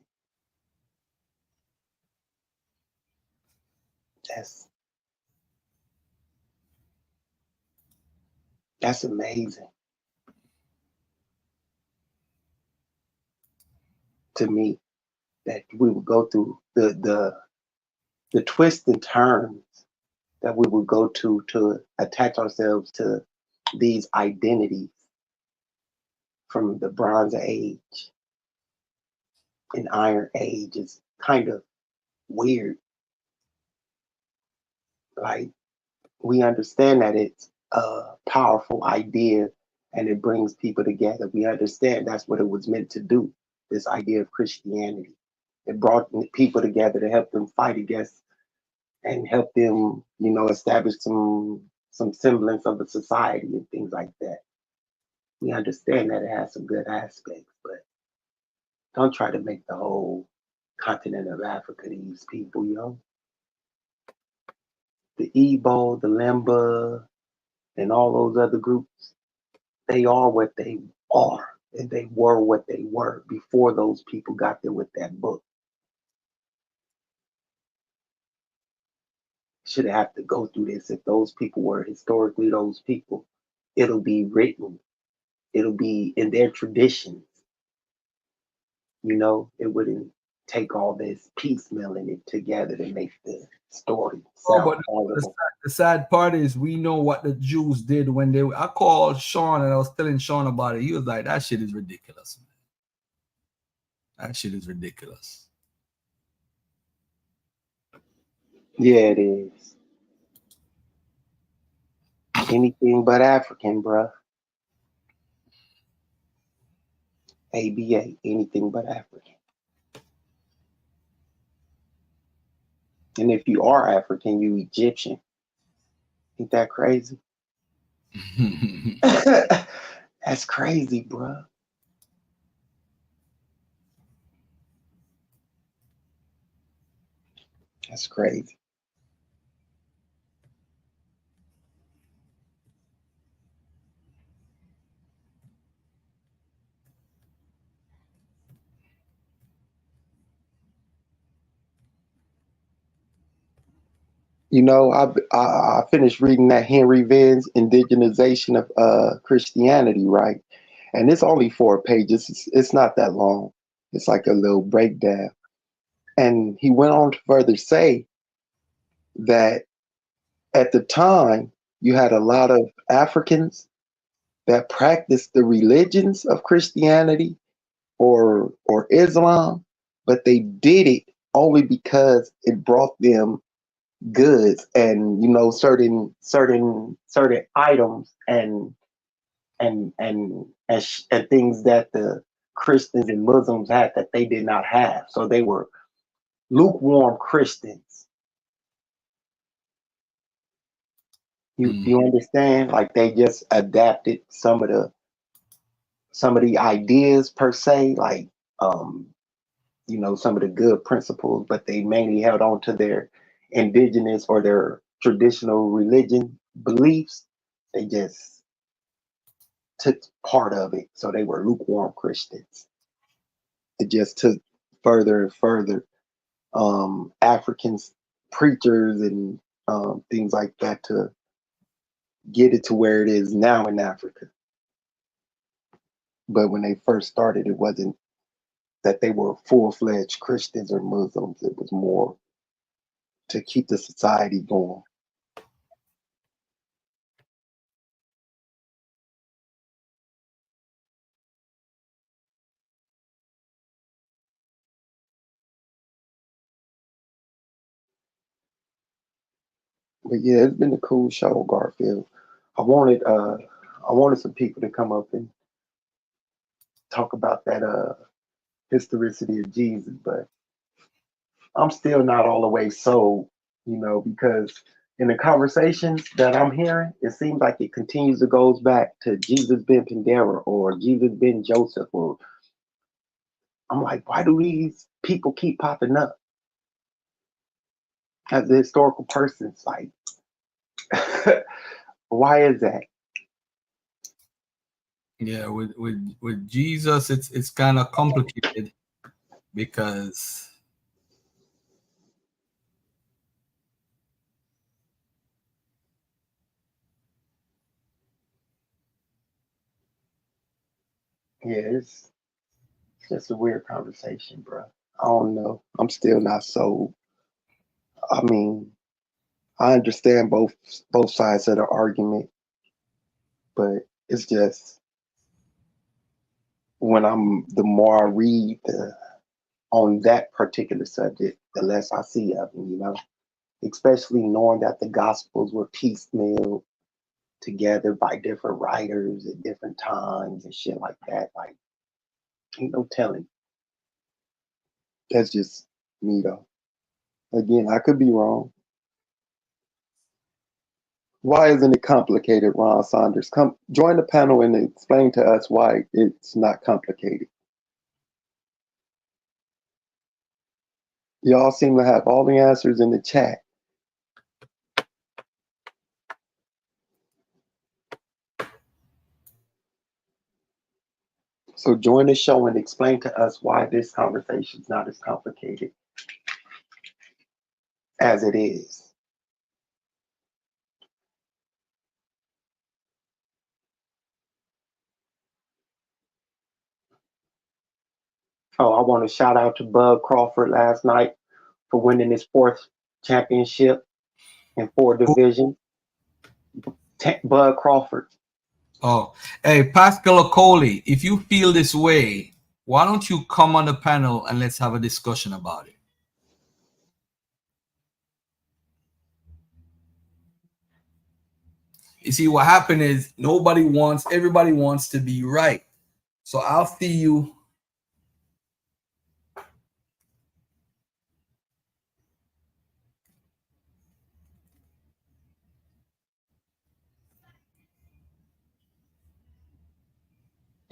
That's amazing to me, that we would go through the twists and turns that we would go to attach ourselves to these identities from the Bronze Age and Iron Age is kind of weird. Like, we understand that it's a powerful idea and it brings people together. We understand that's what it was meant to do, this idea of Christianity. It brought people together to help them fight against and help them, you know, establish some semblance of a society and things like that. We understand that it has some good aspects, but don't try to make the whole continent of Africa these people, yo. The Igbo, the Lemba, and all those other groups, they are what they are, and they were what they were before those people got there with that book. Shouldn't have to go through this. If those people were historically those people, it'll be written. It'll be in their traditions. You know, it wouldn't take all this piecemealing it together to make the story sound but the sad part is we know what the Jews did when they. I called Sean and I was telling Sean about it. He was like, "That shit is ridiculous, man. That shit is ridiculous." Yeah, it is. Anything but African, bruh. ABA, anything but African. And if you are African, you Egyptian. Ain't that crazy? That's crazy, bruh. That's crazy. You know, I finished reading that Henry Venn's Indigenization of Christianity, right? And it's only 4 pages. It's not that long. It's like a little breakdown. And he went on to further say that at the time, you had a lot of Africans that practiced the religions of Christianity or Islam, but they did it only because it brought them goods and, you know, certain items and things that the Christians and Muslims had that they did not have. So they were lukewarm Christians. You understand? Like, they just adapted some of the ideas per se, like you know, some of the good principles, but they mainly held on to their indigenous or their traditional religion beliefs. They just took part of it, so they were lukewarm Christians. It just took further and further Africans, preachers, and things like that to get it to where it is now in Africa. But when they first started, it wasn't that they were full-fledged Christians or Muslims. It was more to keep the society going. But yeah, it's been a cool show, Garfield. I wanted some people to come up and talk about that historicity of Jesus, but I'm still not all the way sold, because in the conversations that I'm hearing, it seems like it continues to goes back to Jesus ben Pandera or Jesus ben Joseph, or I'm like, why do these people keep popping up as the historical persons? Like, why is that? Yeah, with Jesus, it's kind of complicated because it's just a weird conversation, bro. I don't know. I'm still not sold. I mean, I understand both sides of the argument, but it's just the more I read on that particular subject, the less I see of them, especially knowing that the Gospels were piecemeal together by different writers at different times and shit like that. Like, ain't no telling. That's just me, though. Again, I could be wrong. Why isn't it complicated, Ron Saunders? Come join the panel and explain to us why it's not complicated. Y'all seem to have all the answers in the chat. So join the show and explain to us why this conversation is not as complicated as it is. Oh, I want to shout out to Bud Crawford last night for winning his 4th championship in 4 divisions. Bud Crawford. Oh, hey, Pascal Cory, if you feel this way, why don't you come on the panel and let's have a discussion about it? You see, what happened is everybody wants to be right. So I'll see you.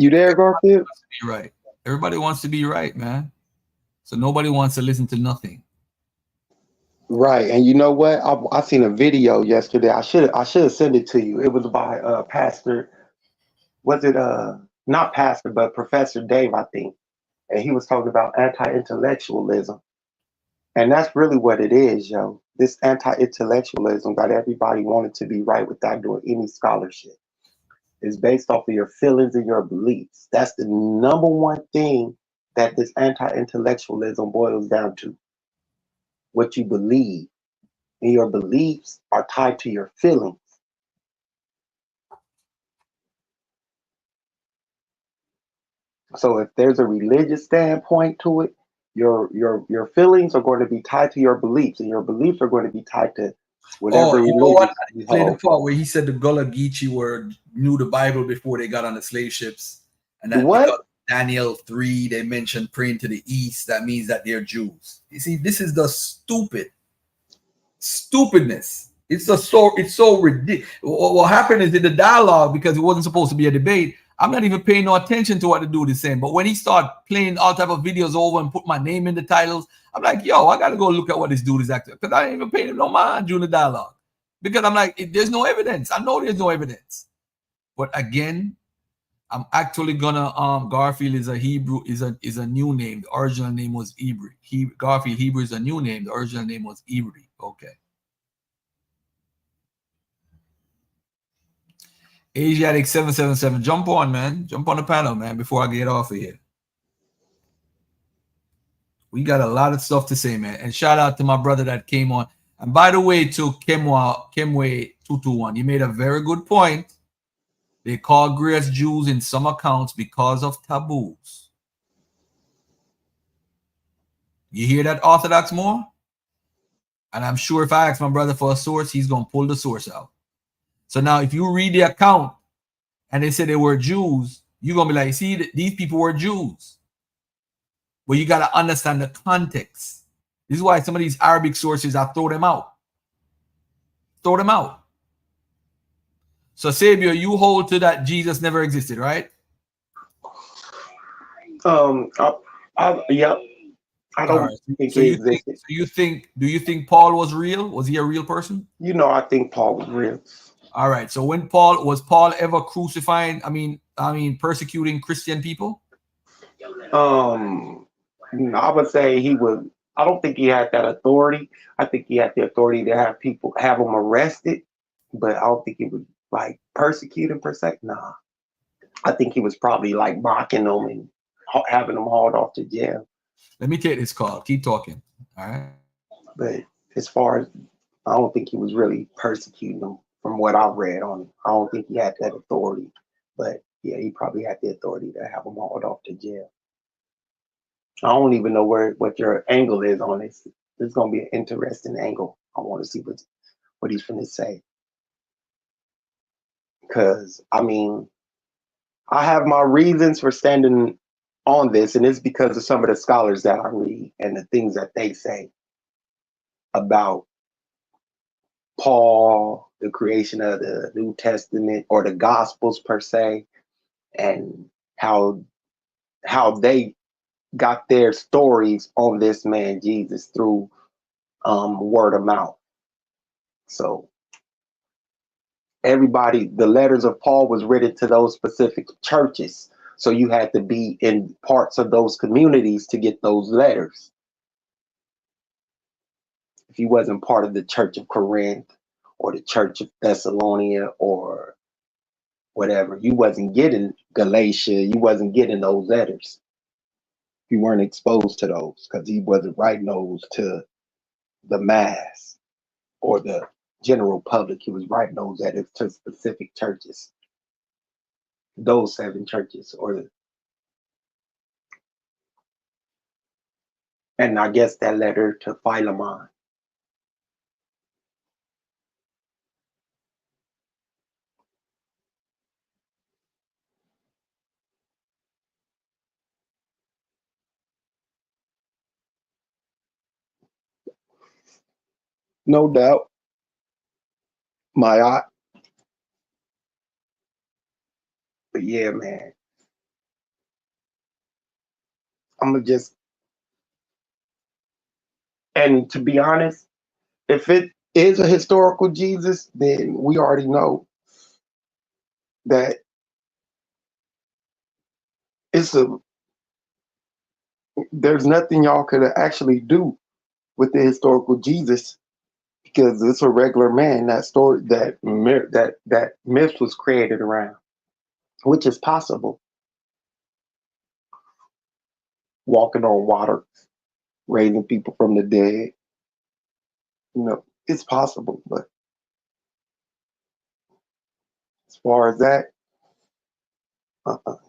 You there, Garfield? Right. Everybody wants to be right, man. So nobody wants to listen to nothing. Right, and you know what? I seen a video yesterday. I should have sent it to you. It was by Pastor. Was it not Pastor, but Professor Dave, I think. And he was talking about anti-intellectualism, and that's really what it is, yo. This anti-intellectualism got everybody wanting to be right without doing any scholarship. It's based off of your feelings and your beliefs. That's the number one thing that this anti-intellectualism boils down to. What you believe, and your beliefs are tied to your feelings. So if there's a religious standpoint to it, your feelings are going to be tied to your beliefs, and your beliefs are going to be tied to whatever you know what? religion you Play the hold. part where he said the Gullah Geechee knew the Bible before they got on the slave ships, and that What? because Daniel 3 they mentioned praying to the east. That means that they're Jews. You see, this is the stupidness. It's so ridiculous. What happened is in the dialogue, because it wasn't supposed to be a debate, I'm not even paying no attention to what the dude is saying. But when he started playing all type of videos over and put my name in the titles, I'm like, yo, I gotta go look at what this dude is acting, because I ain't even paying him no mind during the dialogue. Because I'm like, there's no evidence. I know there's no evidence. But again, I'm actually gonna Garfield is a Hebrew, is a new name. The original name was Hebrew. Garfield Hebrew is a new name. The original name was Hebrew. Okay. Asiatic 777. Jump on, man. Jump on the panel, man, before I get off of here. We got a lot of stuff to say, man. And shout out to my brother that came on. And by the way, to Kemwe 221, you made a very good point. They call Greeks Jews in some accounts because of taboos. You hear that, Orthodox Moor? And I'm sure if I ask my brother for a source, he's going to pull the source out. So now if you read the account and they say they were Jews, you're going to be like, see, these people were Jews. But you got to understand the context. This is why some of these Arabic sources, I throw them out. Throw them out. So, Sabio, you hold to that Jesus never existed, right? Yep. I don't think he existed. Do you think Paul was real? Was he a real person? You know, I think Paul was real. All right. So when was Paul ever crucifying? I mean, persecuting Christian people? I would say he was. I don't think he had that authority. I think he had the authority to have him arrested, but I don't think he was like persecuting per se. Nah, I think he was probably like mocking them and having them hauled off to jail. Let me take this call. Keep talking. All right. But as far as, I don't think he was really persecuting them from what I've read on him. I don't think he had that authority. But yeah, he probably had the authority to have them hauled off to jail. I don't even know what your angle is on this. This is going to be an interesting angle. I want to see what he's going to say. Because, I mean, I have my reasons for standing on this, and it's because of some of the scholars that I read and the things that they say about Paul, the creation of the New Testament or the Gospels per se, and how they got their stories on this man Jesus through word of mouth. So everybody, the letters of Paul was written to those specific churches. So you had to be in parts of those communities to get those letters. If you wasn't part of the Church of Corinth or the Church of Thessalonica or whatever, you wasn't getting Galatia, you wasn't getting those letters. You weren't exposed to those because he wasn't writing those to the mass or the general public. He was writing those letters to specific churches. Those 7 churches, and I guess that letter to Philemon. No doubt. But yeah, man. I'm gonna just, and to be honest, if it is a historical Jesus, then we already know that there's nothing y'all could actually do with the historical Jesus because it's a regular man. That story, that myth was created around, which is possible. Walking on water, raising people from the dead. You know, it's possible, but as far as that,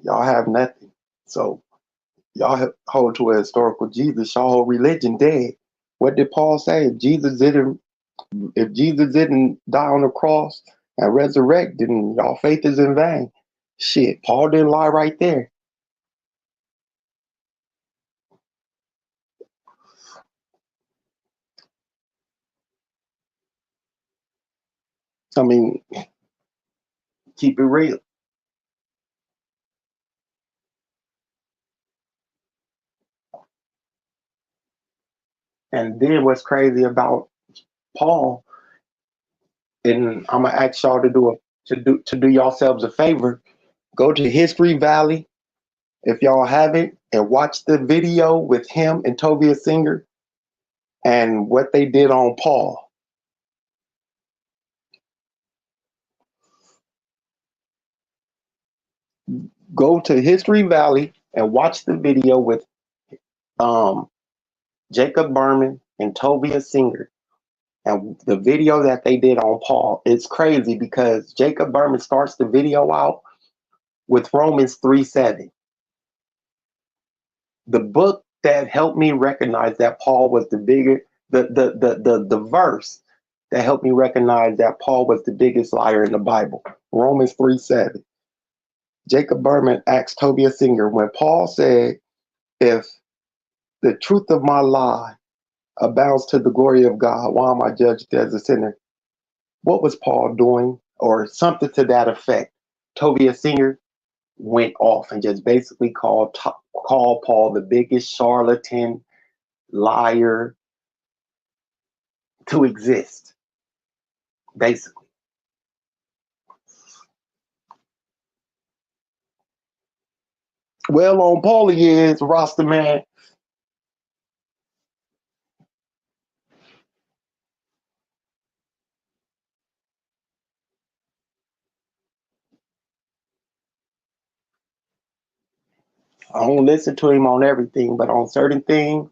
y'all have nothing. So y'all hold to a historical Jesus. Y'all whole religion dead. What did Paul say? If Jesus didn't die on the cross and resurrect, then y'all faith is in vain. Shit, Paul didn't lie right there. I mean, keep it real. And then what's crazy about Paul, And I'm gonna ask y'all to do yourselves a favor. Go to History Valley if y'all haven't, and watch the video with him and Tobias Singer and what they did on Paul. Go to History Valley and watch the video with Jacob Berman and Tobias Singer. And the video that they did on Paul, it's crazy because Jacob Berman starts the video out with Romans 3:7. The book that helped me recognize that Paul was the bigger, the verse that helped me recognize that Paul was the biggest liar in the Bible. Romans 3:7. Jacob Berman asked Tobias Singer, when Paul said, if the truth of my lie abounds to the glory of God, why am I judged as a sinner? What was Paul doing? Or something to that effect. Tobias Singer went off and just basically called Paul the biggest charlatan, liar to exist, basically. Well, on Paulie is Rasta man. I don't listen to him on everything, but on certain things.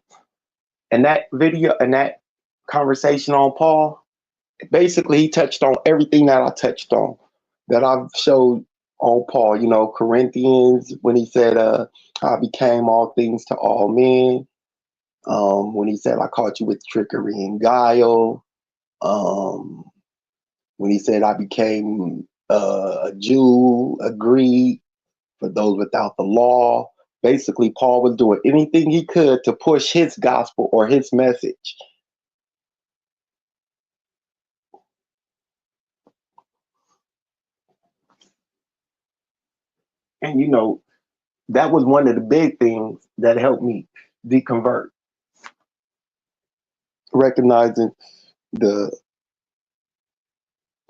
And that video and that conversation on Paul, basically he touched on everything that I touched on, that I've showed on Paul. You know, Corinthians, when he said, I became all things to all men. When he said, I caught you with trickery and guile. When he said, I became a Jew, a Greek, for those without the law. Basically, Paul was doing anything he could to push his gospel or his message. And, you know, that was one of the big things that helped me deconvert. Recognizing the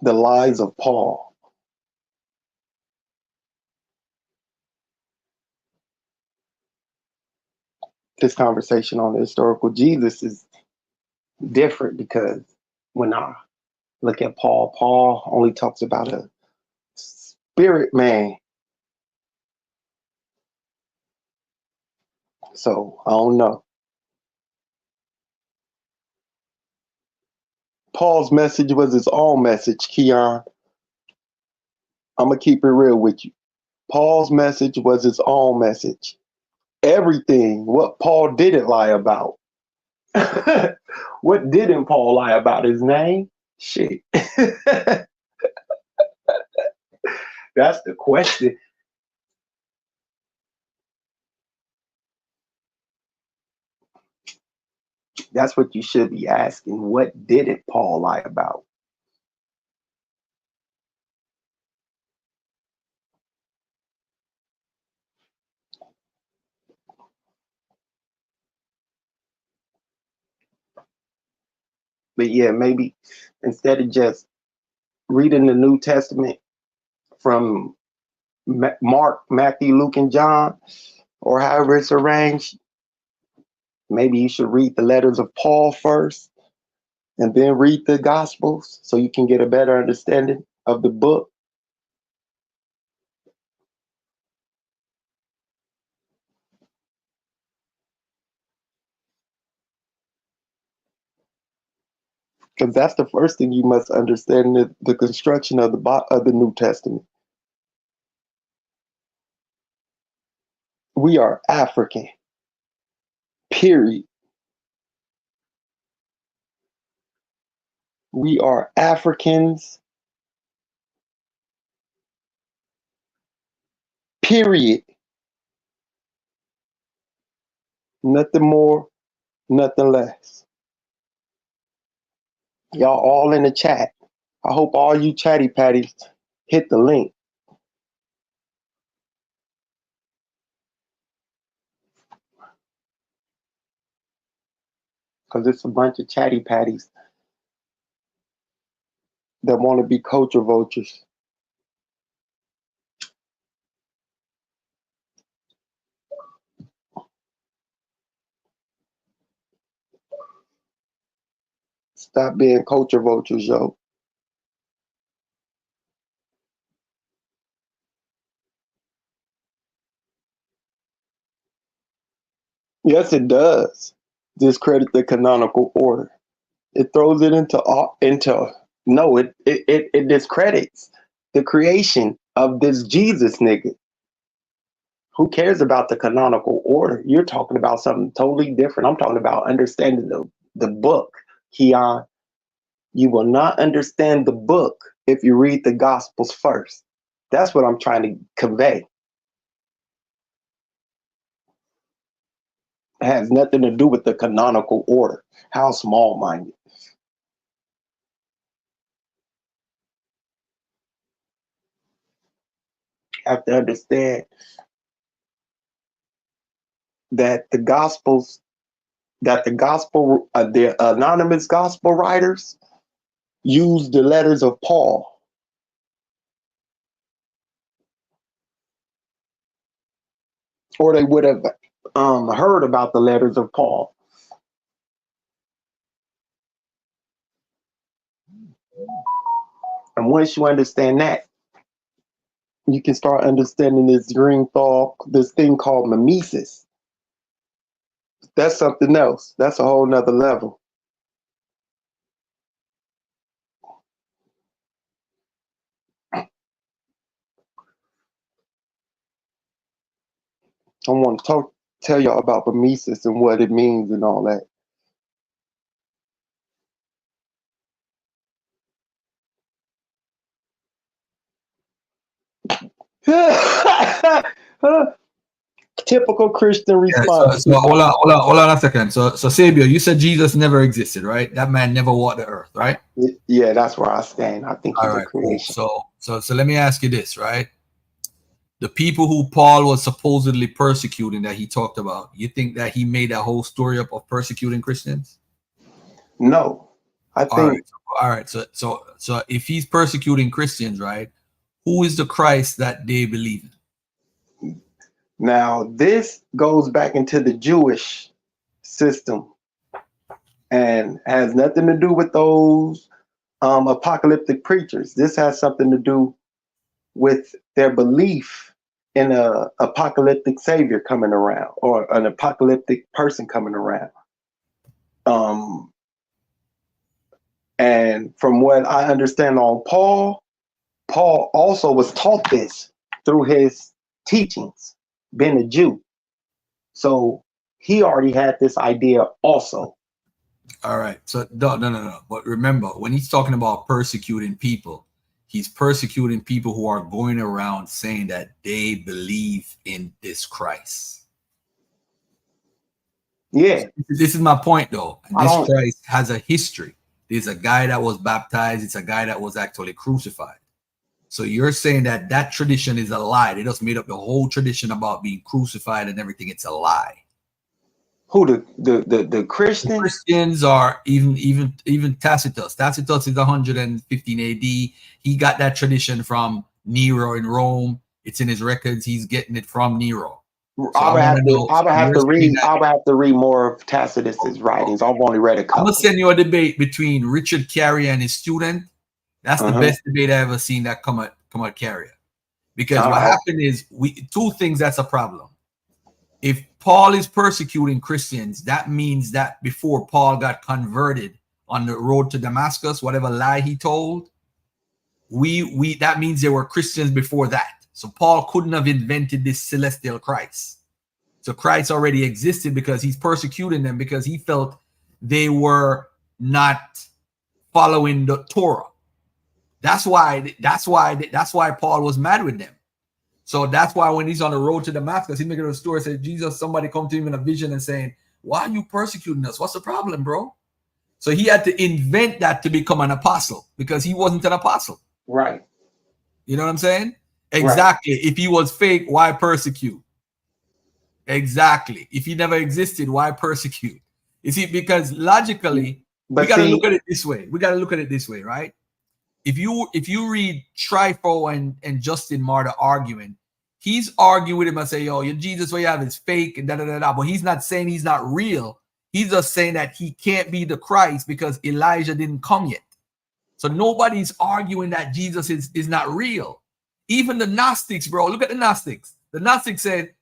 lies of Paul. This conversation on the historical Jesus is different because when I look at Paul, Paul only talks about a spirit man. So I don't know. Paul's message was his own message, Keon. I'm going to keep it real with you. Paul's message was his own message. Everything, what Paul didn't lie about. What didn't Paul lie about? His name? Shit. That's the question. That's what you should be asking. What didn't Paul lie about? But yeah, maybe instead of just reading the New Testament from Mark, Matthew, Luke, and John, or however it's arranged, maybe you should read the letters of Paul first and then read the Gospels so you can get a better understanding of the book. Because that's the first thing you must understand, the construction of the New Testament. We are African, period. We are Africans, period. Nothing more, nothing less. Y'all all in the chat. I hope all you chatty patties hit the link. Because it's a bunch of chatty patties that want to be culture vultures. Stop being culture vultures, yo. Yes, it does discredit the canonical order. It throws it into no, it discredits the creation of this Jesus nigga. Who cares about the canonical order? You're talking about something totally different. I'm talking about understanding the book, Keon. You will not understand the book if you read the Gospels first. That's what I'm trying to convey. It has nothing to do with the canonical order. How small-minded. You have to understand that the anonymous gospel writers use the letters of Paul. Or they would have heard about the letters of Paul. And once you understand that, you can start understanding this this thing called mimesis. That's something else. That's a whole nother level. I want to tell y'all about mimesis and what it means and all that. Typical Christian response. So hold on a second. So Sabio, you said Jesus never existed, right? That man never walked the earth, right? Yeah, that's where I stand. I think he's all right, a creation. Cool. So let me ask you this, right? The people who Paul was supposedly persecuting that he talked about, you think that he made that whole story up of persecuting Christians? No, I think. All right. So if he's persecuting Christians, right? Who is the Christ that they believe in? Now, this goes back into the Jewish system and has nothing to do with those apocalyptic preachers. This has something to do with their belief in an apocalyptic savior coming around or an apocalyptic person coming around. And from what I understand on Paul also was taught this through his teachings, being a Jew. So he already had this idea also. All right. So no. But remember, when he's talking about persecuting people, he's persecuting people who are going around saying that they believe in this Christ. Yeah. This is my point, though. This Christ has a history. There's a guy that was baptized. It's a guy that was actually crucified. So you're saying that that tradition is a lie. They just made up the whole tradition about being crucified and everything. It's a lie. Who the Christians? The Christians are even Tacitus. Tacitus is 115 AD. He got that tradition from Nero in Rome. It's in his records. He's getting it from Nero. So I would have to read more of Tacitus's writings. I've only read a couple. I'm gonna send you a debate between Richard Carrier and his student. That's the best debate I ever seen that come at Carrier. Because what happened is two things that's a problem. If Paul is persecuting Christians, that means that before Paul got converted on the road to Damascus, whatever lie he told, that means there were Christians before that. So Paul couldn't have invented this celestial Christ. So Christ already existed because he's persecuting them because he felt they were not following the Torah. That's why Paul was mad with them. So that's why when he's on the road to Damascus, he's making a story, says, Jesus, somebody come to him in a vision and saying, why are you persecuting us? What's the problem, bro? So he had to invent that to become an apostle because he wasn't an apostle. Right. You know what I'm saying? Exactly. Right. If he was fake, why persecute? Exactly. If he never existed, why persecute? You see, because logically, we got to look at it this way. We got to look at it this way, right? if you read Trifo and Justin Martyr arguing, he's arguing with him and say, yo, your Jesus what you have is fake and da da da da. But he's not saying he's not real. He's just saying that he can't be the Christ because Elijah didn't come yet. So nobody's arguing that Jesus is not real. Even the Gnostics, bro. Look at the Gnostics. The Gnostics said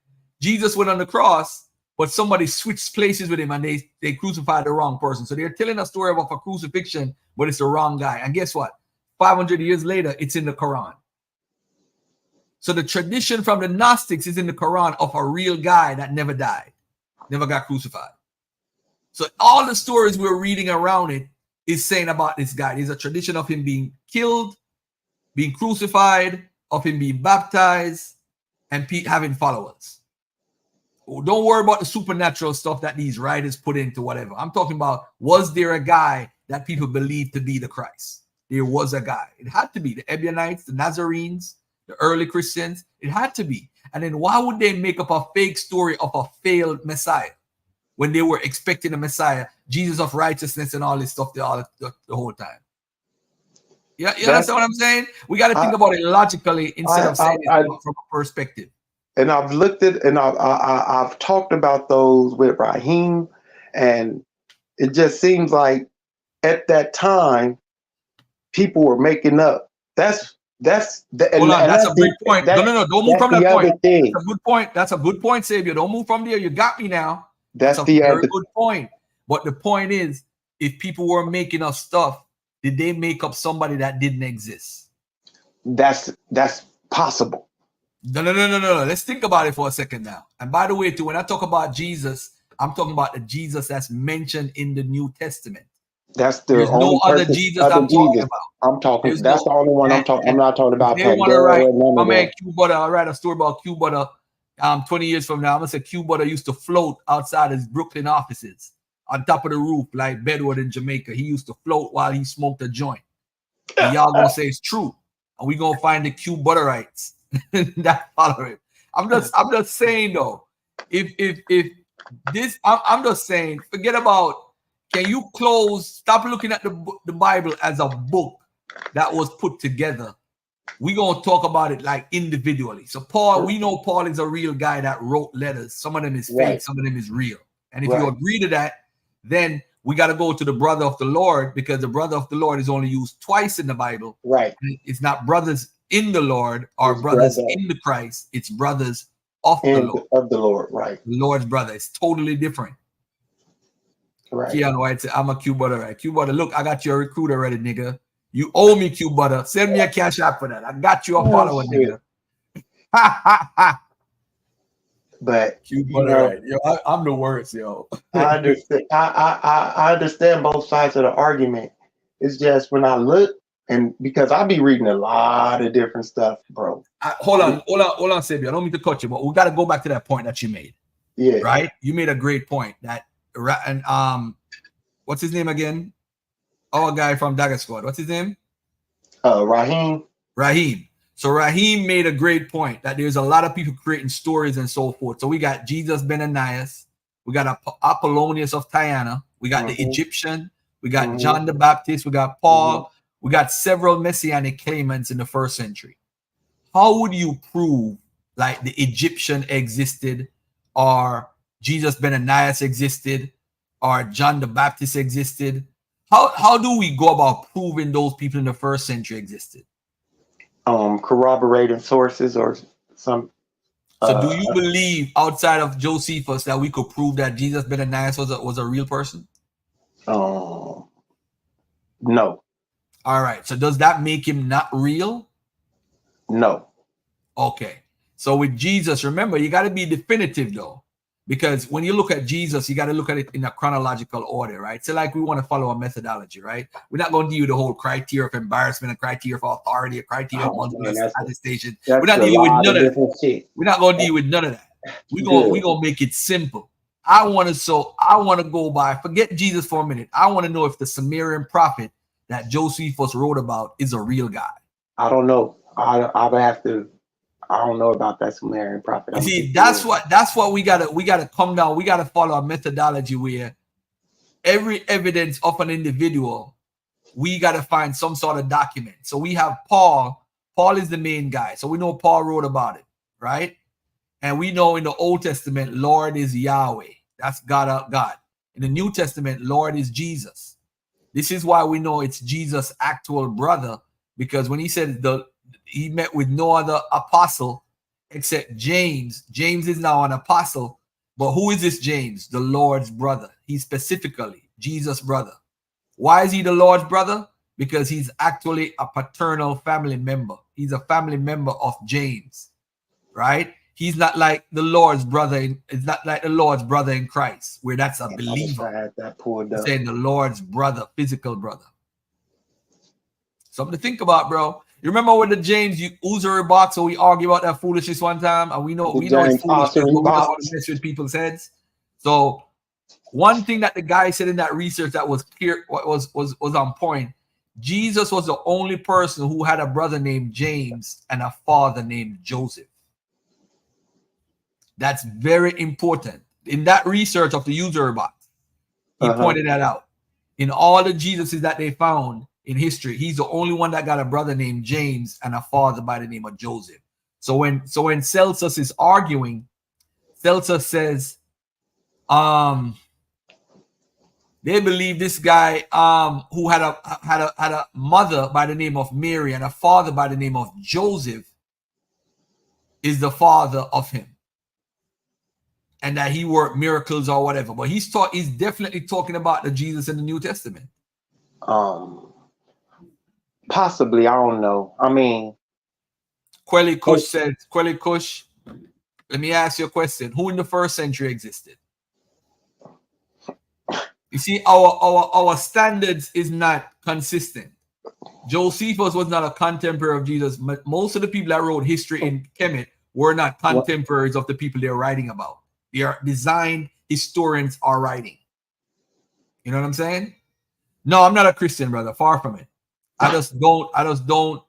Jesus went on the cross, but somebody switched places with him and they crucified the wrong person. So they're telling a story about a crucifixion, but it's the wrong guy. And guess what? 500 years later, it's in the Quran. So the tradition from the Gnostics is in the Quran of a real guy that never died, never got crucified. So all the stories we're reading around it is saying about this guy. There's a tradition of him being killed, being crucified, of him being baptized, and having followers. Don't worry about the supernatural stuff that these writers put into whatever. I'm talking about, was there a guy that people believed to be the Christ? There was a guy. It had to be. The Ebionites, the Nazarenes, the early Christians, it had to be. And then why would they make up a fake story of a failed Messiah when they were expecting a Messiah, Jesus of righteousness and all this stuff the whole time? Yeah, you understand what I'm saying? We got to think about it logically instead of saying it from a perspective. And I've looked at and I've talked about those with Raheem, and it just seems like at that time people were making up. That's a great point. No, don't move from that point. That's a good point. That's a good point, Savior. Don't move from there. You got me now. That's a very good point. But the point is, if people were making up stuff, did they make up somebody that didn't exist? That's possible. No. Let's think about it for a second now. And by the way, too, when I talk about Jesus, I'm talking about the Jesus that's mentioned in the New Testament. That's the There's only no other Jesus I'm talking about. I'm talking. There's that's the only one I'm talking. I'm not talking about. They want to write. My man Q Butter. I write a story about Q Butter. 20 years from now, I'm gonna say Q Butter used to float outside his Brooklyn offices on top of the roof like Bedwood in Jamaica. He used to float while he smoked a joint. And y'all gonna say it's true, and we gonna find the Q Butterites that follow it. I'm just saying though, if this, I'm just saying, forget about. Can you stop looking at the Bible as a book that was put together? We're going to talk about it like individually. So Paul, we know Paul is a real guy that wrote letters. Some of them is fake, some of them is real. And if you agree to that, then we got to go to the brother of the Lord, because the brother of the Lord is only used twice in the Bible. Right. It's not brothers in the Lord or brothers in the Christ. It's brothers of the Lord. Of the Lord, right. The Lord's brother. It's totally different. Right. Keanu White said, I'm a Q Butter. Right? Q Butter, look, I got your recruiter ready, nigga. You owe me, Q Butter. Send me a cash app for that. I got you a follower, nigga. But Q Butter, right. Yo, I'm the worst, yo. I understand. I understand both sides of the argument. It's just when I look, and because I be reading a lot of different stuff, bro. Hold on, Sabi. I don't mean to cut you, but we got to go back to that point that you made. Yeah. Right. You made a great point that. And what's his name again? Our guy from Dagger Squad. What's his name? Raheem. So Raheem made a great point that there's a lot of people creating stories and so forth. So we got Jesus ben Ananias, we got Apollonius of Tyana, we got the Egyptian, we got John the Baptist, we got Paul, we got several messianic claimants in the first century. How would you prove like the Egyptian existed, or Jesus ben Ananias existed, or John the Baptist existed? How do we go about proving those people in the first century existed? Corroborating sources or some. So do you believe outside of Josephus that we could prove that Jesus ben Ananias was a real person? No. All right. So does that make him not real? No. Okay. So with Jesus, remember, you got to be definitive though. Because when you look at Jesus, you got to look at it in a chronological order, right? So like we want to follow a methodology, right? We're not going to deal with the whole criteria of embarrassment, a criteria for authority, a criteria of multiple attestation. We're not dealing with none of that. We're not going to deal with none of that. We're going to make it simple. I want to go by, forget Jesus for a minute. I want to know if the Sumerian prophet that Josephus wrote about is a real guy. I don't know. I don't know about that Sumerian prophet. You see, that's what we gotta come down. We gotta follow a methodology where every evidence of an individual we got to find some sort of document. So we have Paul. Paul is the main guy. So we know Paul wrote about it, right? And we know in the Old Testament, Lord is Yahweh. That's God. In the New Testament, Lord is Jesus. This is why we know it's Jesus' actual brother, because when he said he met with no other apostle except James. James is now an apostle, but who is this James? The Lord's brother. He's specifically Jesus' brother. Why is he the Lord's brother? Because he's actually a paternal family member. He's a family member of James, right? He's not like the Lord's brother. It's not like the Lord's brother in Christ, where that's a believer. He's saying the Lord's brother, physical brother. Something to think about, bro. You remember with the James usury box, so we argue about that foolishness one time, and we know it's foolishness, but we don't want to mess with people's heads. So one thing that the guy said in that research that was clear, was on point. Jesus was the only person who had a brother named James and a father named Joseph. That's very important. In that research of the usury box, he pointed that out. In all the Jesuses that they found in history, he's the only one that got a brother named James and a father by the name of Joseph. So when Celsus is arguing, Celsus says, they believe this guy who had a mother by the name of Mary and a father by the name of Joseph is the father of him, and that he worked miracles or whatever. But he's definitely talking about the Jesus in the New Testament. Possibly, I don't know. I mean, Quelly Kush said, Quelly Kush, let me ask you a question. Who in the first century existed? You see, our standards is not consistent. Josephus was not a contemporary of Jesus. Most of the people that wrote history in Kemet were not contemporaries of the people they're writing about. They are design historians are writing. You know what I'm saying? No, I'm not a Christian, brother. Far from it. I just don't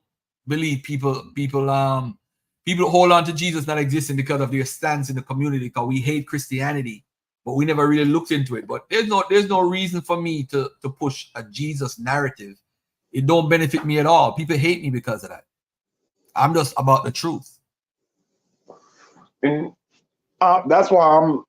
believe people hold on to Jesus not existing because of their stance in the community, because we hate Christianity, but we never really looked into it. But there's no reason for me to push a Jesus narrative. It don't benefit me at all. People hate me because of that. I'm just about the truth. And that's why I'm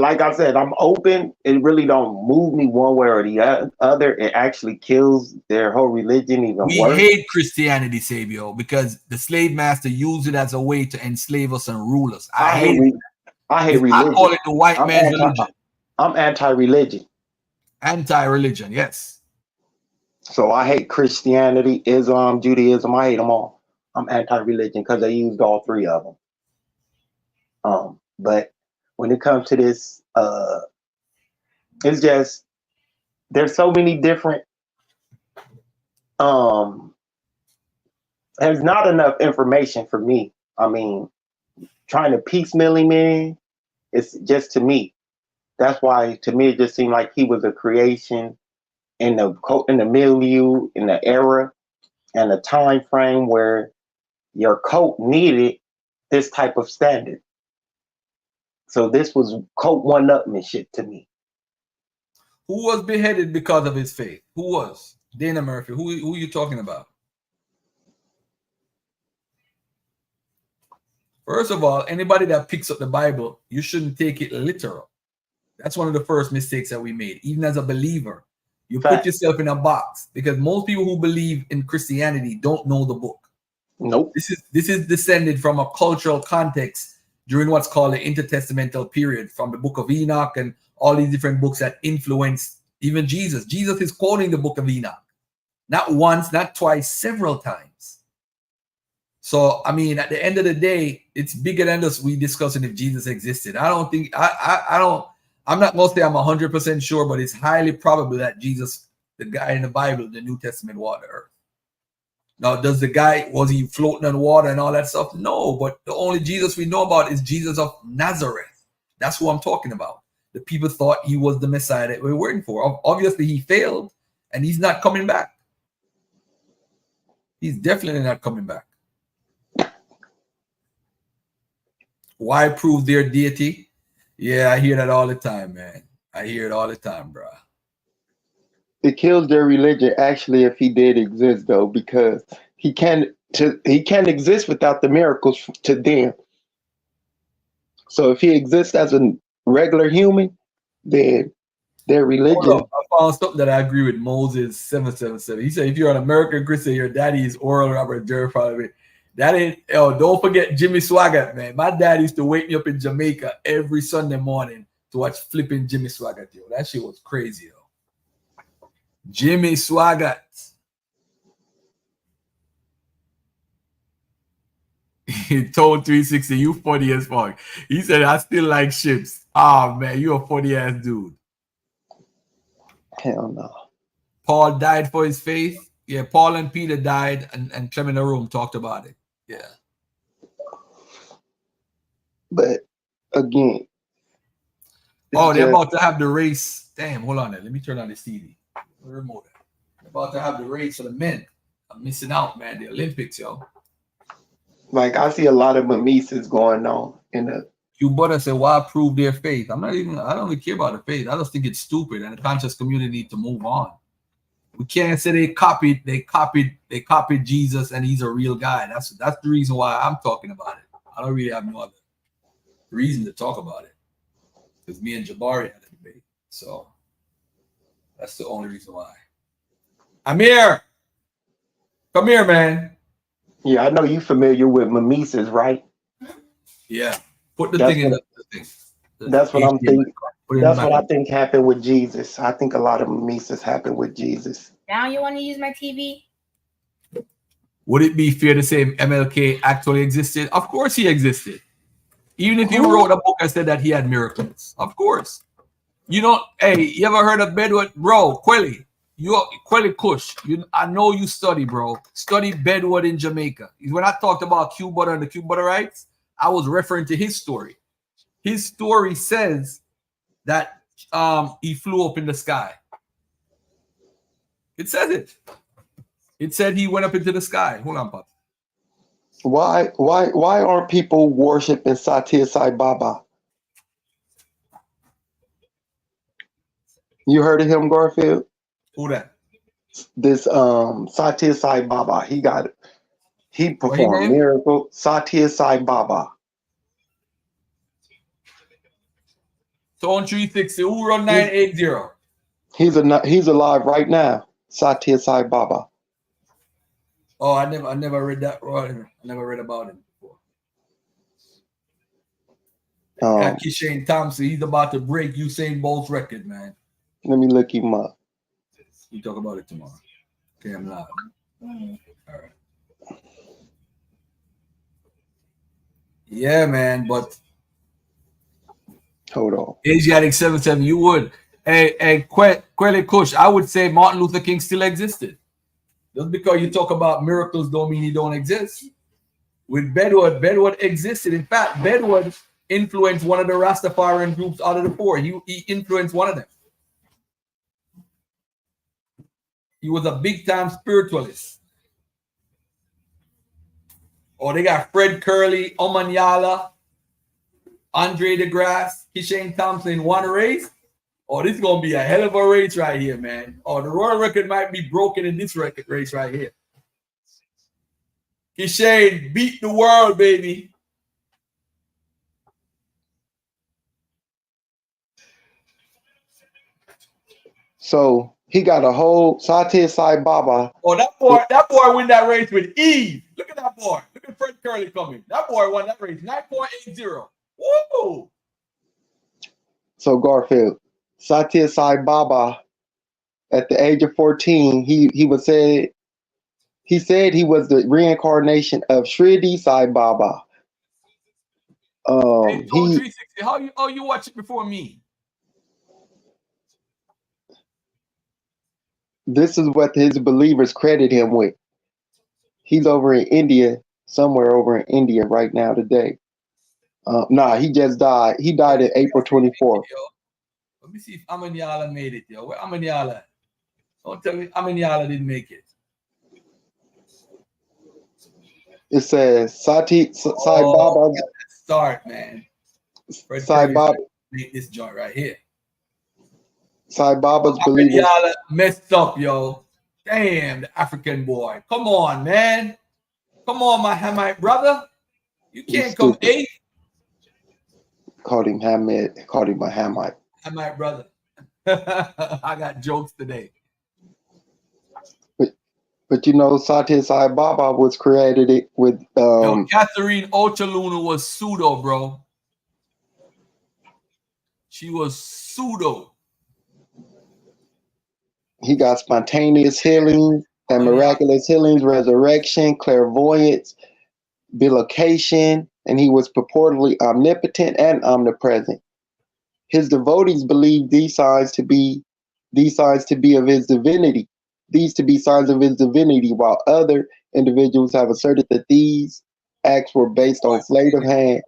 like I said, I'm open. It really don't move me one way or the other. It actually kills their whole religion even worse. We hate Christianity, Sabio, because the slave master used it as a way to enslave us and rule us. I hate religion. I call it the white man's religion. I'm anti-religion. Anti-religion, yes. So I hate Christianity, Islam, Judaism. I hate them all. I'm anti-religion because they used all three of them. But when it comes to this, it's just there's so many different. There's not enough information for me. I mean, trying to piecemeal him in, it's just to me. That's why to me it just seemed like he was a creation in the milieu, in the era, and the time frame where your cult needed this type of standard. So this was cult one-upmanship to me. Who was beheaded because of his faith? Who was? Dana Murphy. Who are you talking about? First of all, anybody that picks up the Bible, you shouldn't take it literal. That's one of the first mistakes that we made. Even as a believer, you put yourself in a box, because most people who believe in Christianity don't know the book. Nope. This is descended from a cultural context during what's called the intertestamental period, from the book of Enoch and all these different books that influenced even Jesus. Jesus is quoting the book of Enoch. Not once, not twice, several times. So, I mean, at the end of the day, it's bigger than us. We discussing if Jesus existed. I don't think, I'm not going to say I'm 100% sure, but it's highly probable that Jesus, the guy in the Bible, the New Testament, walked the earth. Now, was he floating on water and all that stuff? No, but the only Jesus we know about is Jesus of Nazareth. That's who I'm talking about. The people thought he was the Messiah that we're waiting for. Obviously, he failed, and he's not coming back. He's definitely not coming back. Why prove their deity? Yeah, I hear that all the time, man. I hear it all the time, bro. it kills their religion actually if he did exist though, because he can't exist without the miracles to them. So if he exists as a regular human, then their religion. Hold up. I found something that I agree with Moses 777. He said if you're an American Christian, your daddy is Oral Robert Jerry probably. That ain't don't forget Jimmy Swaggart, man. My dad used to wake me up in Jamaica every Sunday morning to watch flipping Jimmy Swaggart, yo. That shit was crazy, yo. Jimmy Swaggart. He told 360, you funny as fuck. He said, I still like ships. Ah, man, you a funny ass dude. Hell no. Paul died for his faith. Yeah, Paul and Peter died, and Clement in the room talked about it. Yeah. But again, oh, they're about to have the race. Damn, hold on there. Let me turn on this TV. Remote. They're about to have the race for the men. I'm missing out, man. The Olympics, yo. Like I see a lot of mimesis going on in the. You better say, why prove their faith? I don't really care about the faith. I just think it's stupid, and the conscious community need to move on. We can't say they copied Jesus and he's a real guy. That's the reason why I'm talking about it. I don't really have no other reason to talk about it. Because me and Jabari had a debate. So that's the only reason why. Amir! Come here, man. Yeah, I know you familiar with mimesis, right? Yeah. Put the thing in the thing. That's what I'm thinking. That's what I think happened with Jesus. I think a lot of mimesis happened with Jesus. Now you want to use my TV? Would it be fair to say MLK actually existed? Of course he existed. Even if you wrote a book and said that he had miracles. Of course. You know, hey, you ever heard of Bedouin? Bro, Quelly. Quelly Kush. I know you study, bro. Study Bedouin in Jamaica. When I talked about Q Butter and the Q Butterites, I was referring to his story. His story says that he flew up in the sky. It says it. It said he went up into the sky. Hold on, Pop. Why aren't people worshiping Satir Sai Baba? You heard of him, Garfield? Who that? This Satir Sai Baba. He performed miracles. Satir Sai Baba. So on 360, who run 980? He's alive right now. Satir Sai Baba. Oh, I never read that. I never read about him before. Kishane Thompson, he's about to break Usain Bolt's record, man. Let me look him up. We talk about it tomorrow. Okay, I'm live. All right. Yeah, man, but hold on. Asiatic 77, you would. Hey, Kweli Kush, I would say Martin Luther King still existed. Just because you talk about miracles don't mean he don't exist. With Bedouin existed. In fact, Bedouin influenced one of the Rastafarian groups out of the four. He influenced one of them. He was a big-time spiritualist. Oh, they got Fred Curley, Omanyala, Andre DeGrasse, Kishane Thompson in one race. Oh, this is going to be a hell of a race right here, man. Oh, the world record might be broken in this race right here. Kishane beat the world, baby. So he got a whole Satir Sai Baba. Oh, that boy win that race with ease. Look at that boy. Look at Fred Curley coming. That boy won that race 9.80. Woo! So Garfield, Satir Sai Baba, at the age of 14, he said he was the reincarnation of Shridi Sai Baba. Hey, 360. How you watch it before me? This is what his believers credit him with. He's over in India, somewhere over in India right now today. He just died. He died in April 24th. Let me see if Amanyala made it, yo. Where Amanyala? Don't tell me Amanyala didn't make it. It says Sai Baba. Start, man. Sai Baba made this joint right here. Sai Baba's Already believers. y'all messed up, yo. Damn, the African boy. Come on, man. Come on, my Hamite brother. You can't come stupid. eighth. Called him Hamid. Called him a Hamite. Hamite brother. I got jokes today. But you know, Satya Sai Baba was created it with Yo, Catherine Ochaluna was pseudo, bro. She was pseudo. he got spontaneous healings and miraculous healings, resurrection, clairvoyance, bilocation, and he was purportedly omnipotent and omnipresent. His devotees believed these signs to be of his divinity. These to be signs of his divinity, while other individuals have asserted that these acts were based on sleight of hand.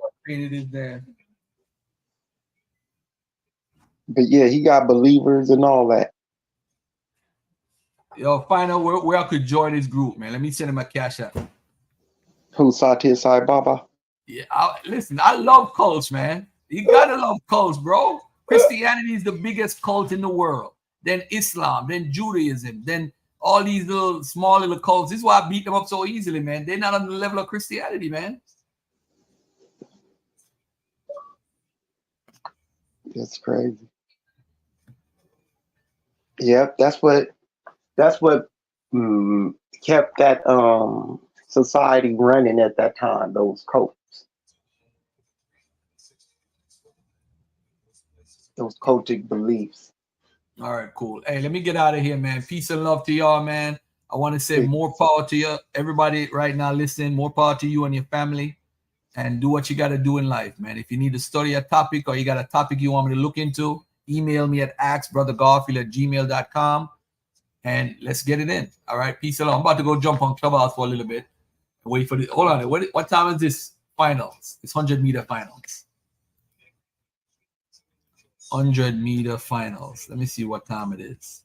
But yeah, he got believers and all that. Yo, find out where I could join this group, man. Let me send him a cash app. Who, Satya Sai Baba? Yeah, listen, I love cults, man. You gotta love cults, bro. Christianity is the biggest cult in the world. Then Islam, then Judaism, then all these small little cults. This is why I beat them up so easily, man. They're not on the level of Christianity, man. That's crazy. Yep, that's what kept that society running at that time, those cults. Those cultic beliefs. All right, cool. Hey, let me get out of here, man. Peace and love to y'all, man. I want to say more power to you. Everybody right now listening, more power to you and your family. And do what you got to do in life, man. If you need to study a topic or you got a topic you want me to look into, email me at axbrothergarfield@gmail.com. And let's get it in. All right, peace and love. I'm about to go jump on Clubhouse for a little bit. Wait for the, hold on. What time is this? Finals. It's 100-meter finals. 100-meter finals. Let me see what time it is.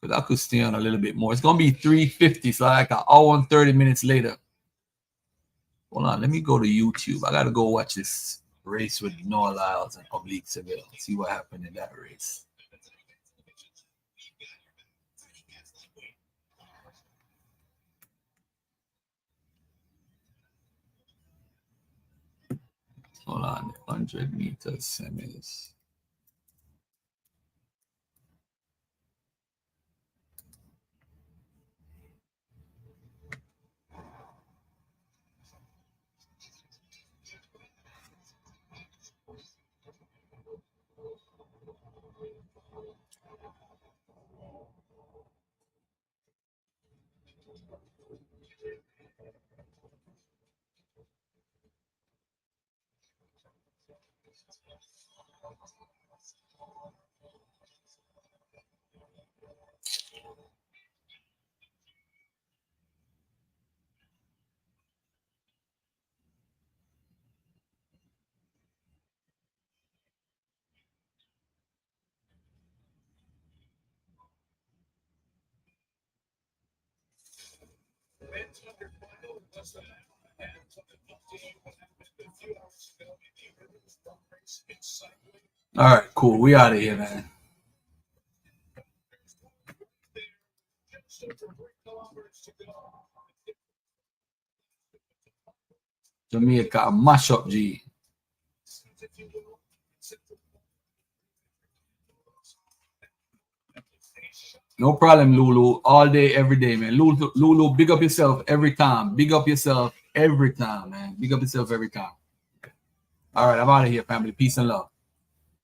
Because I could stay on a little bit more. It's going to be 3:50, so like an hour and 30 minutes later. Hold on. Let me go to YouTube. I got to go watch this race with Noah Lyles and Oblique Seville. See what happened in that race. Hold on, 100-meter semis. All right, cool. We out of here, man. Jamaica, mash up, G. No problem, Lulu. All day, every day, man. Lulu, big up yourself every time. Big up yourself every time, man. Big up yourself every time. All right, I'm out of here, family. Peace and love.